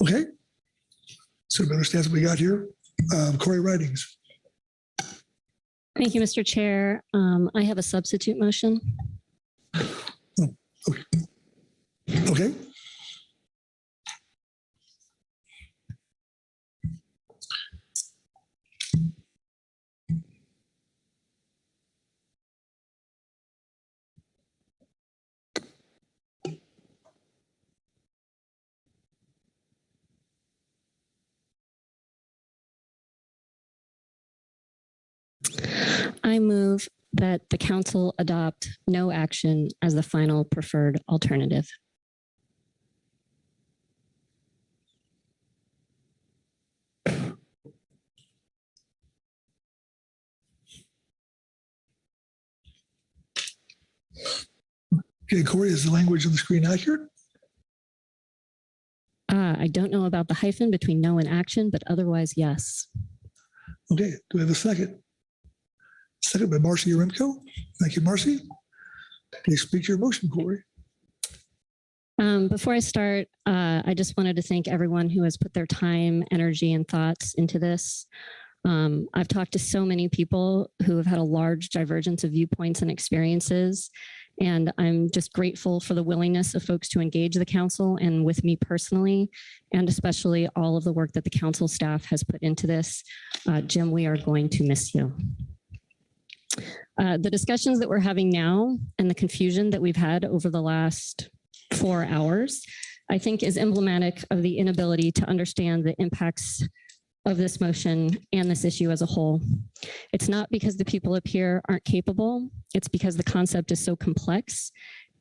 S2: Okay. So everybody understands what we got here. Corey Ridings.
S6: Thank you, Mr. Chair. I have a substitute motion.
S2: Okay.
S6: I move that the council adopt no action as the final preferred alternative.
S2: Okay, Corey, is the language on the screen accurate?
S6: I don't know about the hyphen between no and action, but otherwise, yes.
S2: Okay, do we have a second? Second by Marcy Yaremko. Thank you, Marcy. Please speak to your motion, Corey.
S6: Before I start, I just wanted to thank everyone who has put their time, energy, and thoughts into this. I've talked to so many people who have had a large divergence of viewpoints and experiences, and I'm just grateful for the willingness of folks to engage the council and with me personally, and especially all of the work that the council staff has put into this. Jim, we are going to miss you. The discussions that we're having now and the confusion that we've had over the last 4 hours, I think is emblematic of the inability to understand the impacts of this motion and this issue as a whole. It's not because the people up here aren't capable, it's because the concept is so complex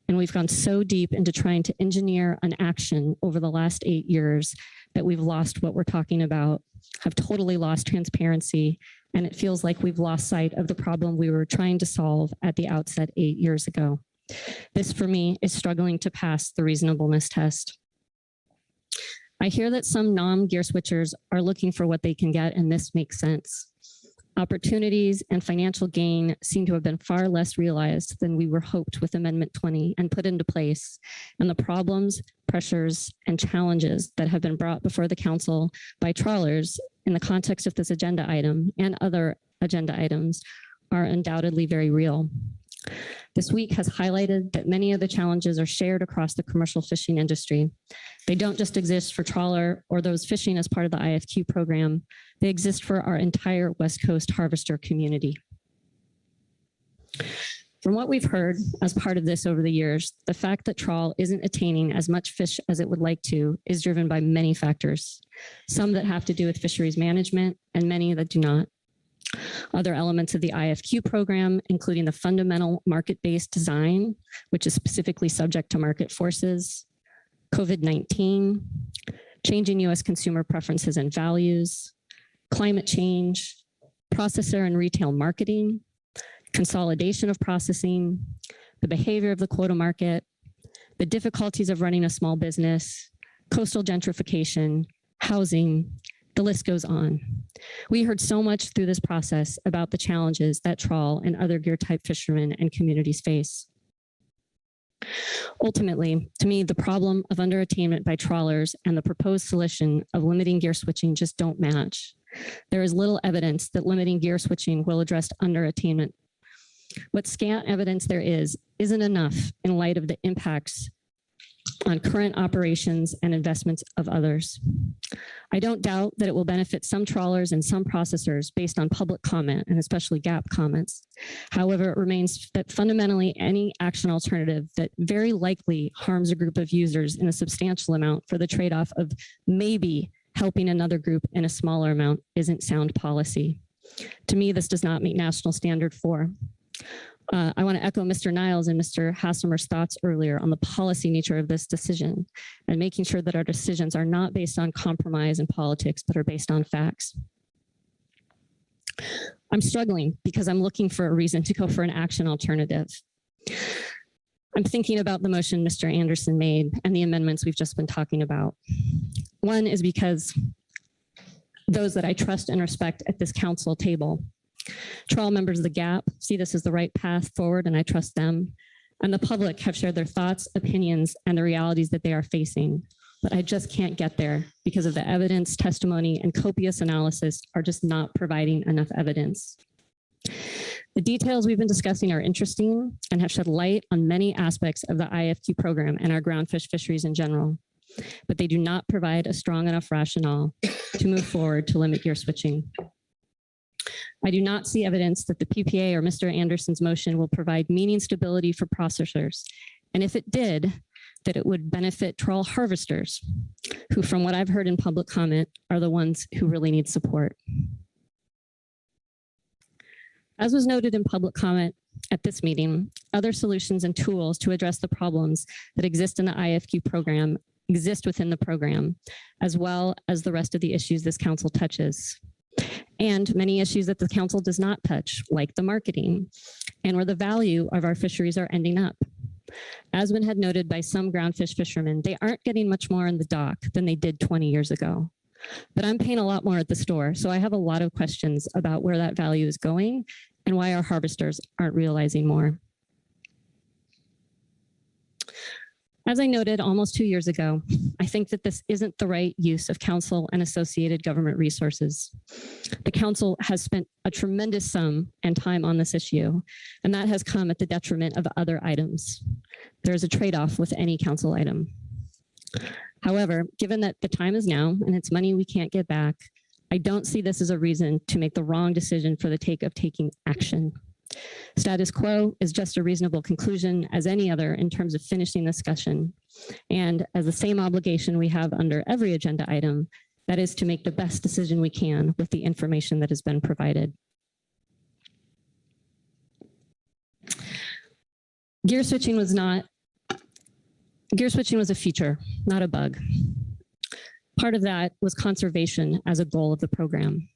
S6: and we've gone so deep into trying to engineer an action over the last 8 years that we've lost what we're talking about, have totally lost transparency, and it feels like we've lost sight of the problem we were trying to solve at the outset 8 years ago. This, for me, is struggling to pass the reasonableness test. I hear that some non-gear switchers are looking for what they can get, and this makes sense. Opportunities and financial gain seem to have been far less realized than we were hoped with Amendment 20 and put into place, and the problems, pressures, and challenges that have been brought before the council by trawlers in the context of this agenda item and other agenda items are undoubtedly very real. This week has highlighted that many of the challenges are shared across the commercial fishing industry. They don't just exist for trawler or those fishing as part of the IFQ program. They exist for our entire West Coast harvester community. From what we've heard as part of this over the years, the fact that trawl isn't attaining as much fish as it would like to is driven by many factors, some that have to do with fisheries management and many that do not. Other elements of the IFQ program, including the fundamental market-based design, which is specifically subject to market forces, COVID-19, changing US consumer preferences and values, climate change, processor and retail marketing, consolidation of processing, the behavior of the quota market, the difficulties of running a small business, coastal gentrification, housing, the list goes on. We heard so much through this process about the challenges that trawl and other gear type fishermen and communities face. Ultimately, to me, the problem of underattainment by trawlers and the proposed solution of limiting gear switching just don't match. There is little evidence that limiting gear switching will address underattainment. What scant evidence there isn't enough in light of the impacts on current operations and investments of others. I don't doubt that it will benefit some trawlers and some processors based on public comment and especially GAP comments. However, it remains that fundamentally any action alternative that very likely harms a group of users in a substantial amount for the trade-off of maybe helping another group in a smaller amount isn't sound policy. To me, this does not meet national standard 4. I want to echo Mr. Niles and Mr. Hasselmer's thoughts earlier on the policy nature of this decision and making sure that our decisions are not based on compromise and politics, but are based on facts. I'm struggling because I'm looking for a reason to go for an action alternative. I'm thinking about the motion Mr. Anderson made and the amendments we've just been talking about. One is because those that I trust and respect at this council table, trawl members of the GAP, see this as the right path forward, and I trust them. And the public have shared their thoughts, opinions, and the realities that they are facing. But I just can't get there because of the evidence, testimony, and copious analysis are just not providing enough evidence. The details we've been discussing are interesting and have shed light on many aspects of the IFQ program and our groundfish fisheries in general, but they do not provide a strong enough rationale to move forward to limit gear switching. I do not see evidence that the PPA or Mr. Anderson's motion will provide meaning stability for processors. And if it did, that it would benefit trawl harvesters, who from what I've heard in public comment are the ones who really need support. As was noted in public comment at this meeting, other solutions and tools to address the problems that exist in the IFQ program exist within the program, as well as the rest of the issues this council touches. And many issues that the council does not touch, like the marketing and where the value of our fisheries are ending up. As been had noted by some groundfish fishermen, they aren't getting much more in the dock than they did 20 years ago. But I'm paying a lot more at the store, so I have a lot of questions about where that value is going and why our harvesters aren't realizing more. As I noted almost 2 years ago, I think that this isn't the right use of council and associated government resources. The council has spent a tremendous sum and time on this issue, and that has come at the detriment of other items. There's a trade-off with any council item. However, given that the time is now and it's money we can't get back, I don't see this as a reason to make the wrong decision for the sake of taking action. Status quo is just a reasonable conclusion as any other in terms of finishing discussion, and as the same obligation we have under every agenda item, that is to make the best decision we can with the information that has been provided. Gear switching was a feature, not a bug. Part of that was conservation as a goal of the program.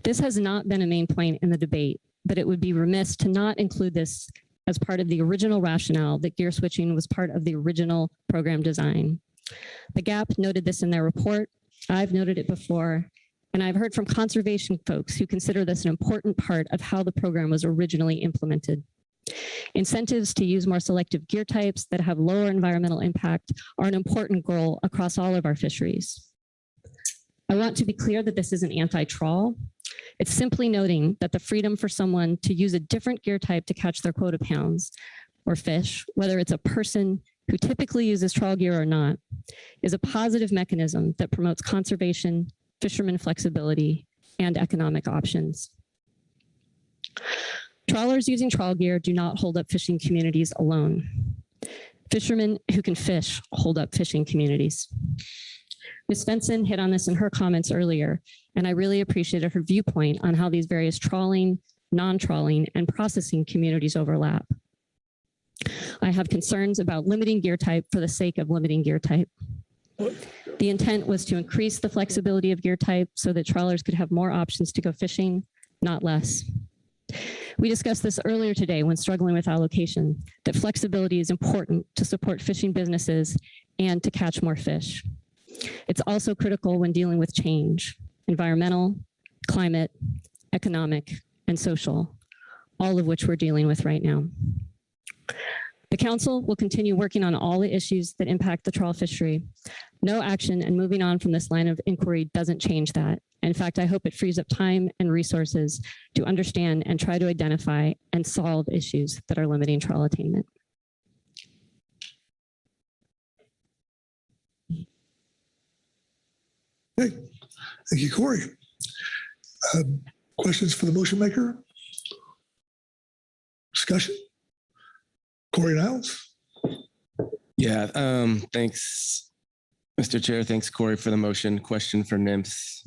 S6: This has not been a main point in the debate, but it would be remiss to not include this as part of the original rationale that gear switching was part of the original program design. The GAP noted this in their report. I've noted it before, and I've heard from conservation folks who consider this an important part of how the program was originally implemented. Incentives to use more selective gear types that have lower environmental impact are an important goal across all of our fisheries. I want to be clear that this isn't anti-trawl. It's simply noting that the freedom for someone to use a different gear type to catch their quota pounds or fish, whether it's a person who typically uses trawl gear or not, is a positive mechanism that promotes conservation, fisherman flexibility, and economic options. Trawlers using trawl gear do not hold up fishing communities alone. Fishermen who can fish hold up fishing communities. Ms. Svensson hit on this in her comments earlier, and I really appreciated her viewpoint on how these various trawling, non-trawling, and processing communities overlap. I have concerns about limiting gear type for the sake of limiting gear type. The intent was to increase the flexibility of gear type so that trawlers could have more options to go fishing, not less. We discussed this earlier today when struggling with allocation, that flexibility is important to support fishing businesses and to catch more fish. It's also critical when dealing with change, environmental, climate, economic, and social, all of which we're dealing with right now. The council will continue working on all the issues that impact the trawl fishery. No action and moving on from this line of inquiry doesn't change that. In fact, I hope it frees up time and resources to understand and try to identify and solve issues that are limiting trawl attainment.
S2: Okay, thank you, Corey. Questions for the motion maker? Discussion? Corey Niles?
S20: Yeah, thanks, Mr. Chair. Thanks, Corey, for the motion. Question for NIMS.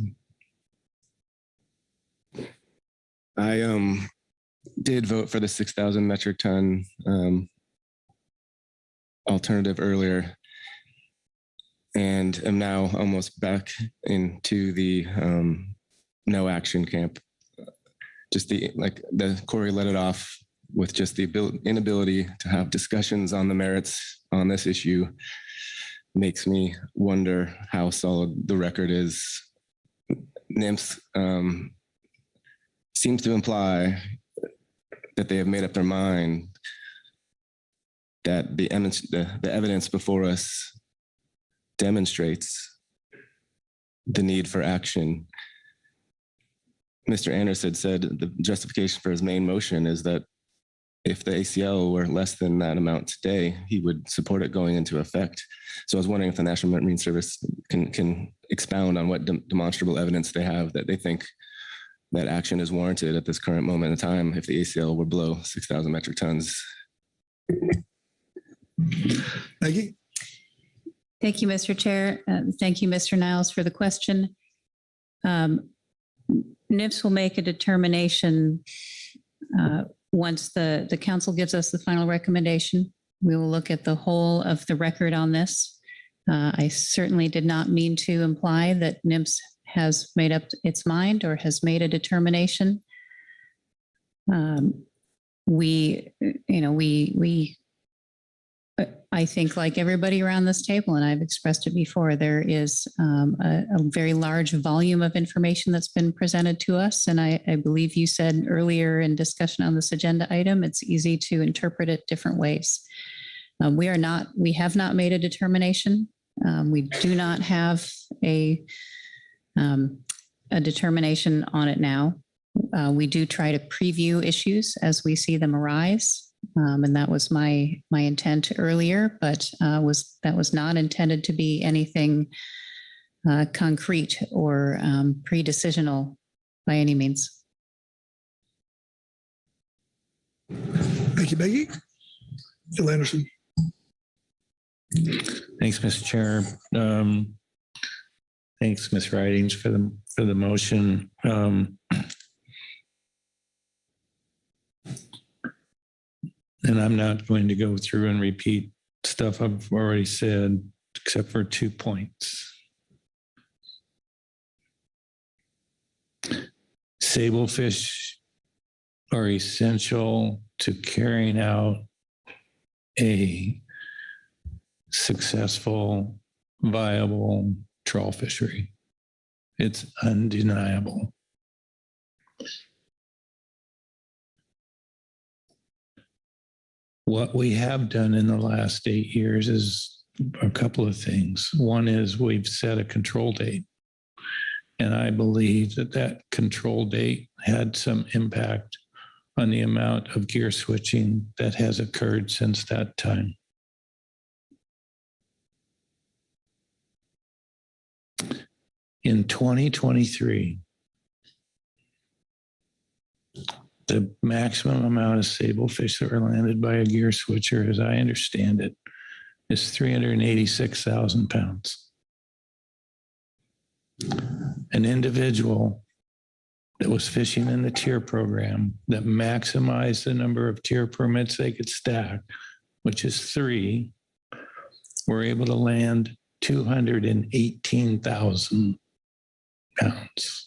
S20: I did vote for the 6,000 metric ton alternative earlier, and am now almost back into the no action camp. Just the Corey let it off with just the inability to have discussions on the merits on this issue makes me wonder how solid the record is. NIMS seems to imply that they have made up their mind that the evidence before us demonstrates the need for action. Mr. Anderson said the justification for his main motion is that if the ACL were less than that amount today, he would support it going into effect. So I was wondering if the National Marine Service can expound on what demonstrable evidence they have that they think that action is warranted at this current moment in time if the ACL were below 6,000 metric tons.
S2: Maggie?
S21: Thank you, Mr. Chair. Thank you, Mr. Niles, for the question. NIPS will make a determination Once the council gives us the final recommendation, we will look at the whole of the record on this. I certainly did not mean to imply that NIMS has made up its mind or has made a determination. I think like everybody around this table, and I've expressed it before, there is a very large volume of information that's been presented to us. And I believe you said earlier in discussion on this agenda item, it's easy to interpret it different ways. We have not made a determination. We do not have a determination on it now. We do try to preview issues as we see them arise. And that was my intent earlier, but that was not intended to be anything concrete or pre-decisional by any means.
S2: Thank you, Maggie. Phil Anderson.
S7: Thanks, Mr. Chair. Thanks, Ms. Ridings, for the motion. And I'm not going to go through and repeat stuff I've already said, except for 2 points. Sablefish are essential to carrying out a successful, viable trawl fishery. It's undeniable. What we have done in the last 8 years is a couple of things. One is we've set a control date. And I believe that control date had some impact on the amount of gear switching that has occurred since that time. In 2023, the maximum amount of sablefish that were landed by a gear switcher, as I understand it, is 386,000 pounds. An individual that was fishing in the tier program that maximized the number of tier permits they could stack, which is 3, were able to land 218,000 pounds.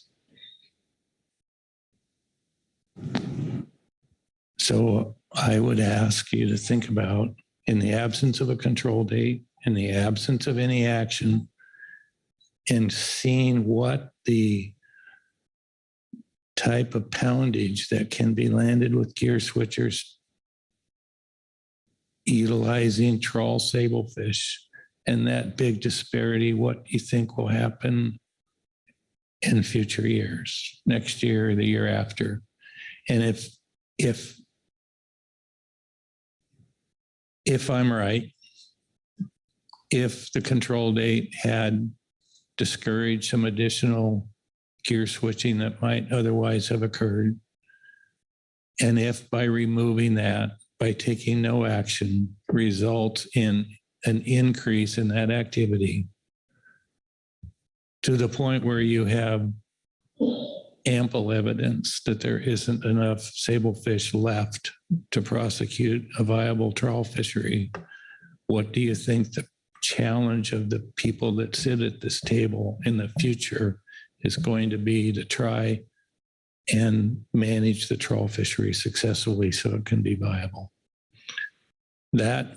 S7: So I would ask you to think about, in the absence of a control date, in the absence of any action, and seeing what the type of poundage that can be landed with gear switchers utilizing trawl sablefish, and that big disparity, what you think will happen in future years, next year or the year after. And if I'm right, if the control date had discouraged some additional gear switching that might otherwise have occurred, and if by removing that, by taking no action, results in an increase in that activity to the point where you have ample evidence that there isn't enough sablefish left to prosecute a viable trawl fishery, what do you think the challenge of the people that sit at this table in the future is going to be to try and manage the trawl fishery successfully so it can be viable? That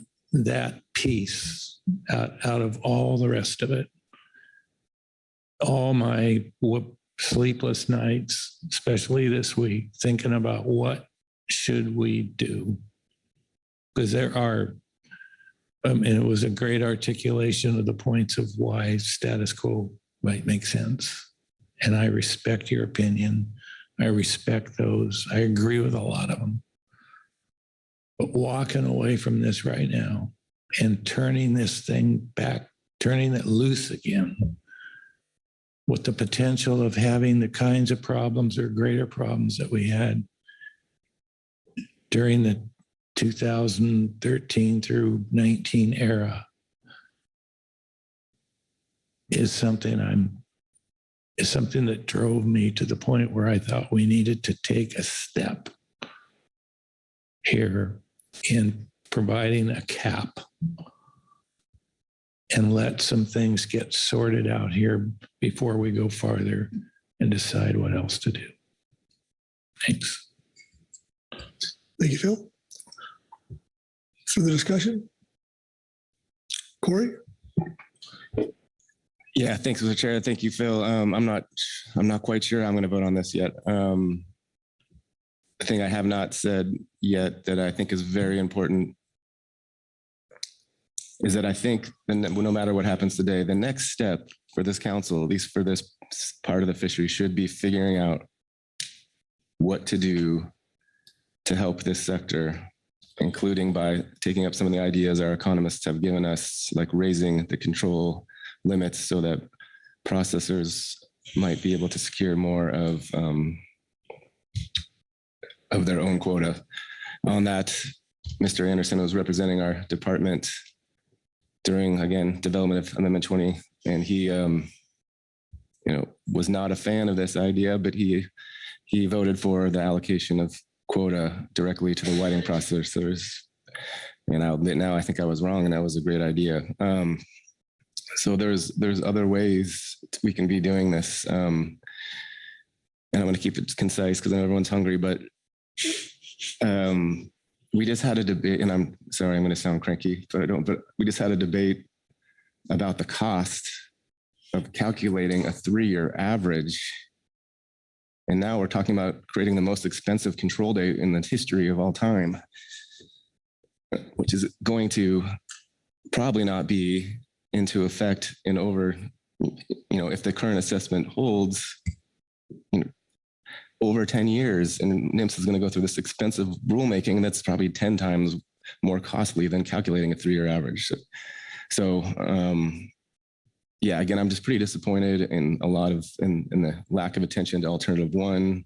S7: piece, out of all the rest of it, all my sleepless nights, especially this week, thinking about what should we do? Because there are, and it was a great articulation of the points of why status quo might make sense. And I respect your opinion. I respect those. I agree with a lot of them. But walking away from this right now and turning this thing back, turning it loose again, with the potential of having the kinds of problems or greater problems that we had during the 2013 through 19 era, is something that drove me to the point where I thought we needed to take a step here in providing a cap and let some things get sorted out here before we go farther and decide what else to do. Thanks.
S2: Thank you, Phil. Further discussion? Corey?
S20: Yeah, thanks, Mr. Chair. Thank you, Phil. I'm not quite sure I'm going to vote on this yet. The thing I have not said yet that I think is very important is that I think no matter what happens today, the next step for this council, at least for this part of the fishery, should be figuring out what to do to help this sector, including by taking up some of the ideas our economists have given us, like raising the control limits so that processors might be able to secure more of their own quota. On that, Mr. Anderson was representing our department during, again, development of Amendment 20, and he, was not a fan of this idea, but he voted for the allocation of quota directly to the whiting processors. And I'll admit now, I think I was wrong, and that was a great idea. So there's other ways we can be doing this. And I'm going to keep it concise because I know everyone's hungry, but we just had a debate, and I'm sorry, I'm going to sound cranky, but we just had a debate about the cost of calculating a 3-year average. And now we're talking about creating the most expensive control date in the history of all time, which is going to probably not be into effect in over, if the current assessment holds, over 10 years, and NIMS is going to go through this expensive rulemaking that's probably 10 times more costly than calculating a 3-year average. So again, I'm just pretty disappointed in the lack of attention to alternative one,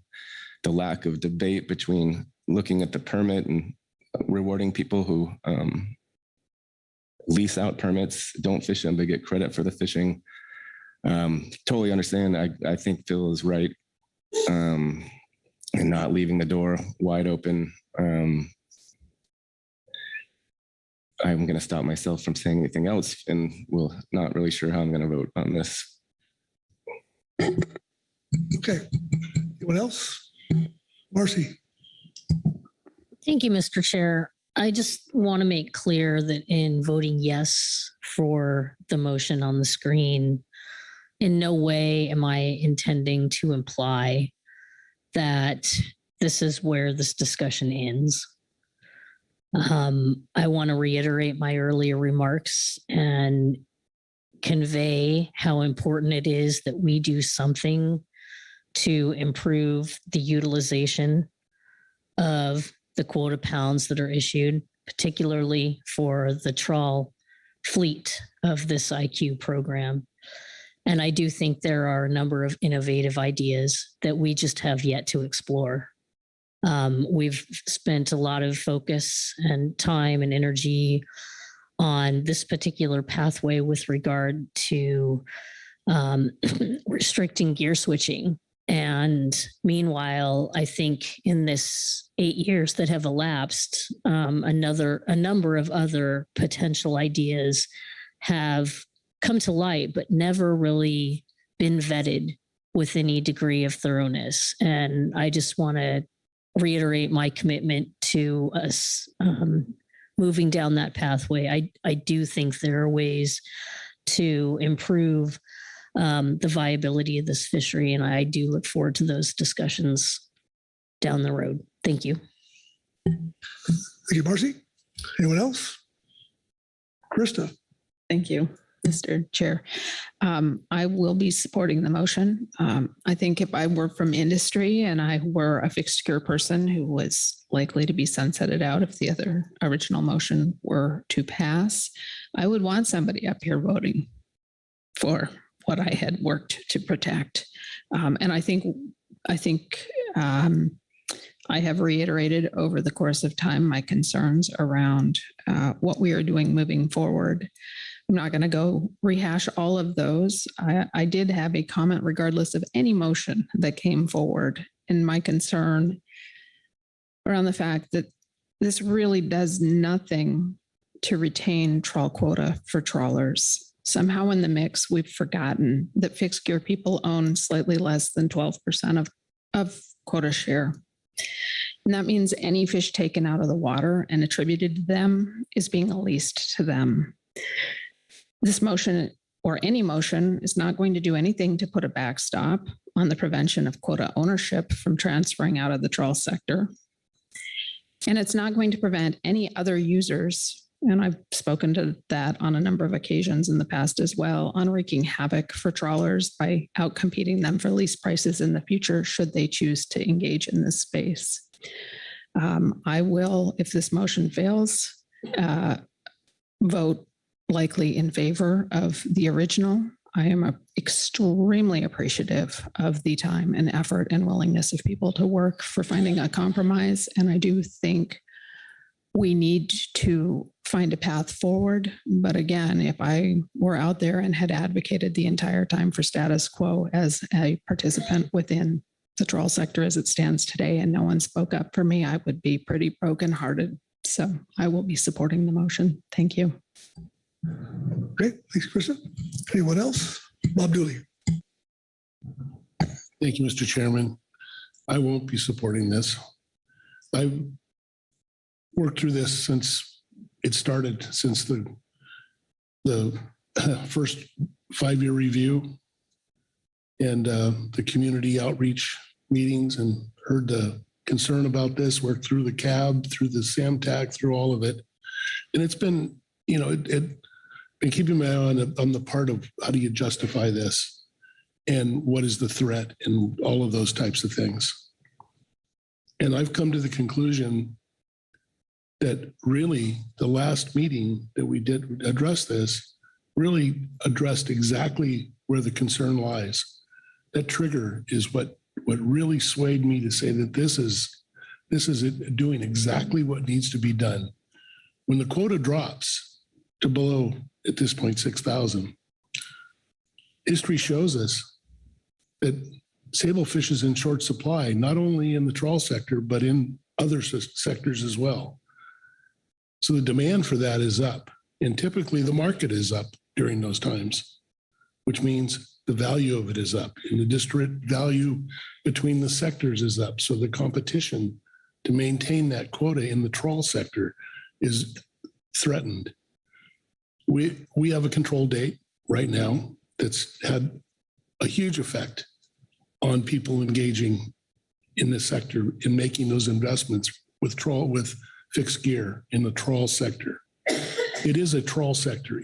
S20: the lack of debate between looking at the permit and rewarding people who lease out permits, don't fish them, but get credit for the fishing. Totally understand. I think Phil is right. And not leaving the door wide open. I'm going to stop myself from saying anything else, and we're not really sure how I'm going to vote on this.
S2: Okay. Anyone else? Marcy.
S19: Thank you, Mr. Chair. I just want to make clear that in voting yes for the motion on the screen, in no way am I intending to imply that this is where this discussion ends. I want to reiterate my earlier remarks and convey how important it is that we do something to improve the utilization of the quota pounds that are issued, particularly for the trawl fleet of this IQ program. And I do think there are a number of innovative ideas that we just have yet to explore. We've spent a lot of focus and time and energy on this particular pathway with regard to restricting gear switching. And meanwhile, I think in this 8 years that have elapsed, a number of other potential ideas have come to light, but never really been vetted with any degree of thoroughness. And I just want to reiterate my commitment to us moving down that pathway. I do think there are ways to improve the viability of this fishery, and I do look forward to those discussions down the road. Thank you.
S2: Thank you, Marcy. Anyone else? Krista.
S18: Thank you, Mr. Chair. I will be supporting the motion. I think if I were from industry and I were a fixed gear person who was likely to be sunsetted out if the other original motion were to pass, I would want somebody up here voting for what I had worked to protect. And I think I have reiterated over the course of time my concerns around what we are doing moving forward. I'm not going to go rehash all of those. I did have a comment regardless of any motion that came forward, and my concern around the fact that this really does nothing to retain trawl quota for trawlers. Somehow in the mix, we've forgotten that fixed gear people own slightly less than 12% of quota share. And that means any fish taken out of the water and attributed to them is being leased to them. This motion, or any motion, is not going to do anything to put a backstop on the prevention of quota ownership from transferring out of the trawl sector. And it's not going to prevent any other users, and I've spoken to that on a number of occasions in the past as well, on wreaking havoc for trawlers by outcompeting them for lease prices in the future should they choose to engage in this space. I will, if this motion fails, vote likely in favor of the original. I am extremely appreciative of the time and effort and willingness of people to work for finding a compromise. And I do think we need to find a path forward. But again, if I were out there and had advocated the entire time for status quo as a participant within the trawl sector as it stands today, and no one spoke up for me, I would be pretty brokenhearted. So I will be supporting the motion. Thank you.
S2: Great. Thanks, Krista. Anyone else? Bob Dooley.
S9: Thank you, Mr. Chairman. I won't be supporting this. I've worked through this since it started, since the first 5-year review and the community outreach meetings, and heard the concern about this, worked through the CAB, through the SAMTAC, through all of it. And it's been, it been keeping my eye on the part of how do you justify this and what is the threat and all of those types of things. And I've come to the conclusion that really the last meeting that we did address this really addressed exactly where the concern lies. That trigger is what really swayed me to say that this is it doing exactly what needs to be done. When the quota drops to below, at this point, 6,000, history shows us that sablefish is in short supply, not only in the trawl sector, but in other sectors as well. So the demand for that is up, and typically the market is up during those times, which means the value of it is up, and the district value between the sectors is up. So the competition to maintain that quota in the trawl sector is threatened. We have a control date right now that's had a huge effect on people engaging in the sector in making those investments with fixed gear in the trawl sector. It is a trawl sector.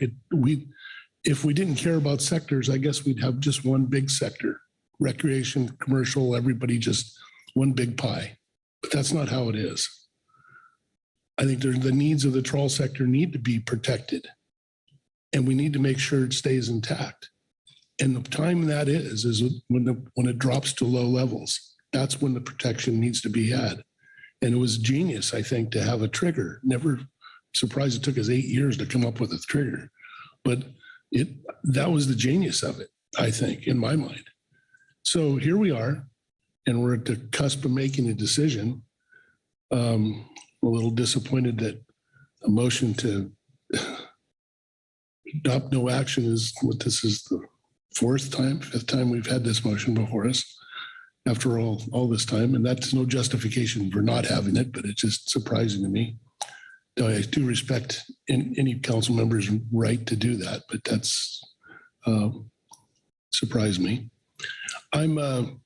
S9: If we didn't care about sectors, I guess we'd have just one big sector, recreation, commercial, everybody just one big pie. But that's not how it is. I think the needs of the trawl sector need to be protected, and we need to make sure it stays intact. And the time that is when it drops to low levels. That's when the protection needs to be had. And it was genius, I think, to have a trigger. Never surprised it took us 8 years to come up with a trigger, but that was the genius of it, I think, in my mind. So here we are, and we're at the cusp of making a decision. I'm a little disappointed that a motion to adopt no action is this is the fifth time we've had this motion before us after all this time. And that's no justification for not having it, but it's just surprising to me. I do respect any council member's right to do that, but that's surprised me. I'm going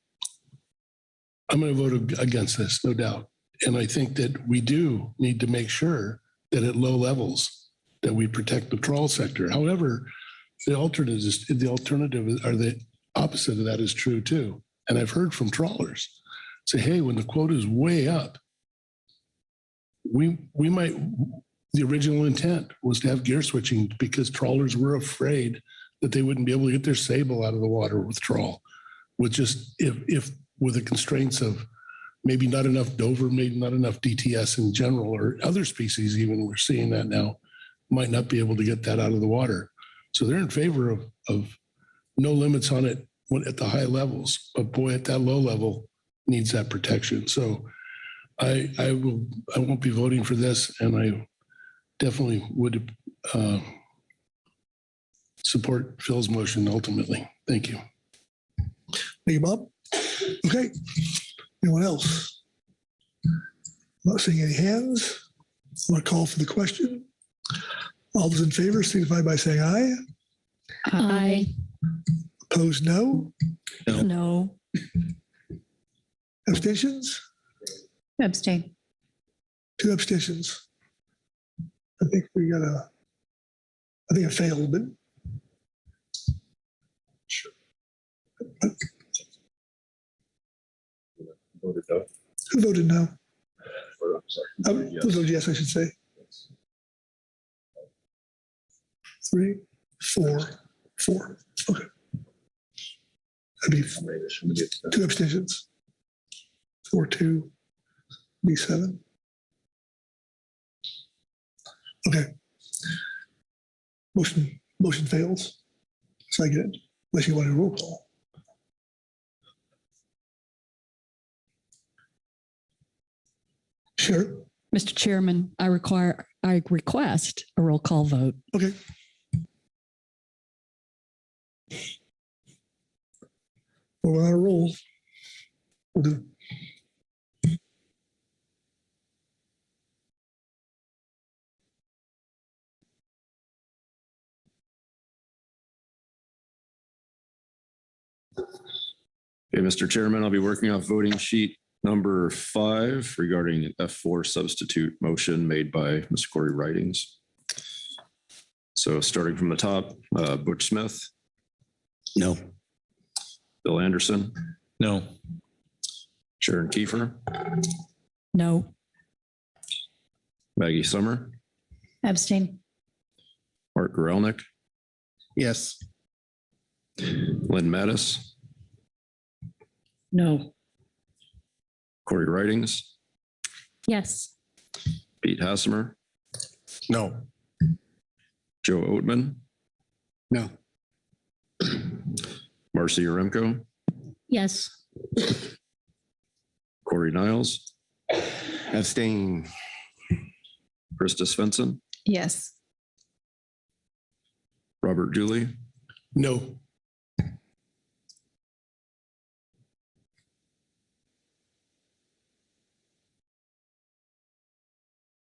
S9: to vote against this, no doubt. And I think that we do need to make sure that at low levels that we protect the trawl sector. However, the alternative or the opposite of that is true too. And I've heard from trawlers say, hey, when the quota is way up, we might, the original intent was to have gear switching because trawlers were afraid that they wouldn't be able to get their sable out of the water with trawl, with just if with the constraints of maybe not enough Dover, maybe not enough DTS in general, or other species even, we're seeing that now, might not be able to get that out of the water. So they're in favor of no limits on it at the high levels, but boy, at that low level needs that protection. So I won't be voting for this, and I definitely would support Phil's motion ultimately. Thank you.
S2: Thank you, Bob. Okay. Anyone else? Not seeing any hands. I'm going to call for the question. All those in favor signify by saying aye.
S15: Aye.
S2: Opposed, no.
S15: No.
S2: Abstentions?
S21: Abstain.
S2: 2 abstentions. I think it failed, but who voted no? Who voted yes, I should say. 3, 4, 4. Okay. That'd be 2 abstentions. 4, 2, be 7. Okay. Motion fails. So I get it, unless you want a roll call. Sure.
S15: Mr. Chairman, I request a roll call vote.
S2: Okay. We're on a roll. We'll do.
S3: Okay, Mr. Chairman, I'll be working off voting sheet number 5 regarding an F4 substitute motion made by Mr. Corey Ridings. So starting from the top, Butch Smith.
S11: No.
S3: Bill Anderson.
S7: No.
S3: Sharon Kiefer.
S15: No.
S3: Maggie Summer.
S21: Abstain.
S3: Mark Gorelnik.
S4: Yes.
S3: Lynn Mattis.
S10: No.
S3: Corey Ridings.
S6: Yes.
S3: Pete Hassemer.
S4: No.
S3: Joe Oatman.
S14: No.
S3: Marcy Yaremko.
S19: Yes.
S3: Corey Niles.
S20: Abstain.
S3: Krista Svensson.
S21: Yes.
S3: Robert Dooley.
S9: No.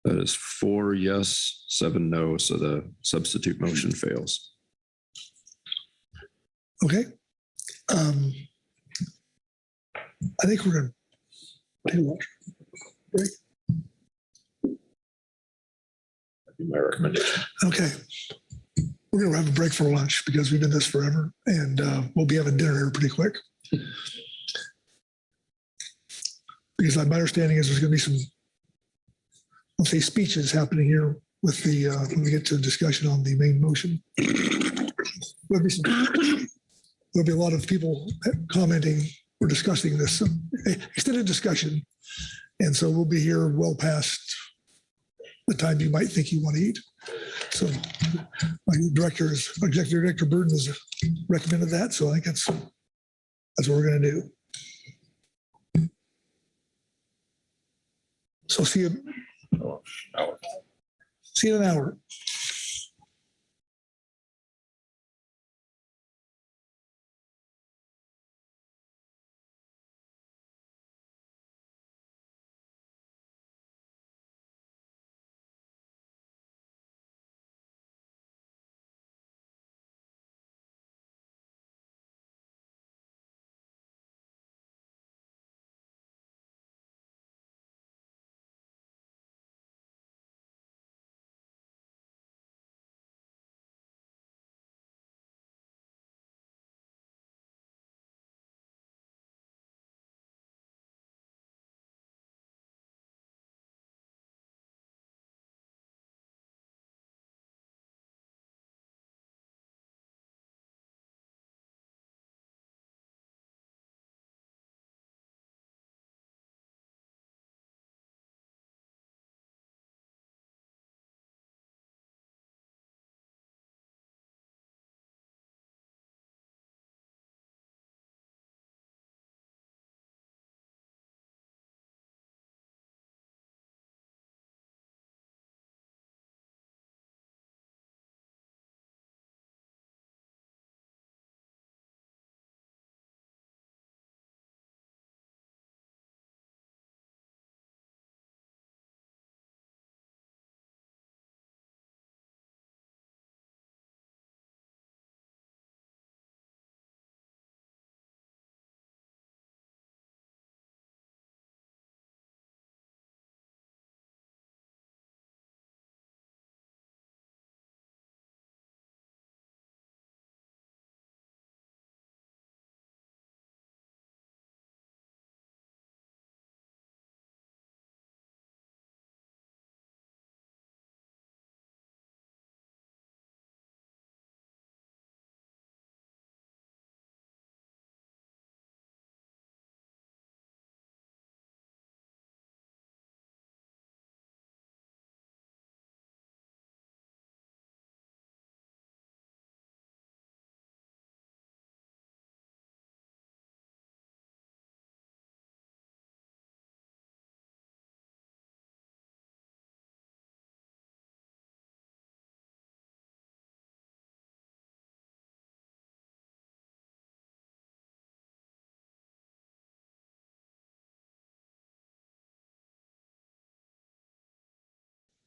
S3: That is 4 yes, 7 no. So the substitute motion fails.
S2: Okay. I think we're going to take a lunch break.
S3: That'd be my recommendation.
S2: Okay. We're going to have a break for lunch because we've been this forever, and we'll be having dinner here pretty quick. Because my understanding is there's going to be some, I'll say, speeches happening here with the when we get to discussion on the main motion. There'll be a lot of people commenting or discussing this, extended discussion. And so we'll be here well past the time you might think you want to eat. So my Executive Director Burden has recommended that. So I think that's what we're going to do. So see you in an hour.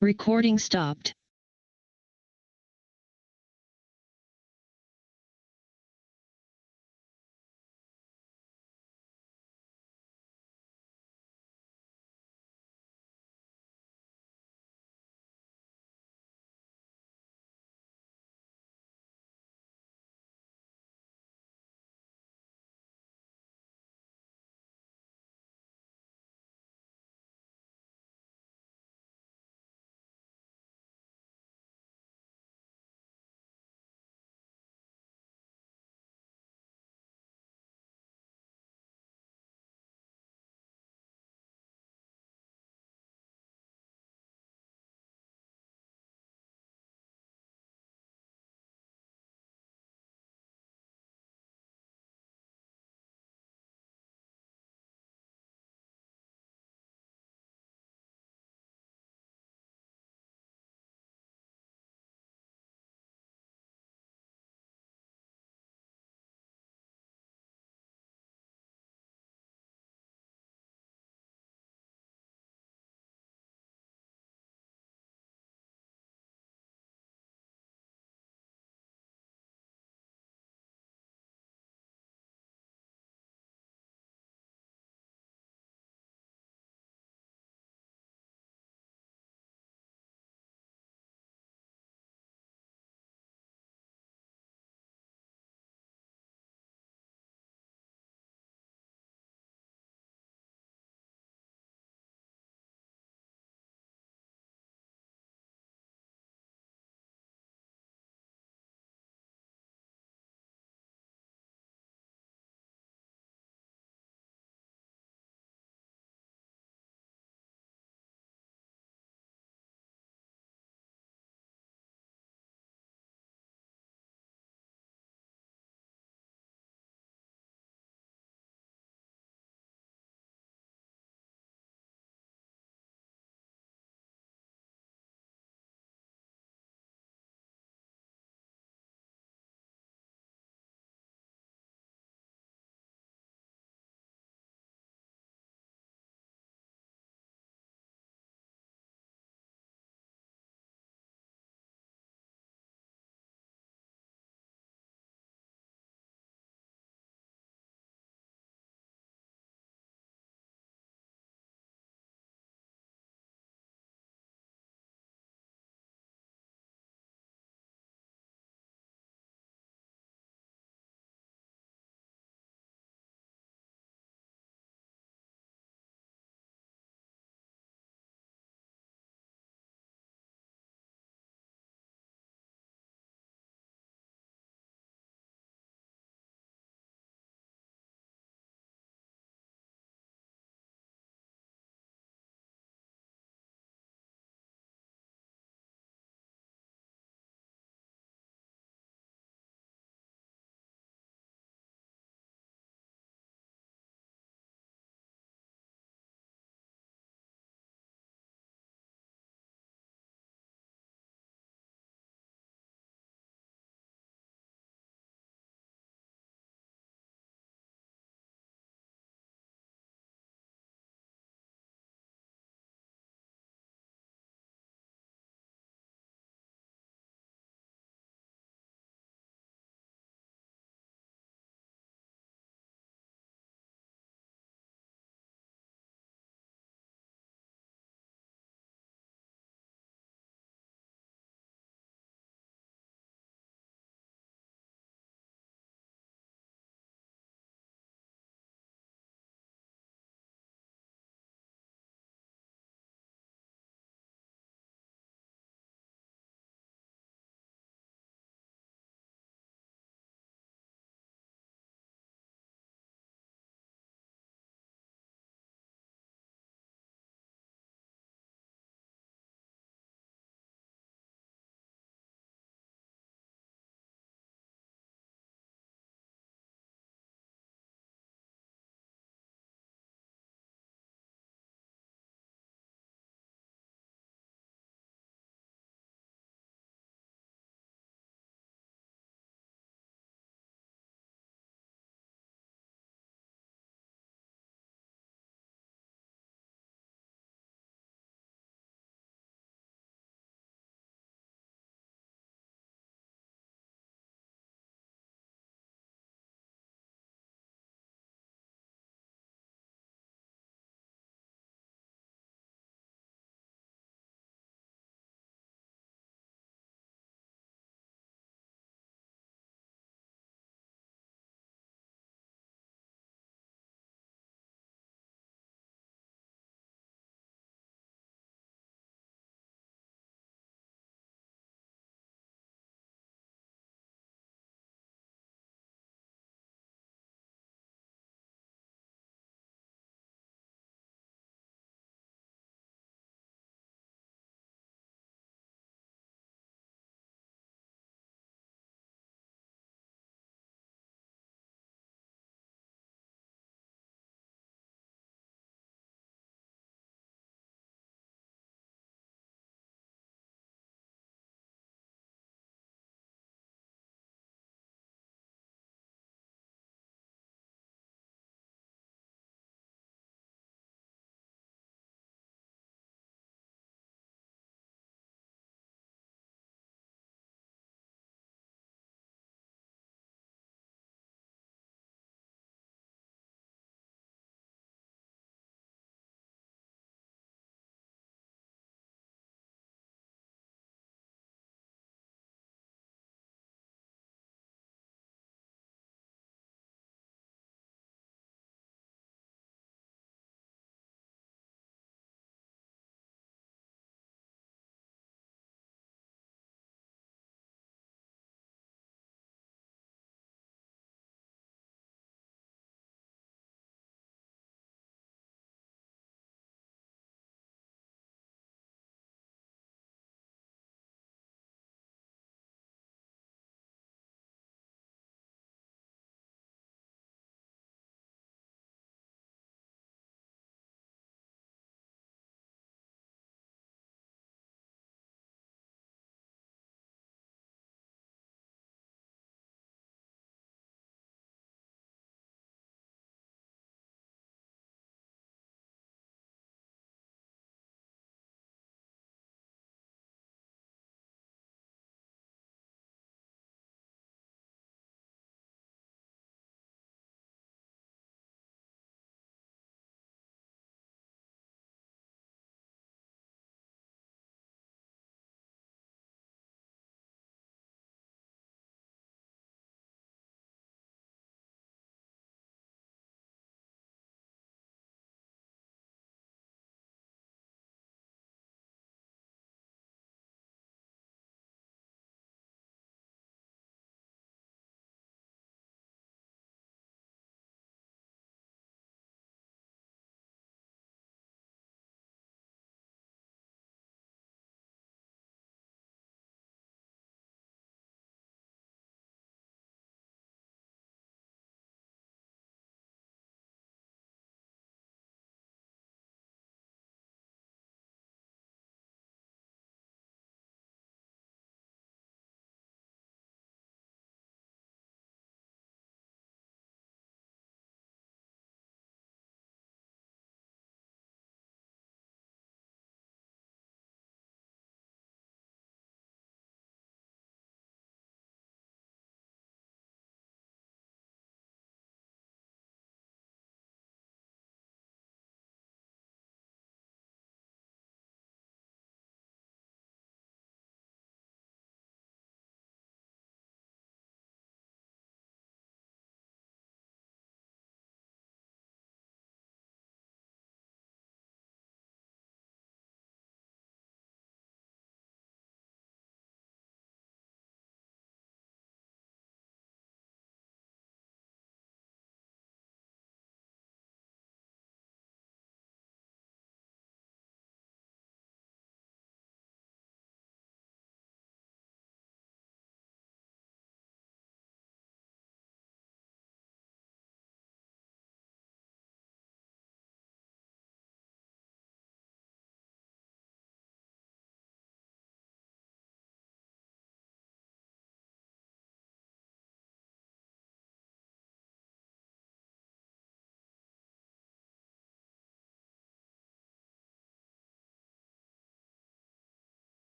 S16: Recording stopped.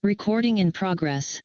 S16: Recording in progress.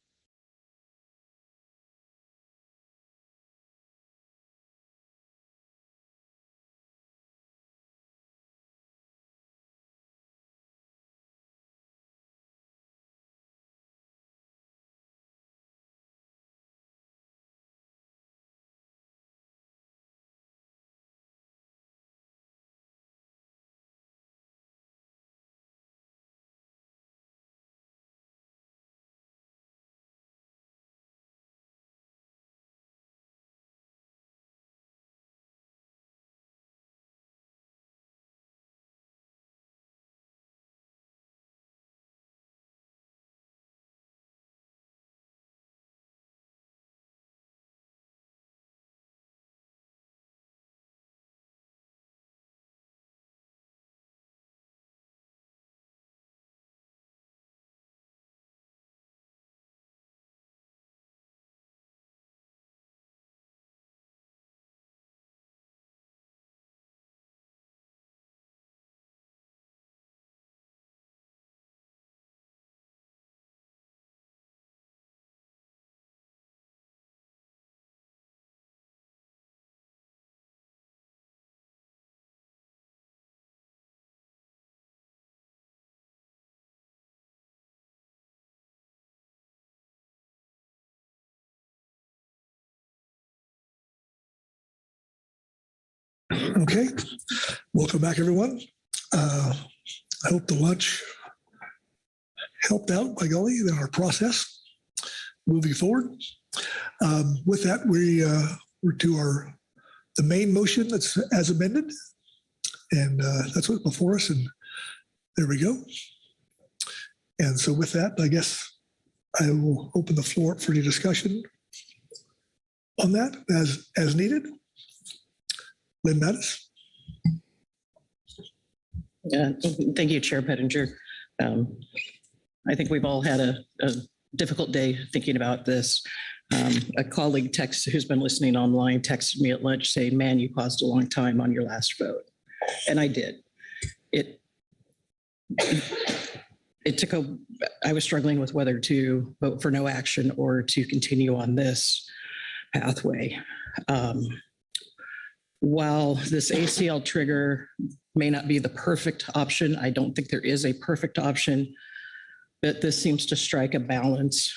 S2: Okay, welcome back, everyone. I hope the lunch helped out by golly in our process moving forward. With that, we're to the main motion that's as amended, and that's what's before us. And there we go. And so, with that, I guess I will open the floor up for any discussion on that as needed. Lynn Mattis.
S10: Thank you, Chair Pettinger. I think we've all had a difficult day thinking about this. A colleague who's been listening online texted me at lunch saying, "Man, you paused a long time on your last vote." And I did. It took I was struggling with whether to vote for no action or to continue on this pathway. While this ACL trigger may not be the perfect option, I don't think there is a perfect option, but this seems to strike a balance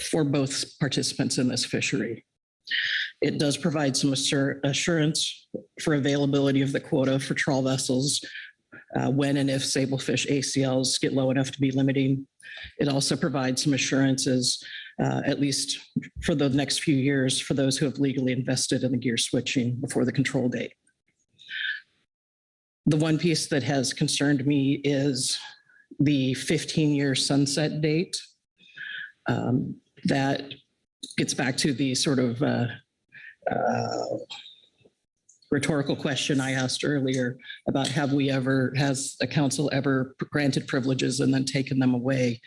S10: for both participants in this fishery. It does provide some assurance for availability of the quota for trawl vessels when and if sablefish ACLs get low enough to be limiting. It also provides some assurances, at least for the next few years, for those who have legally invested in the gear switching before the control date. The one piece that has concerned me is the 15-year sunset date. That gets back to the sort of rhetorical question I asked earlier about has a council ever granted privileges and then taken them away?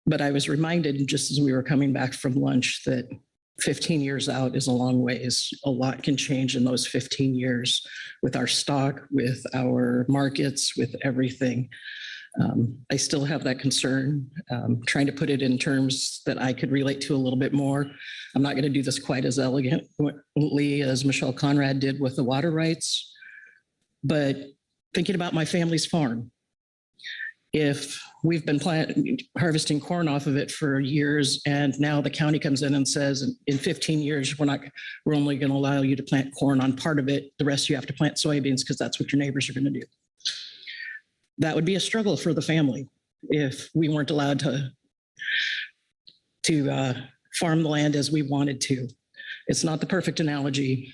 S10: But I was reminded just as we were coming back from lunch that 15 years out is a long ways. A lot can change in those 15 years with our stock, with our markets, with everything. I still have that concern, trying to put it in terms that I could relate to a little bit more. I'm not going to do this quite as elegantly as Michelle Conrad did with the water rights, but thinking about my family's farm, if we've been harvesting corn off of it for years, and now the county comes in and says, in 15 years, we're only going to allow you to plant corn on part of it. The rest you have to plant soybeans because that's what your neighbors are going to do. That would be a struggle for the family if we weren't allowed to farm the land as we wanted to. It's not the perfect analogy,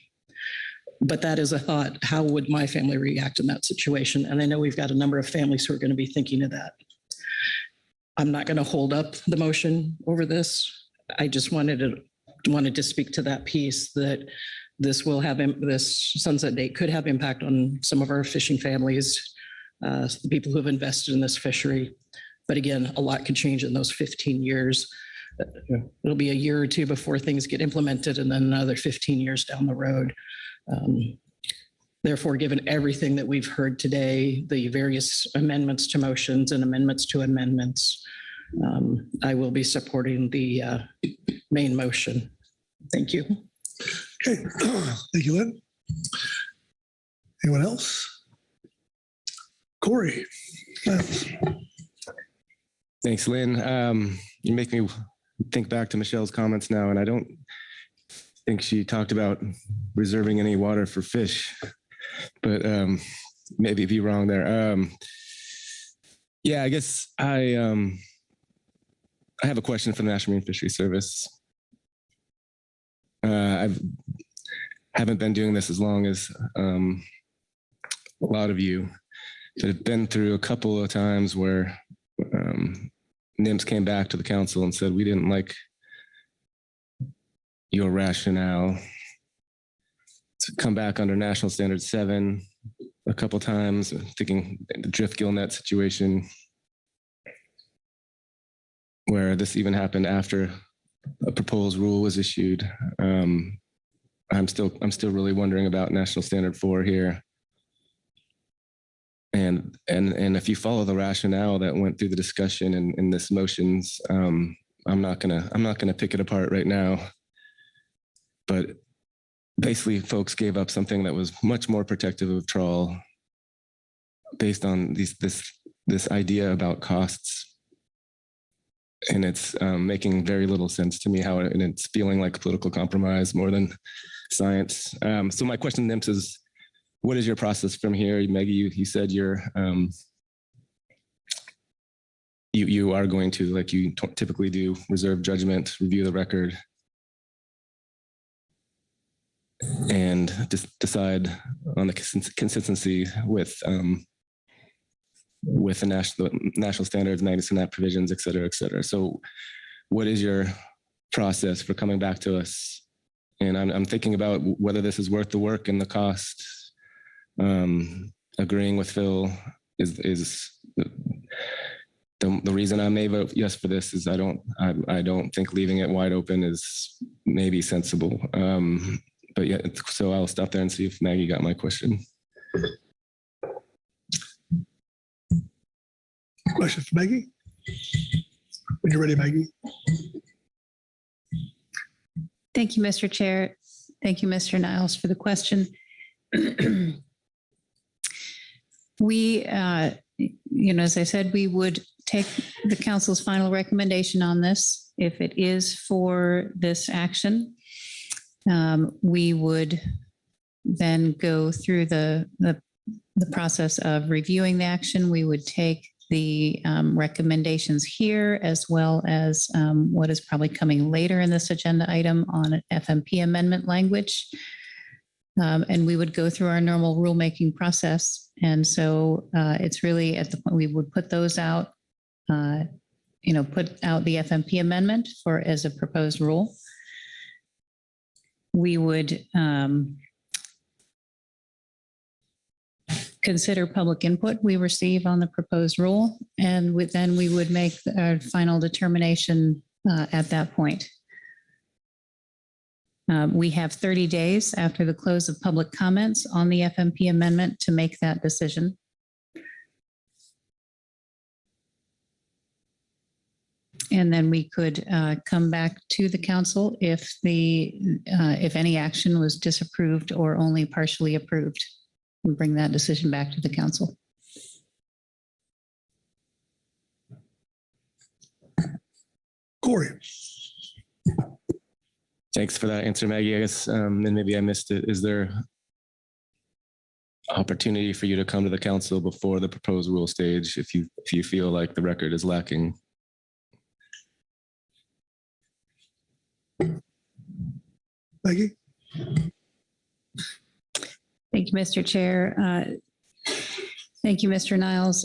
S10: but that is a thought. How would my family react in that situation? And I know we've got a number of families who are going to be thinking of that. I'm not going to hold up the motion over this. I just wanted to speak to that piece, that this sunset date could have impact on some of our fishing families, the people who have invested in this fishery. But again, a lot could change in those 15 years. It'll be a year or two before things get implemented, and then another 15 years down the road. Therefore, given everything that we've heard today, the various amendments to motions and amendments to amendments, I will be supporting the main motion. Thank you.
S2: Okay, thank you, Lynn. Anyone else? Corey.
S20: Thanks, Lynn. You make me think back to Michelle's comments now, and I don't think she talked about reserving any water for fish, but maybe be wrong there. Yeah, I guess I have a question for the National Marine Fisheries Service. I haven't been doing this as long as a lot of you, but I've been through a couple of times where NIMS came back to the council and said, we didn't like your rationale to come back under National Standard 7 a couple times, thinking the drift gill net situation, where this even happened after a proposed rule was issued. I'm still really wondering about National Standard 4 here. And if you follow the rationale that went through the discussion in this motions, I'm not gonna pick it apart right now. But basically, folks gave up something that was much more protective of trawl, based on this idea about costs. And it's making very little sense to me and it's feeling like a political compromise more than science. So my question, NIMS, is what is your process from here? Maggie, you said you are going to, like you typically do, reserve judgment, review the record, and just decide on the consistency with the national standards, 90% provisions, et cetera, et cetera. So what is your process for coming back to us? And I'm thinking about whether this is worth the work and the cost. Agreeing with Phil is the reason I may vote yes for this is I don't think leaving it wide open is maybe sensible. But yeah, so I'll stop there and see if Maggie got my question.
S2: Question for Maggie? When you're ready, Maggie.
S21: Thank you, Mr. Chair. Thank you, Mr. Niles, for the question. We, as I said, we would take the council's final recommendation on this. If it is for this action, we would then go through the process of reviewing the action. We would take the recommendations here, as well as what is probably coming later in this agenda item on an FMP amendment language. And we would go through our normal rulemaking process. And so it's really at the point we would put those out, put out the FMP amendment as a proposed rule. We would consider public input we receive on the proposed rule, and then we would make our final determination at that point. We have 30 days after the close of public comments on the FMP amendment to make that decision. And then we could come back to the council if any action was disapproved or only partially approved, and bring that decision back to the council.
S2: Corey.
S20: Thanks for that answer, Maggie. I guess, and maybe I missed it. Is there opportunity for you to come to the council before the proposed rule stage if you feel like the record is lacking?
S2: Maggie?
S21: Thank you, Mr. Chair. Thank you, Mr. Niles.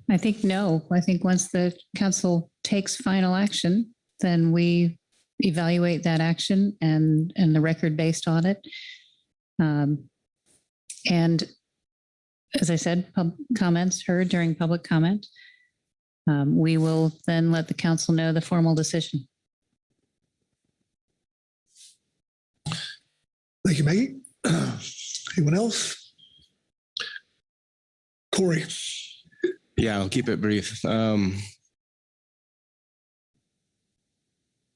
S21: I think no. I think once the council takes final action, then we evaluate that action and the record based on it. And as I said, comments heard during public comment. We will then let the council know the formal decision.
S2: Thank you, Maggie. Anyone else? Corey.
S20: Yeah, I'll keep it brief.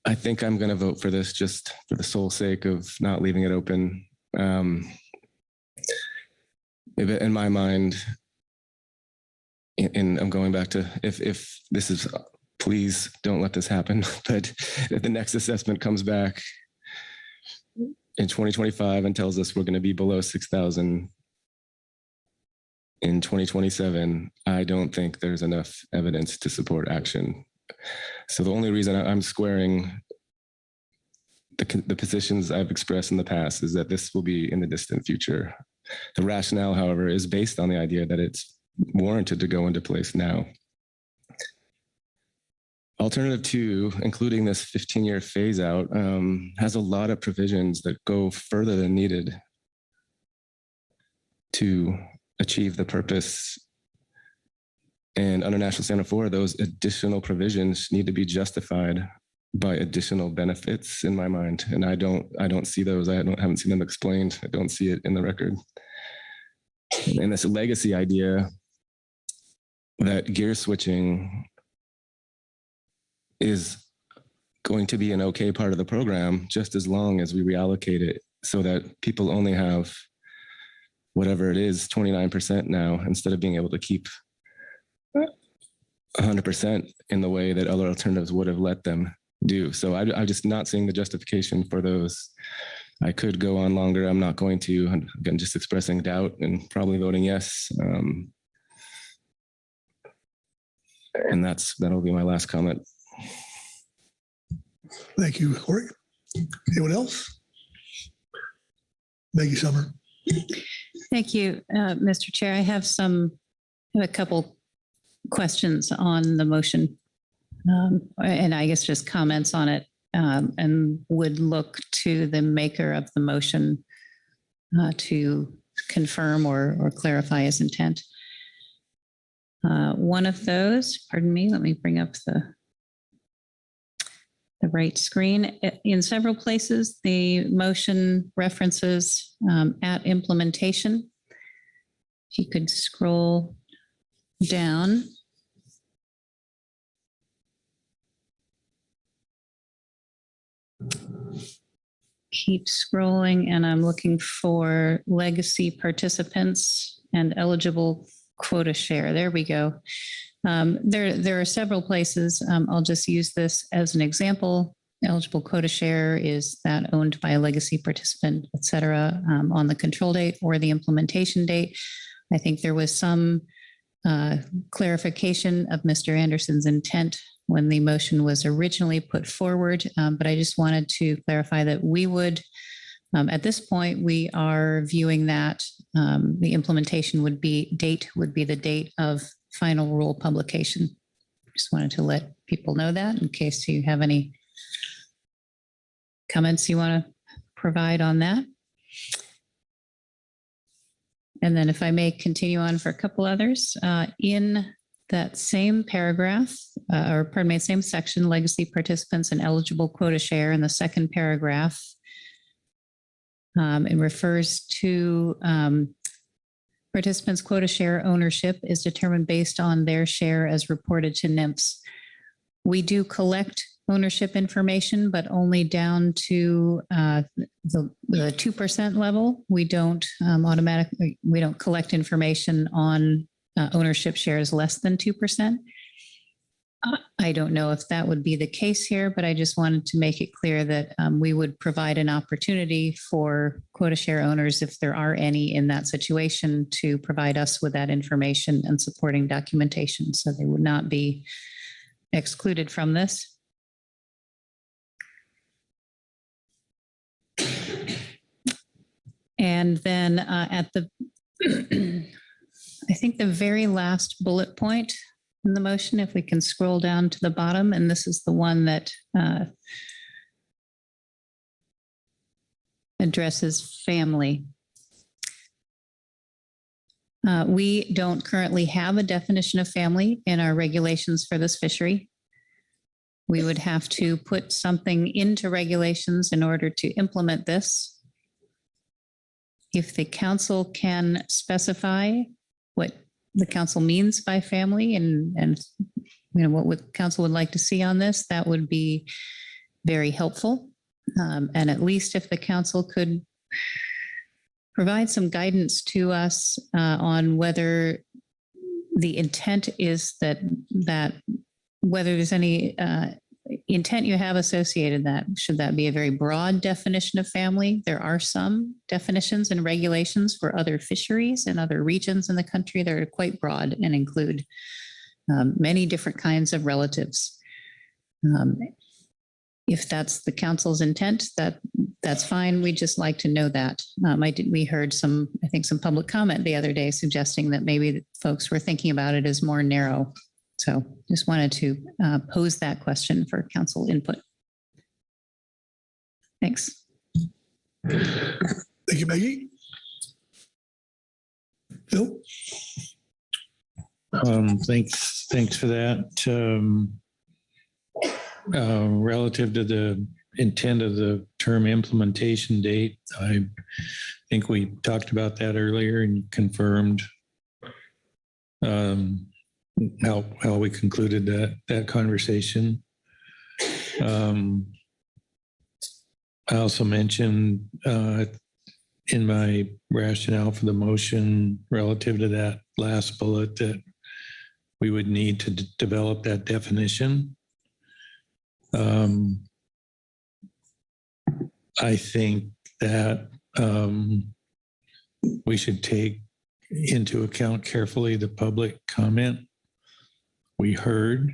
S20: I think I'm going to vote for this just for the sole sake of not leaving it open. In my mind, and I'm going back to if this is, please don't let this happen. But if the next assessment comes back in 2025 and tells us we're going to be below 6,000 in 2027, I don't think there's enough evidence to support action. So the only reason I'm squaring the positions I've expressed in the past is that this will be in the distant future. The rationale, however, is based on the idea that it's warranted to go into place now. Alternative 2, including this 15-year phase out, has a lot of provisions that go further than needed to achieve the purpose. And under National Standard 4, those additional provisions need to be justified by additional benefits in my mind. And I don't see those. I haven't seen them explained. I don't see it in the record. And this legacy idea that gear switching is going to be an okay part of the program, just as long as we reallocate it so that people only have whatever it is, 29% now, instead of being able to keep 100% in the way that other alternatives would have let them do. So I'm just not seeing the justification for those. I could go on longer. I'm not going to. Again, just expressing doubt and probably voting yes. And that'll be my last comment.
S2: Thank you, Corey. Anyone else? Maggie Summer.
S21: Thank you, Mr. Chair. I have a couple questions on the motion, and I guess just comments on it, and would look to the maker of the motion to confirm or clarify his intent. One of those, pardon me, let me bring up the right screen. In several places, the motion references at implementation. If you could scroll down. Keep scrolling, and I'm looking for legacy participants and eligible quota share. There we go. There are several places. I'll just use this as an example. Eligible quota share is that owned by a legacy participant, et cetera, on the control date or the implementation date. I think there was some clarification of Mr. Anderson's intent when the motion was originally put forward, but I just wanted to clarify that we would, at this point, we are viewing that the implementation date would be the date of final rule publication. Just wanted to let people know that in case you have any comments you want to provide on that. And then if I may continue on for a couple others, in that same paragraph, or pardon me, same section, legacy participants and eligible quota share, in the second paragraph, it refers to participants' quota share ownership is determined based on their share as reported to NIMS. We do collect ownership information, but only down to the 2% level. We don't we don't collect information on ownership shares less than 2%. I don't know if that would be the case here, but I just wanted to make it clear that we would provide an opportunity for quota share owners, if there are any in that situation, to provide us with that information and supporting documentation, so they would not be excluded from this. And then at the, I think the very last bullet point in the motion, if we can scroll down to the bottom, and this is the one that addresses family. We don't currently have a definition of family in our regulations for this fishery. We would have to put something into regulations in order to implement this. If the council can specify what the council means by family and what council would like to see on this, that would be very helpful. And at least if the council could provide some guidance to us on whether the intent is that whether there's any intent you have associated that, should that be a very broad definition of family? There are some definitions and regulations for other fisheries and other regions in the country that are quite broad and include many different kinds of relatives. If that's the council's intent, that's fine. We just like to know that. We heard some public comment the other day suggesting that maybe folks were thinking about it as more narrow. So just wanted to pose that question for council input. Thanks.
S2: Thank you, Maggie. Phil?
S7: Thanks for that. Relative to the intent of the term implementation date, I think we talked about that earlier and confirmed how we concluded that conversation. I also mentioned in my rationale for the motion relative to that last bullet that we would need to develop that definition. I think that we should take into account carefully the public comment we heard,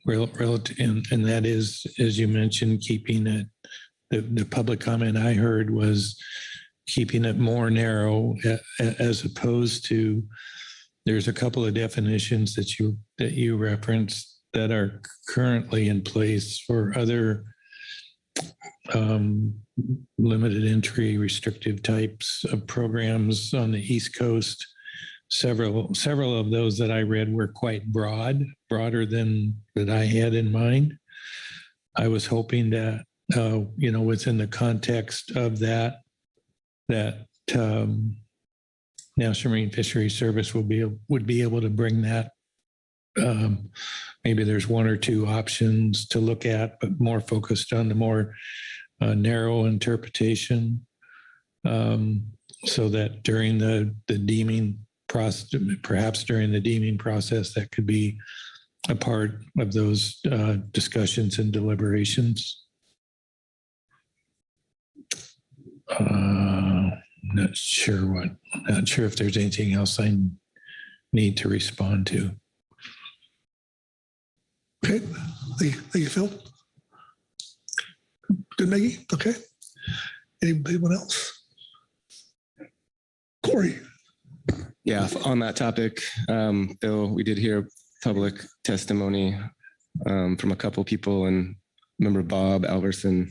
S7: and that is, as you mentioned, keeping it, the public comment I heard was keeping it more narrow as opposed to, there's a couple of definitions that you referenced that are currently in place for other limited entry restrictive types of programs on the East Coast. Several of those that I read were quite broader than that I had in mind. I was hoping that within the context of that National Marine Fisheries Service would be able to bring that. Maybe there's one or two options to look at, but more focused on the more narrow interpretation, so that during the deeming process, perhaps during the deeming process, that could be a part of those discussions and deliberations. Not sure if there's anything else I need to respond to.
S2: Okay, thank you, Phil. Good, Maggie. Okay. Anyone else? Corey.
S20: Yeah, on that topic, Bill, we did hear public testimony from a couple people, and member Bob Alverson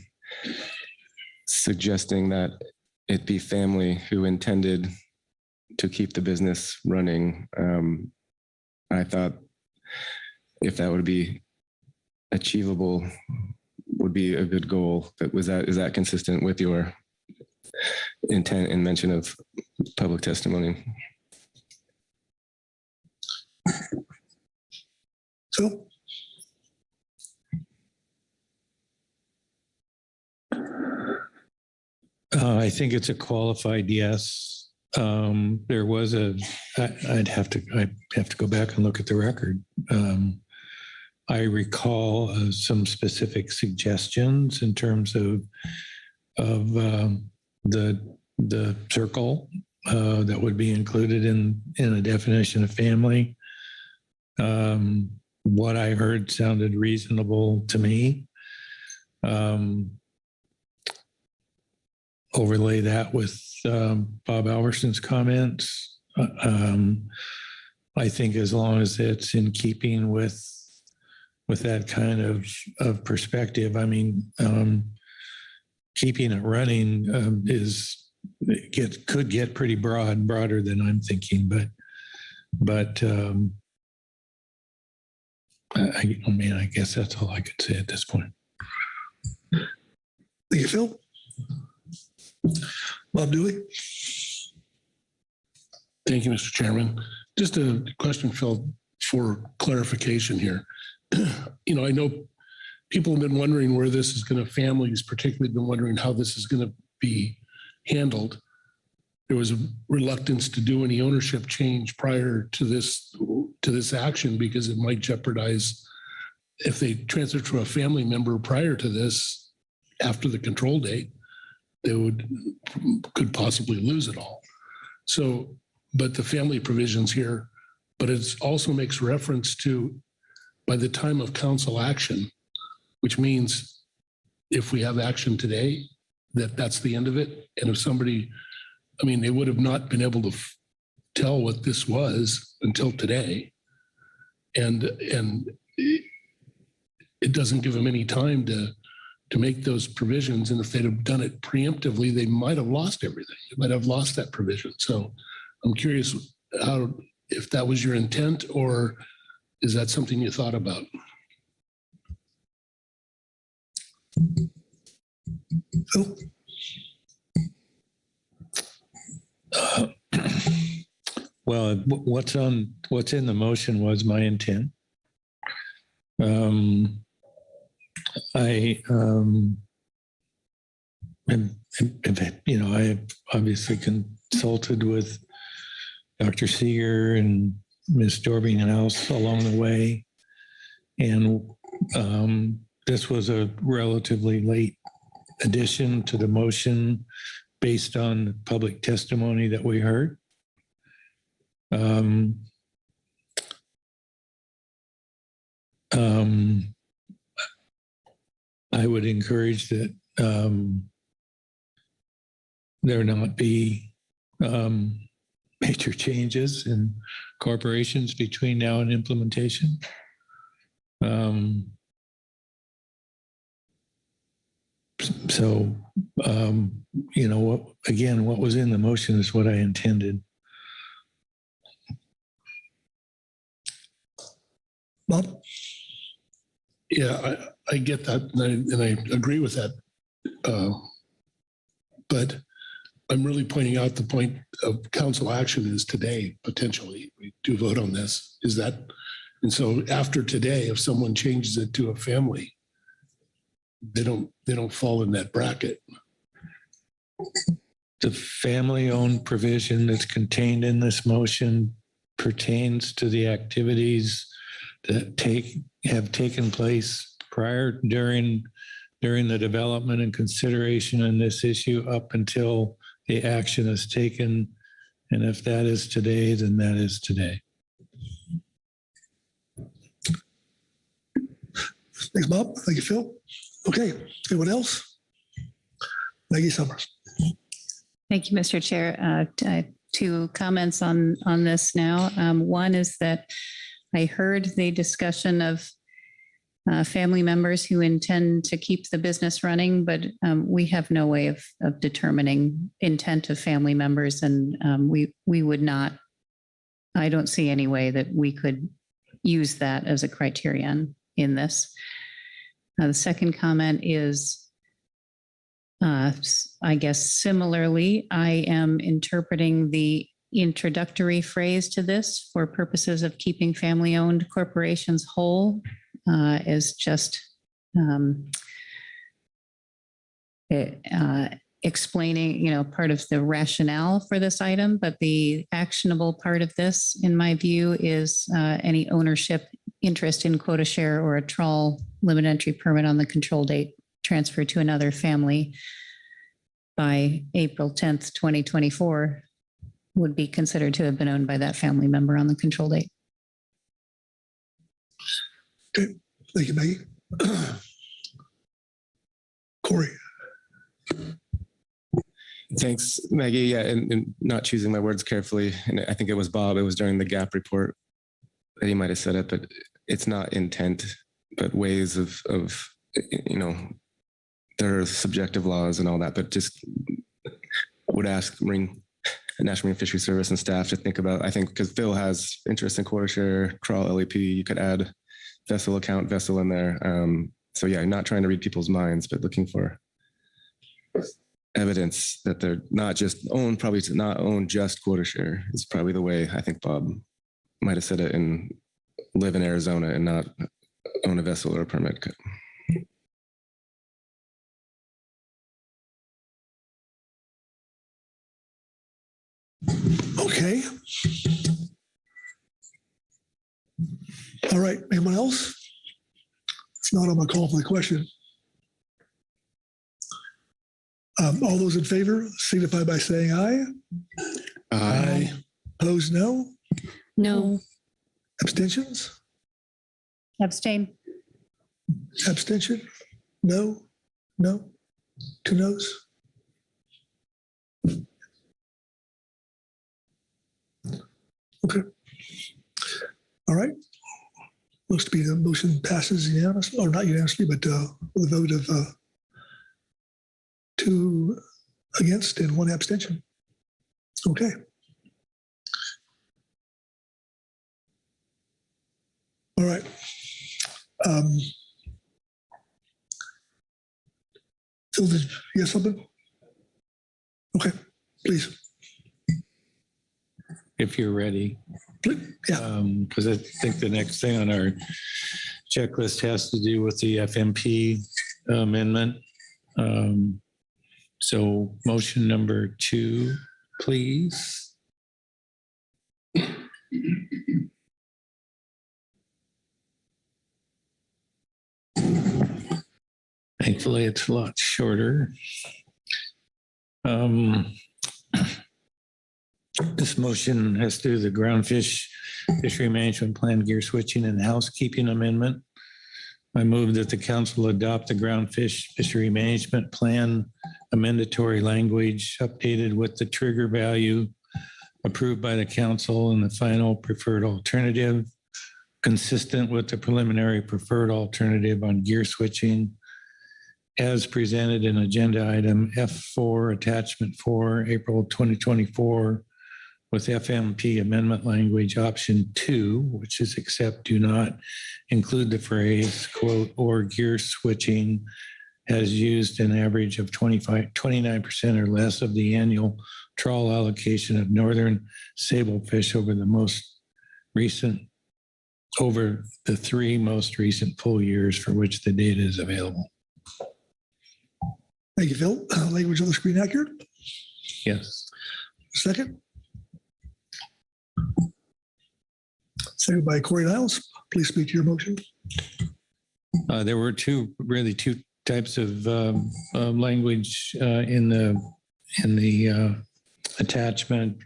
S20: suggesting that it be family who intended to keep the business running. I thought if that would be achievable, would be a good goal. But is that consistent with your intent and mention of public testimony?
S2: So,
S7: I think it's a qualified yes. There was I'd have to go back and look at the record. I recall some specific suggestions in terms of the circle that would be included in a definition of family. What I heard sounded reasonable to me. Overlay that with Bob Alverson's comments. I think as long as it's in keeping with that kind of perspective, I mean, keeping it running could get pretty broader than I'm thinking, but I guess that's all I could say at this point.
S2: Thank you, Phil. Bob Dooley.
S9: Thank you, Mr. Chairman. Just a question, Phil, for clarification here. I know people have been wondering where this is going to, families particularly been wondering how this is going to be handled. There was a reluctance to do any ownership change prior to this action because it might jeopardize if they transfer to a family member prior to this, after the control date, they could possibly lose it all. So, but the family provisions here, but it also makes reference to by the time of council action, which means if we have action today, that's the end of it. And if somebody, they would have not been able to tell what this was until today. And it doesn't give them any time to make those provisions. And if they'd have done it preemptively, they might have lost everything. They might have lost that provision. So I'm curious if that was your intent, or is that something you thought about?
S2: Phil?
S7: Well, what's in the motion was my intent. I have obviously consulted with Dr. Seeger and Ms. Dorbinghouse along the way. And this was a relatively late addition to the motion based on the public testimony that we heard. I would encourage that there not be major changes in corporations between now and implementation. What was in the motion is what I intended.
S2: Bob?
S9: Yeah, I get that, and I agree with that. But I'm really pointing out the point of council action is today, potentially. We do vote on this. Is that, and so after today, if someone changes it to a family, they don't fall in that bracket.
S7: The family-owned provision that's contained in this motion pertains to the activities that have taken place during the development and consideration in this issue up until the action is taken. And if that is today, then that is today.
S2: Thanks, Bob. Thank you, Phil. Okay, anyone else? Maggie Summers.
S21: Thank you, Mr. Chair. Two comments on this now. One is that I heard the discussion of family members who intend to keep the business running, but we have no way of determining intent of family members, and we would not. I don't see any way that we could use that as a criterion in this. The second comment is, I guess similarly, I am interpreting the introductory phrase to this for purposes of keeping family-owned corporations whole as just explaining, part of the rationale for this item, but the actionable part of this, in my view, is any ownership interest in quota share or a trawl limit entry permit on the control date transferred to another family by April 10th, 2024 would be considered to have been owned by that family member on the control date.
S2: Okay, thank you, Maggie. Corey.
S20: Thanks, Maggie. Yeah, and not choosing my words carefully. And I think it was Bob. It was during the GAP report that he might have said it, but it's not intent, but ways of there are subjective laws and all that. But just would ask National Marine Fisheries Service and staff to think about. I think because Phil has interest in quota share, crawl, LEP, you could add vessel account, vessel in there. So yeah, not trying to read people's minds, but looking for evidence that they're not just owned, probably to not own just quota share is probably the way I think Bob might have said it and live in Arizona and not own a vessel or a permit.
S2: Okay. All right, anyone else? If not, I'm gonna call for the question. All those in favor signify by saying aye.
S9: Aye.
S2: Opposed, no.
S6: No.
S2: Abstentions?
S21: Abstain.
S2: Abstention? No? No? 2 noes? Okay. All right. Looks to be the motion passes unanimously, or not unanimously, but with a vote of 2 against and 1 abstention. Okay. All right. Phil, did you have something? Okay, please.
S7: If you're ready.
S2: Yeah.
S7: Because I think the next thing on our checklist has to do with the FMP amendment. So motion number 2, please. Thankfully, it's a lot shorter. This motion has to do with the Groundfish Fishery Management Plan gear switching and housekeeping amendment. I move that the council adopt the Groundfish Fishery Management Plan amendatory language updated with the trigger value approved by the council and the final preferred alternative, consistent with the preliminary preferred alternative on gear switching, as presented in agenda item F4, attachment 4, April 2024, with FMP amendment language option 2, which is except do not include the phrase, quote, or gear switching as used an average of 29% or less of the annual trawl allocation of northern sablefish over the 3 most recent full years for which the data is available.
S2: Thank you, Phil. Language on the screen accurate?
S7: Yes.
S2: Second? Second by Corey Niles. Please speak to your motion.
S7: There were two types of language in the attachment.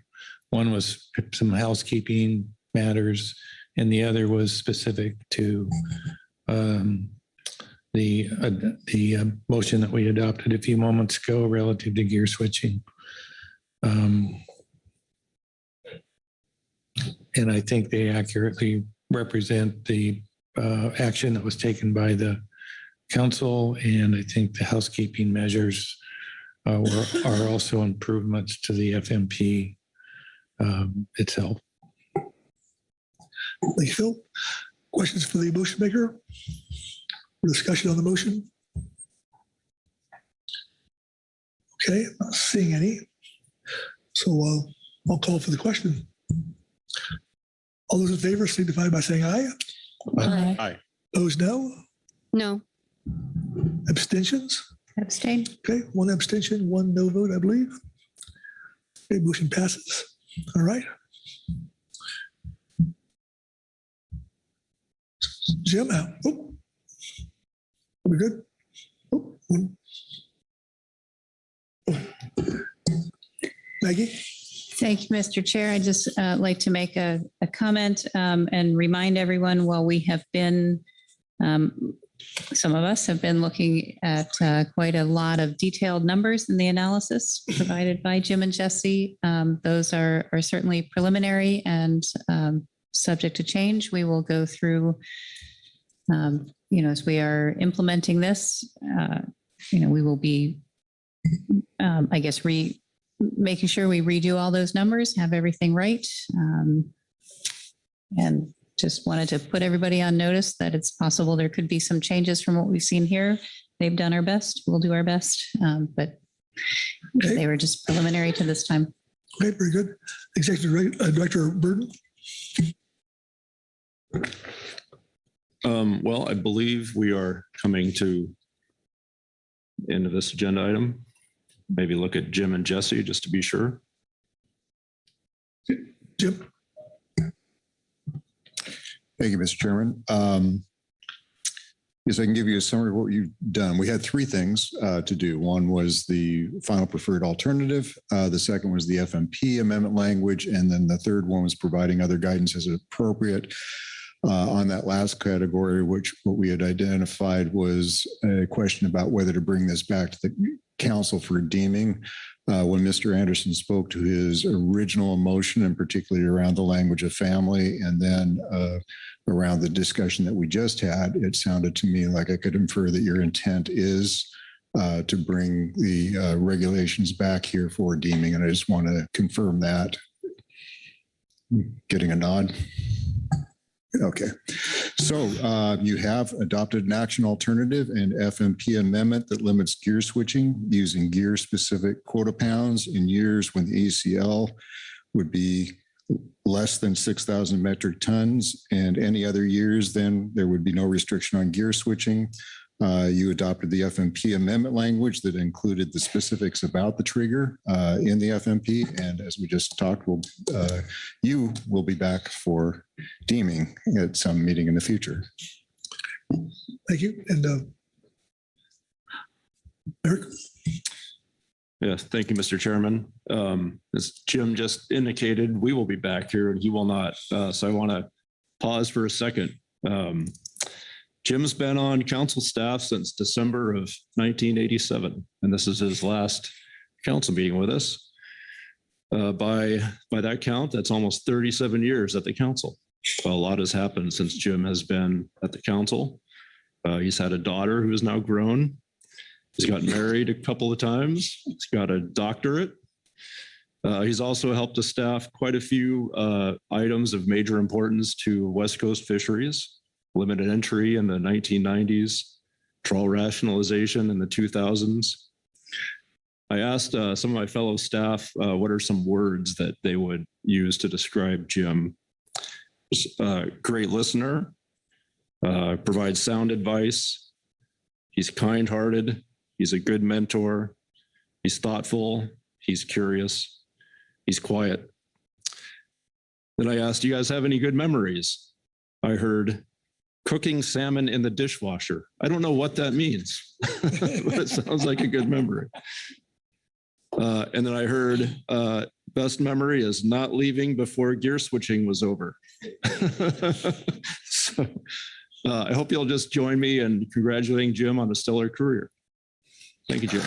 S7: One was some housekeeping matters, and the other was specific to the motion that we adopted a few moments ago relative to gear switching. And I think they accurately represent the action that was taken by the council. And I think the housekeeping measures are also improvements to the FMP itself.
S2: Thank you, Phil. Questions for the motion maker? Discussion on the motion? Okay, not seeing any. So I'll call for the question. All those in favor signify by saying aye.
S6: Aye.
S4: Aye.
S2: Opposed, no.
S6: No.
S2: Abstentions?
S21: Abstain.
S2: Okay, 1 abstention, 1 no vote, I believe. Okay, motion passes. All right. Jim, are we good? Maggie?
S21: Thank you, Mr. Chair. I just like to make a comment and remind everyone while we have been, some of us have been looking at quite a lot of detailed numbers in the analysis provided by Jim and Jesse. Those are certainly preliminary and subject to change. We will go through, as we are implementing this, we will be, I guess, making sure we redo all those numbers, have everything right. And just wanted to put everybody on notice that it's possible there could be some changes from what we've seen here. They've done our best. We'll do our best. But
S2: okay.
S21: They were just preliminary to this time.
S2: Okay, very good. Executive Director Burton.
S3: Well, I believe we are coming to the end of this agenda item. Maybe look at Jim and Jesse just to be sure.
S2: Jim?
S17: Thank you, Mr. Chairman. Yes, I can give you a summary of what you've done. We had three things to do. One was the final preferred alternative. The second was the FMP amendment language. And then the third one was providing other guidance as appropriate. On that last category, which what we had identified was a question about whether to bring this back to the council for deeming. When Mr. Anderson spoke to his original motion, and particularly around the language of family, and then around the discussion that we just had, it sounded to me like I could infer that your intent is to bring the regulations back here for deeming. And I just want to confirm that. Getting a nod. Okay, so you have adopted an action alternative and FMP amendment that limits gear switching using gear-specific quota pounds in years when the ACL would be less than 6,000 metric tons, and any other years, then there would be no restriction on gear switching. You adopted the FMP amendment language that included the specifics about the trigger in the FMP. And as we just talked, you will be back for deeming at some meeting in the future.
S2: Thank you. And Eric?
S3: Yes, thank you, Mr. Chairman. As Jim just indicated, we will be back here and he will not. So I want to pause for a second. Jim's been on council staff since December of 1987, and this is his last council meeting with us. By that count, that's almost 37 years at the council. A lot has happened since Jim has been at the council. He's had a daughter who is now grown. He's got married a couple of times. He's got a doctorate. He's also helped to staff quite a few items of major importance to West Coast fisheries. Limited entry in the 1990s, trawl rationalization in the 2000s. I asked some of my fellow staff what are some words that they would use to describe Jim. Great listener, provides sound advice. He's kind-hearted. He's a good mentor. He's thoughtful. He's curious. He's quiet. Then I asked, do you guys have any good memories? I heard, cooking salmon in the dishwasher. I don't know what that means, but it sounds like a good memory. And then I heard best memory is not leaving before gear switching was over. So I hope you'll just join me in congratulating Jim on a stellar career. Thank you, Jim.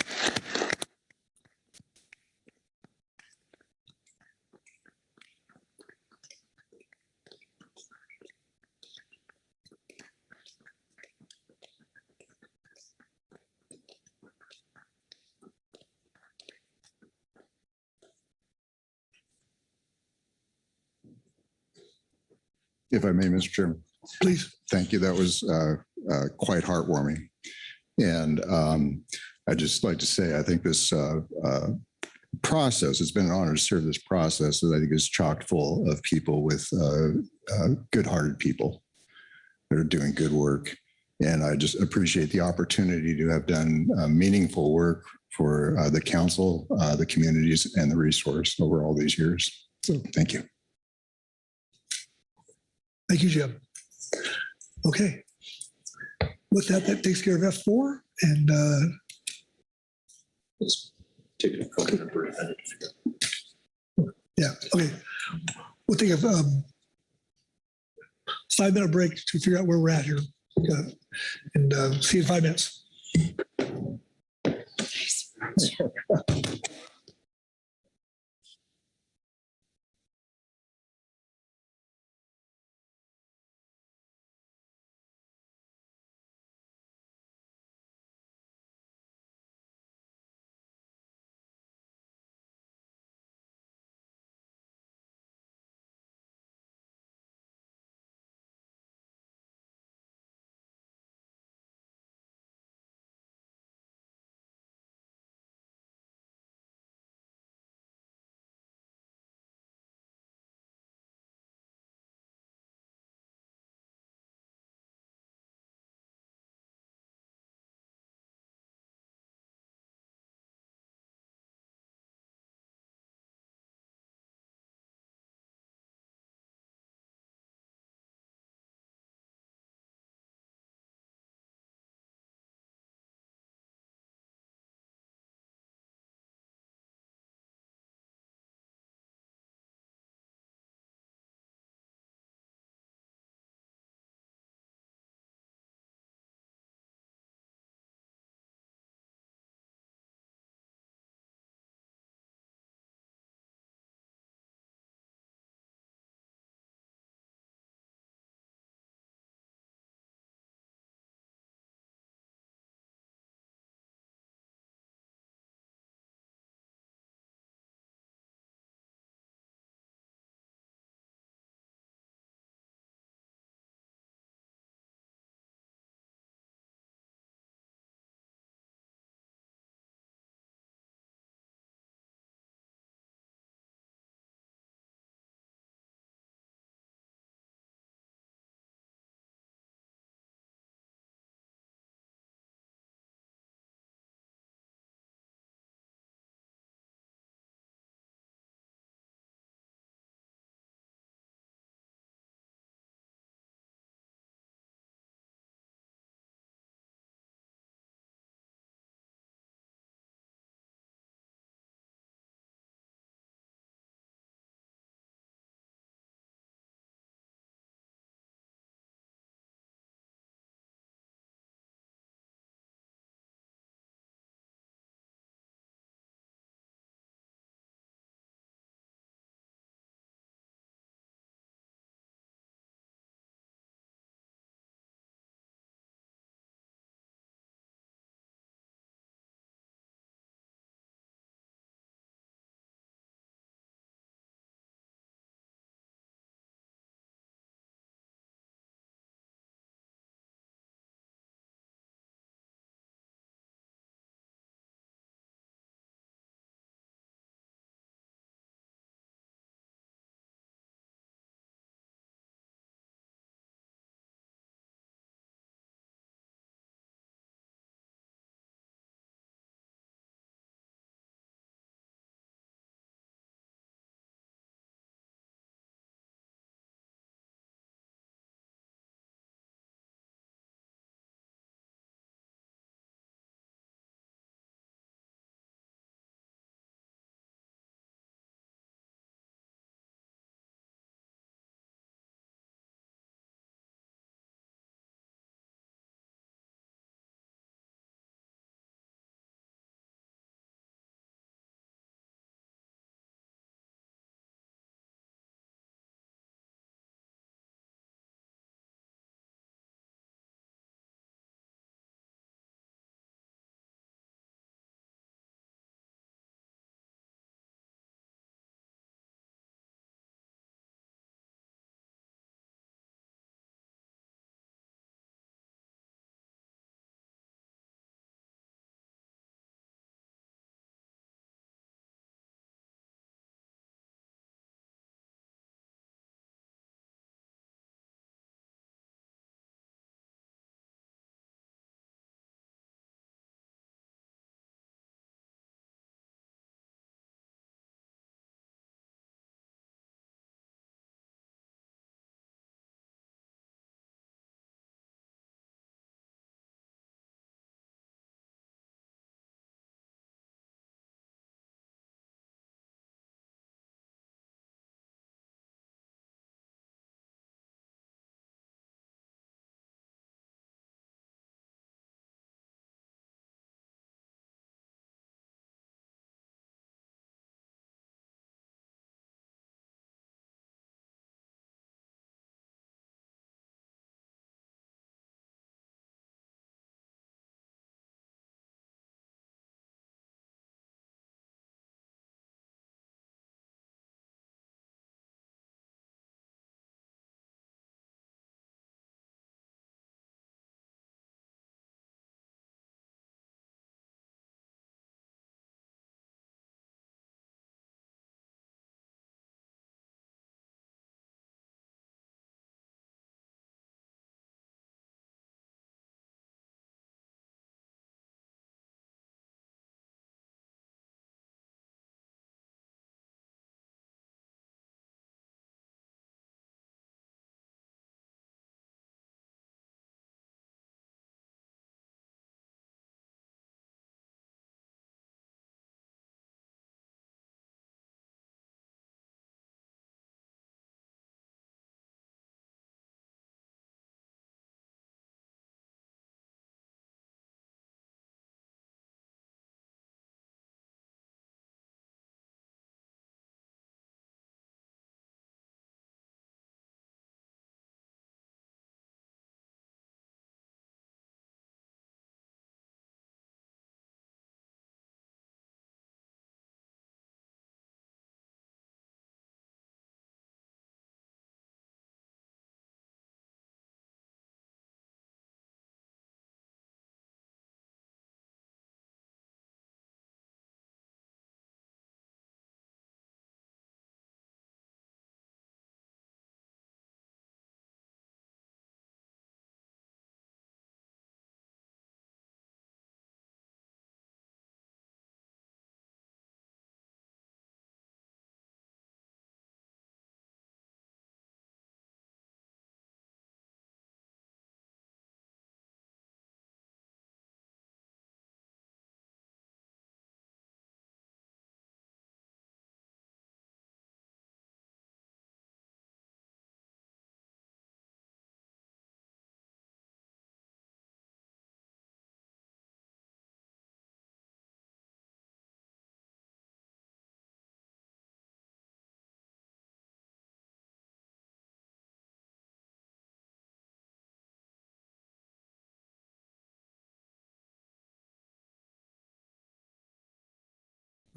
S17: If I may, Mr. Chairman.
S2: Please.
S17: Thank you. That was quite heartwarming. And I'd just like to say, I think this process, it's been an honor to serve this process that I think is chock full of people with good-hearted people that are doing good work. And I just appreciate the opportunity to have done meaningful work for the council, the communities, and the resource over all these years. So thank you.
S2: Thank you, Jim. Okay. With that, that takes care of F4. And
S3: let's take a couple of break.
S2: Yeah, okay. We'll take a 5-minute break to figure out where we're at here. And see you in 5 minutes.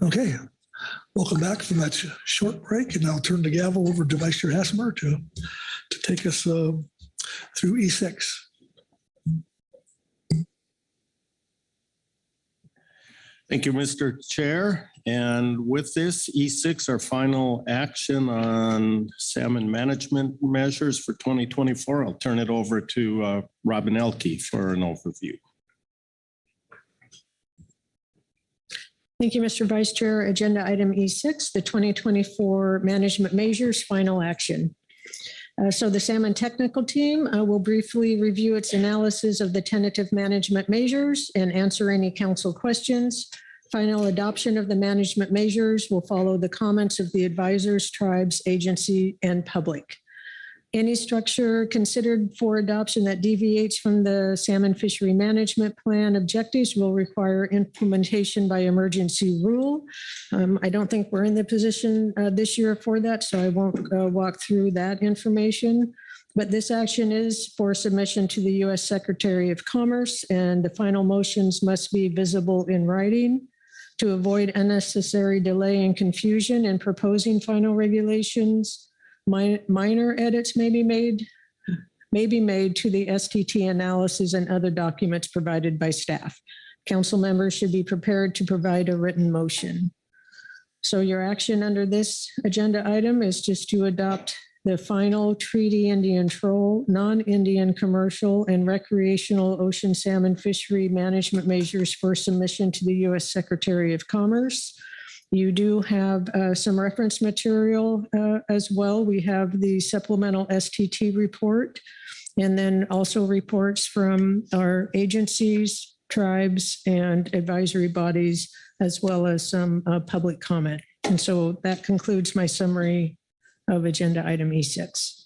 S2: Okay, welcome back from that short break, and I'll turn the gavel over to Vice Chair Hassemer to take us through E6.
S4: Thank you, Mr. Chair. And with this, E6, our final action on salmon management measures for 2024. I'll turn it over to Robin Elke for an overview.
S1: Thank you, Mr. Vice Chair. Agenda item E6, the 2024 management measures final action. So the Salmon technical team will briefly review its analysis of the tentative management measures and answer any council questions. Final adoption of the management measures will follow the comments of the advisors, tribes, agency, and public. Any structure considered for adoption that deviates from the salmon fishery management plan objectives will require implementation by emergency rule. I don't think we're in the position this year for that, so I won't walk through that information. But this action is for submission to the U.S. Secretary of Commerce, and the final motions must be visible in writing. To avoid unnecessary delay and confusion in proposing final regulations, minor edits may be made to the STT analysis and other documents provided by staff. Council members should be prepared to provide a written motion. So your action under this agenda item is just to adopt the final treaty Indian troll, non-Indian commercial and recreational ocean salmon fishery management measures for submission to the U.S. Secretary of Commerce. You do have some reference material as well. We have the supplemental STT report, and then also reports from our agencies, tribes, and advisory bodies, as well as some public comment. And so that concludes my summary of agenda item E6.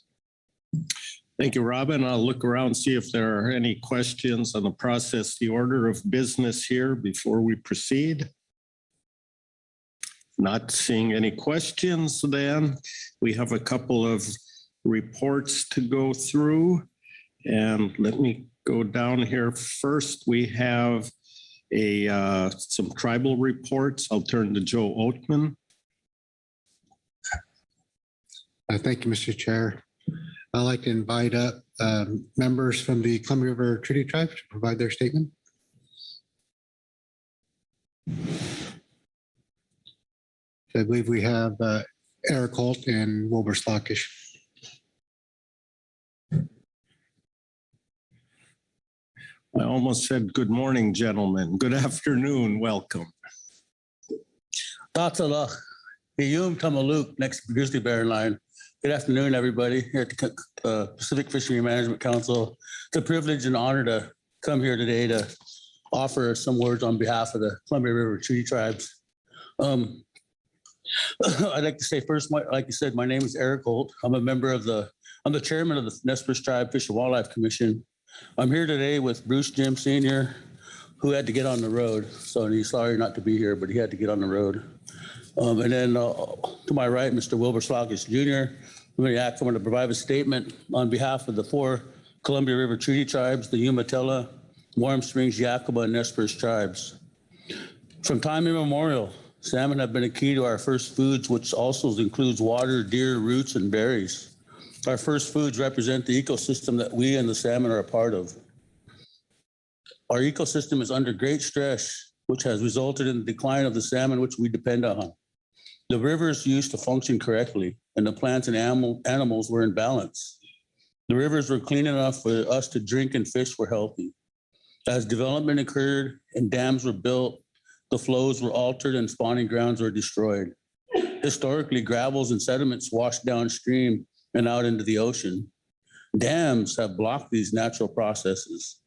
S4: Thank you, Robin. I'll look around, see if there are any questions on the process, the order of business here before we proceed. Not seeing any questions, then we have a couple of reports to go through. And let me go down here. First, we have some tribal reports. I'll turn to Joe Oatman.
S14: Thank you, Mr. Chair. I'd like to invite up members from the Columbia River Treaty Tribe to provide their statement. I believe we have Eric Holt and Wilbur Slockish.
S4: I almost said good morning, gentlemen. Good afternoon. Welcome.
S22: Tatala, Iyum Tamaluk, next to Grizzly Bear Line. Good afternoon, everybody, here at the Pacific Fishery Management Council. It's a privilege and honor to come here today to offer some words on behalf of the Columbia River Treaty Tribes. I'd like to say first, like you said, my name is Eric Holt. I'm the chairman of the Nez Perce Tribe Fish and Wildlife Commission. I'm here today with Bruce Jim Sr., who had to get on the road. So he's sorry not to be here, but he had to get on the road. And then to my right, Mr. Wilbur Slockish Jr. I'm going to provide a statement on behalf of the 4 Columbia River Treaty Tribes, the Umatilla, Warm Springs, Yakima, and Nez Perce tribes. From time immemorial, salmon have been a key to our first foods, which also includes water, deer, roots, and berries. Our first foods represent the ecosystem that we and the salmon are a part of. Our ecosystem is under great stress, which has resulted in the decline of the salmon, which we depend on. The rivers used to function correctly, and the plants and animals were in balance. The rivers were clean enough for us to drink and fish were healthy. As development occurred and dams were built, the flows were altered and spawning grounds were destroyed. Historically, gravels and sediments washed downstream and out into the ocean. Dams have blocked these natural processes.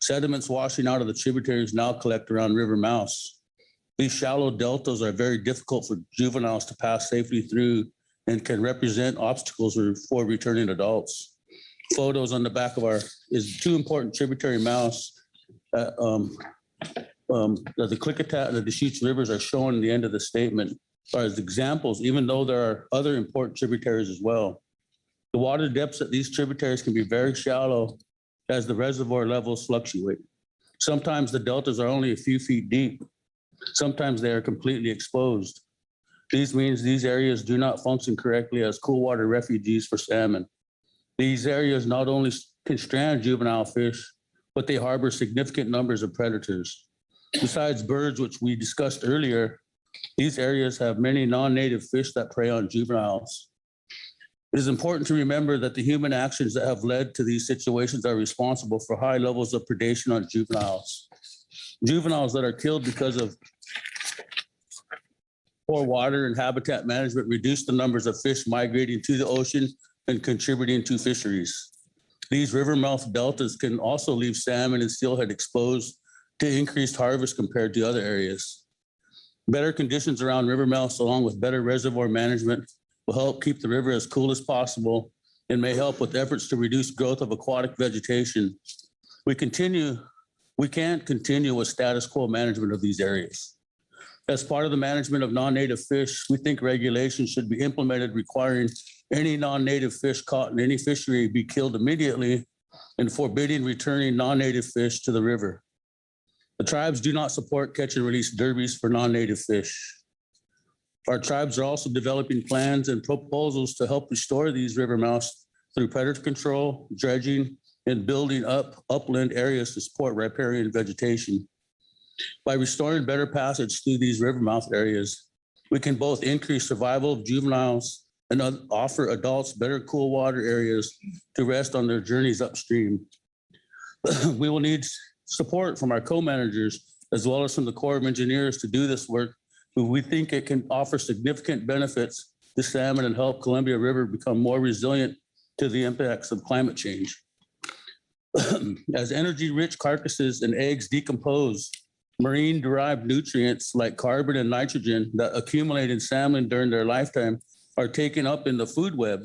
S22: Sediments washing out of the tributaries now collect around river mouths. These shallow deltas are very difficult for juveniles to pass safely through and can represent obstacles for returning adults. Photos on the back of is 2 important tributary mouths. The Klickitat and the Deschutes rivers are shown in the end of the statement as examples, even though there are other important tributaries as well. The water depths at these tributaries can be very shallow as the reservoir levels fluctuate. Sometimes the deltas are only a few feet deep. Sometimes they are completely exposed. This means these areas do not function correctly as cool water refuges for salmon. These areas not only can strand juvenile fish, but they harbor significant numbers of predators. Besides birds, which we discussed earlier, these areas have many non-native fish that prey on juveniles. It is important to remember that the human actions that have led to these situations are responsible for high levels of predation on juveniles. Juveniles that are killed because of poor water and habitat management reduce the numbers of fish migrating to the ocean and contributing to fisheries. These river mouth deltas can also leave salmon and steelhead exposed to increased harvest compared to other areas. Better conditions around river mouths, along with better reservoir management, will help keep the river as cool as possible and may help with efforts to reduce growth of aquatic vegetation. We can't continue with status quo management of these areas. As part of the management of non-native fish, we think regulations should be implemented requiring any non-native fish caught in any fishery be killed immediately and forbidding returning non-native fish to the river. The tribes do not support catch and release derbies for non-native fish. Our tribes are also developing plans and proposals to help restore these river mouths through predator control, dredging, and building up upland areas to support riparian vegetation. By restoring better passage through these river mouth areas, we can both increase survival of juveniles and offer adults better cool water areas to rest on their journeys upstream. We will need support from our co-managers as well as from the Corps of Engineers to do this work. We think it can offer significant benefits to salmon and help Columbia River become more resilient to the impacts of climate change. As energy-rich carcasses and eggs decompose, marine-derived nutrients like carbon and nitrogen that accumulate in salmon during their lifetime are taken up in the food web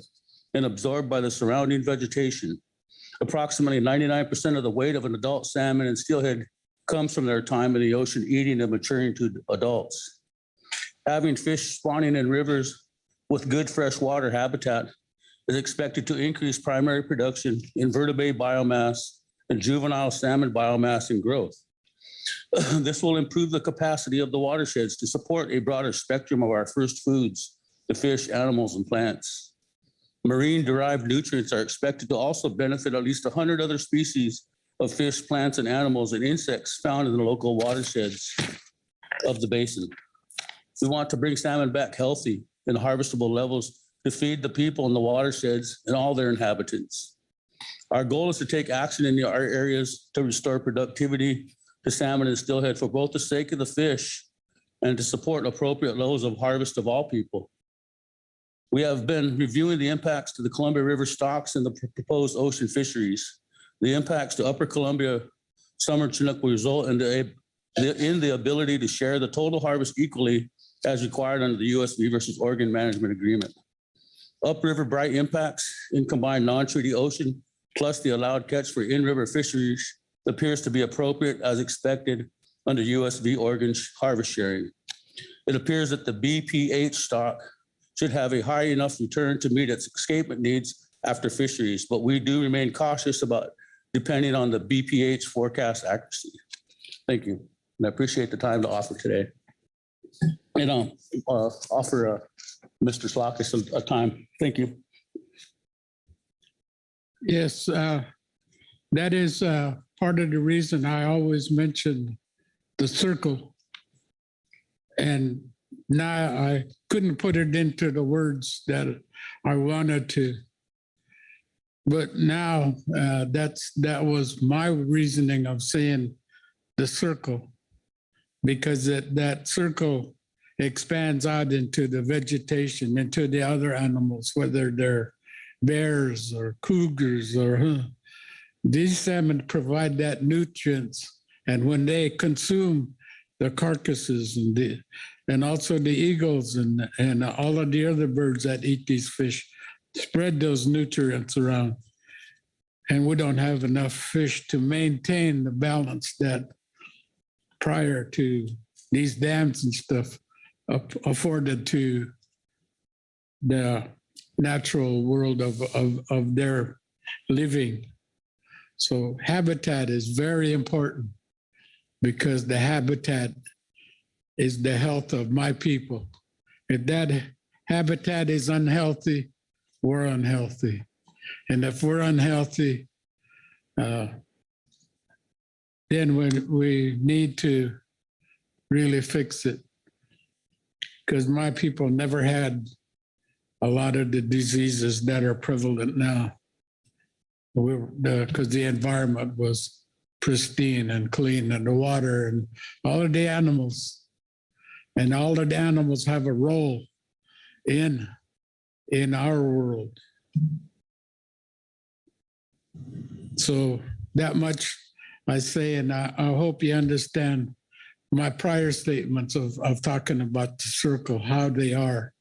S22: and absorbed by the surrounding vegetation. Approximately 99% of the weight of an adult salmon and steelhead comes from their time in the ocean eating and maturing to adults. Having fish spawning in rivers with good freshwater habitat is expected to increase primary production, invertebrate biomass, and juvenile salmon biomass and growth. This will improve the capacity of the watersheds to support a broader spectrum of our first foods, the fish, animals, and plants. Marine-derived nutrients are expected to also benefit at least 100 other species of fish, plants, and animals and insects found in the local watersheds of the basin. We want to bring salmon back healthy and harvestable levels to feed the people in the watersheds and all their inhabitants. Our goal is to take action in our areas to restore productivity to salmon and steelhead for both the sake of the fish and to support appropriate levels of harvest of all people. We have been reviewing the impacts to the Columbia River stocks and the proposed ocean fisheries. The impacts to Upper Columbia summer Chinook will result in the ability to share the total harvest equally as required under the USV versus Oregon Management Agreement. Upriver Bright impacts in combined non-treaty ocean plus the allowed catch for in-river fisheries appears to be appropriate as expected under USV Oregon harvest sharing. It appears that the BPH stock should have a high enough return to meet its escapement needs after fisheries, but we do remain cautious about depending on the BPH forecast accuracy. Thank you. And I appreciate the time to offer today. And I'll offer Mr. Slockus a time. Thank you.
S5: Yes, that is part of the reason I always mention the circle. And now I couldn't put it into the words that I wanted to. But now that was my reasoning of saying the circle, because that circle expands out into the vegetation, into the other animals, whether they're bears or cougars or these salmon provide that nutrients. And when they consume the carcasses and also the eagles and all of the other birds that eat these fish, spread those nutrients around. And we don't have enough fish to maintain the balance that prior to these dams and stuff afforded to the natural world of their living. So habitat is very important because the habitat is the health of my people. If that habitat is unhealthy, we're unhealthy. And if we're unhealthy, then we need to really fix it. Because my people never had a lot of the diseases that are prevalent now. Because the environment was pristine and clean, and the water and all of the animals. And all of the animals have a role in our world. So that much I say, and I hope you understand my prior statements of talking about the circle, how they are.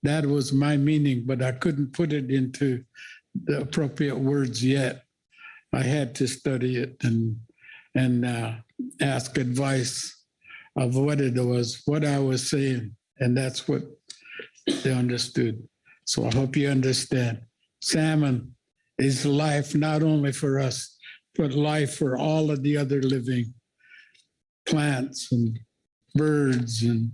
S5: That was my meaning, but I couldn't put it into the appropriate words yet. I had to study it and ask advice of what it was, what I was saying, and that's what they understood. So I hope you understand. Salmon is life not only for us, but life for all of the other living plants and birds and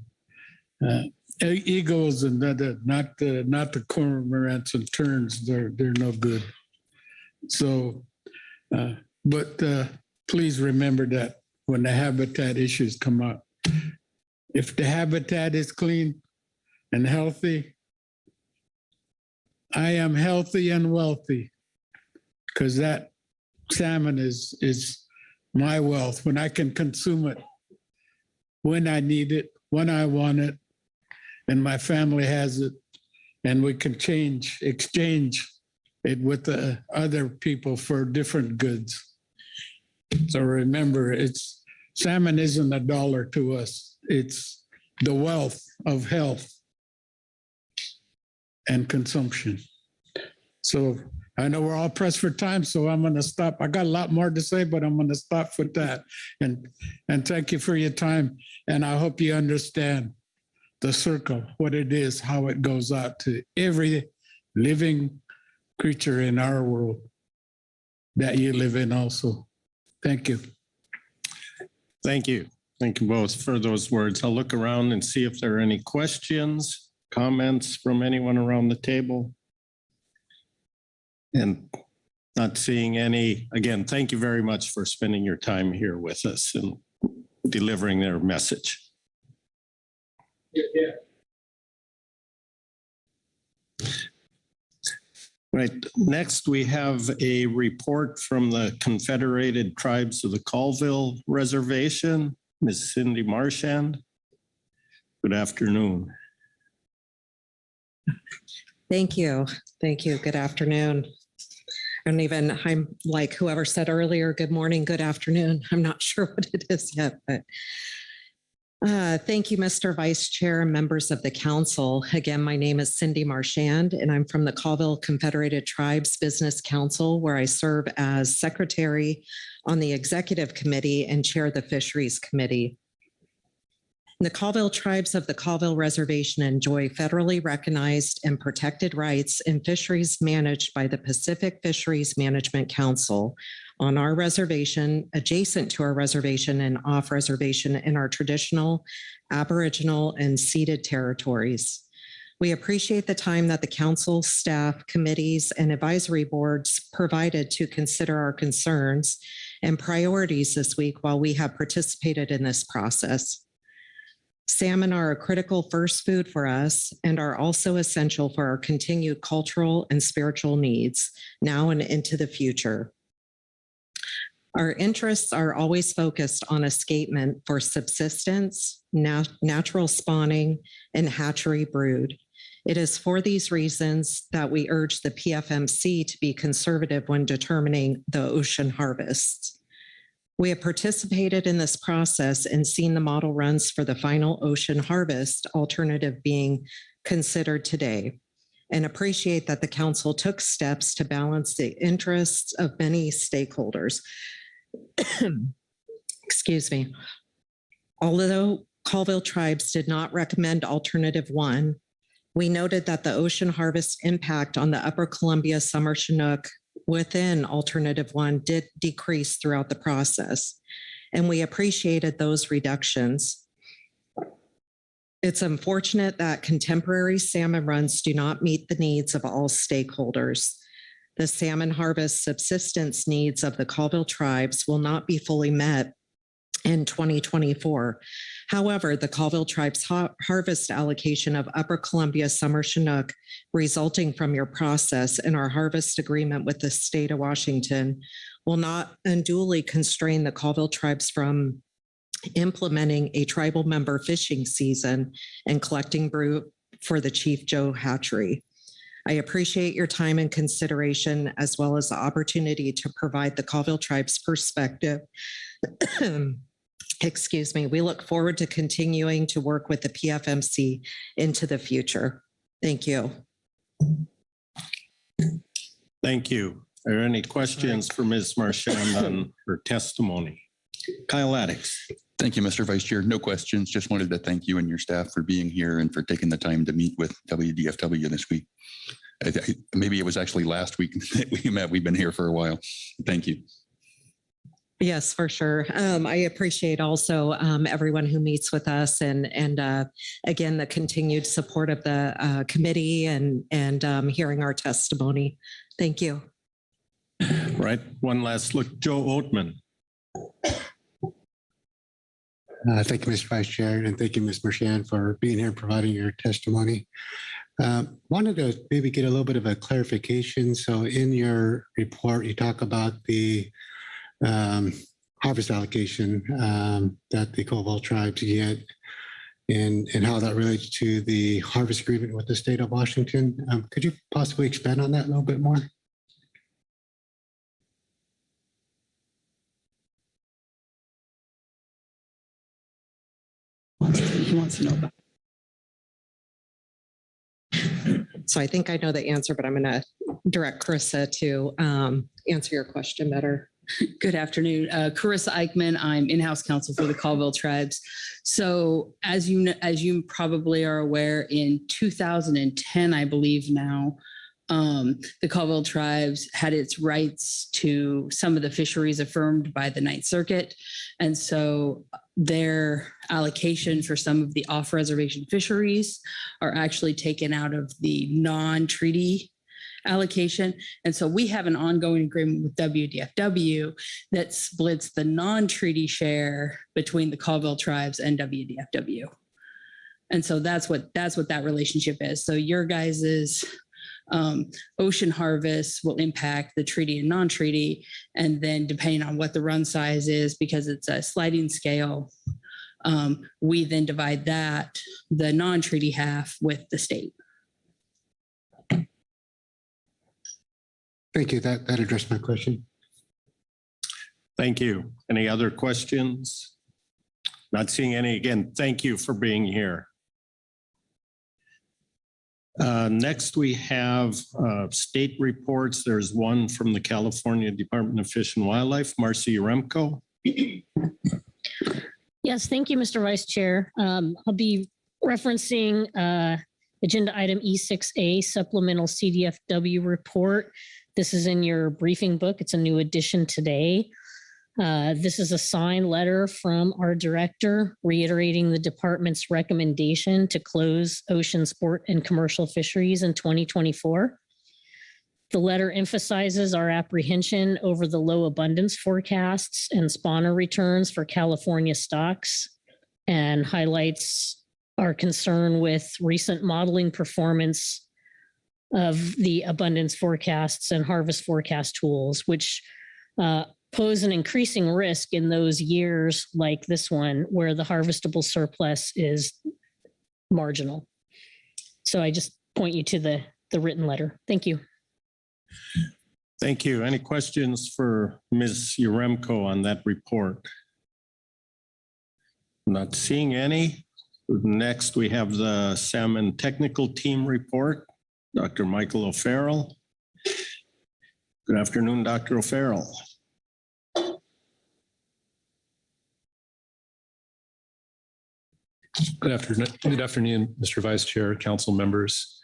S5: eagles and not the cormorants and terns. They're no good. So, but please remember that when the habitat issues come up, if the habitat is clean and healthy, I am healthy and wealthy, because that salmon is my wealth. When I can consume it, when I need it, when I want it, and my family has it, and we can exchange it with the other people for different goods. So remember, salmon isn't a dollar to us. It's the wealth of health and consumption. So I know we're all pressed for time, so I'm going to stop. I got a lot more to say, but I'm going to stop with that. And thank you for your time. And I hope you understand the circle, what it is, how it goes out to every living creature in our world that you live in also. Thank you.
S4: Thank you. Thank you both for those words. I'll look around and see if there are any questions, comments from anyone around the table. And not seeing any. Again, thank you very much for spending your time here with us and delivering their message. Yeah. Right. Next, we have a report from the Confederated Tribes of the Colville Reservation, Ms. Cindy Marchand. Good afternoon.
S8: Thank you. Thank you. Good afternoon. And even I'm like whoever said earlier, good morning, good afternoon. I'm not sure what it is yet, but thank you, Mr. Vice Chair and members of the council. Again, my name is Cindy Marchand, and I'm from the Colville Confederated Tribes Business Council, where I serve as secretary on the executive committee and chair the fisheries committee. The Colville Tribes of the Colville Reservation enjoy federally recognized and protected rights in fisheries managed by the Pacific Fisheries Management Council on our reservation, adjacent to our reservation, and off reservation in our traditional, Aboriginal, and ceded territories. We appreciate the time that the council, staff, committees, and advisory boards provided to consider our concerns and priorities this week while we have participated in this process. Salmon are a critical first food for us and are also essential for our continued cultural and spiritual needs now and into the future. Our interests are always focused on escapement for subsistence, natural spawning, and hatchery brood. It is for these reasons that we urge the PFMC to be conservative when determining the ocean harvests. We have participated in this process and seen the model runs for the final ocean harvest alternative being considered today, and appreciate that the council took steps to balance the interests of many stakeholders. Excuse me. Although Colville Tribes did not recommend alternative one, we noted that the ocean harvest impact on the Upper Columbia summer Chinook within alternative one did decrease throughout the process, and we appreciated those reductions. It's unfortunate that contemporary salmon runs do not meet the needs of all stakeholders. The salmon harvest subsistence needs of the Colville tribes will not be fully met in 2024. However, the Colville tribes harvest allocation of Upper Columbia summer Chinook resulting from your process and our harvest agreement with the state of Washington will not unduly constrain the Colville tribes from implementing a tribal member fishing season and collecting brood for the Chief Joe hatchery. I appreciate your time and consideration, as well as the opportunity to provide the Colville tribe's perspective. Excuse me. We look forward to continuing to work with the PFMC into the future. Thank you.
S4: Thank you. Are there any questions for Ms. Marchand on her testimony? Kyle Addix.
S12: Thank you, Mr. Vice Chair. No questions. Just wanted to thank you and your staff for being here and for taking the time to meet with WDFW this week. Maybe it was actually last week that we met. We've been here for a while. Thank you.
S8: Yes, for sure. I appreciate also everyone who meets with us and again, the continued support of the committee and hearing our testimony. Thank you.
S4: Right. One last look. Joe Oatman.
S14: Thank you, Mr. Vice Chair, and thank you, Ms. Marchand, for being here and providing your testimony. Wanted to maybe get a little bit of a clarification. So in your report, you talk about the harvest allocation that the Colville tribes get and how that relates to the harvest agreement with the state of Washington. Could you possibly expand on that a little bit more?
S10: He wants to know about.
S8: So I think I know the answer, but I'm going to direct Carissa to answer your question better.
S13: Good afternoon. Carissa Eichmann. I'm in-house counsel for the Colville tribes. So as you probably are aware, in 2010, I believe now, the Colville tribes had its rights to some of the fisheries affirmed by the Ninth Circuit. And so their allocation for some of the off-reservation fisheries are actually taken out of the non-treaty allocation. And so we have an ongoing agreement with WDFW that splits the non-treaty share between the Colville tribes and WDFW. And so that's what that relationship is. So your guys's ocean harvest will impact the treaty and non-treaty. And then depending on what the run size is, because it's a sliding scale, we then divide the non-treaty half with the state.
S14: Thank you. That addressed my question.
S4: Thank you. Any other questions? Not seeing any. Again, thank you for being here. Next, we have state reports. There's one from the California Department of Fish and Wildlife, Marcy Remco.
S19: Yes, thank you, Mr. Vice Chair. I'll be referencing agenda item E6A, supplemental CDFW report. This is in your briefing book. It's a new addition today. This is a signed letter from our director reiterating the department's recommendation to close ocean sport and commercial fisheries in 2024. The letter emphasizes our apprehension over the low abundance forecasts and spawner returns for California stocks and highlights our concern with recent modeling performance of the abundance forecasts and harvest forecast tools, which pose an increasing risk in those years like this one, where the harvestable surplus is marginal. So I just point you to the written letter. Thank you.
S4: Thank you. Any questions for Ms. Yaremko on that report? Not seeing any. Next, we have the Salmon Technical Team report. Dr. Michael O'Farrell. Good afternoon, Dr. O'Farrell.
S23: Good afternoon, Mr. Vice Chair, council members.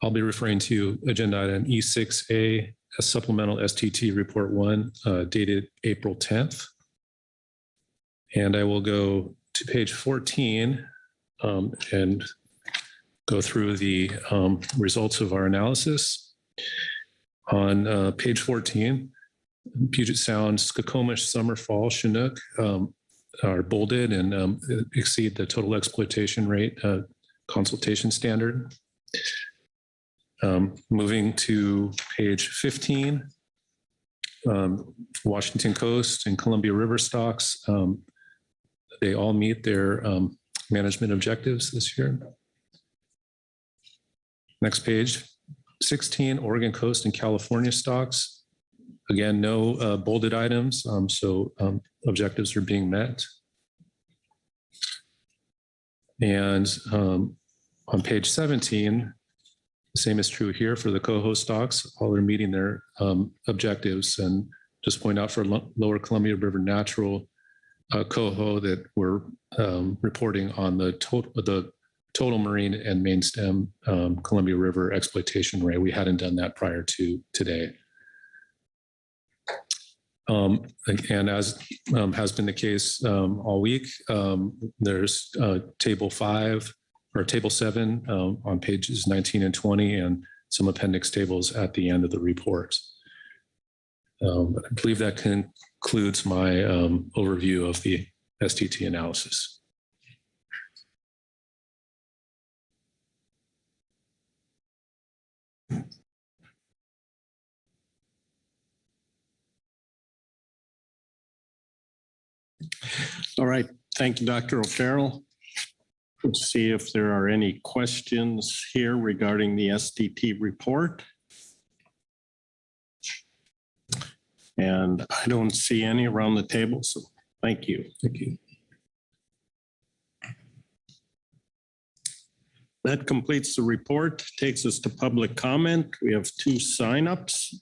S23: I'll be referring to agenda item E6A, a supplemental STT report 1 dated April 10th. And I will go to page 14 and go through the results of our analysis. On page 14, Puget Sound, Skokomish, Summer, Fall, Chinook are bolded and exceed the total exploitation rate consultation standard. Moving to page 15, Washington Coast and Columbia River stocks, they all meet their management objectives this year. Next page, 16, Oregon Coast and California stocks. Again, no bolded items, so objectives are being met. And on page 17, the same is true here for the coho stocks. All are meeting their objectives, and just point out for Lower Columbia River Natural coho that we're reporting on the total marine and main stem Columbia River exploitation rate. We hadn't done that prior to today. And as has been the case all week, there's table 5 or table 7 on pages 19 and 20, and some appendix tables at the end of the report. I believe that concludes my overview of the STT analysis.
S4: All right. Thank you, Dr. O'Farrell. Let's see if there are any questions here regarding the STT report. And I don't see any around the table, so thank you.
S23: Thank you.
S4: That completes the report, takes us to public comment. We have 2 signups.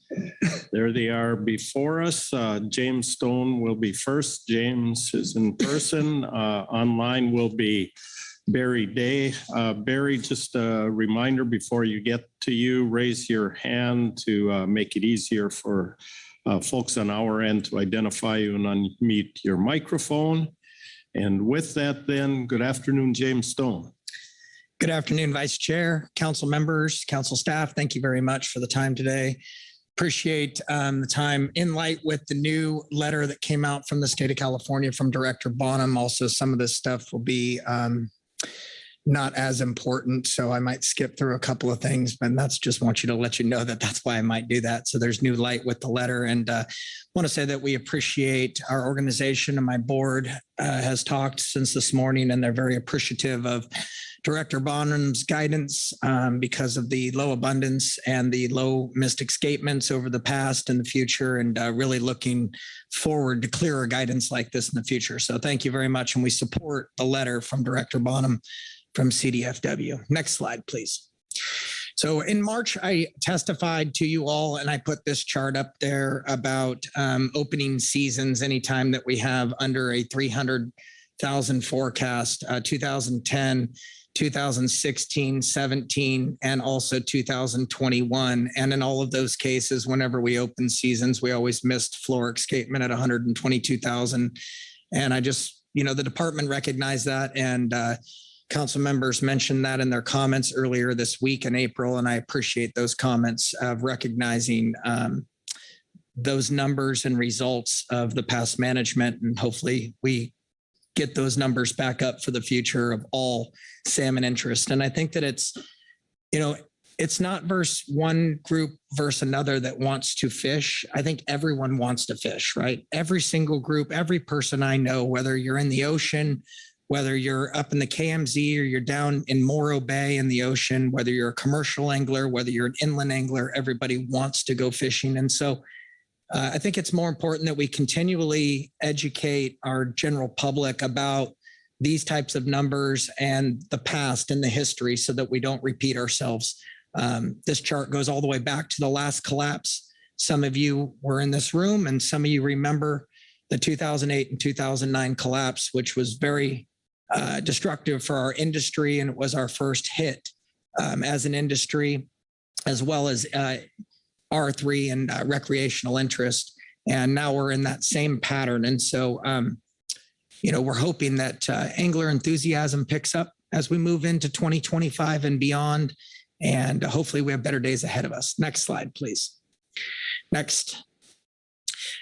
S4: There they are before us. James Stone will be first. James is in person. Online will be Barry Day. Barry, just a reminder before you get to you, raise your hand to make it easier for folks on our end to identify you and unmute your microphone. And with that then, good afternoon, James Stone.
S11: Good afternoon, Vice Chair, council members, council staff. Thank you very much for the time today. Appreciate the time in light with the new letter that came out from the state of California from Director Bonham. Also, some of this stuff will be not as important, so I might skip through a couple of things, but that's just want you to let you know that that's why I might do that. So there's new light with the letter, and want to say that we appreciate our organization, and my board has talked since this morning, and they're very appreciative of Director Bonham's guidance because of the low abundance and the low missed escapements over the past and the future, and really looking forward to clearer guidance like this in the future. So thank you very much. And we support the letter from Director Bonham from CDFW. Next slide, please. So in March, I testified to you all, and I put this chart up there about opening seasons anytime that we have under a 300,000 forecast, 2010, 2016, 17, and also 2021. And in all of those cases, whenever we open seasons, we always missed floor escapement at 122,000. And I just, the department recognized that, and council members mentioned that in their comments earlier this week in April. And I appreciate those comments of recognizing those numbers and results of the past management. And hopefully we get those numbers back up for the future of all salmon interest. And I think that it's not one group versus another that wants to fish. I think everyone wants to fish, right? Every single group, every person I know, whether you're in the ocean, whether you're up in the KMZ or you're down in Morro Bay in the ocean, whether you're a commercial angler, whether you're an inland angler, everybody wants to go fishing. And so I think it's more important that we continually educate our general public about these types of numbers and the past and the history so that we don't repeat ourselves. This chart goes all the way back to the last collapse. Some of you were in this room, and some of you remember the 2008 and 2009 collapse, which was very destructive for our industry, and it was our first hit as an industry, as well as R3 and recreational interest. And now we're in that same pattern. And so, we're hoping that angler enthusiasm picks up as we move into 2025 and beyond. And hopefully we have better days ahead of us. Next slide, please. Next.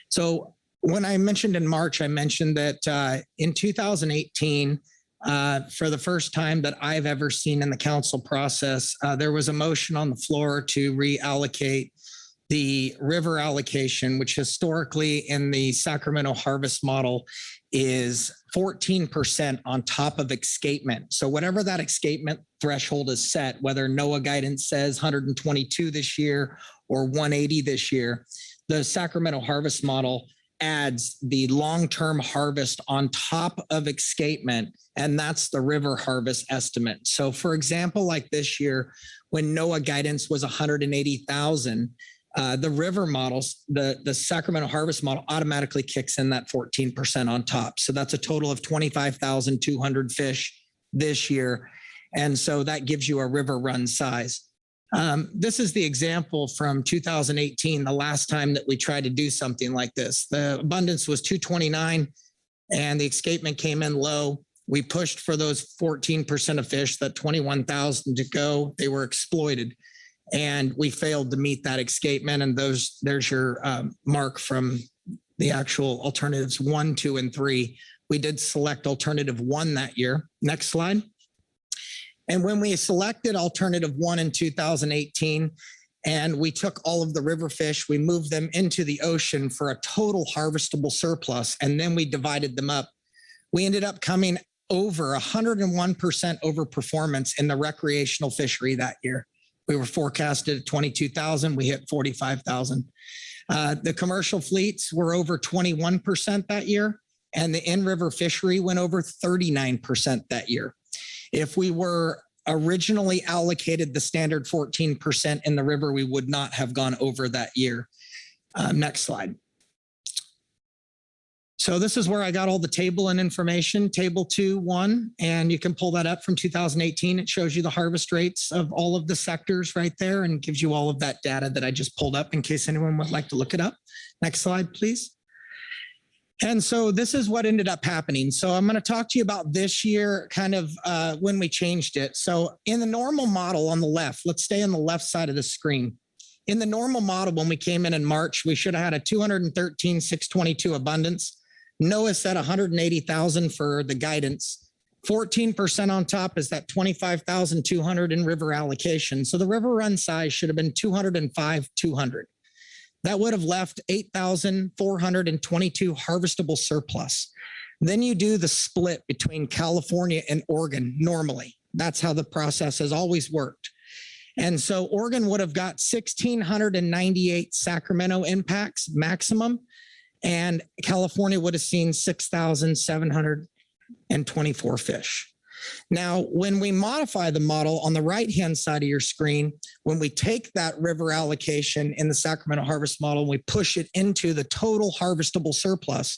S11: So when I mentioned in March, I mentioned that in 2018, for the first time that I've ever seen in the council process, there was a motion on the floor to reallocate the river allocation, which historically in the Sacramento harvest model is 14% on top of escapement. So whatever that escapement threshold is set, whether NOAA guidance says 122 this year or 180 this year, the Sacramento harvest model adds the long-term harvest on top of escapement, and that's the river harvest estimate. So for example, like this year, when NOAA guidance was 180,000, the river models, the Sacramento harvest model automatically kicks in that 14% on top. So that's a total of 25,200 fish this year. And so that gives you a river run size. This is the example from 2018, the last time that we tried to do something like this. The abundance was 229 and the escapement came in low. We pushed for those 14% of fish, that 21,000 to go. They were exploited. And we failed to meet that escapement. And there's your mark from the actual alternatives 1, 2, and 3. We did select alternative 1 that year. Next slide. And when we selected alternative 1 in 2018, and we took all of the river fish, we moved them into the ocean for a total harvestable surplus, and then we divided them up. We ended up coming over 101% over performance in the recreational fishery that year. We were forecasted at 22,000. We hit 45,000. The commercial fleets were over 21% that year, and the in-river fishery went over 39% that year. If we were originally allocated the standard 14% in the river, we would not have gone over that year. Next slide. So this is where I got all the table and information, table 2.1, and you can pull that up from 2018. It shows you the harvest rates of all of the sectors right there and gives you all of that data that I just pulled up in case anyone would like to look it up. Next slide, please. And so this is what ended up happening. So I'm going to talk to you about this year, kind of when we changed it. So in the normal model on the left, let's stay on the left side of the screen. In the normal model, when we came in March, we should have had a 213,622 abundance. NOAA set 180,000 for the guidance. 14% on top is that 25,200 in river allocation. So the river run size should have been 205,200. That would have left 8,422 harvestable surplus. Then you do the split between California and Oregon normally. That's how the process has always worked. And so Oregon would have got 1,698 Sacramento impacts maximum, and California would have seen 6,724 fish. Now, when we modify the model on the right-hand side of your screen, when we take that river allocation in the Sacramento harvest model, and we push it into the total harvestable surplus,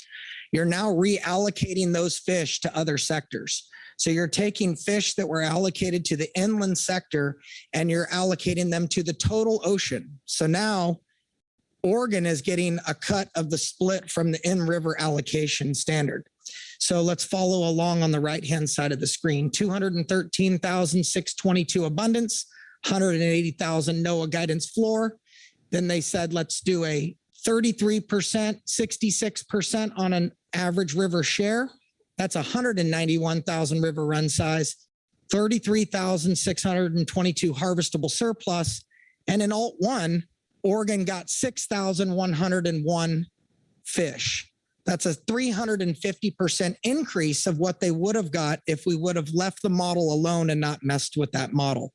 S11: you're now reallocating those fish to other sectors. So you're taking fish that were allocated to the inland sector and you're allocating them to the total ocean. So now Oregon is getting a cut of the split from the in-river allocation standard. So let's follow along on the right-hand side of the screen. 213,622 abundance, 180,000 NOAA guidance floor. Then they said, let's do a 33%, 66% on an average river share. That's 191,000 river run size, 33,622 harvestable surplus. And in Alt 1, Oregon got 6,101 fish. That's a 350% increase of what they would have got if we would have left the model alone and not messed with that model.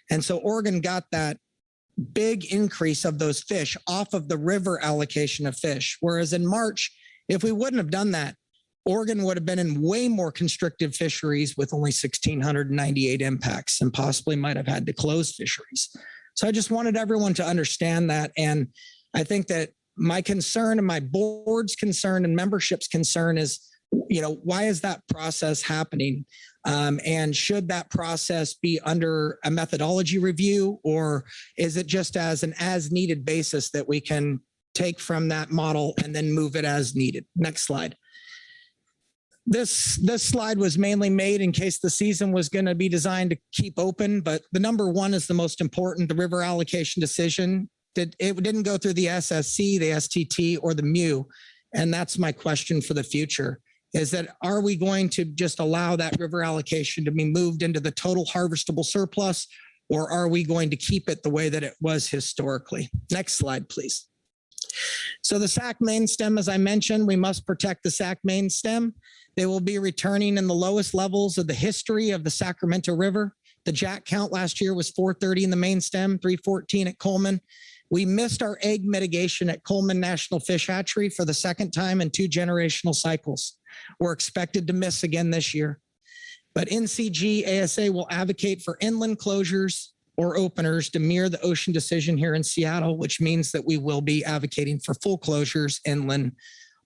S11: And so Oregon got that big increase of those fish off of the river allocation of fish. Whereas in March, if we wouldn't have done that, Oregon would have been in way more constricted fisheries with only 1,698 impacts and possibly might have had to close fisheries. So I just wanted everyone to understand that. And I think that my concern and my board's concern and membership's concern is, why is that process happening? And should that process be under a methodology review, or is it just as an as-needed basis that we can take from that model and then move it as needed? Next slide. This slide was mainly made in case the season was going to be designed to keep open, but the number one is the most important, the river allocation decision. It didn't go through the SSC, the STT, or the MU. And that's my question for the future, is that are we going to just allow that river allocation to be moved into the total harvestable surplus, or are we going to keep it the way that it was historically? Next slide, please. So the sac main stem, as I mentioned, we must protect the sac main stem. They will be returning in the lowest levels of the history of the Sacramento River. The jack count last year was 430 in the main stem, 314 at Coleman. We missed our egg mitigation at Coleman National Fish Hatchery for the second time in 2 generational cycles. We're expected to miss again this year. But NCG ASA will advocate for inland closures or openers to mirror the ocean decision here in Seattle, which means that we will be advocating for full closures inland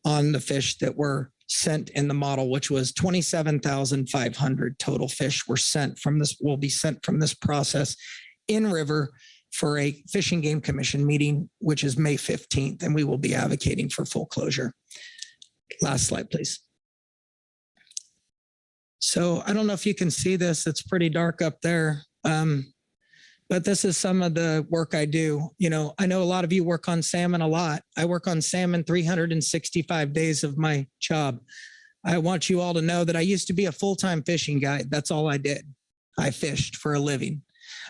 S11: on the fish that were sent in the model, which was 27,500 total fish were sent from this, will be sent from this process in river for a Fish and Game Commission meeting, which is May 15th, and we will be advocating for full closure. Last slide, please. So I don't know if you can see this, it's pretty dark up there. But this is some of the work I do. You know, I know a lot of you work on salmon a lot. I work on salmon 365 days of my job. I want you all to know that I used to be a full-time fishing guide. That's all I did. I fished for a living.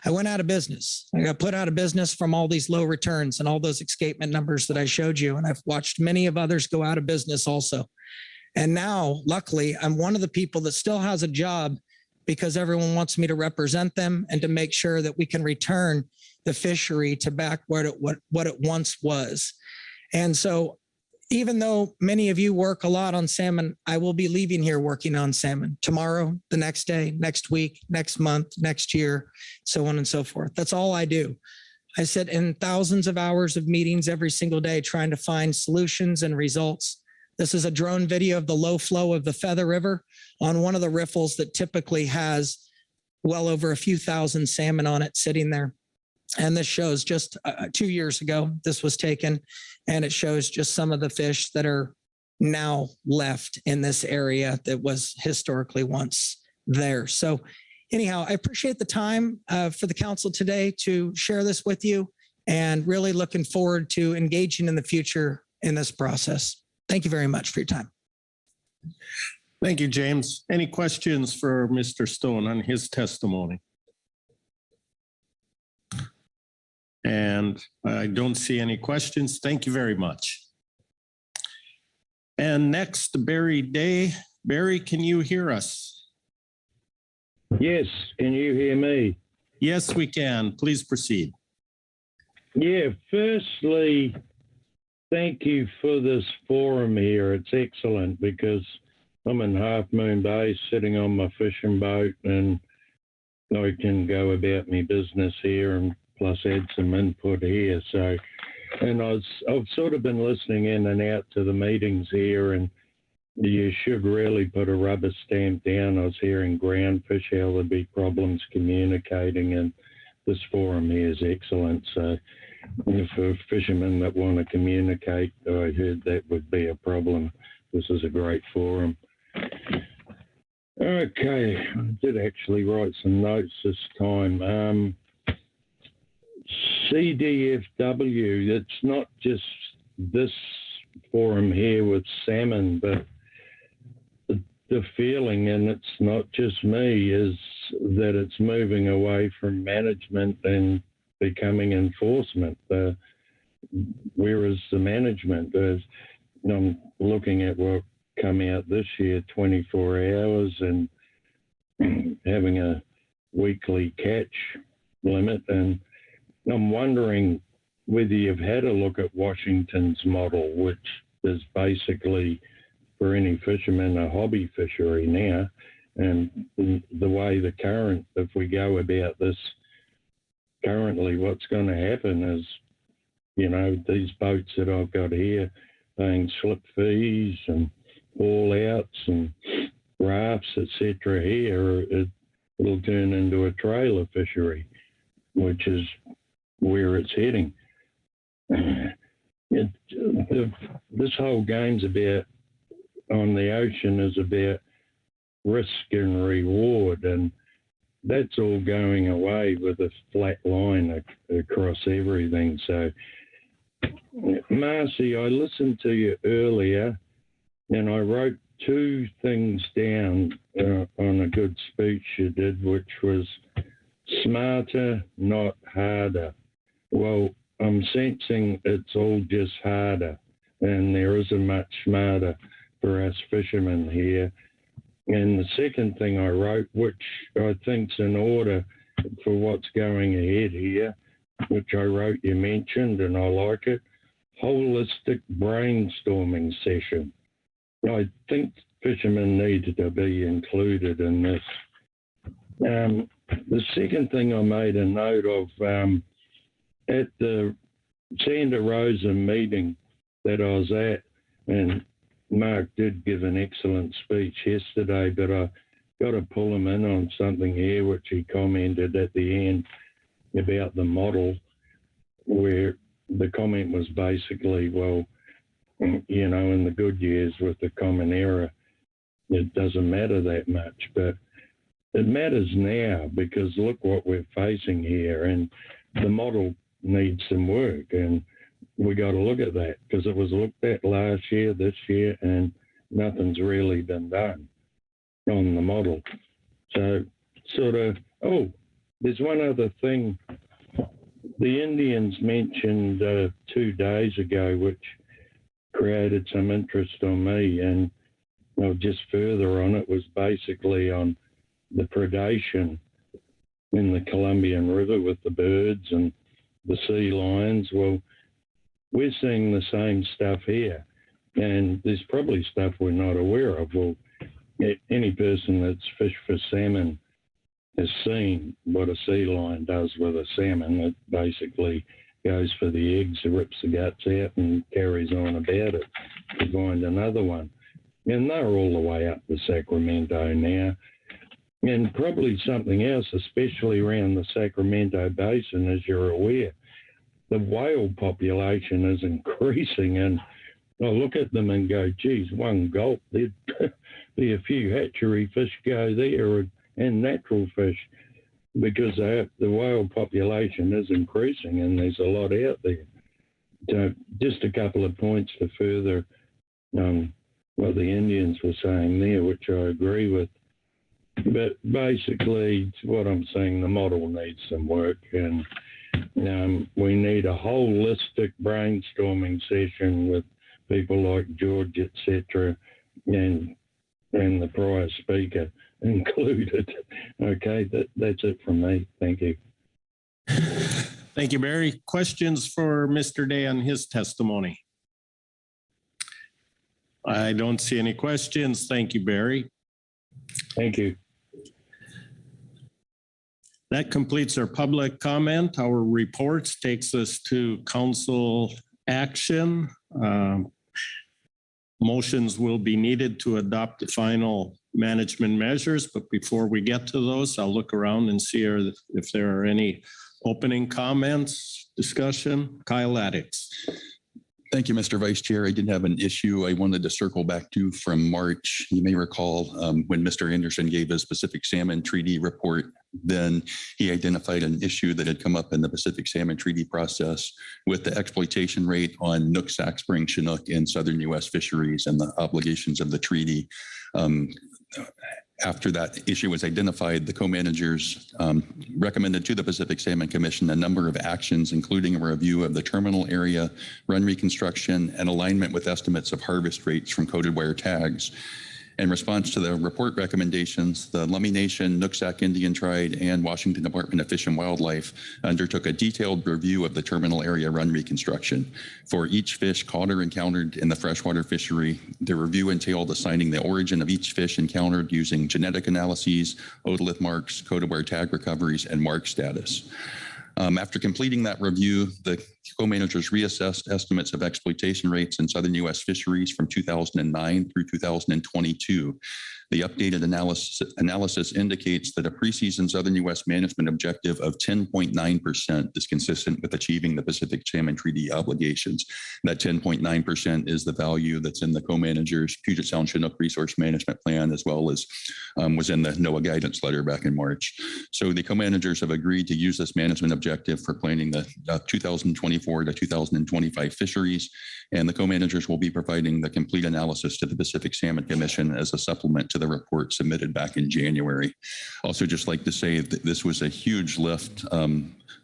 S11: I went out of business. I got put out of business from all these low returns and all those escapement numbers that I showed you. And I've watched many of others go out of business also. And now, luckily, I'm one of the people that still has a job because everyone wants me to represent them and to make sure that we can return the fishery to back what it once was. And so even though many of you work a lot on salmon, I will be leaving here working on salmon tomorrow, the next day, next week, next month, next year, so on and so forth. That's all I do. I sit in thousands of hours of meetings every single day trying to find solutions and results. This is a drone video of the low flow of the Feather River on one of the riffles that typically has well over a few thousand salmon on it sitting there. And this shows just 2 years ago, this was taken, and it shows just some of the fish that are now left in this area that was historically once there. So anyhow, I appreciate the time for the council today to share this with you, and really looking forward to engaging in the future in this process. Thank you very much for your time.
S4: Thank you, James. Any questions for Mr. Stone on his testimony? And I don't see any questions. Thank you very much. And next, Barry Day. Barry, can you hear us?
S15: Yes, can you hear me?
S4: Yes, we can. Please proceed.
S15: Yeah, firstly, thank you for this forum here. It's excellent because I'm in Half Moon Bay sitting on my fishing boat, and I can go about my business here and plus add some input here. So, and I've sort of been listening in and out to the meetings here, and you should really put a rubber stamp down. I was hearing Groundfish, how there'd be problems communicating, and this forum here is excellent. So for fishermen that want to communicate, I heard that would be a problem. This is a great forum. Okay, I did actually write some notes this time. CDFW, it's not just this forum here with salmon, but the feeling, and it's not just me, is that it's moving away from management and becoming enforcement. Where is the management? I'm looking at what come out this year, 24 hours and having a weekly catch limit. And I'm wondering whether you've had a look at Washington's model, which is basically for any fisherman a hobby fishery now. And the way the current, if we go about this currently, what's going to happen is, you know, these boats that I've got here paying slip fees and haul outs and rafts, etc. here, it'll turn into a trailer fishery, which is where it's heading. This whole game's about on the ocean is about risk and reward, and that's all going away with a flat line across everything. So, Marcy, I listened to you earlier, and I wrote two things down on a good speech you did, which was smarter, not harder. Well, I'm sensing it's all just harder, and there isn't much smarter for us fishermen here. And the second thing I wrote, which I think's in order for what's going ahead here, which I wrote you mentioned, and I like it, holistic brainstorming session. I think fishermen need to be included in this. The second thing I made a note of, at the Santa Rosa meeting that I was at, and Mark did give an excellent speech yesterday, but I got to pull him in on something here, which he commented at the end about the model, where the comment was basically, well, you know, in the good years with the common era, it doesn't matter that much, but it matters now because look what we're facing here, and the model needs some work, and we got to look at that because it was looked at last year, this year, and nothing's really been done on the model. So sort of, oh, there's one other thing. The Indians mentioned 2 days ago, which created some interest on me, and just further on it was basically on the predation in the Columbian River with the birds and the sea lions. Well, we're seeing the same stuff here, and there's probably stuff we're not aware of. Well, any person that's fished for salmon has seen what a sea lion does with a salmon. It basically goes for the eggs, rips the guts out, and carries on about it to find another one. And they're all the way up to Sacramento now. And probably something else, especially around the Sacramento Basin, as you're aware, the whale population is increasing, and I look at them and go, geez, one gulp, there'd be a few hatchery fish go there and natural fish, because the whale population is increasing and there's a lot out there. So just a couple of points to further what the Indians were saying there, which I agree with. But basically, what I'm saying, the model needs some work, and we need a holistic brainstorming session with people like George, etc., and the prior speaker included. Okay, that's it from me. Thank you.
S4: Thank you, Barry. Questions for Mr. Day on his testimony? I don't see any questions. Thank you, Barry.
S15: Thank you.
S4: That completes our public comment. Our reports takes us to council action. Motions will be needed to adopt the final management measures, but before we get to those, I'll look around and see if there are any opening comments, discussion. Kyle Addix.
S12: Thank you, Mr. Vice Chair. I did have an issue I wanted to circle back to from March. You may recall when Mr. Anderson gave his Pacific Salmon Treaty report, then he identified an issue that had come up in the Pacific Salmon Treaty process with the exploitation rate on Nook, Sac Spring, Chinook, and southern U.S. fisheries and the obligations of the treaty. After that issue was identified, the co-managers recommended to the Pacific Salmon Commission a number of actions, including a review of the terminal area, run reconstruction, and alignment with estimates of harvest rates from coded wire tags. In response to the report recommendations, the Lummi Nation, Nooksack Indian Tribe, and Washington Department of Fish and Wildlife undertook a detailed review of the terminal area run reconstruction. For each fish caught or encountered in the freshwater fishery, the review entailed assigning the origin of each fish encountered using genetic analyses, otolith marks, coded wire tag recoveries, and mark status. After completing that review, the co-managers reassessed estimates of exploitation rates in southern U.S. fisheries from 2009 through 2022. The updated analysis indicates that a preseason Southern U.S. management objective of 10.9% is consistent with achieving the Pacific Salmon Treaty obligations. That 10.9% is the value that's in the co-manager's Puget Sound Chinook Resource Management Plan, as well as was in the NOAA guidance letter back in March. So the co-managers have agreed to use this management objective for planning the 2024 to 2025 fisheries, and the co-managers will be providing the complete analysis to the Pacific Salmon Commission as a supplement to the report submitted back in January. Also, just like to say that this was a huge lift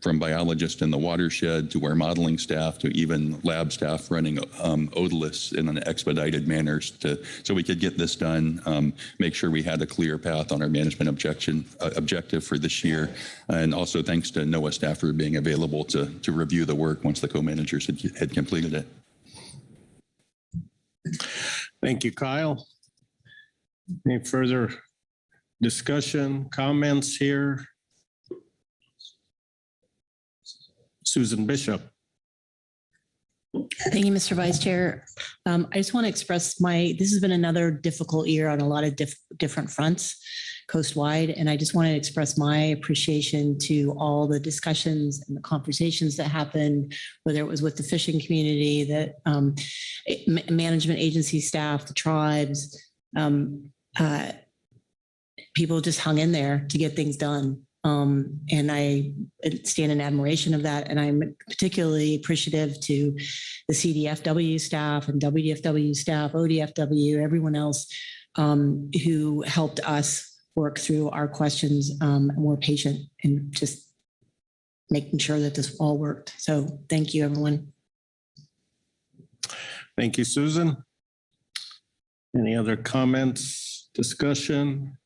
S12: from biologists in the watershed to our modeling staff to even lab staff running odorless in an expedited manner so we could get this done, make sure we had a clear path on our management objective for this year. And also thanks to NOAA staff for being available to review the work once the co-managers had completed it.
S4: Thank you, Kyle. Any further discussion, comments here? Susan Bishop.
S16: Thank you, Mr. Vice Chair. I just want to express this has been another difficult year on a lot of different fronts coastwide. And I just want to express my appreciation to all the discussions and the conversations that happened, whether it was with the fishing community, that management agency staff, the tribes, people just hung in there to get things done. And I stand in admiration of that. And I'm particularly appreciative to the CDFW staff and WDFW staff, ODFW, everyone else who helped us work through our questions and were patient and just making sure that this all worked. So thank you, everyone.
S4: Thank you, Susan. Any other comments, discussion?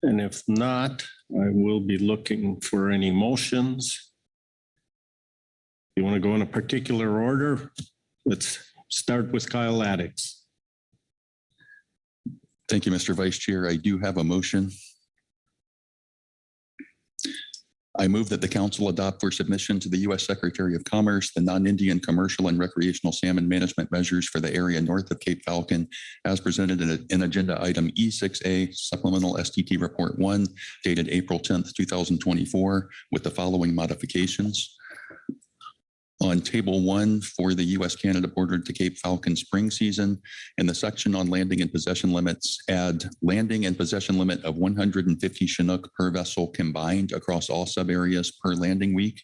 S4: And if not, I will be looking for any motions. You want to go in a particular order? Let's start with Kyle Addix.
S12: Thank you, Mr. Vice Chair. I do have a motion. I move that the council adopt for submission to the U.S. Secretary of Commerce the non-Indian commercial and recreational salmon management measures for the area north of Cape Falcon as presented in agenda item E6A, Supplemental STT Report 1, dated April 10th, 2024, with the following modifications. On table 1 for the U.S.-Canada border to Cape Falcon spring season, in the section on landing and possession limits, add landing and possession limit of 150 Chinook per vessel combined across all sub-areas per landing week.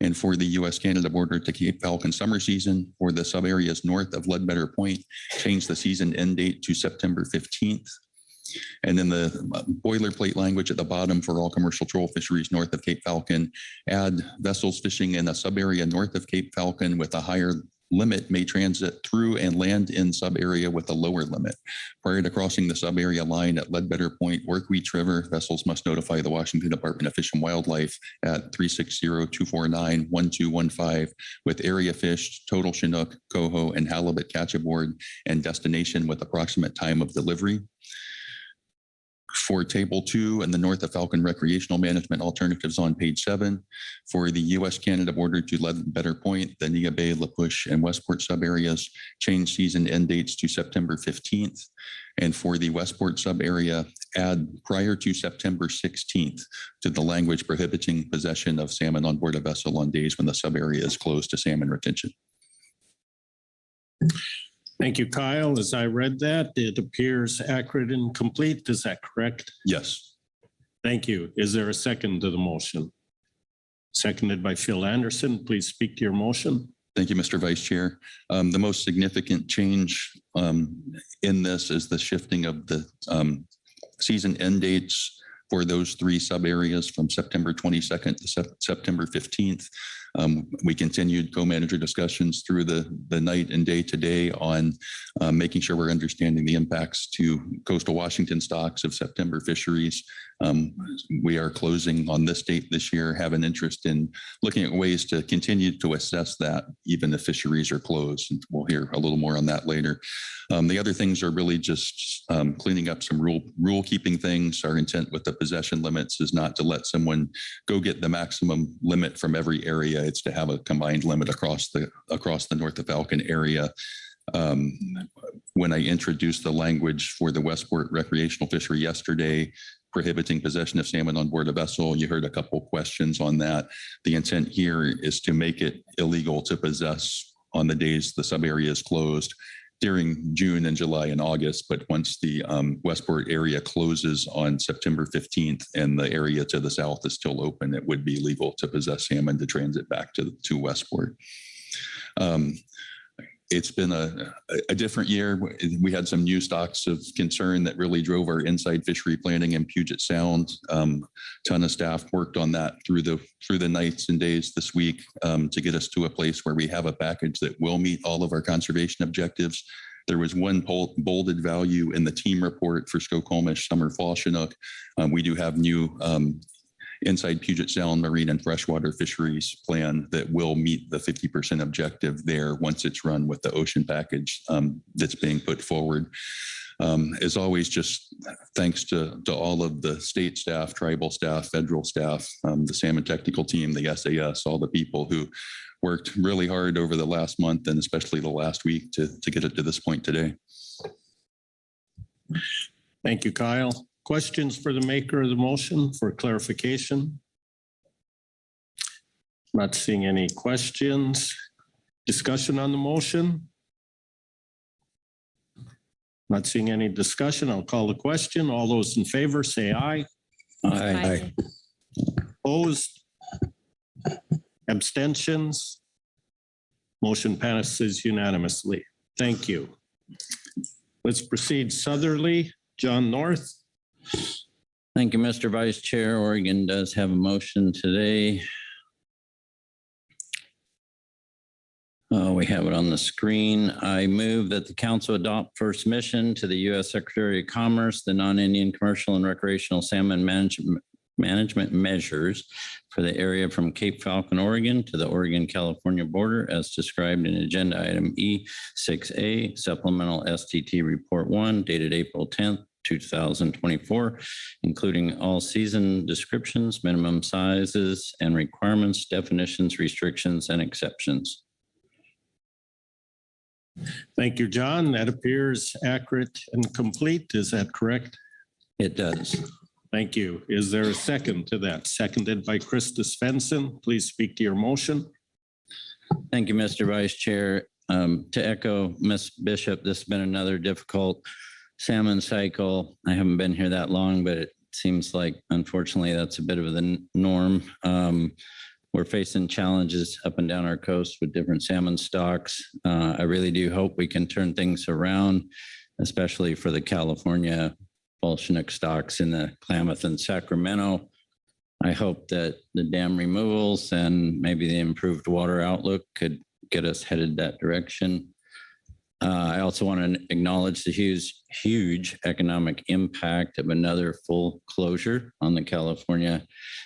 S12: And for the U.S.-Canada border to Cape Falcon summer season, for the sub-areas north of Ledbetter Point, change the season end date to September 15th. And then the boilerplate language at the bottom for all commercial troll fisheries north of Cape Falcon, add vessels fishing in a sub-area north of Cape Falcon with a higher limit may transit through and land in sub-area with a lower limit. Prior to crossing the sub-area line at Ledbetter Point, Workweech River, vessels must notify the Washington Department of Fish and Wildlife at 360-249-1215 with area fish, total Chinook, coho, and halibut catch aboard and destination with approximate time of delivery. For table 2 and the north of Falcon recreational management alternatives on page 7, for the U.S.-Canada border to Ledbetter Point, the Nia Bay, La Push, and Westport sub-areas, change season end dates to September 15th. And for the Westport sub-area, add prior to September 16th to the language prohibiting possession of salmon on board a vessel on days when the sub-area is closed to salmon retention.
S4: Thank you, Kyle. As I read that, it appears accurate and complete. Is that correct?
S12: Yes.
S4: Thank you. Is there a second to the motion? Seconded by Phil Anderson. Please speak to your motion.
S12: Thank you, Mr. Vice Chair. The most significant change in this is the shifting of the season end dates for those 3 sub-areas from September 22nd to September 15th. We continued co-manager discussions through the night and day today on making sure we're understanding the impacts to coastal Washington stocks of September fisheries. We are closing on this date this year, have an interest in looking at ways to continue to assess that even if fisheries are closed. And we'll hear a little more on that later. The other things are really just cleaning up some rule keeping things. Our intent with the possession limits is not to let someone go get the maximum limit from every area. It's to have a combined limit across the north of Falcon area. when I introduced the language for the Westport recreational fishery yesterday, prohibiting possession of salmon on board a vessel, you heard a couple questions on that. The intent here is to make it illegal to possess on the days the sub area is closed during June and July and August. But once the Westport area closes on September 15th and the area to the south is still open, it would be legal to possess salmon to transit back to Westport. It's been a different year. We had some new stocks of concern that really drove our inside fishery planning in Puget Sound. Ton of staff worked on that through the nights and days this week to get us to a place where we have a package that will meet all of our conservation objectives. There was one bolded value in the team report for Skokomish summer fall Chinook. We do have new inside Puget Sound marine and freshwater fisheries plan that will meet the 50% objective there once it's run with the ocean package that's being put forward. As always, just thanks to all of the state staff, tribal staff, federal staff, the salmon technical team, the SAS, all the people who worked really hard over the last month and especially the last week to get it to this point today.
S4: Thank you, Kyle. Questions for the maker of the motion for clarification? Not seeing any questions. Discussion on the motion? Not seeing any discussion. I'll call the question. All those in favor say aye.
S7: Aye.
S4: Opposed? Abstentions? Motion passes unanimously. Thank you. Let's proceed southerly. John North.
S9: Thank you, Mr. Vice Chair. Oregon does have a motion today. We have it on the screen. I move that the council adopt for submission to the U.S. Secretary of Commerce the non-Indian commercial and recreational salmon management measures for the area from Cape Falcon, Oregon to the Oregon-California border as described in agenda item E6A, supplemental STT report 1 dated April 10th, 2024, including all season descriptions, minimum sizes and requirements, definitions, restrictions, and exceptions.
S4: Thank you, John. That appears accurate and complete. Is that correct?
S9: It does.
S4: Thank you. Is there a second to that? Seconded by Krista Svensson. Please speak to your motion.
S9: Thank you, Mr. Vice Chair. To echo Ms. Bishop, this has been another difficult salmon cycle. I haven't been here that long, but it seems like, unfortunately, that's a bit of the norm. We're facing challenges up and down our coast with different salmon stocks. I really do hope we can turn things around, especially for the California fall Chinook stocks in the Klamath and Sacramento. I hope that the dam removals and maybe the improved water outlook could get us headed that direction. I also want to acknowledge the huge economic impact of another full closure on the California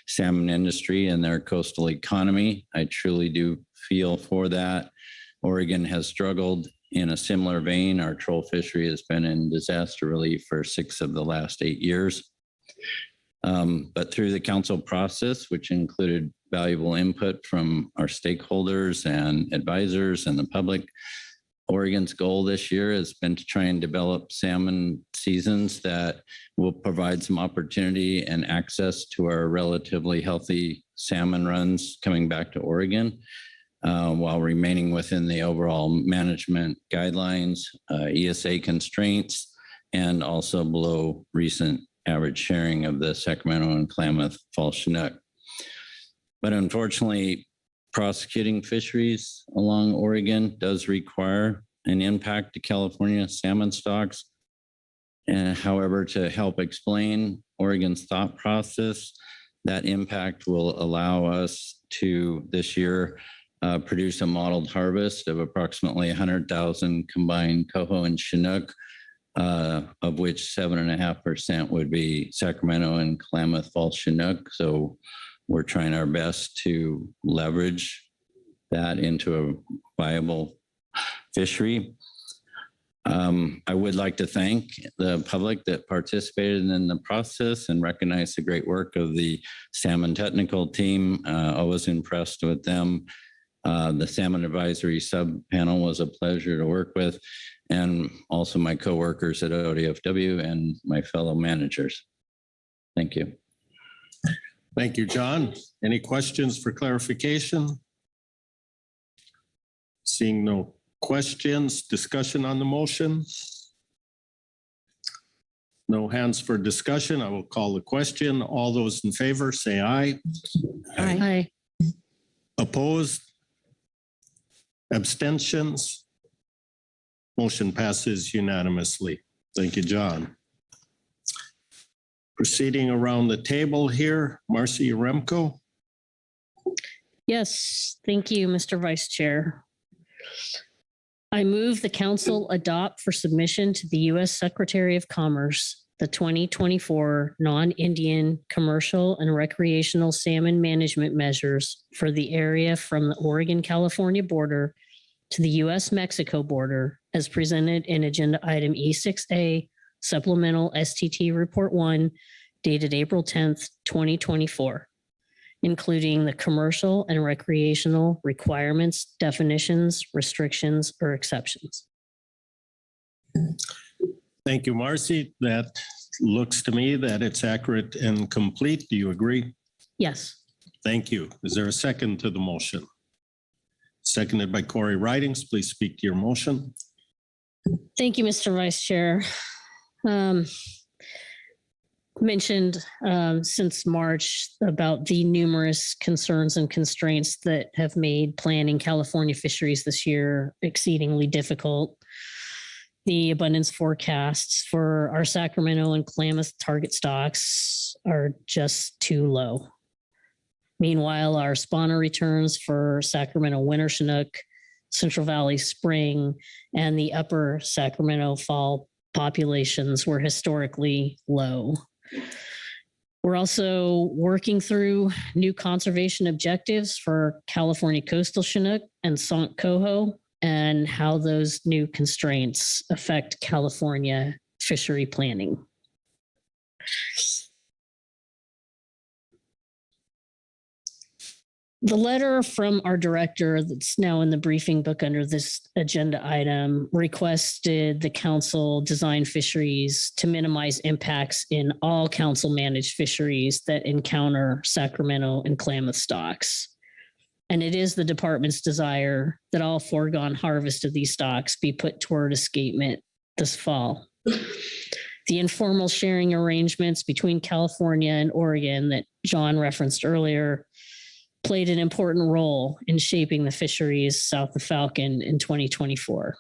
S9: salmon industry and their coastal economy. I truly do feel for that. Oregon has struggled in a similar vein. Our troll fishery has been in disaster relief for 6 of the last 8 years. But through the council process, which included valuable input from our stakeholders and advisors and the public, Oregon's goal this year has been to try and develop salmon seasons that will provide some opportunity and access to our relatively healthy salmon runs coming back to Oregon, while remaining within the overall management guidelines, ESA constraints, and also below recent average sharing of the Sacramento and Klamath fall Chinook. But unfortunately, prosecuting fisheries along Oregon does require an impact to California salmon stocks. And however, to help explain Oregon's thought process, that impact will allow us to this year produce a modeled harvest of approximately 100,000 combined coho and Chinook, of which 7.5% would be Sacramento and Klamath fall Chinook. So we're trying our best to leverage that into a viable fishery. I would like to thank the public that participated in the process and recognize the great work of the salmon technical team. I was impressed with them The Salmon Advisory Sub-Panel was a pleasure to work with, and also my coworkers at ODFW and my fellow managers. Thank you.
S4: Thank you, John. Any questions for clarification? Seeing no questions, discussion on the motion? No hands for discussion. I will call the question. All those in favor, say aye.
S19: Aye.
S4: Opposed? Abstentions? Motion passes unanimously. Thank you, John. Proceeding around the table here, Marcy Remco.
S19: Yes, thank you, Mr. Vice Chair. I move the council adopt for submission to the U.S. Secretary of Commerce the 2024 non-Indian commercial and recreational salmon management measures for the area from the Oregon-California border to the U.S.-Mexico border as presented in Agenda Item E6A, Supplemental STT Report 1, dated April 10th, 2024, including the commercial and recreational requirements, definitions, restrictions, or exceptions.
S4: Thank you, Marcy. That looks to me that it's accurate and complete. Do you agree?
S19: Yes.
S4: Thank you. Is there a second to the motion? Seconded by Corey Ridings. Please speak to your motion.
S19: Thank you, Mr. Vice Chair. Mentioned since March about the numerous concerns and constraints that have made planning California fisheries this year exceedingly difficult. The abundance forecasts for our Sacramento and Klamath target stocks are just too low. Meanwhile, our spawner returns for Sacramento winter Chinook, Central Valley spring, and the upper Sacramento fall populations were historically low. We're also working through new conservation objectives for California coastal Chinook and Sonk Coho and how those new constraints affect California fishery planning. The letter from our director that's now in the briefing book under this agenda item requested the council design fisheries to minimize impacts in all council managed fisheries that encounter Sacramento and Klamath stocks. And it is the department's desire that all foregone harvest of these stocks be put toward escapement this fall. The informal sharing arrangements between California and Oregon that John referenced earlier played an important role in shaping the fisheries south of Falcon in 2024.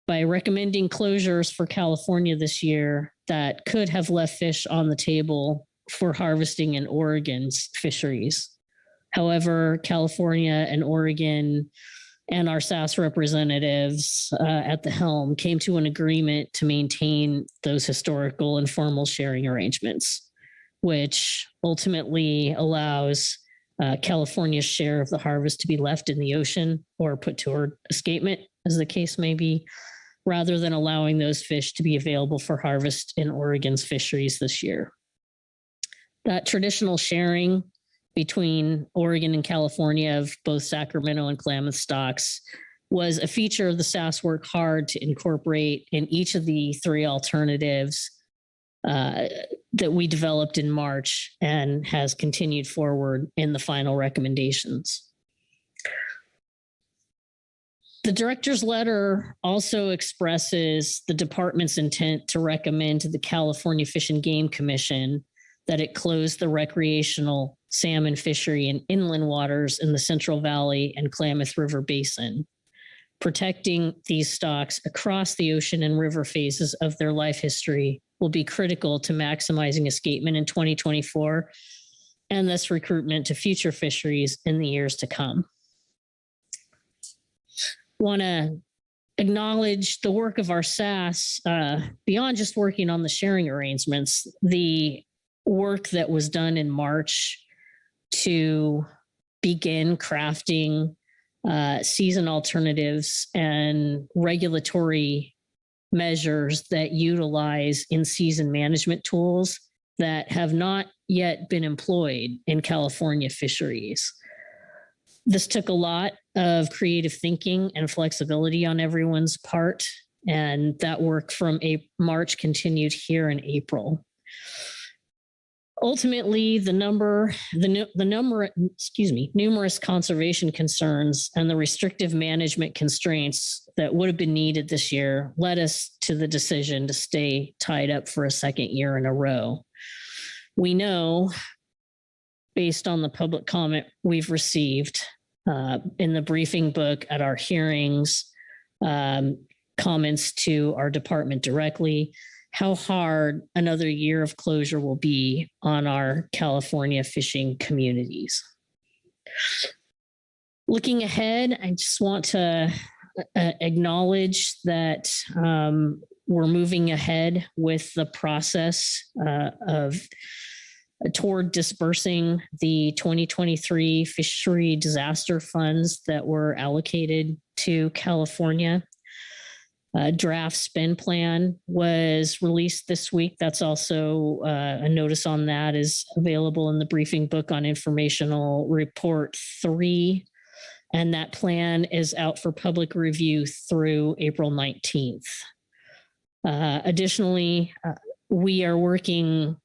S19: By recommending closures for California this year that could have left fish on the table for harvesting in Oregon's fisheries. However, California and Oregon and our SAS representatives at the helm came to an agreement to maintain those historical informal sharing arrangements, which ultimately allows California's share of the harvest to be left in the ocean or put toward escapement, as the case may be, rather than allowing those fish to be available for harvest in Oregon's fisheries this year. That traditional sharing between Oregon and California of both Sacramento and Klamath stocks was a feature of the SAS work hard to incorporate in each of the three alternatives that we developed in March and has continued forward in the final recommendations. The director's letter also expresses the department's intent to recommend to the California Fish and Game Commission that it close the recreational salmon fishery in inland waters in the Central Valley and Klamath River Basin. Protecting these stocks across the ocean and river phases of their life history will be critical to maximizing escapement in 2024 and thus recruitment to future fisheries in the years to come. Want to acknowledge the work of our SAS beyond just working on the sharing arrangements, the work that was done in March to begin crafting season alternatives and regulatory measures that utilize in-season management tools that have not yet been employed in California fisheries. This took a lot of creative thinking and flexibility on everyone's part, and that work from March continued here in April. Ultimately, numerous conservation concerns and the restrictive management constraints that would have been needed this year led us to the decision to stay tied up for a second year in a row. We know, based on the public comment we've received in the briefing book at our hearings, comments to our department directly, how hard another year of closure will be on our California fishing communities. Looking ahead, I just want to acknowledge that we're moving ahead with the process toward dispersing the 2023 fishery disaster funds that were allocated to California. Draft spend plan was released this week. That's also a notice on that is available in the briefing book on informational report 3. And that plan is out for public review through April 19th. Additionally, we are working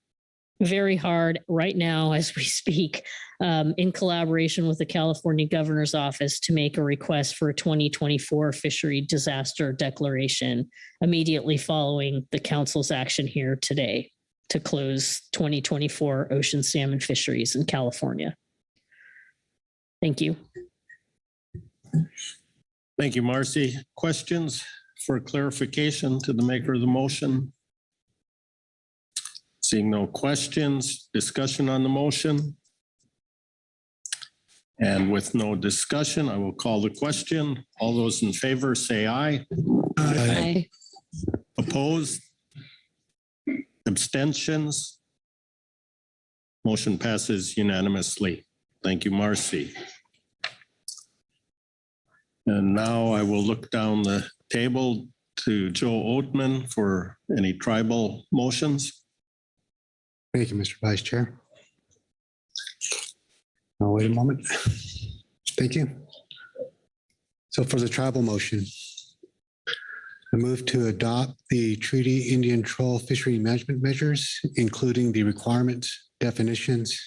S19: very hard right now as we speak in collaboration with the California Governor's Office to make a request for a 2024 fishery disaster declaration immediately following the council's action here today to close 2024 ocean salmon fisheries in California. Thank you.
S4: Thank you, Marcy. Questions for clarification to the maker of the motion? Seeing no questions, discussion on the motion. And with no discussion, I will call the question. All those in favor say aye.
S19: Aye.
S4: Opposed? Abstentions? Motion passes unanimously. Thank you, Marcy. And now I will look down the table to Joe Oatman for any tribal motions.
S14: Thank you, Mr. Vice Chair. I'll wait a moment. Thank you. So for the tribal motion, I move to adopt the treaty Indian Trawl fishery management measures, including the requirements, definitions,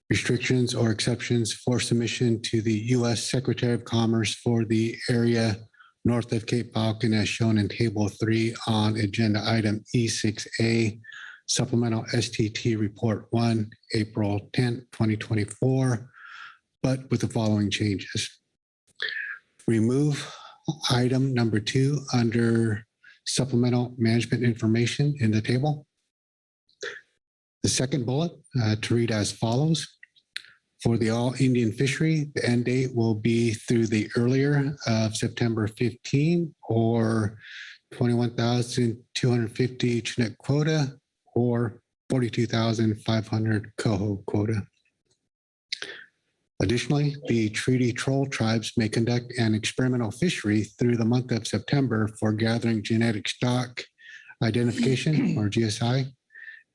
S14: restrictions, or exceptions for submission to the U.S. Secretary of Commerce for the area north of Cape Falcon as shown in Table 3 on Agenda Item E6A, Supplemental STT Report 1, April 10, 2024, but with the following changes. Remove item number 2 under supplemental management information in the table. The second bullet to read as follows. For the all Indian fishery, the end date will be through the earlier of September 15 or 21,250 Chinook quota or 42,500 coho quota. Additionally, the treaty troll tribes may conduct an experimental fishery through the month of September for gathering genetic stock identification or GSI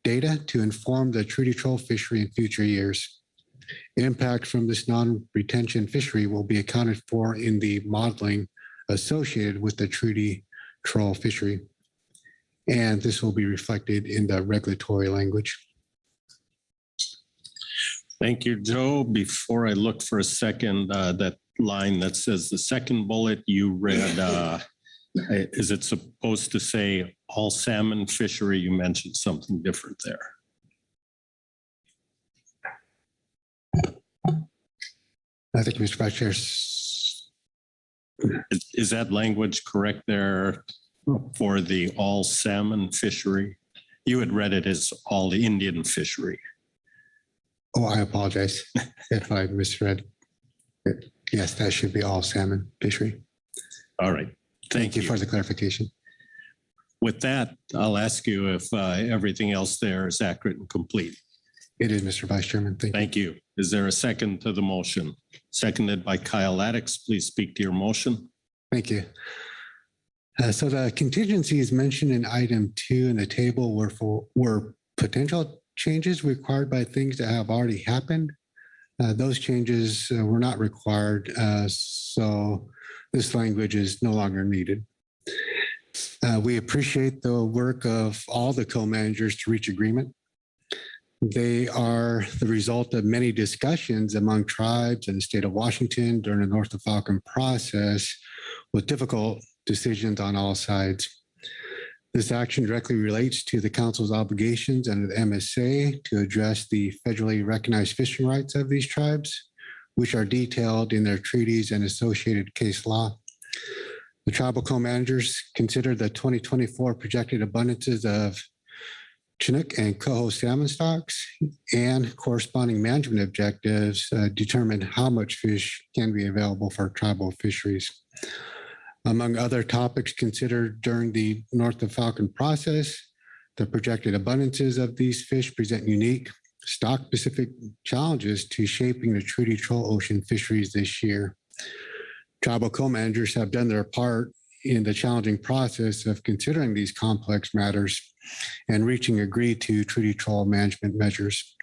S14: data to inform the treaty troll fishery in future years. Impact from this non-retention fishery will be accounted for in the modeling associated with the treaty troll fishery. And this will be reflected in the regulatory language.
S4: Thank you, Joe. Before I look for a second, that line that says the second bullet you read, is it supposed to say all salmon fishery? You mentioned something different there.
S14: I think Mr. Vice Chair.
S4: Is that language correct there for the all salmon fishery? You had read it as all the Indian fishery.
S14: Oh, I apologize if I misread it. Yes, that should be all salmon fishery.
S4: All right.
S14: Thank you for the clarification.
S4: With that, I'll ask you if everything else there is accurate and complete.
S14: It is, Mr. Vice Chairman.
S4: Thank you. Is there a second to the motion? Seconded by Kyle Addix. Please speak to your motion.
S14: Thank you. So the contingencies mentioned in item 2 in the table were potential changes required by things that have already happened. Those changes were not required, so this language is no longer needed. We appreciate the work of all the co-managers to reach agreement. They are the result of many discussions among tribes and the state of Washington during the North of Falcon process with difficult decisions on all sides. This action directly relates to the council's obligations under the MSA to address the federally recognized fishing rights of these tribes, which are detailed in their treaties and associated case law. The tribal co-managers considered the 2024 projected abundances of Chinook and coho salmon stocks and corresponding management objectives determine how much fish can be available for tribal fisheries. Among other topics considered during the North of Falcon process, the projected abundances of these fish present unique stock-specific challenges to shaping the treaty troll ocean fisheries this year. Tribal co-managers have done their part in the challenging process of considering these complex matters and reaching agreed to treaty troll management measures.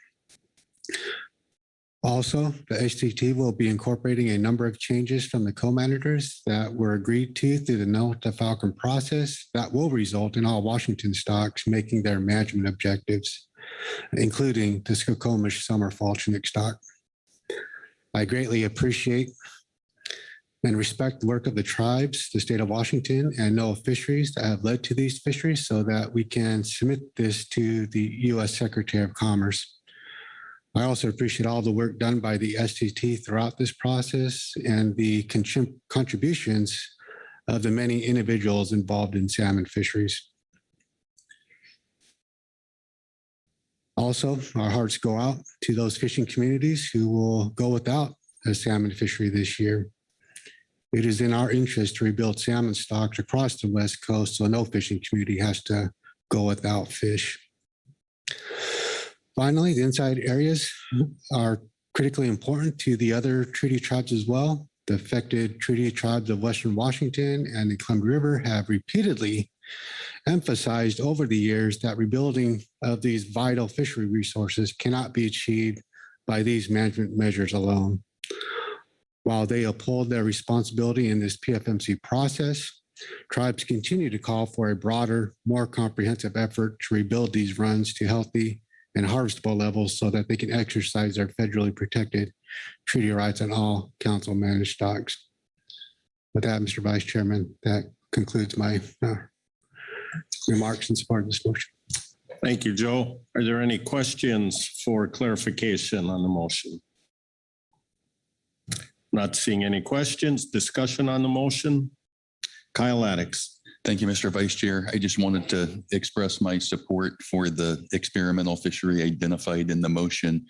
S14: Also, the HCT will be incorporating a number of changes from the co-managers that were agreed to through the North of Falcon process that will result in all Washington stocks making their management objectives, including the Skokomish summer fall Chinook stock. I greatly appreciate and respect the work of the tribes, the state of Washington, and NOAA fisheries that have led to these fisheries so that we can submit this to the U.S. Secretary of Commerce. I also appreciate all the work done by the STT throughout this process and the contributions of the many individuals involved in salmon fisheries. Also, our hearts go out to those fishing communities who will go without a salmon fishery this year. It is in our interest to rebuild salmon stocks across the West Coast so no fishing community has to go without fish. Finally, the inside areas are critically important to the other treaty tribes as well. The affected treaty tribes of Western Washington and the Columbia River have repeatedly emphasized over the years that rebuilding of these vital fishery resources cannot be achieved by these management measures alone. While they uphold their responsibility in this PFMC process, tribes continue to call for a broader, more comprehensive effort to rebuild these runs to healthy and harvestable levels so that they can exercise their federally protected treaty rights on all council managed stocks. With that, Mr. Vice Chairman, that concludes my remarks in support of this motion.
S4: Thank you, Joe. Are there any questions for clarification on the motion? Not seeing any questions. Discussion on the motion. Kyle Addix.
S12: Thank you, Mr. Vice Chair. I just wanted to express my support for the experimental fishery identified in the motion.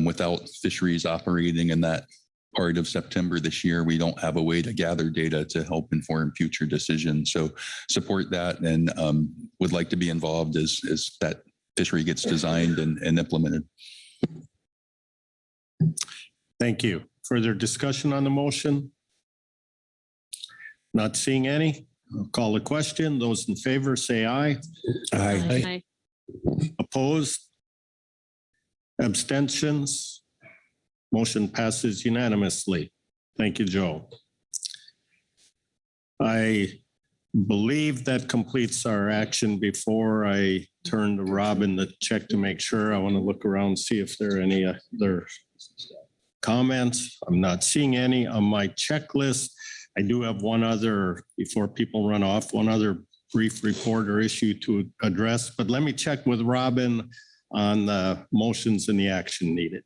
S12: Without fisheries operating in that part of September this year, we don't have a way to gather data to help inform future decisions. So support that and would like to be involved as that fishery gets designed and implemented.
S4: Thank you. Further discussion on the motion? Not seeing any. I'll call the question. Those in favor say aye.
S19: Aye.
S4: Opposed? Abstentions? Motion passes unanimously. Thank you, Joe. I believe that completes our action. Before I turn to Robin to check to make sure, I want to look around, see if there are any other comments. I'm not seeing any on my checklist. I do have one other, before people run off, one other brief report or issue to address, but let me check with Robin on the motions and the action needed.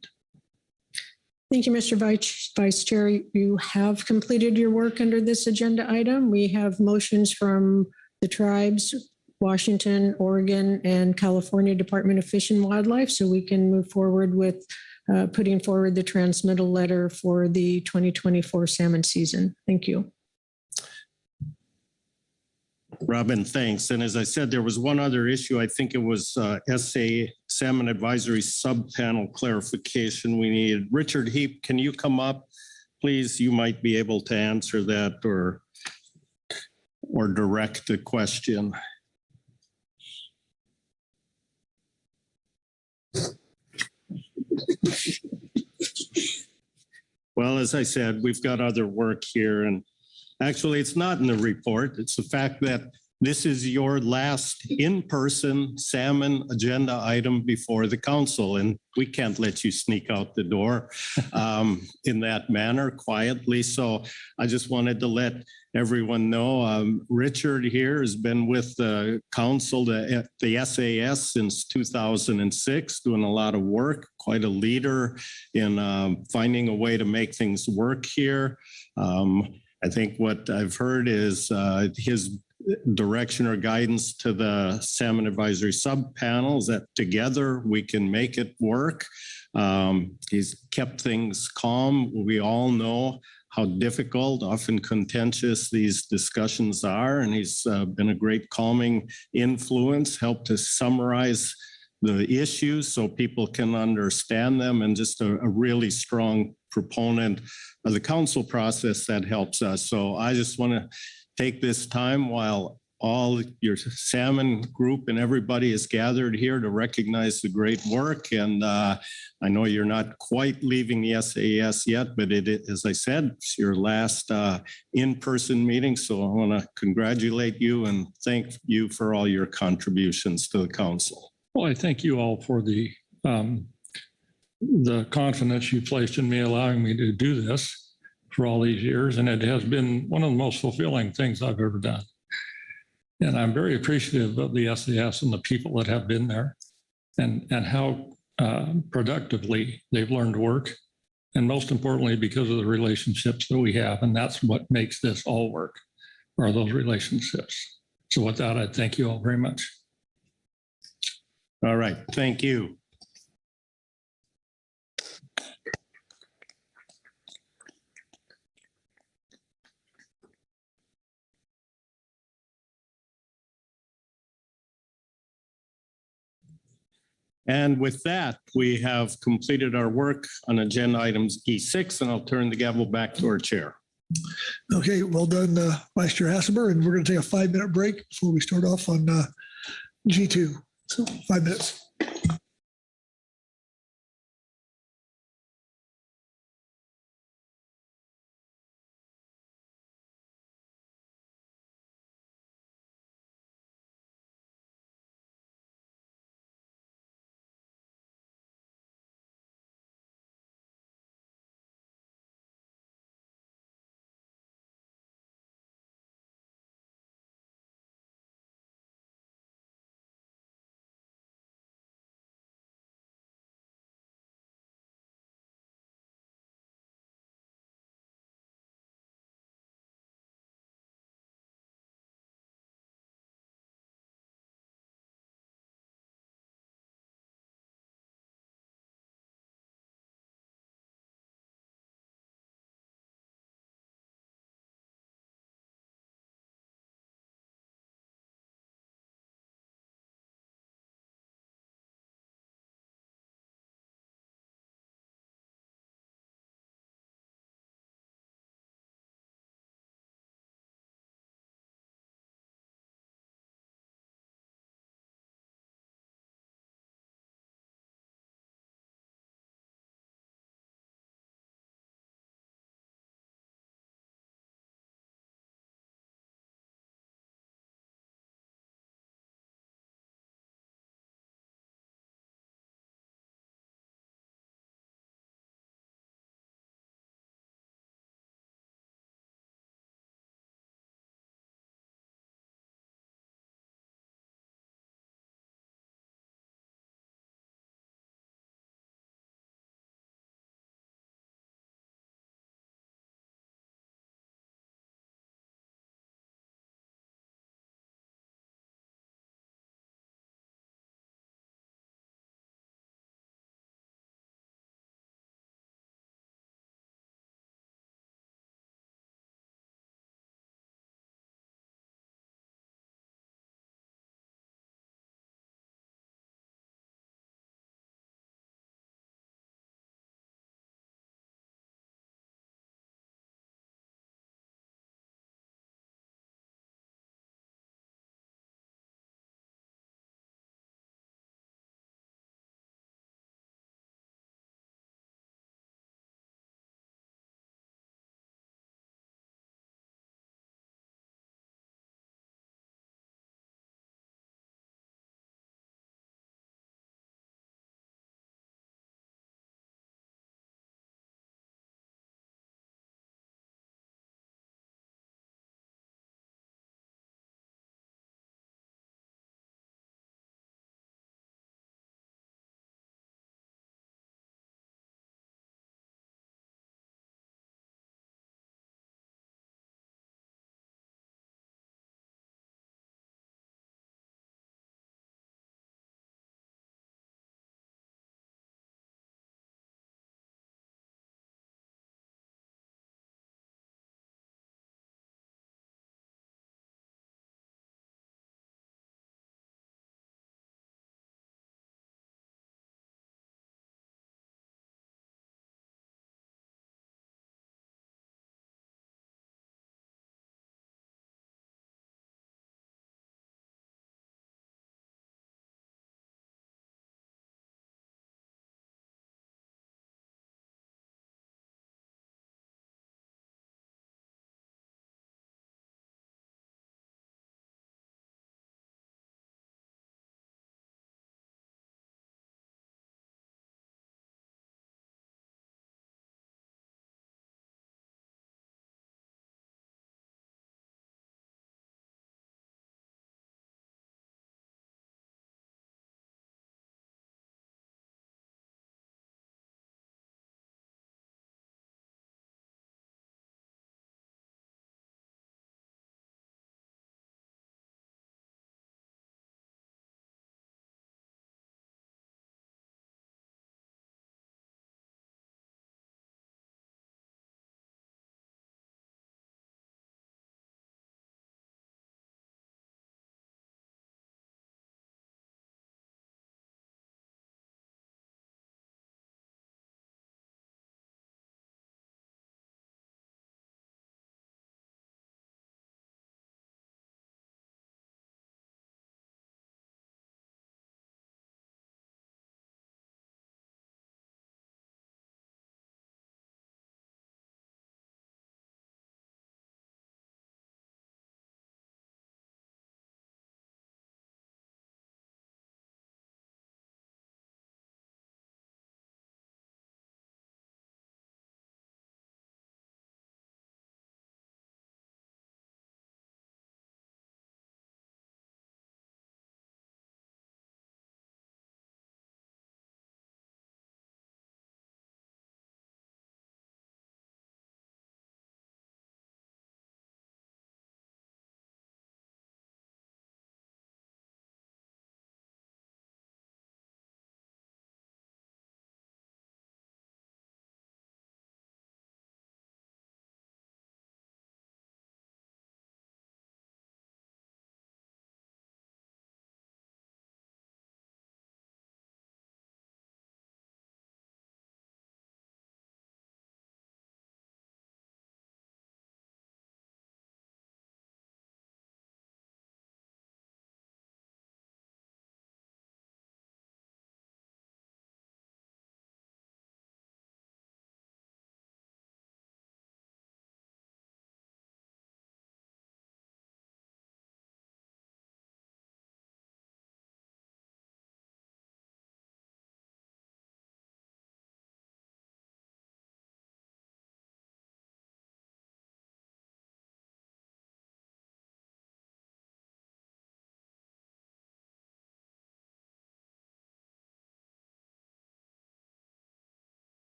S1: Thank you, Mr. Vice Chair. You have completed your work under this agenda item. We have motions from the tribes, Washington, Oregon, and California Department of Fish and Wildlife, so we can move forward with putting forward the transmittal letter for the 2024 salmon season. Thank you.
S4: Robin, thanks. And as I said, there was one other issue. I think it was SA Salmon Advisory Subpanel clarification we needed. Richard Heap, can you come up, please? You might be able to answer that or direct the question. Well, as I said, we've got other work here, and actually, it's not in the report. It's the fact that this is your last in-person salmon agenda item before the council, and we can't let you sneak out the door in that manner quietly. So I just wanted to let everyone know, Richard here has been with the council, the SAS since 2006, doing a lot of work, quite a leader in finding a way to make things work here. I think what I've heard is his direction or guidance to the Salmon Advisory Sub-Panels that together we can make it work. He's kept things calm. We all know how difficult, often contentious these discussions are, and he's been a great calming influence, helped to summarize the issues so people can understand them, and just a really strong proponent of the council process that helps us. So I just want to take this time while all your salmon group and everybody is gathered here to recognize the great work. And I know you're not quite leaving the SAS yet, but it, as I said, it's your last in-person meeting. So I want to congratulate you and thank you for all your contributions to the council.
S6: Well, I thank you all for the confidence you placed in me, allowing me to do this for all these years. And it has been one of the most fulfilling things I've ever done. And I'm very appreciative of the SAS and the people that have been there and how productively they've learned to work. And most importantly, because of the relationships that we have. And that's what makes this all work, are those relationships. So with that, I thank you all very much.
S4: All right, thank you. And with that, we have completed our work on agenda items E6, and I'll turn the gavel back to our chair.
S2: Okay, well done, Vice Chair Hasselber. And we're going to take a 5-minute break before we start off on G2. So 5 minutes.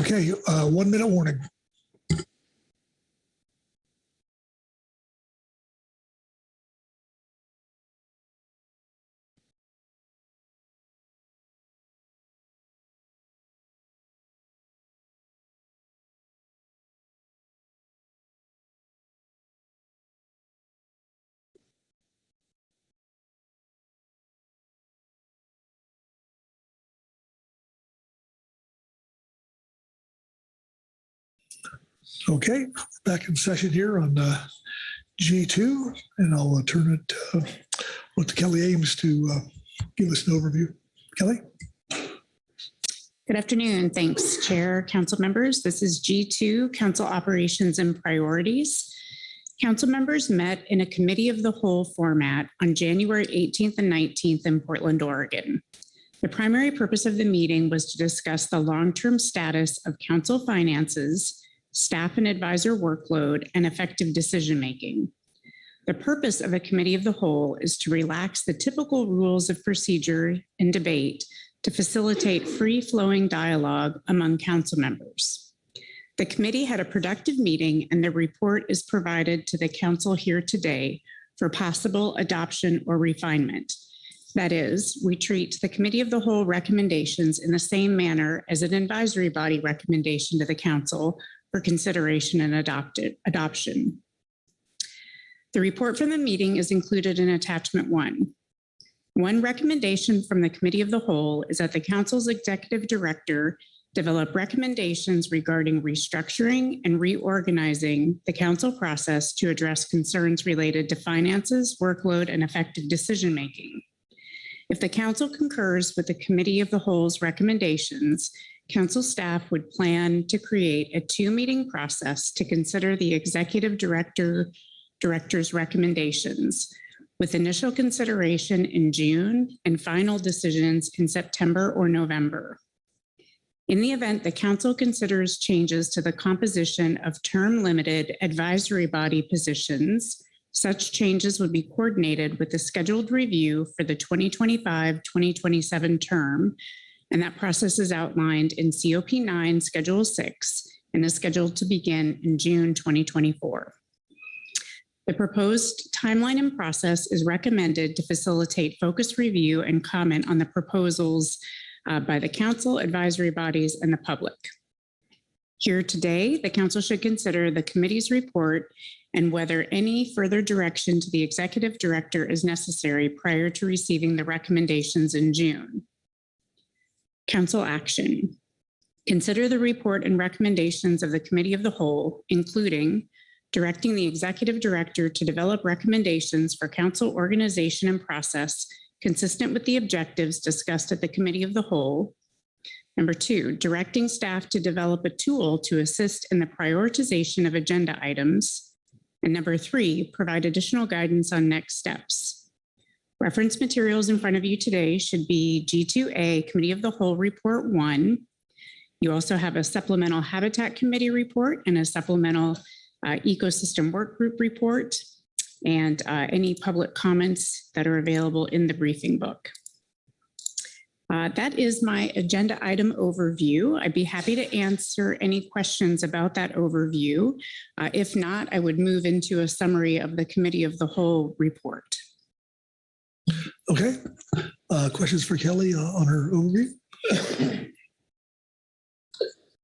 S2: Okay, 1 minute warning. Okay, back in session here on G2, and I'll turn it to Kelly Ames to give us an overview. Kelly?
S18: Good afternoon. Thanks, Chair, Council members. This is G2, Council Operations and Priorities. Council members met in a committee of the whole format on January 18th and 19th in Portland, Oregon. The primary purpose of the meeting was to discuss the long-term status of council finances, staff and advisor workload, and effective decision-making. The purpose of a committee of the whole is to relax the typical rules of procedure and debate to facilitate free-flowing dialogue among council members. The committee had a productive meeting, and the report is provided to the council here today for possible adoption or refinement. That is, we treat the committee of the whole recommendations in the same manner as an advisory body recommendation to the council for consideration and adoption. The report from the meeting is included in attachment 1. One recommendation from the committee of the whole is that the council's executive director develop recommendations regarding restructuring and reorganizing the council process to address concerns related to finances, workload, and effective decision-making. If the council concurs with the committee of the whole's recommendations, council staff would plan to create a 2-meeting process to consider the executive director's recommendations, with initial consideration in June and final decisions in September or November. In the event the council considers changes to the composition of term-limited advisory body positions, such changes would be coordinated with the scheduled review for the 2025-2027 term, and that process is outlined in COP 9 Schedule 6 and is scheduled to begin in June 2024. The proposed timeline and process is recommended to facilitate focused review and comment on the proposals by the council, advisory bodies, and the public. Here today, the council should consider the committee's report and whether any further direction to the executive director is necessary prior to receiving the recommendations in June. Council action. Consider the report and recommendations of the committee of the whole, including directing the executive director to develop recommendations for council organization and process consistent with the objectives discussed at the committee of the whole. Number 2, directing staff to develop a tool to assist in the prioritization of agenda items. And number 3, provide additional guidance on next steps. Reference materials in front of you today should be G2A Committee of the Whole Report 1. You also have a supplemental Habitat Committee report and a supplemental Ecosystem Workgroup report, and any public comments that are available in the briefing book. That is my agenda item overview. I'd be happy to answer any questions about that overview. If not, I would move into a summary of the Committee of the Whole report.
S2: Okay. Questions for Kelly on her overview?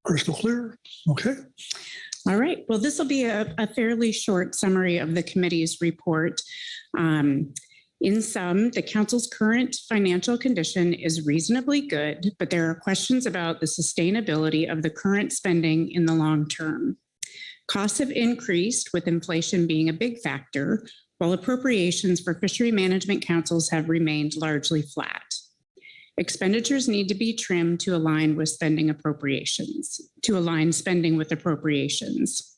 S2: Crystal clear. Okay.
S18: All right. Well, this will be a fairly short summary of the committee's report. In sum, the council's current financial condition is reasonably good, but there are questions about the sustainability of the current spending in the long term. Costs have increased, with inflation being a big factor, while appropriations for fishery management councils have remained largely flat. Expenditures need to be trimmed to align with spending appropriations, to align spending with appropriations.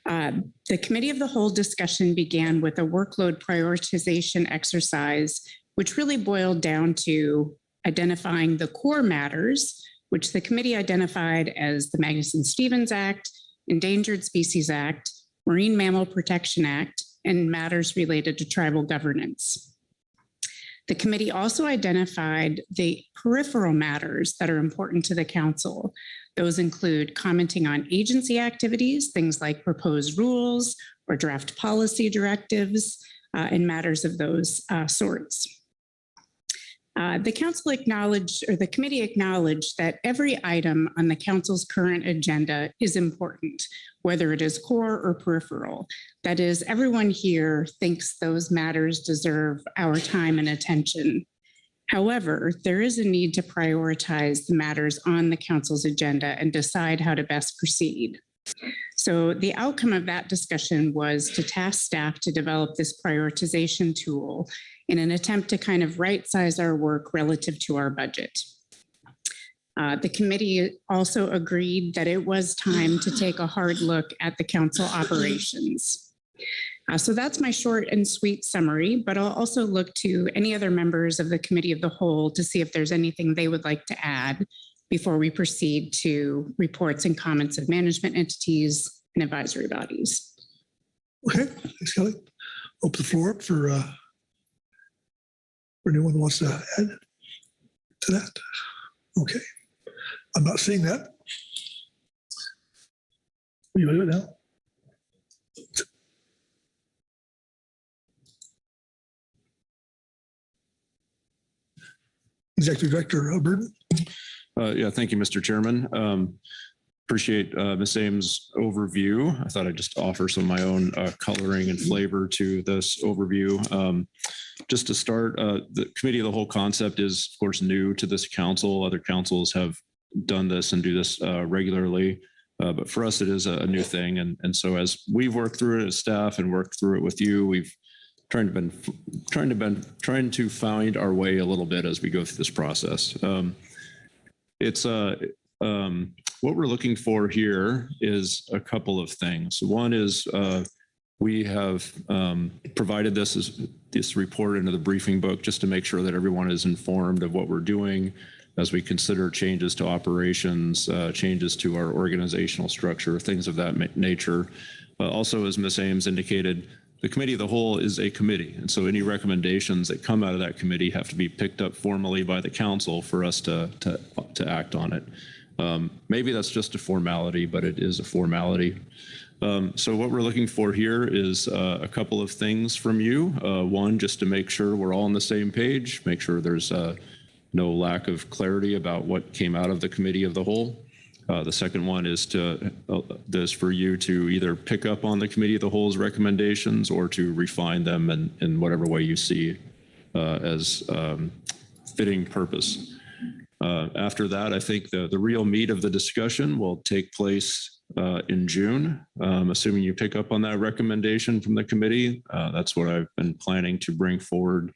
S18: The Committee of the Whole discussion began with a workload prioritization exercise, which really boiled down to identifying the core matters, which the committee identified as the Magnuson-Stevens Act, Endangered Species Act, Marine Mammal Protection Act, and matters related to tribal governance. The committee also identified the peripheral matters that are important to the council, Those include commenting on agency activities, things like proposed rules or draft policy directives, and matters of those sorts. The council acknowledged, or the committee acknowledged, that every item on the council's current agenda is important, whether it is core or peripheral. That is, everyone here thinks those matters deserve our time and attention. However, there is a need to prioritize the matters on the council's agenda and decide how to best proceed. So the outcome of that discussion was to task staff to develop this prioritization tool in an attempt to kind of right-size our work relative to our budget. The committee also agreed that it was time to take a hard look at the council operations. So that's my short and sweet summary, but I'll also look to any other members of the committee of the whole to see if there's anything they would like to add before we proceed to reports and comments of management entities and advisory bodies.
S2: Okay, thanks, Kelly. Open the floor up for anyone who wants to add to that. Okay, I'm not seeing that. Will you do it now? Executive Director Burton.
S3: Yeah, thank you, Mr. Chairman. Appreciate Ms. Ames' overview. I thought I'd just offer some of my own coloring and flavor to this overview. Just to start, the committee of the whole concept is, of course, new to this council. Other councils have done this and do this regularly. But for us, it is a new thing. And so as we've worked through it as staff and worked through it with you, we've trying to find our way a little bit as we go through this process. What we're looking for here is a couple of things. One is we have provided this report into the briefing book just to make sure that everyone is informed of what we're doing as we consider changes to operations, changes to our organizational structure, things of that nature. Also, as Ms. Ames indicated, the committee of the whole is a committee. And so any recommendations that come out of that committee have to be picked up formally by the council for us to act on it. Maybe that's just a formality, but it is a formality. So what we're looking for here is a couple of things from you. One, just to make sure we're all on the same page, make sure there's no lack of clarity about what came out of the committee of the whole. The second one is for you to either pick up on the committee of the whole's recommendations or to refine them in whatever way you see as fitting purpose. After that, I think the real meat of the discussion will take place in June. Assuming you pick up on that recommendation from the committee, that's what I've been planning to bring forward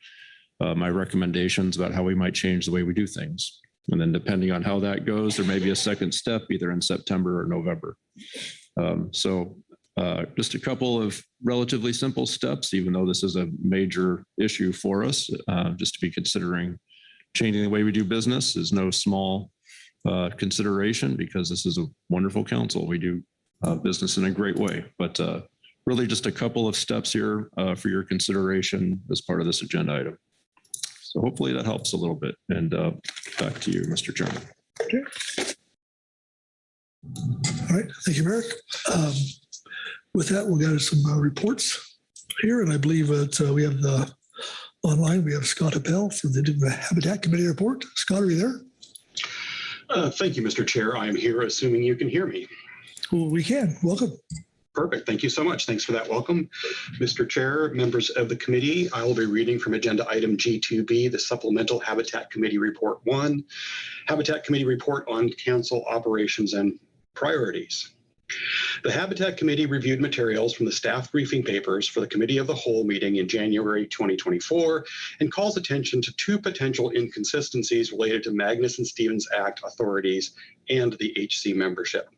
S3: my recommendations about how we might change the way we do things. And then depending on how that goes, there may be a second step either in September or November. Just a couple of relatively simple steps, even though this is a major issue for us, just to be considering changing the way we do business is no small consideration because this is a wonderful council. We do business in a great way, but really just a couple of steps here for your consideration as part of this agenda item. So hopefully that helps a little bit. And back to you, Mr. Chairman.
S2: Okay. All right. Thank you, Merrick. With that, we'll go to some reports here. And I believe that we have online, we have Scott Appel for the Habitat Committee report. Scott, are you there?
S17: Thank you, Mr. Chair. I am here, assuming you can hear me.
S2: Well, we can. Welcome.
S17: Perfect. Thank you so much. Thanks for that welcome. Mr. Chair, members of the committee, I will be reading from agenda item G2B, the Supplemental Habitat Committee Report 1, Habitat Committee Report on Council Operations and Priorities. The Habitat Committee reviewed materials from the staff briefing papers for the Committee of the Whole meeting in January 2024 and calls attention to two potential inconsistencies related to Magnuson-Stevens Act authorities and the HC membership.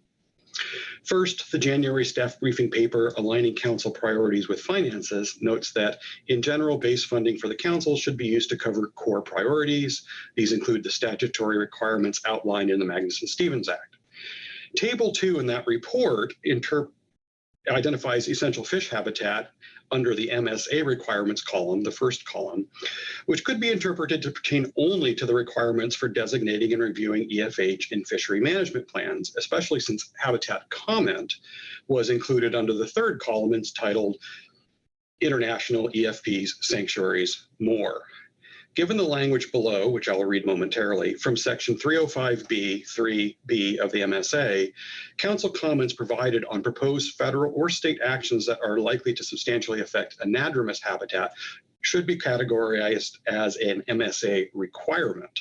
S17: First, the January staff briefing paper aligning council priorities with finances notes that, in general, base funding for the council should be used to cover core priorities. These include the statutory requirements outlined in the Magnuson-Stevens Act. Table 2 in that report identifies essential fish habitat under the MSA requirements column, the first column, which could be interpreted to pertain only to the requirements for designating and reviewing EFH in fishery management plans, especially since habitat comment was included under the third column entitled International EFPs, Sanctuaries, More. Given the language below, which I'll read momentarily, from section 305B, 3B of the MSA, council comments provided on proposed federal or state actions that are likely to substantially affect anadromous habitat should be categorized as an MSA requirement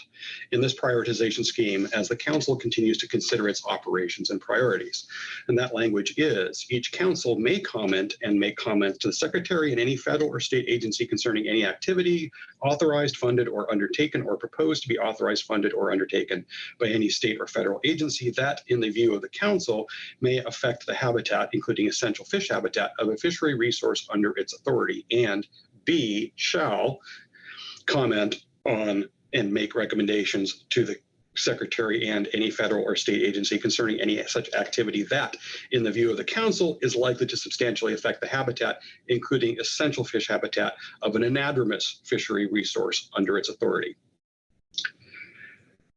S17: in this prioritization scheme as the council continues to consider its operations and priorities. And that language is, each council may comment and make comments to the secretary and any federal or state agency concerning any activity authorized, funded, or undertaken, or proposed to be authorized, funded, or undertaken by any state or federal agency that, in the view of the council, may affect the habitat, including essential fish habitat, of a fishery resource under its authority, and B, shall comment on and make recommendations to the secretary and any federal or state agency concerning any such activity that, in the view of the council, is likely to substantially affect the habitat, including essential fish habitat of an anadromous fishery resource under its authority.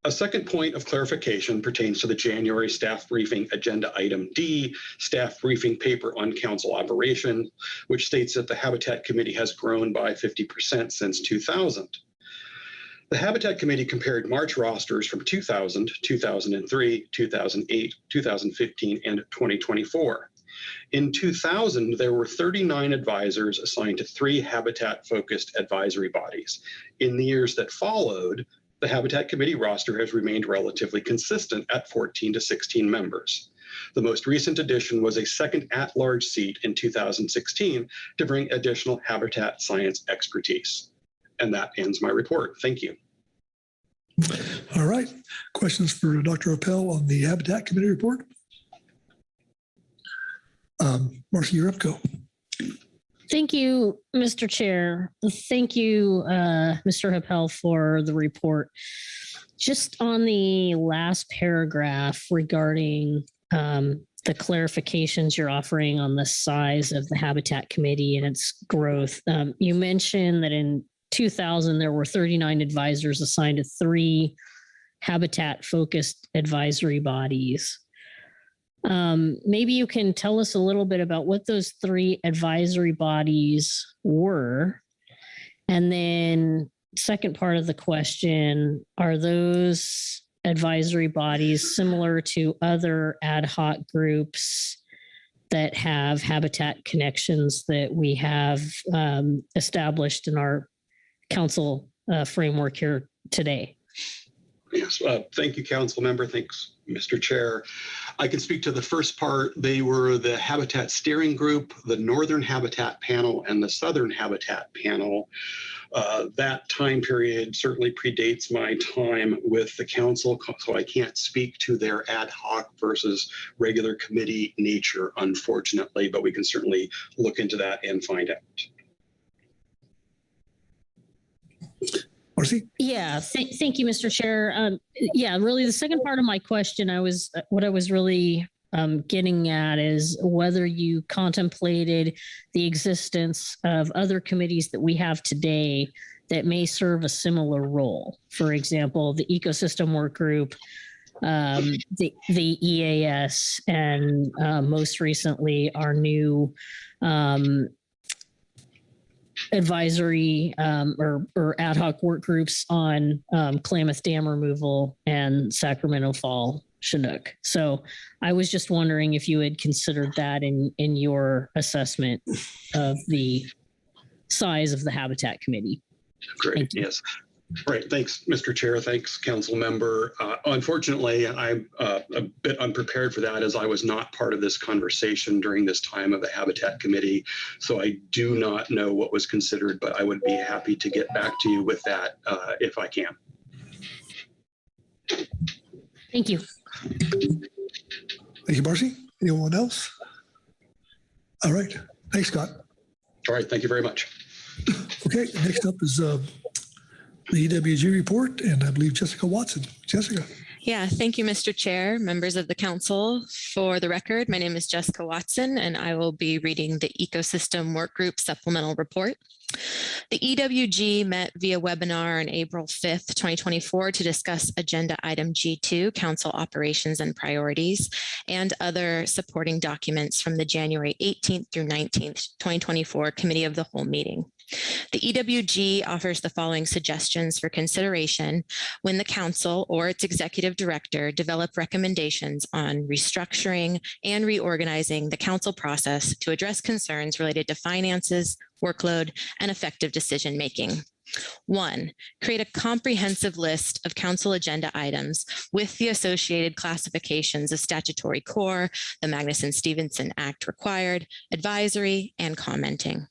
S17: A second point of clarification pertains to the January staff briefing agenda item D, staff briefing paper on council operation, which states that the Habitat Committee has grown by 50% since 2000. The Habitat Committee compared March rosters from 2000, 2003, 2008, 2015, and 2024. In 2000, there were 39 advisors assigned to 3 habitat-focused advisory bodies. In the years that followed, the Habitat Committee roster has remained relatively consistent at 14 to 16 members. The most recent addition was a second at-large seat in 2016 to bring additional habitat science expertise. And that ends my report. Thank you.
S2: All right. Questions for Dr. Appel on the Habitat Committee report? Marcy, you're up. Go.
S19: Thank you, Mr. Chair. Thank you, Mr. Appel, for the report. Just on the last paragraph regarding the clarifications you're offering on the size of the Habitat Committee and its growth, you mentioned that in 2000, there were 39 advisors assigned to 3 habitat-focused advisory bodies. Maybe you can tell us a little bit about what those 3 advisory bodies were. And then second part of the question, are those advisory bodies similar to other ad hoc groups that have habitat connections that we have established in our council framework here today?
S17: Yes, thank you, council member. Thanks, Mr. Chair. I can speak to the first part. They were the Habitat Steering Group, the Northern Habitat Panel, and the Southern Habitat Panel. That time period certainly predates my time with the council, so I can't speak to their ad hoc versus regular committee nature, unfortunately, but we can certainly look into that and find out.
S2: Marcy?
S19: Yeah, thank you, Mr. Chair. Yeah, really the second part of my question, what I was really getting at is whether you contemplated the existence of other committees that we have today that may serve a similar role. For example, the Ecosystem Work Group, the EAS, and most recently our new advisory or ad hoc work groups on Klamath Dam removal and Sacramento Fall Chinook. So I was just wondering if you had considered that in your assessment of the size of the Habitat Committee.
S17: Great, yes. Right, thanks, Mr. Chair. Thanks, council member. Unfortunately, I'm a bit unprepared for that as I was not part of this conversation during this time of the Habitat Committee. So I do not know what was considered, but I would be happy to get back to you with that if I can.
S19: Thank you.
S2: Thank you, Marcy. Anyone else? All right. Thanks, Scott.
S17: All right, thank you very much.
S2: Okay, next up is the EWG report, and I believe Jessica Watson. Jessica.
S20: Yeah, thank you, Mr. Chair, members of the council. For the record, my name is Jessica Watson, and I will be reading the Ecosystem Workgroup Supplemental Report. The EWG met via webinar on April 5th, 2024 to discuss Agenda Item G2, Council Operations and Priorities, and other supporting documents from the January 18th through 19th, 2024 Committee of the Whole meeting. The EWG offers the following suggestions for consideration when the council or its executive director develop recommendations on restructuring and reorganizing the council process to address concerns related to finances, workload, and effective decision-making. 1, create a comprehensive list of council agenda items with the associated classifications of statutory core, the Magnuson-Stevenson Act required, advisory, and commenting.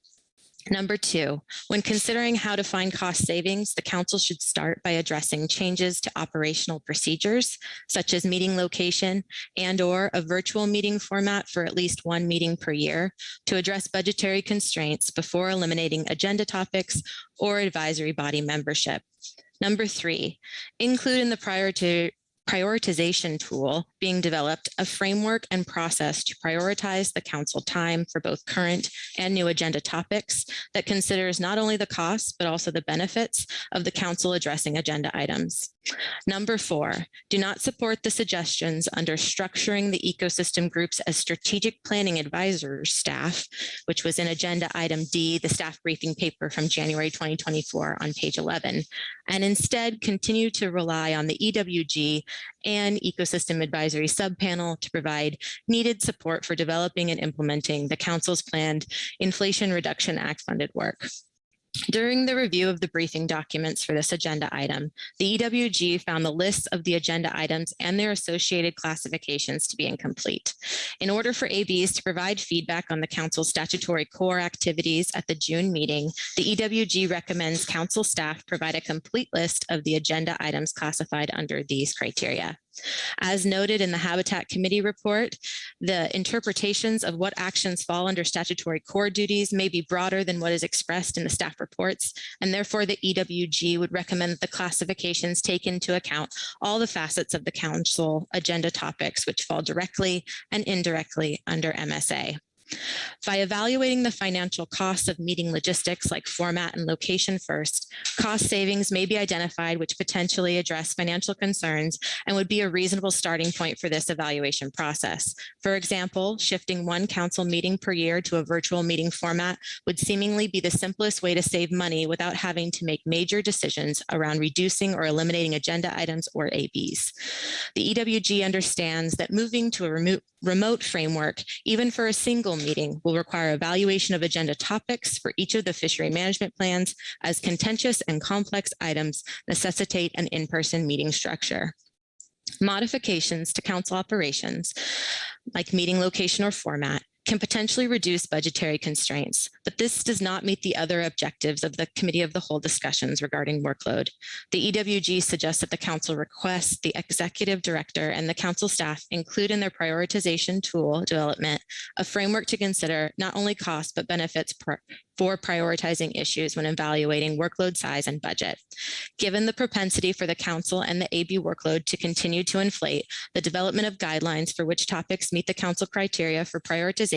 S20: Number 2, when considering how to find cost savings, the council should start by addressing changes to operational procedures, such as meeting location and/or a virtual meeting format for at least one meeting per year to address budgetary constraints before eliminating agenda topics or advisory body membership. Number 3, include in the prioritization tool being developed a framework and process to prioritize the council time for both current and new agenda topics that considers not only the costs, but also the benefits of the council addressing agenda items. Number 4, do not support the suggestions under structuring the ecosystem groups as strategic planning advisor staff, which was in Agenda Item D, the staff briefing paper from January 2024 on page 11, and instead continue to rely on the EWG and Ecosystem Advisory Subpanel to provide needed support for developing and implementing the Council's planned Inflation Reduction Act funded work. During the review of the briefing documents for this agenda item, the EWG found the lists of the agenda items and their associated classifications to be incomplete. In order for ABs to provide feedback on the council's statutory core activities at the June meeting, the EWG recommends council staff provide a complete list of the agenda items classified under these criteria. As noted in the Habitat Committee report, the interpretations of what actions fall under statutory core duties may be broader than what is expressed in the staff reports, and therefore the EWG would recommend that the classifications take into account all the facets of the council agenda topics which fall directly and indirectly under MSA. By evaluating the financial costs of meeting logistics like format and location first, cost savings may be identified which potentially address financial concerns and would be a reasonable starting point for this evaluation process. For example, shifting one council meeting per year to a virtual meeting format would seemingly be the simplest way to save money without having to make major decisions around reducing or eliminating agenda items or ABs. The EWG understands that moving to a remote framework, even for a single meeting, will require evaluation of agenda topics for each of the fishery management plans, as contentious and complex items necessitate an in-person meeting structure. Modifications to council operations, like meeting location or format, can potentially reduce budgetary constraints, but this does not meet the other objectives of the Committee of the Whole discussions regarding workload. The EWG suggests that the council request the executive director and the council staff include in their prioritization tool development a framework to consider not only costs, but benefits for prioritizing issues when evaluating workload size and budget. Given the propensity for the council and the AB workload to continue to inflate, the development of guidelines for which topics meet the council criteria for prioritization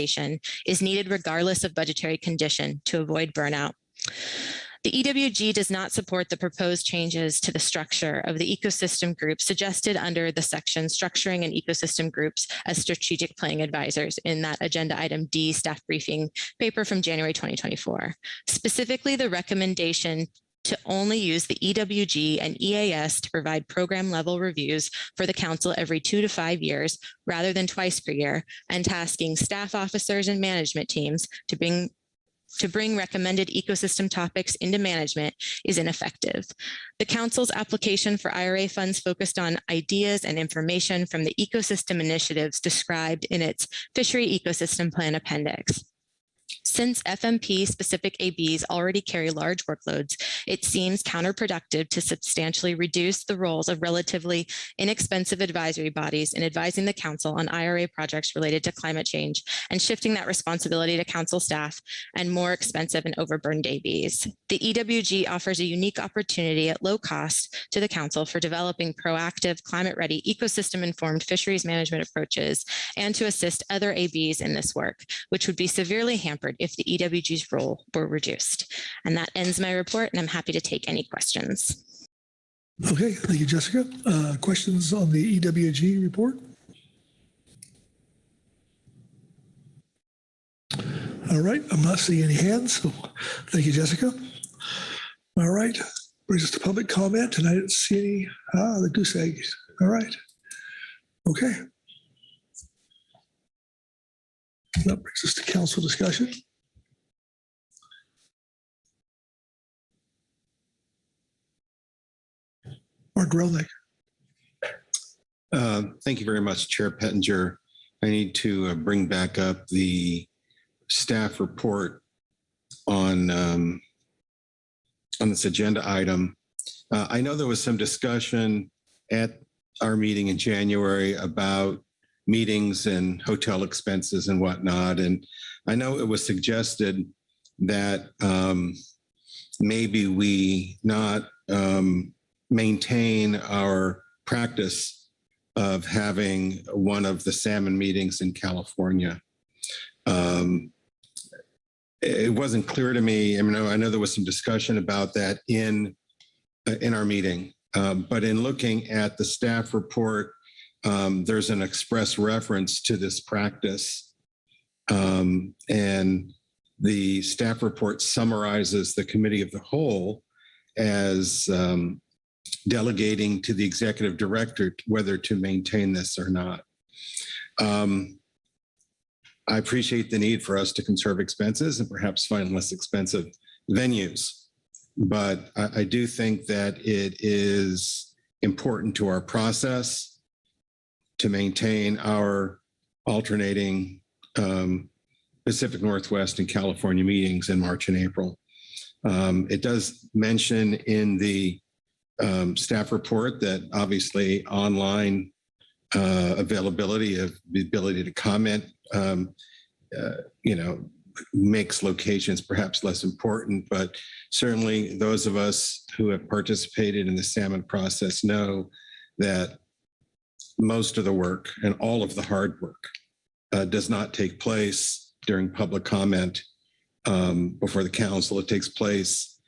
S20: is needed regardless of budgetary condition to avoid burnout. The EWG does not support the proposed changes to the structure of the ecosystem group suggested under the section Structuring and Ecosystem Groups as Strategic Planning Advisors in that Agenda Item D staff briefing paper from January 2024. Specifically, the recommendation to only use the EWG and EAS to provide program level reviews for the council every 2 to 5 years rather than twice per year, and tasking staff officers and management teams to bring recommended ecosystem topics into management is ineffective. The council's application for IRA funds focused on ideas and information from the ecosystem initiatives described in its Fishery Ecosystem Plan Appendix. Since FMP-specific ABs already carry large workloads, it seems counterproductive to substantially reduce the roles of relatively inexpensive advisory bodies in advising the council on IRA projects related to climate change and shifting that responsibility to council staff and more expensive and overburdened ABs. The EWG offers a unique opportunity at low cost to the council for developing proactive, climate-ready, ecosystem-informed fisheries management approaches and to assist other ABs in this work, which would be severely hampered if the EWG's role were reduced. And that ends my report, and I'm happy to take any questions.
S2: Okay, thank you, Jessica. Questions on the EWG report? All right, I'm not seeing any hands, so thank you, Jessica. All right, brings us to public comment, and I didn't see any, the goose eggs. All right, okay. That brings us to council discussion. Mark Grelnick.
S5: Thank you very much, Chair Pettinger. I need to bring back up the staff report on this agenda item. I know there was some discussion at our meeting in January about meetings and hotel expenses and whatnot. And I know it was suggested that maybe we not maintain our practice of having one of the salmon meetings in California. It wasn't clear to me. I mean, I know there was some discussion about that in our meeting, but in looking at the staff report, there's an express reference to this practice. And the staff report summarizes the committee of the whole as delegating to the executive director whether to maintain this or not. I appreciate the need for us to conserve expenses and perhaps find less expensive venues. But I do think that it is important to our process to maintain our alternating Pacific Northwest and California meetings in March and April. It does mention in the staff report that obviously online availability of the ability to comment, makes locations perhaps less important, but certainly those of us who have participated in the salmon process know that most of the work and all of the hard work does not take place during public comment before the council. It takes place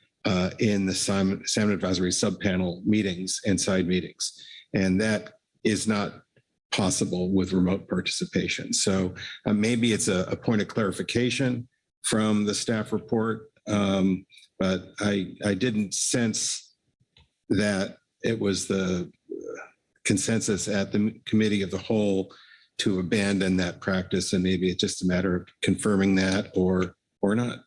S5: in the Salmon Advisory Subpanel meetings and side meetings. And that is not possible with remote participation. So maybe it's a point of clarification from the staff report, but I didn't sense that it was the consensus at the committee of the whole to abandon that practice, and maybe it's just a matter of confirming that or not.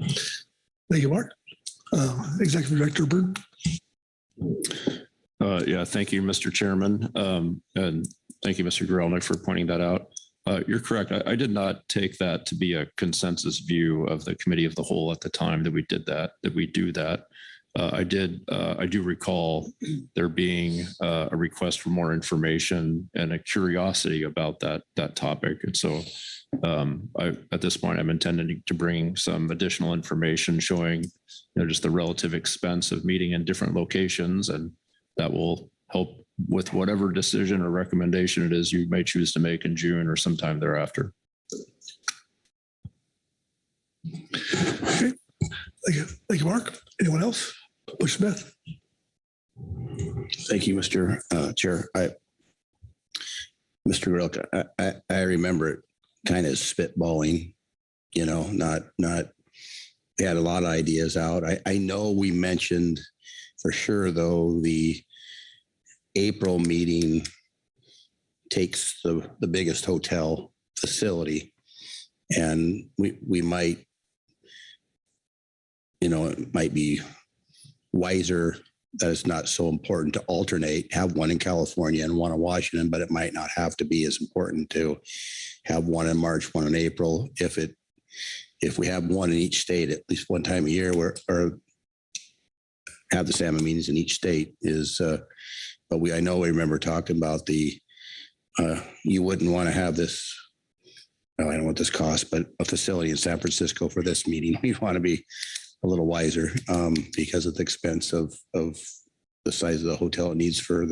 S2: Thank you, Mark. Executive Director Bird.
S3: Yeah, thank you, Mr. Chairman. And thank you, Mr. Grelnick, for pointing that out. You're correct. I did not take that to be a consensus view of the committee of the whole at the time that we did that we do that. I do recall there being a request for more information and a curiosity about that topic. And so at this point, I'm intending to bring some additional information showing just the relative expense of meeting in different locations, and that will help with whatever decision or recommendation it is you may choose to make in June or sometime thereafter.
S2: Okay. Thank you, Mark. Anyone else? Bush Smith.
S21: Thank you, Mr. Chair. Mr. Grilk, I remember it kind of spitballing, not we had a lot of ideas out. I know we mentioned for sure, though, the April meeting takes the biggest hotel facility, and we might, it might be wiser that it's not so important to alternate, have one in California and one in Washington, but it might not have to be as important to have one in March, one in April. If we have one in each state at least one time a year, or have the salmon meetings in each state is, but I know we remember talking about you wouldn't want to have this, I don't know what this costs, but a facility in San Francisco for this meeting. We want to be a little wiser because of the expense of the size of the hotel it needs for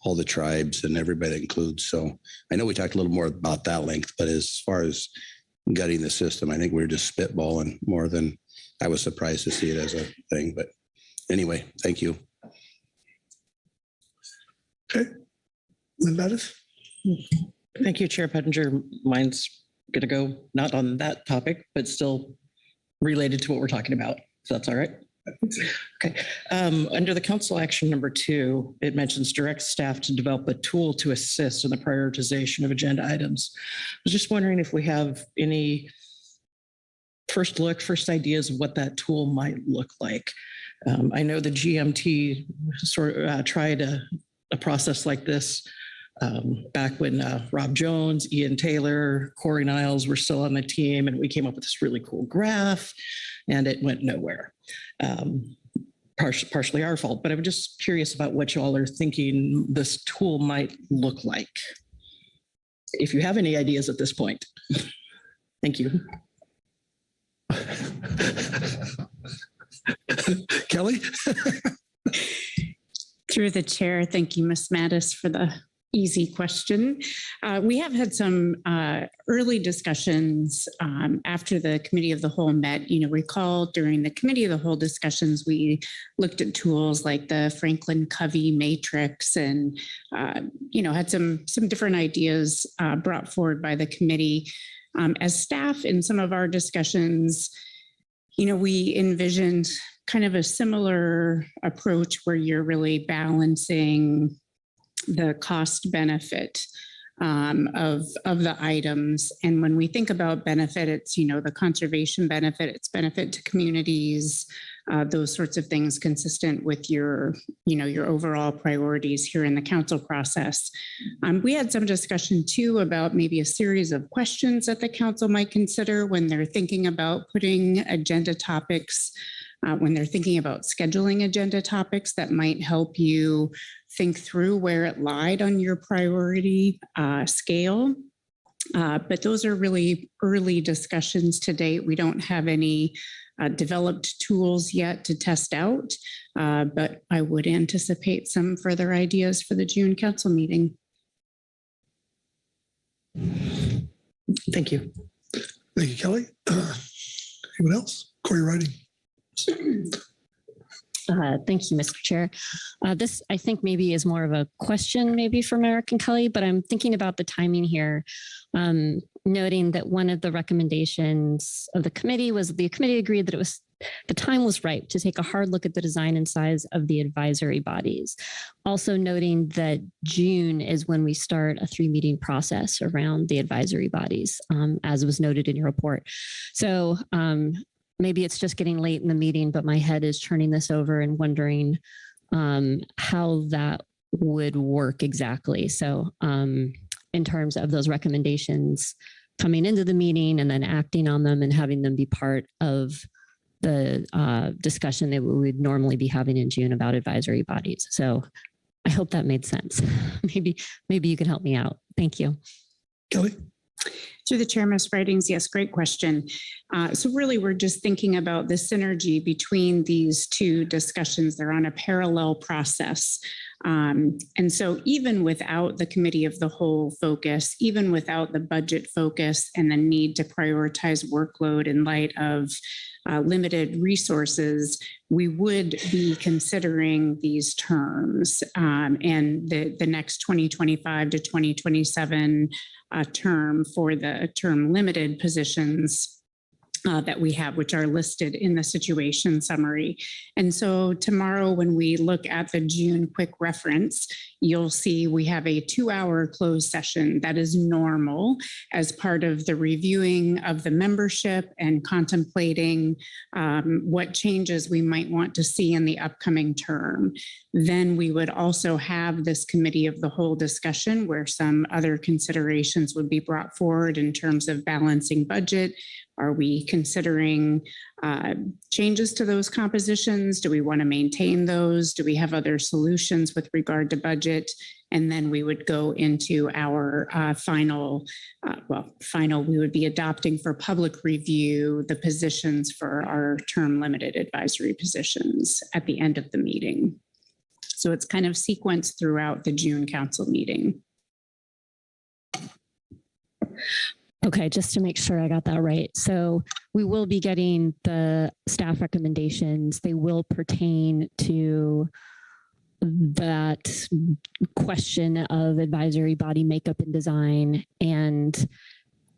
S21: all the tribes and everybody that includes. So I know we talked a little more about that length, but as far as gutting the system, I think we were just spitballing more than I was surprised to see it as a thing. But anyway, thank you.
S2: Okay. Lynn Mattis?
S8: Thank you, Chair Pettinger. Mine's going to go not on that topic, but still related to what we're talking about. So that's all right. Okay. Under the council action number 2, it mentions direct staff to develop a tool to assist in the prioritization of agenda items. I was just wondering if we have any first ideas of what that tool might look like. I know the GMT sort of tried a process like this back when Rob Jones, Ian Taylor, Corey Niles were still on the team, and we came up with this really cool graph, and it went nowhere. Partially our fault, but I'm just curious about what y'all are thinking this tool might look like. If you have any ideas at this point. Thank you.
S2: Kelly?
S18: Through the chair, thank you, Ms. Mattis, for the easy question. We have had some early discussions after the Committee of the Whole met. Recall during the Committee of the Whole discussions, we looked at tools like the Franklin Covey matrix and, had some different ideas brought forward by the committee. As staff in some of our discussions, we envisioned kind of a similar approach where you're really balancing the cost benefit of the items. And when we think about benefit, it's, the conservation benefit, it's benefit to communities, those sorts of things consistent with your overall priorities here in the council process. We had some discussion too about maybe a series of questions that the council might consider when they're thinking about putting agenda topics, when they're thinking about scheduling agenda topics that might help you think through where it lied on your priority scale. But those are really early discussions to date. We don't have any developed tools yet to test out, but I would anticipate some further ideas for the June council meeting.
S2: Thank you. Thank you, Kelly. Anyone else? Corey Riding.
S19: Thank you, Mr. Chair. This, I think, maybe is more of a question maybe for Merrick and Kelly, but I'm thinking about the timing here, noting that one of the recommendations of the committee was the committee agreed that the time was right to take a hard look at the design and size of the advisory bodies. Also noting that June is when we start a 3-meeting process around the advisory bodies, as was noted in your report. So maybe it's just getting late in the meeting, but my head is turning this over and wondering how that would work exactly. So in terms of those recommendations coming into the meeting and then acting on them and having them be part of the discussion that we would normally be having in June about advisory bodies. So I hope that made sense. Maybe you can help me out. Thank you.
S2: Kelly?
S18: Through the chair, Ms. Ridings, yes, great question. So really, we're just thinking about the synergy between these two discussions. They're on a parallel process. And so even without the Committee of the Whole focus, even without the budget focus and the need to prioritize workload in light of limited resources, we would be considering these terms and the next 2025 to 2027 term for the term limited positions that we have, which are listed in the situation summary. And so tomorrow, when we look at the June quick reference, you'll see we have a 2-hour closed session that is normal as part of the reviewing of the membership and contemplating what changes we might want to see in the upcoming term. Then we would also have this committee of the whole discussion where some other considerations would be brought forward in terms of balancing budget. Are we considering changes to those compositions? Do we want to maintain those? Do we have other solutions with regard to budget? And then we would go into our final, we would be adopting for public review the positions for our term limited advisory positions at the end of the meeting. So it's kind of sequenced throughout the June council meeting.
S19: Okay, just to make sure I got that right. So we will be getting the staff recommendations. They will pertain to that question of advisory body makeup and design. And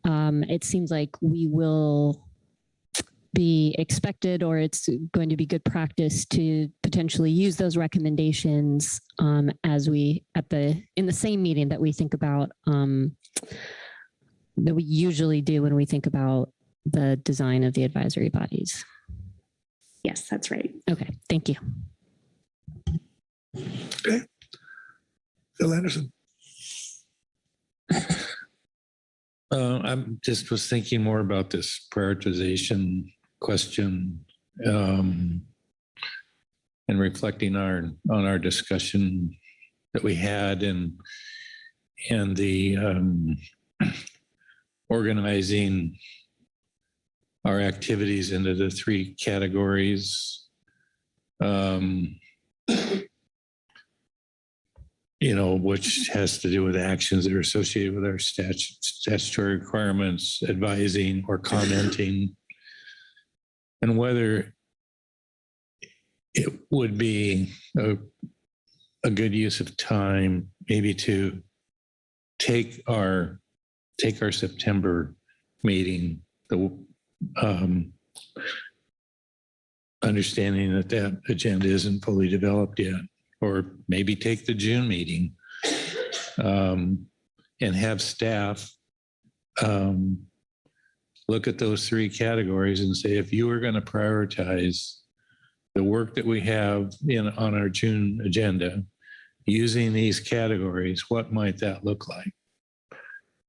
S19: it seems like we will be expected, or it's going to be good practice to potentially use those recommendations as we in the same meeting that we think about that we usually do when we think about the design of the advisory bodies.
S18: Yes, that's right.
S19: Okay, thank you.
S2: Okay. Phil Anderson.
S7: I'm just was thinking more about this prioritization question and reflecting on our discussion that we had and the organizing our activities into the 3 categories. Which has to do with actions that are associated with our statutory requirements, advising or commenting, and whether it would be a good use of time maybe to take our September meeting, the understanding that agenda isn't fully developed yet, or maybe take the June meeting and have staff look at those 3 categories and say, if you were going to prioritize the work that we have on our June agenda using these categories, what might that look like?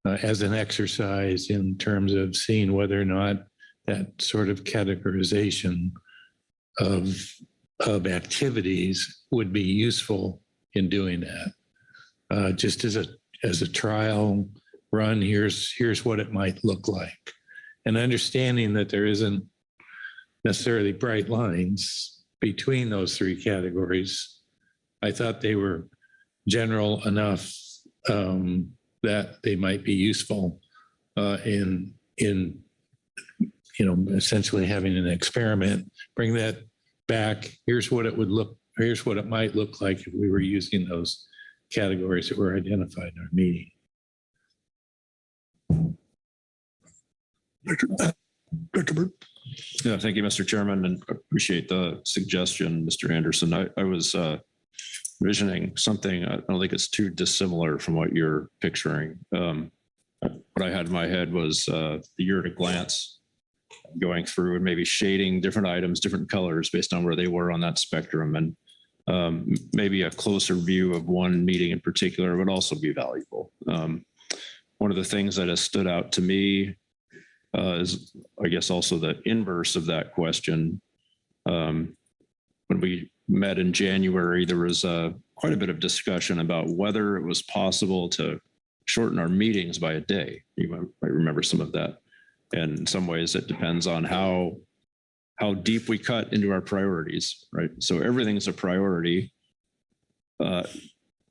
S7: As an exercise in terms of seeing whether or not that sort of categorization of activities would be useful in doing that. Just as a trial run, here's what it might look like. And understanding that there isn't necessarily bright lines between those 3 categories, I thought they were general enough that they might be useful in essentially having an experiment, bring that back. Here's what it might look like if we were using those categories that were identified in our meeting.
S2: Director Bird.
S3: Yeah, thank you, Mr. Chairman, and appreciate the suggestion, Mr. Anderson. I was envisioning something, I don't think it's too dissimilar from what you're picturing. What I had in my head was the year at a glance, going through and maybe shading different items, different colors based on where they were on that spectrum. And maybe a closer view of one meeting in particular would also be valuable. One of the things that has stood out to me is, I guess, also the inverse of that question. When we met in January, there was quite a bit of discussion about whether it was possible to shorten our meetings by a day. You might remember some of that. And in some ways, it depends on how deep we cut into our priorities, right? So everything's a priority.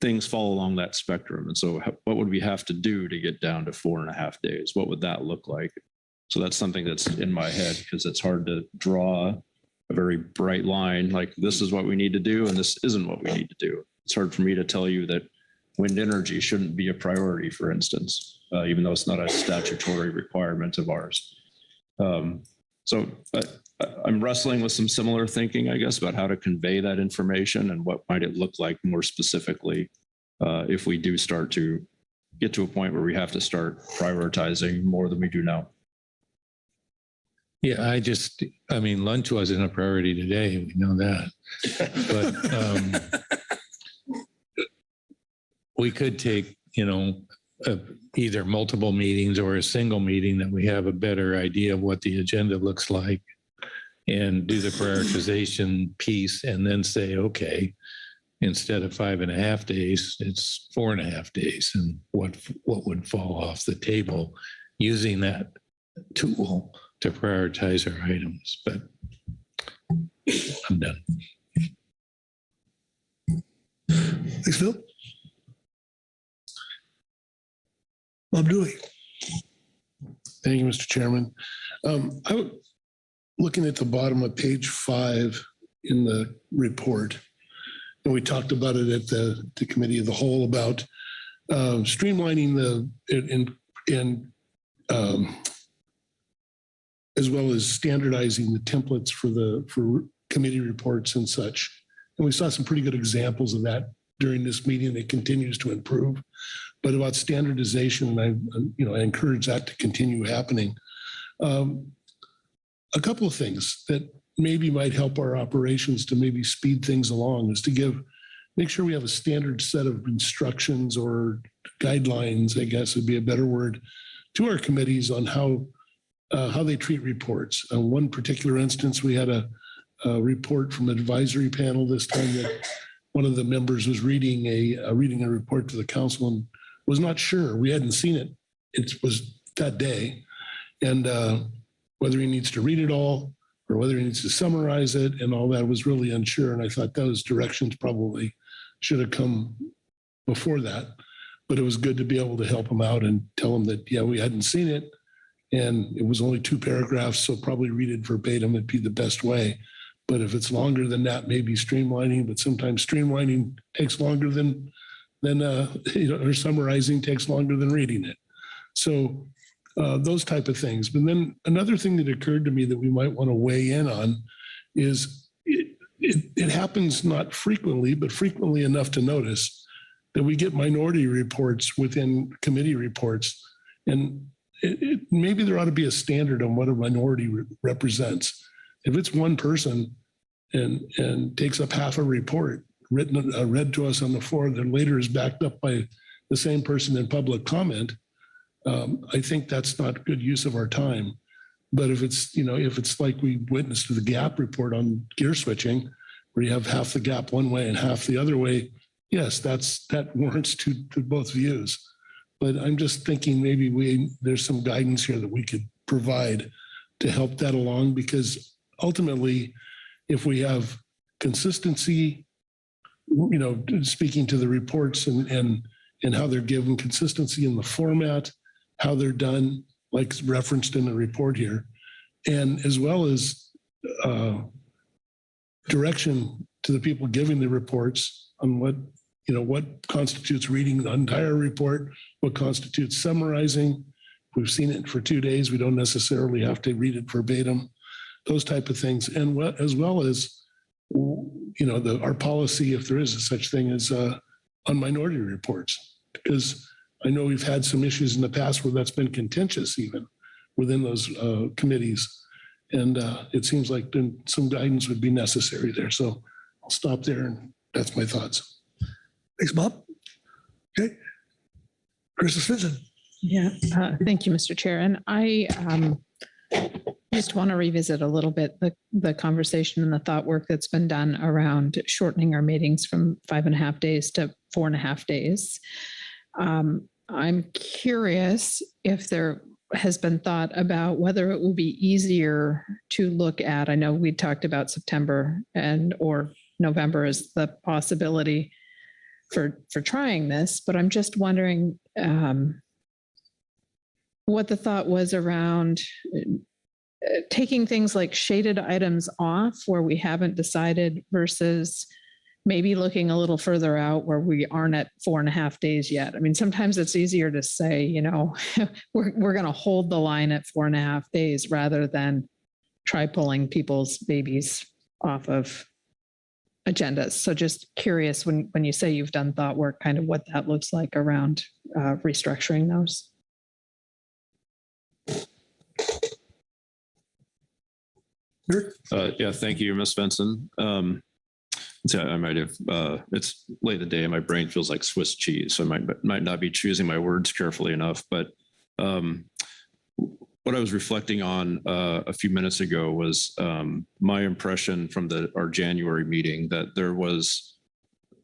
S3: Things fall along that spectrum. And so what would we have to do to get down to 4.5 days? What would that look like? So that's something that's in my head, because it's hard to draw a very bright line, like this is what we need to do and this isn't what we need to do. It's hard for me to tell you that wind energy shouldn't be a priority, for instance, even though it's not a statutory requirement of ours. So I'm wrestling with some similar thinking, I guess, about how to convey that information and what might it look like more specifically if we do start to get to a point where we have to start prioritizing more than we do now.
S7: Yeah, I mean, lunch wasn't a priority today. We know that. But we could take, either multiple meetings or a single meeting that we have a better idea of what the agenda looks like and do the prioritization piece and then say, okay, instead of 5.5 days, it's 4.5 days, and what would fall off the table using that tool to prioritize our items. But I'm done.
S2: Thanks, Phil. Bob Dewey.
S10: Thank you, Mr. Chairman. Looking at the bottom of page 5 in the report, and we talked about it at the committee of the whole about streamlining as well as standardizing the templates for committee reports and such. And we saw some pretty good examples of that during this meeting. It continues to improve. But about standardization, I encourage that to continue happening. A couple of things that maybe might help our operations to maybe speed things along is to make sure we have a standard set of instructions or guidelines, I guess would be a better word, to our committees on how they treat reports. One particular instance, we had a report from an advisory panel this time that one of the members was reading a report to the council and was not sure. We hadn't seen it. It was that day. And whether he needs to read it all or whether he needs to summarize it and all that was really unsure. And I thought those directions probably should have come before that. But it was good to be able to help him out and tell him that, yeah, we hadn't seen it. And it was only 2 paragraphs, so probably read it verbatim would be the best way. But if it's longer than that, maybe streamlining, but sometimes streamlining takes longer than or summarizing takes longer than reading it. So those type of things. But then another thing that occurred to me that we might want to weigh in on is it happens not frequently, but frequently enough to notice that we get minority reports within committee reports. And maybe there ought to be a standard on what a minority represents. If it's one person and takes up half a report read to us on the floor that later is backed up by the same person in public comment, I think that's not good use of our time. But if it's like we witnessed to the GAP report on gear switching, where you have half the gap one way and half the other way, yes, that warrants to both views. But I'm just thinking maybe there's some guidance here that we could provide to help that along, because ultimately, if we have consistency, speaking to the reports and how they're given, consistency in the format, how they're done, like referenced in the report here, and as well as direction to the people giving the reports on what constitutes reading the entire report, what constitutes summarizing. We've seen it for 2 days. We don't necessarily have to read it verbatim, those type of things. And as well as, our policy, if there is such thing as on minority reports, because I know we've had some issues in the past where that's been contentious even within those committees. And it seems like some guidance would be necessary there. So I'll stop there, and that's my thoughts.
S2: Thanks, Bob. Okay. Krista Svensson.
S13: Yeah, thank you, Mr. Chair. And I just want to revisit a little bit the conversation and the thought work that's been done around shortening our meetings from 5.5 days to 4.5 days. I'm curious if there has been thought about whether it will be easier to look at. I know we talked about September or November as the possibility for trying this, but I'm just wondering what the thought was around taking things like shaded items off where we haven't decided versus maybe looking a little further out where we aren't at 4.5 days yet. I mean, sometimes it's easier to say, we're going to hold the line at 4.5 days rather than try pulling people's babies off of agendas. So just curious, when you say you've done thought work, kind of what that looks like around restructuring those.
S3: Yeah, thank you, Ms. Benson. I might have, it's late in the day and my brain feels like Swiss cheese, so I might not be choosing my words carefully enough, but what I was reflecting on a few minutes ago was my impression from our January meeting that there was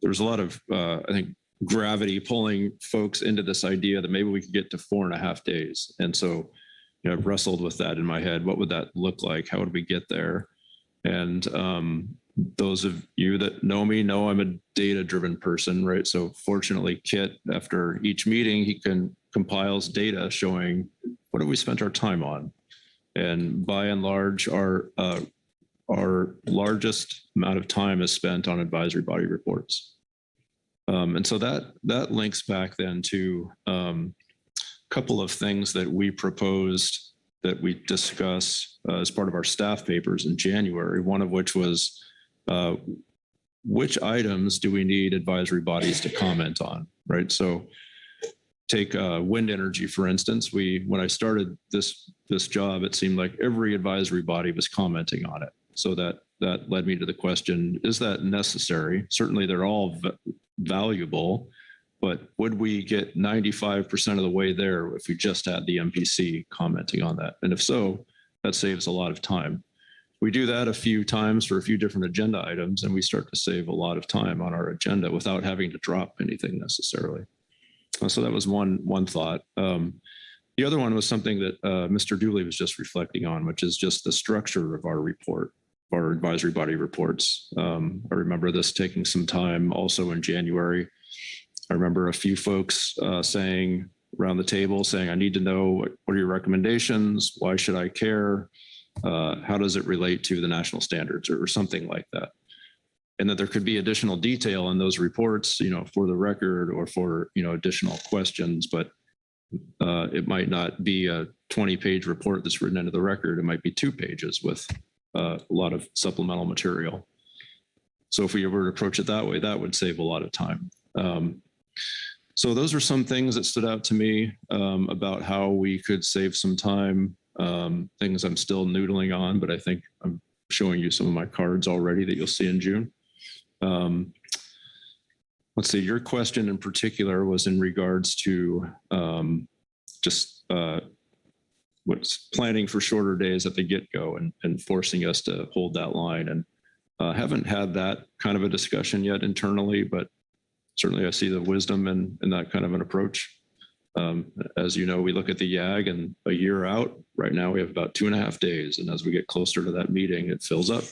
S3: a lot of, I think, gravity pulling folks into this idea that maybe we could get to 4.5 days. And so, I've wrestled with that in my head. What would that look like? How would we get there? And those of you that know me know I'm a data-driven person, right? So fortunately, Kit, after each meeting, he compiles data showing what have we spent our time on. And by and large, our largest amount of time is spent on advisory body reports. And so that links back then to a couple of things that we proposed that we discuss as part of our staff papers in January, one of which was which items do we need advisory bodies to comment on, right? So take wind energy, for instance. When I started this job, it seemed like every advisory body was commenting on it. So that led me to the question, is that necessary? Certainly they're all valuable, but would we get 95% of the way there if we just had the MPC commenting on that? And if so, that saves a lot of time. We do that a few times for a few different agenda items, and we start to save a lot of time on our agenda without having to drop anything necessarily. So that was one thought. The other one was something that Mr. Dooley was just reflecting on, which is just the structure of our report, our advisory body reports. I remember this taking some time also in January. I remember a few folks saying around the table, saying, I need to know what are your recommendations? Why should I care? How does it relate to the national standards or something like that? And that there could be additional detail in those reports, for the record or for, additional questions, but it might not be a 20-page report that's written into the record. It might be 2 pages with a lot of supplemental material. So if we were to approach it that way, that would save a lot of time. So those are some things that stood out to me about how we could save some time, things I'm still noodling on, but I think I'm showing you some of my cards already that you'll see in June. Let's see, your question in particular was in regards to just what's planning for shorter days at the get-go and forcing us to hold that line. And haven't had that kind of a discussion yet internally, but certainly I see the wisdom in that kind of an approach. As you know, we look at the YAG and a year out. Right now we have about 2.5 days. And as we get closer to that meeting, it fills up.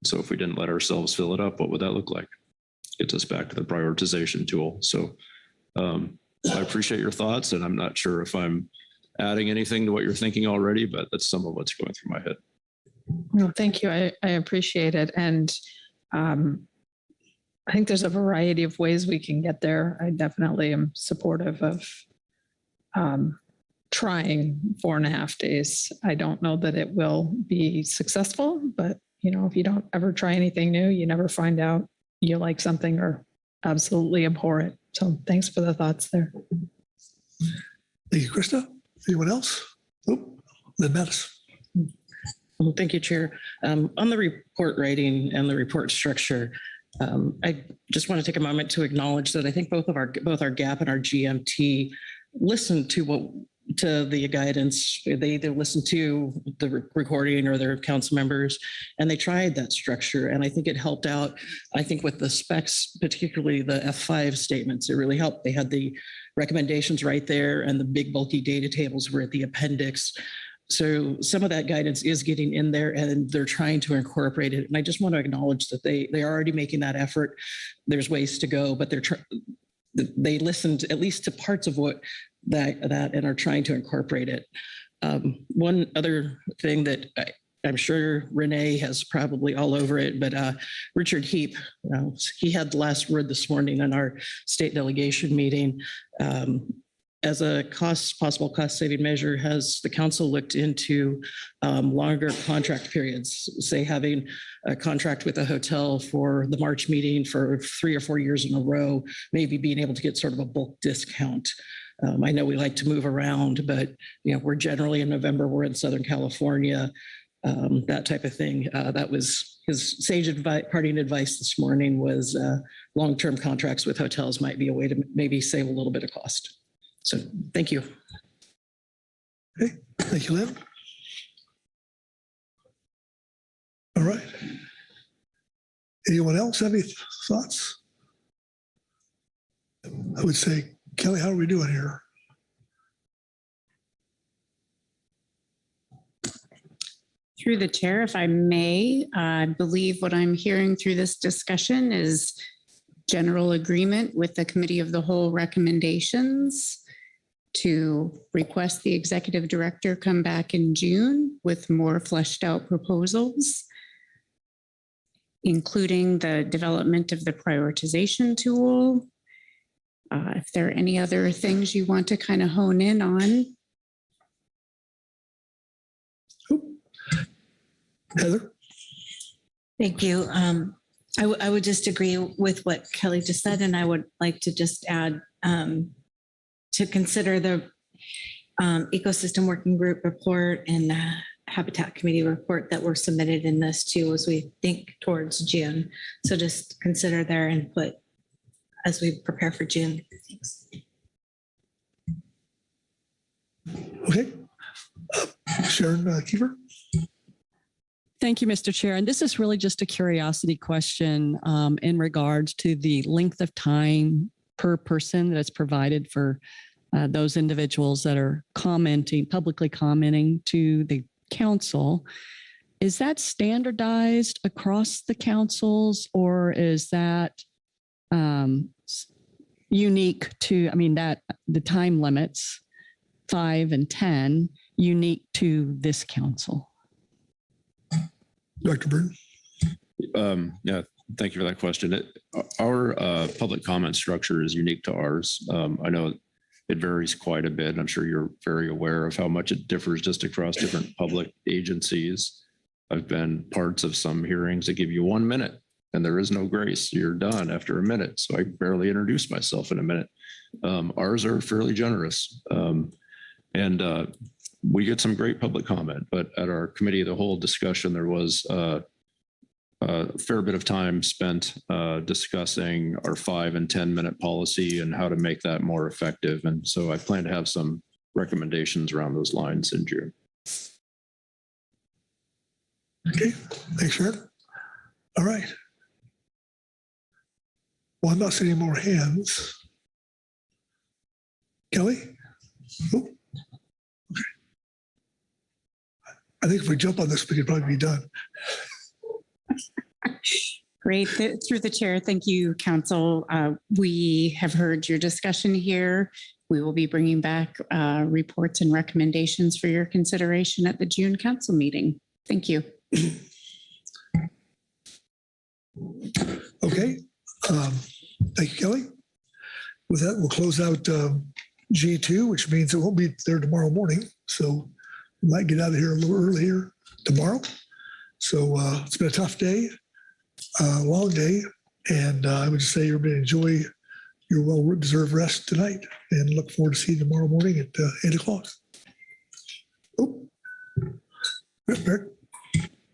S3: So if we didn't let ourselves fill it up, what would that look like? Gets us back to the prioritization tool. So I appreciate your thoughts, and I'm not sure if I'm adding anything to what you're thinking already, but that's some of what's going through my head.
S13: Well, thank you. I appreciate it. And I think there's a variety of ways we can get there. I definitely am supportive of trying 4.5 days. I don't know that it will be successful, but if you don't ever try anything new, you never find out you like something or absolutely abhor it. So thanks for the thoughts there.
S2: Thank you, Krista. Anyone else? Nope. Then Mattis.
S8: Well, thank you, Chair. On the report writing and the report structure, I just want to take a moment to acknowledge that I think both our GAP and our GMT listened to the guidance. They either listened to the recording or their council members, and they tried that structure. And I think it helped out. I think with the specs, particularly the F5 statements, it really helped. They had the recommendations right there, and the big bulky data tables were at the appendix. So some of that guidance is getting in there, and they're trying to incorporate it. And I just want to acknowledge that they are already making that effort. There's ways to go, but they listened at least to parts of what that and are trying to incorporate it. One other thing that I'm sure Renee has probably all over it, but Richard Heap, he had the last word this morning in our state delegation meeting. as a possible cost saving measure, has the council looked into longer contract periods, say having a contract with a hotel for the March meeting for 3 or 4 years in a row, maybe being able to get sort of a bulk discount. I know we like to move around, but we're generally in November, we're in Southern California, that type of thing. That was his sage parting advice this morning, was long-term contracts with hotels might be a way to maybe save a little bit of cost. So thank you.
S2: Okay, thank you, Lynn. All right. Anyone else have any thoughts? I would say, Kelly, how are we doing here?
S18: Through the chair, if I may, I believe what I'm hearing through this discussion is general agreement with the Committee of the Whole recommendations to request the executive director come back in June with more fleshed out proposals, including the development of the prioritization tool. If there are any other things you want to kind of hone in on.
S2: Heather?
S11: Thank you. I would just agree with what Kelly just said, and I would like to just add to consider the ecosystem working group report and Habitat Committee report that were submitted in this too, as we think towards June. So just consider their input as we prepare for June. Thanks.
S2: Okay. Sharon Kiefer?
S22: Thank you, Mr. Chair. And this is really just a curiosity question in regards to the length of time per person that is provided for those individuals that are publicly commenting to the council. Is that standardized across the councils, or is that unique to, that the time limits 5 and 10 unique to this council?
S2: Dr. Burton?
S3: Yeah, thank you for that question. Our public comment structure is unique to ours. I know it varies quite a bit. I'm sure you're very aware of how much it differs just across different public agencies. I've been parts of some hearings that give you 1 minute and there is no grace. You're done after a minute. So I barely introduced myself in a minute. Ours are fairly generous. And we get some great public comment, but at our committee of the whole discussion, there was a fair bit of time spent discussing our 5 and 10 minute policy and how to make that more effective. And so I plan to have some recommendations around those lines in June.
S2: Okay, thanks, Sharon. All right. Well, I'm not seeing any more hands. Kelly? Oh. I think if we jump on this, we could probably be done.
S18: Great. Through the chair, thank you, council. We have heard your discussion here. We will be bringing back reports and recommendations for your consideration at the June council meeting. Thank you.
S2: Okay. Thank you, Kelly. With that, we'll close out G2, which means it won't be there tomorrow morning. So we might get out of here a little earlier tomorrow. So it's been a tough day, long day. And I would just say everybody enjoy your well-deserved rest tonight and look forward to seeing you tomorrow morning at 8 o'clock. Oh, Rick.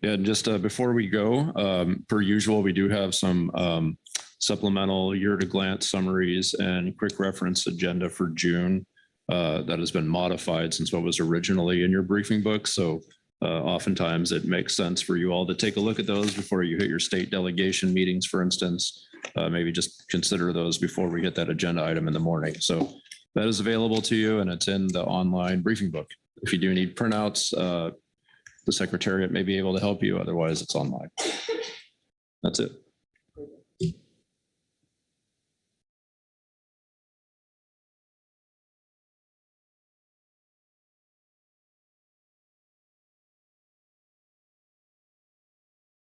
S3: Yeah, and just before we go, per usual, we do have some supplemental year-to-glance summaries and quick reference agenda for June that has been modified since what was originally in your briefing book. So oftentimes it makes sense for you all to take a look at those before you hit your state delegation meetings, for instance. Maybe just consider those before we hit that agenda item in the morning. So that is available to you and it's in the online briefing book. If you do need printouts, the secretariat may be able to help you. Otherwise, it's online. That's it.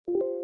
S2: You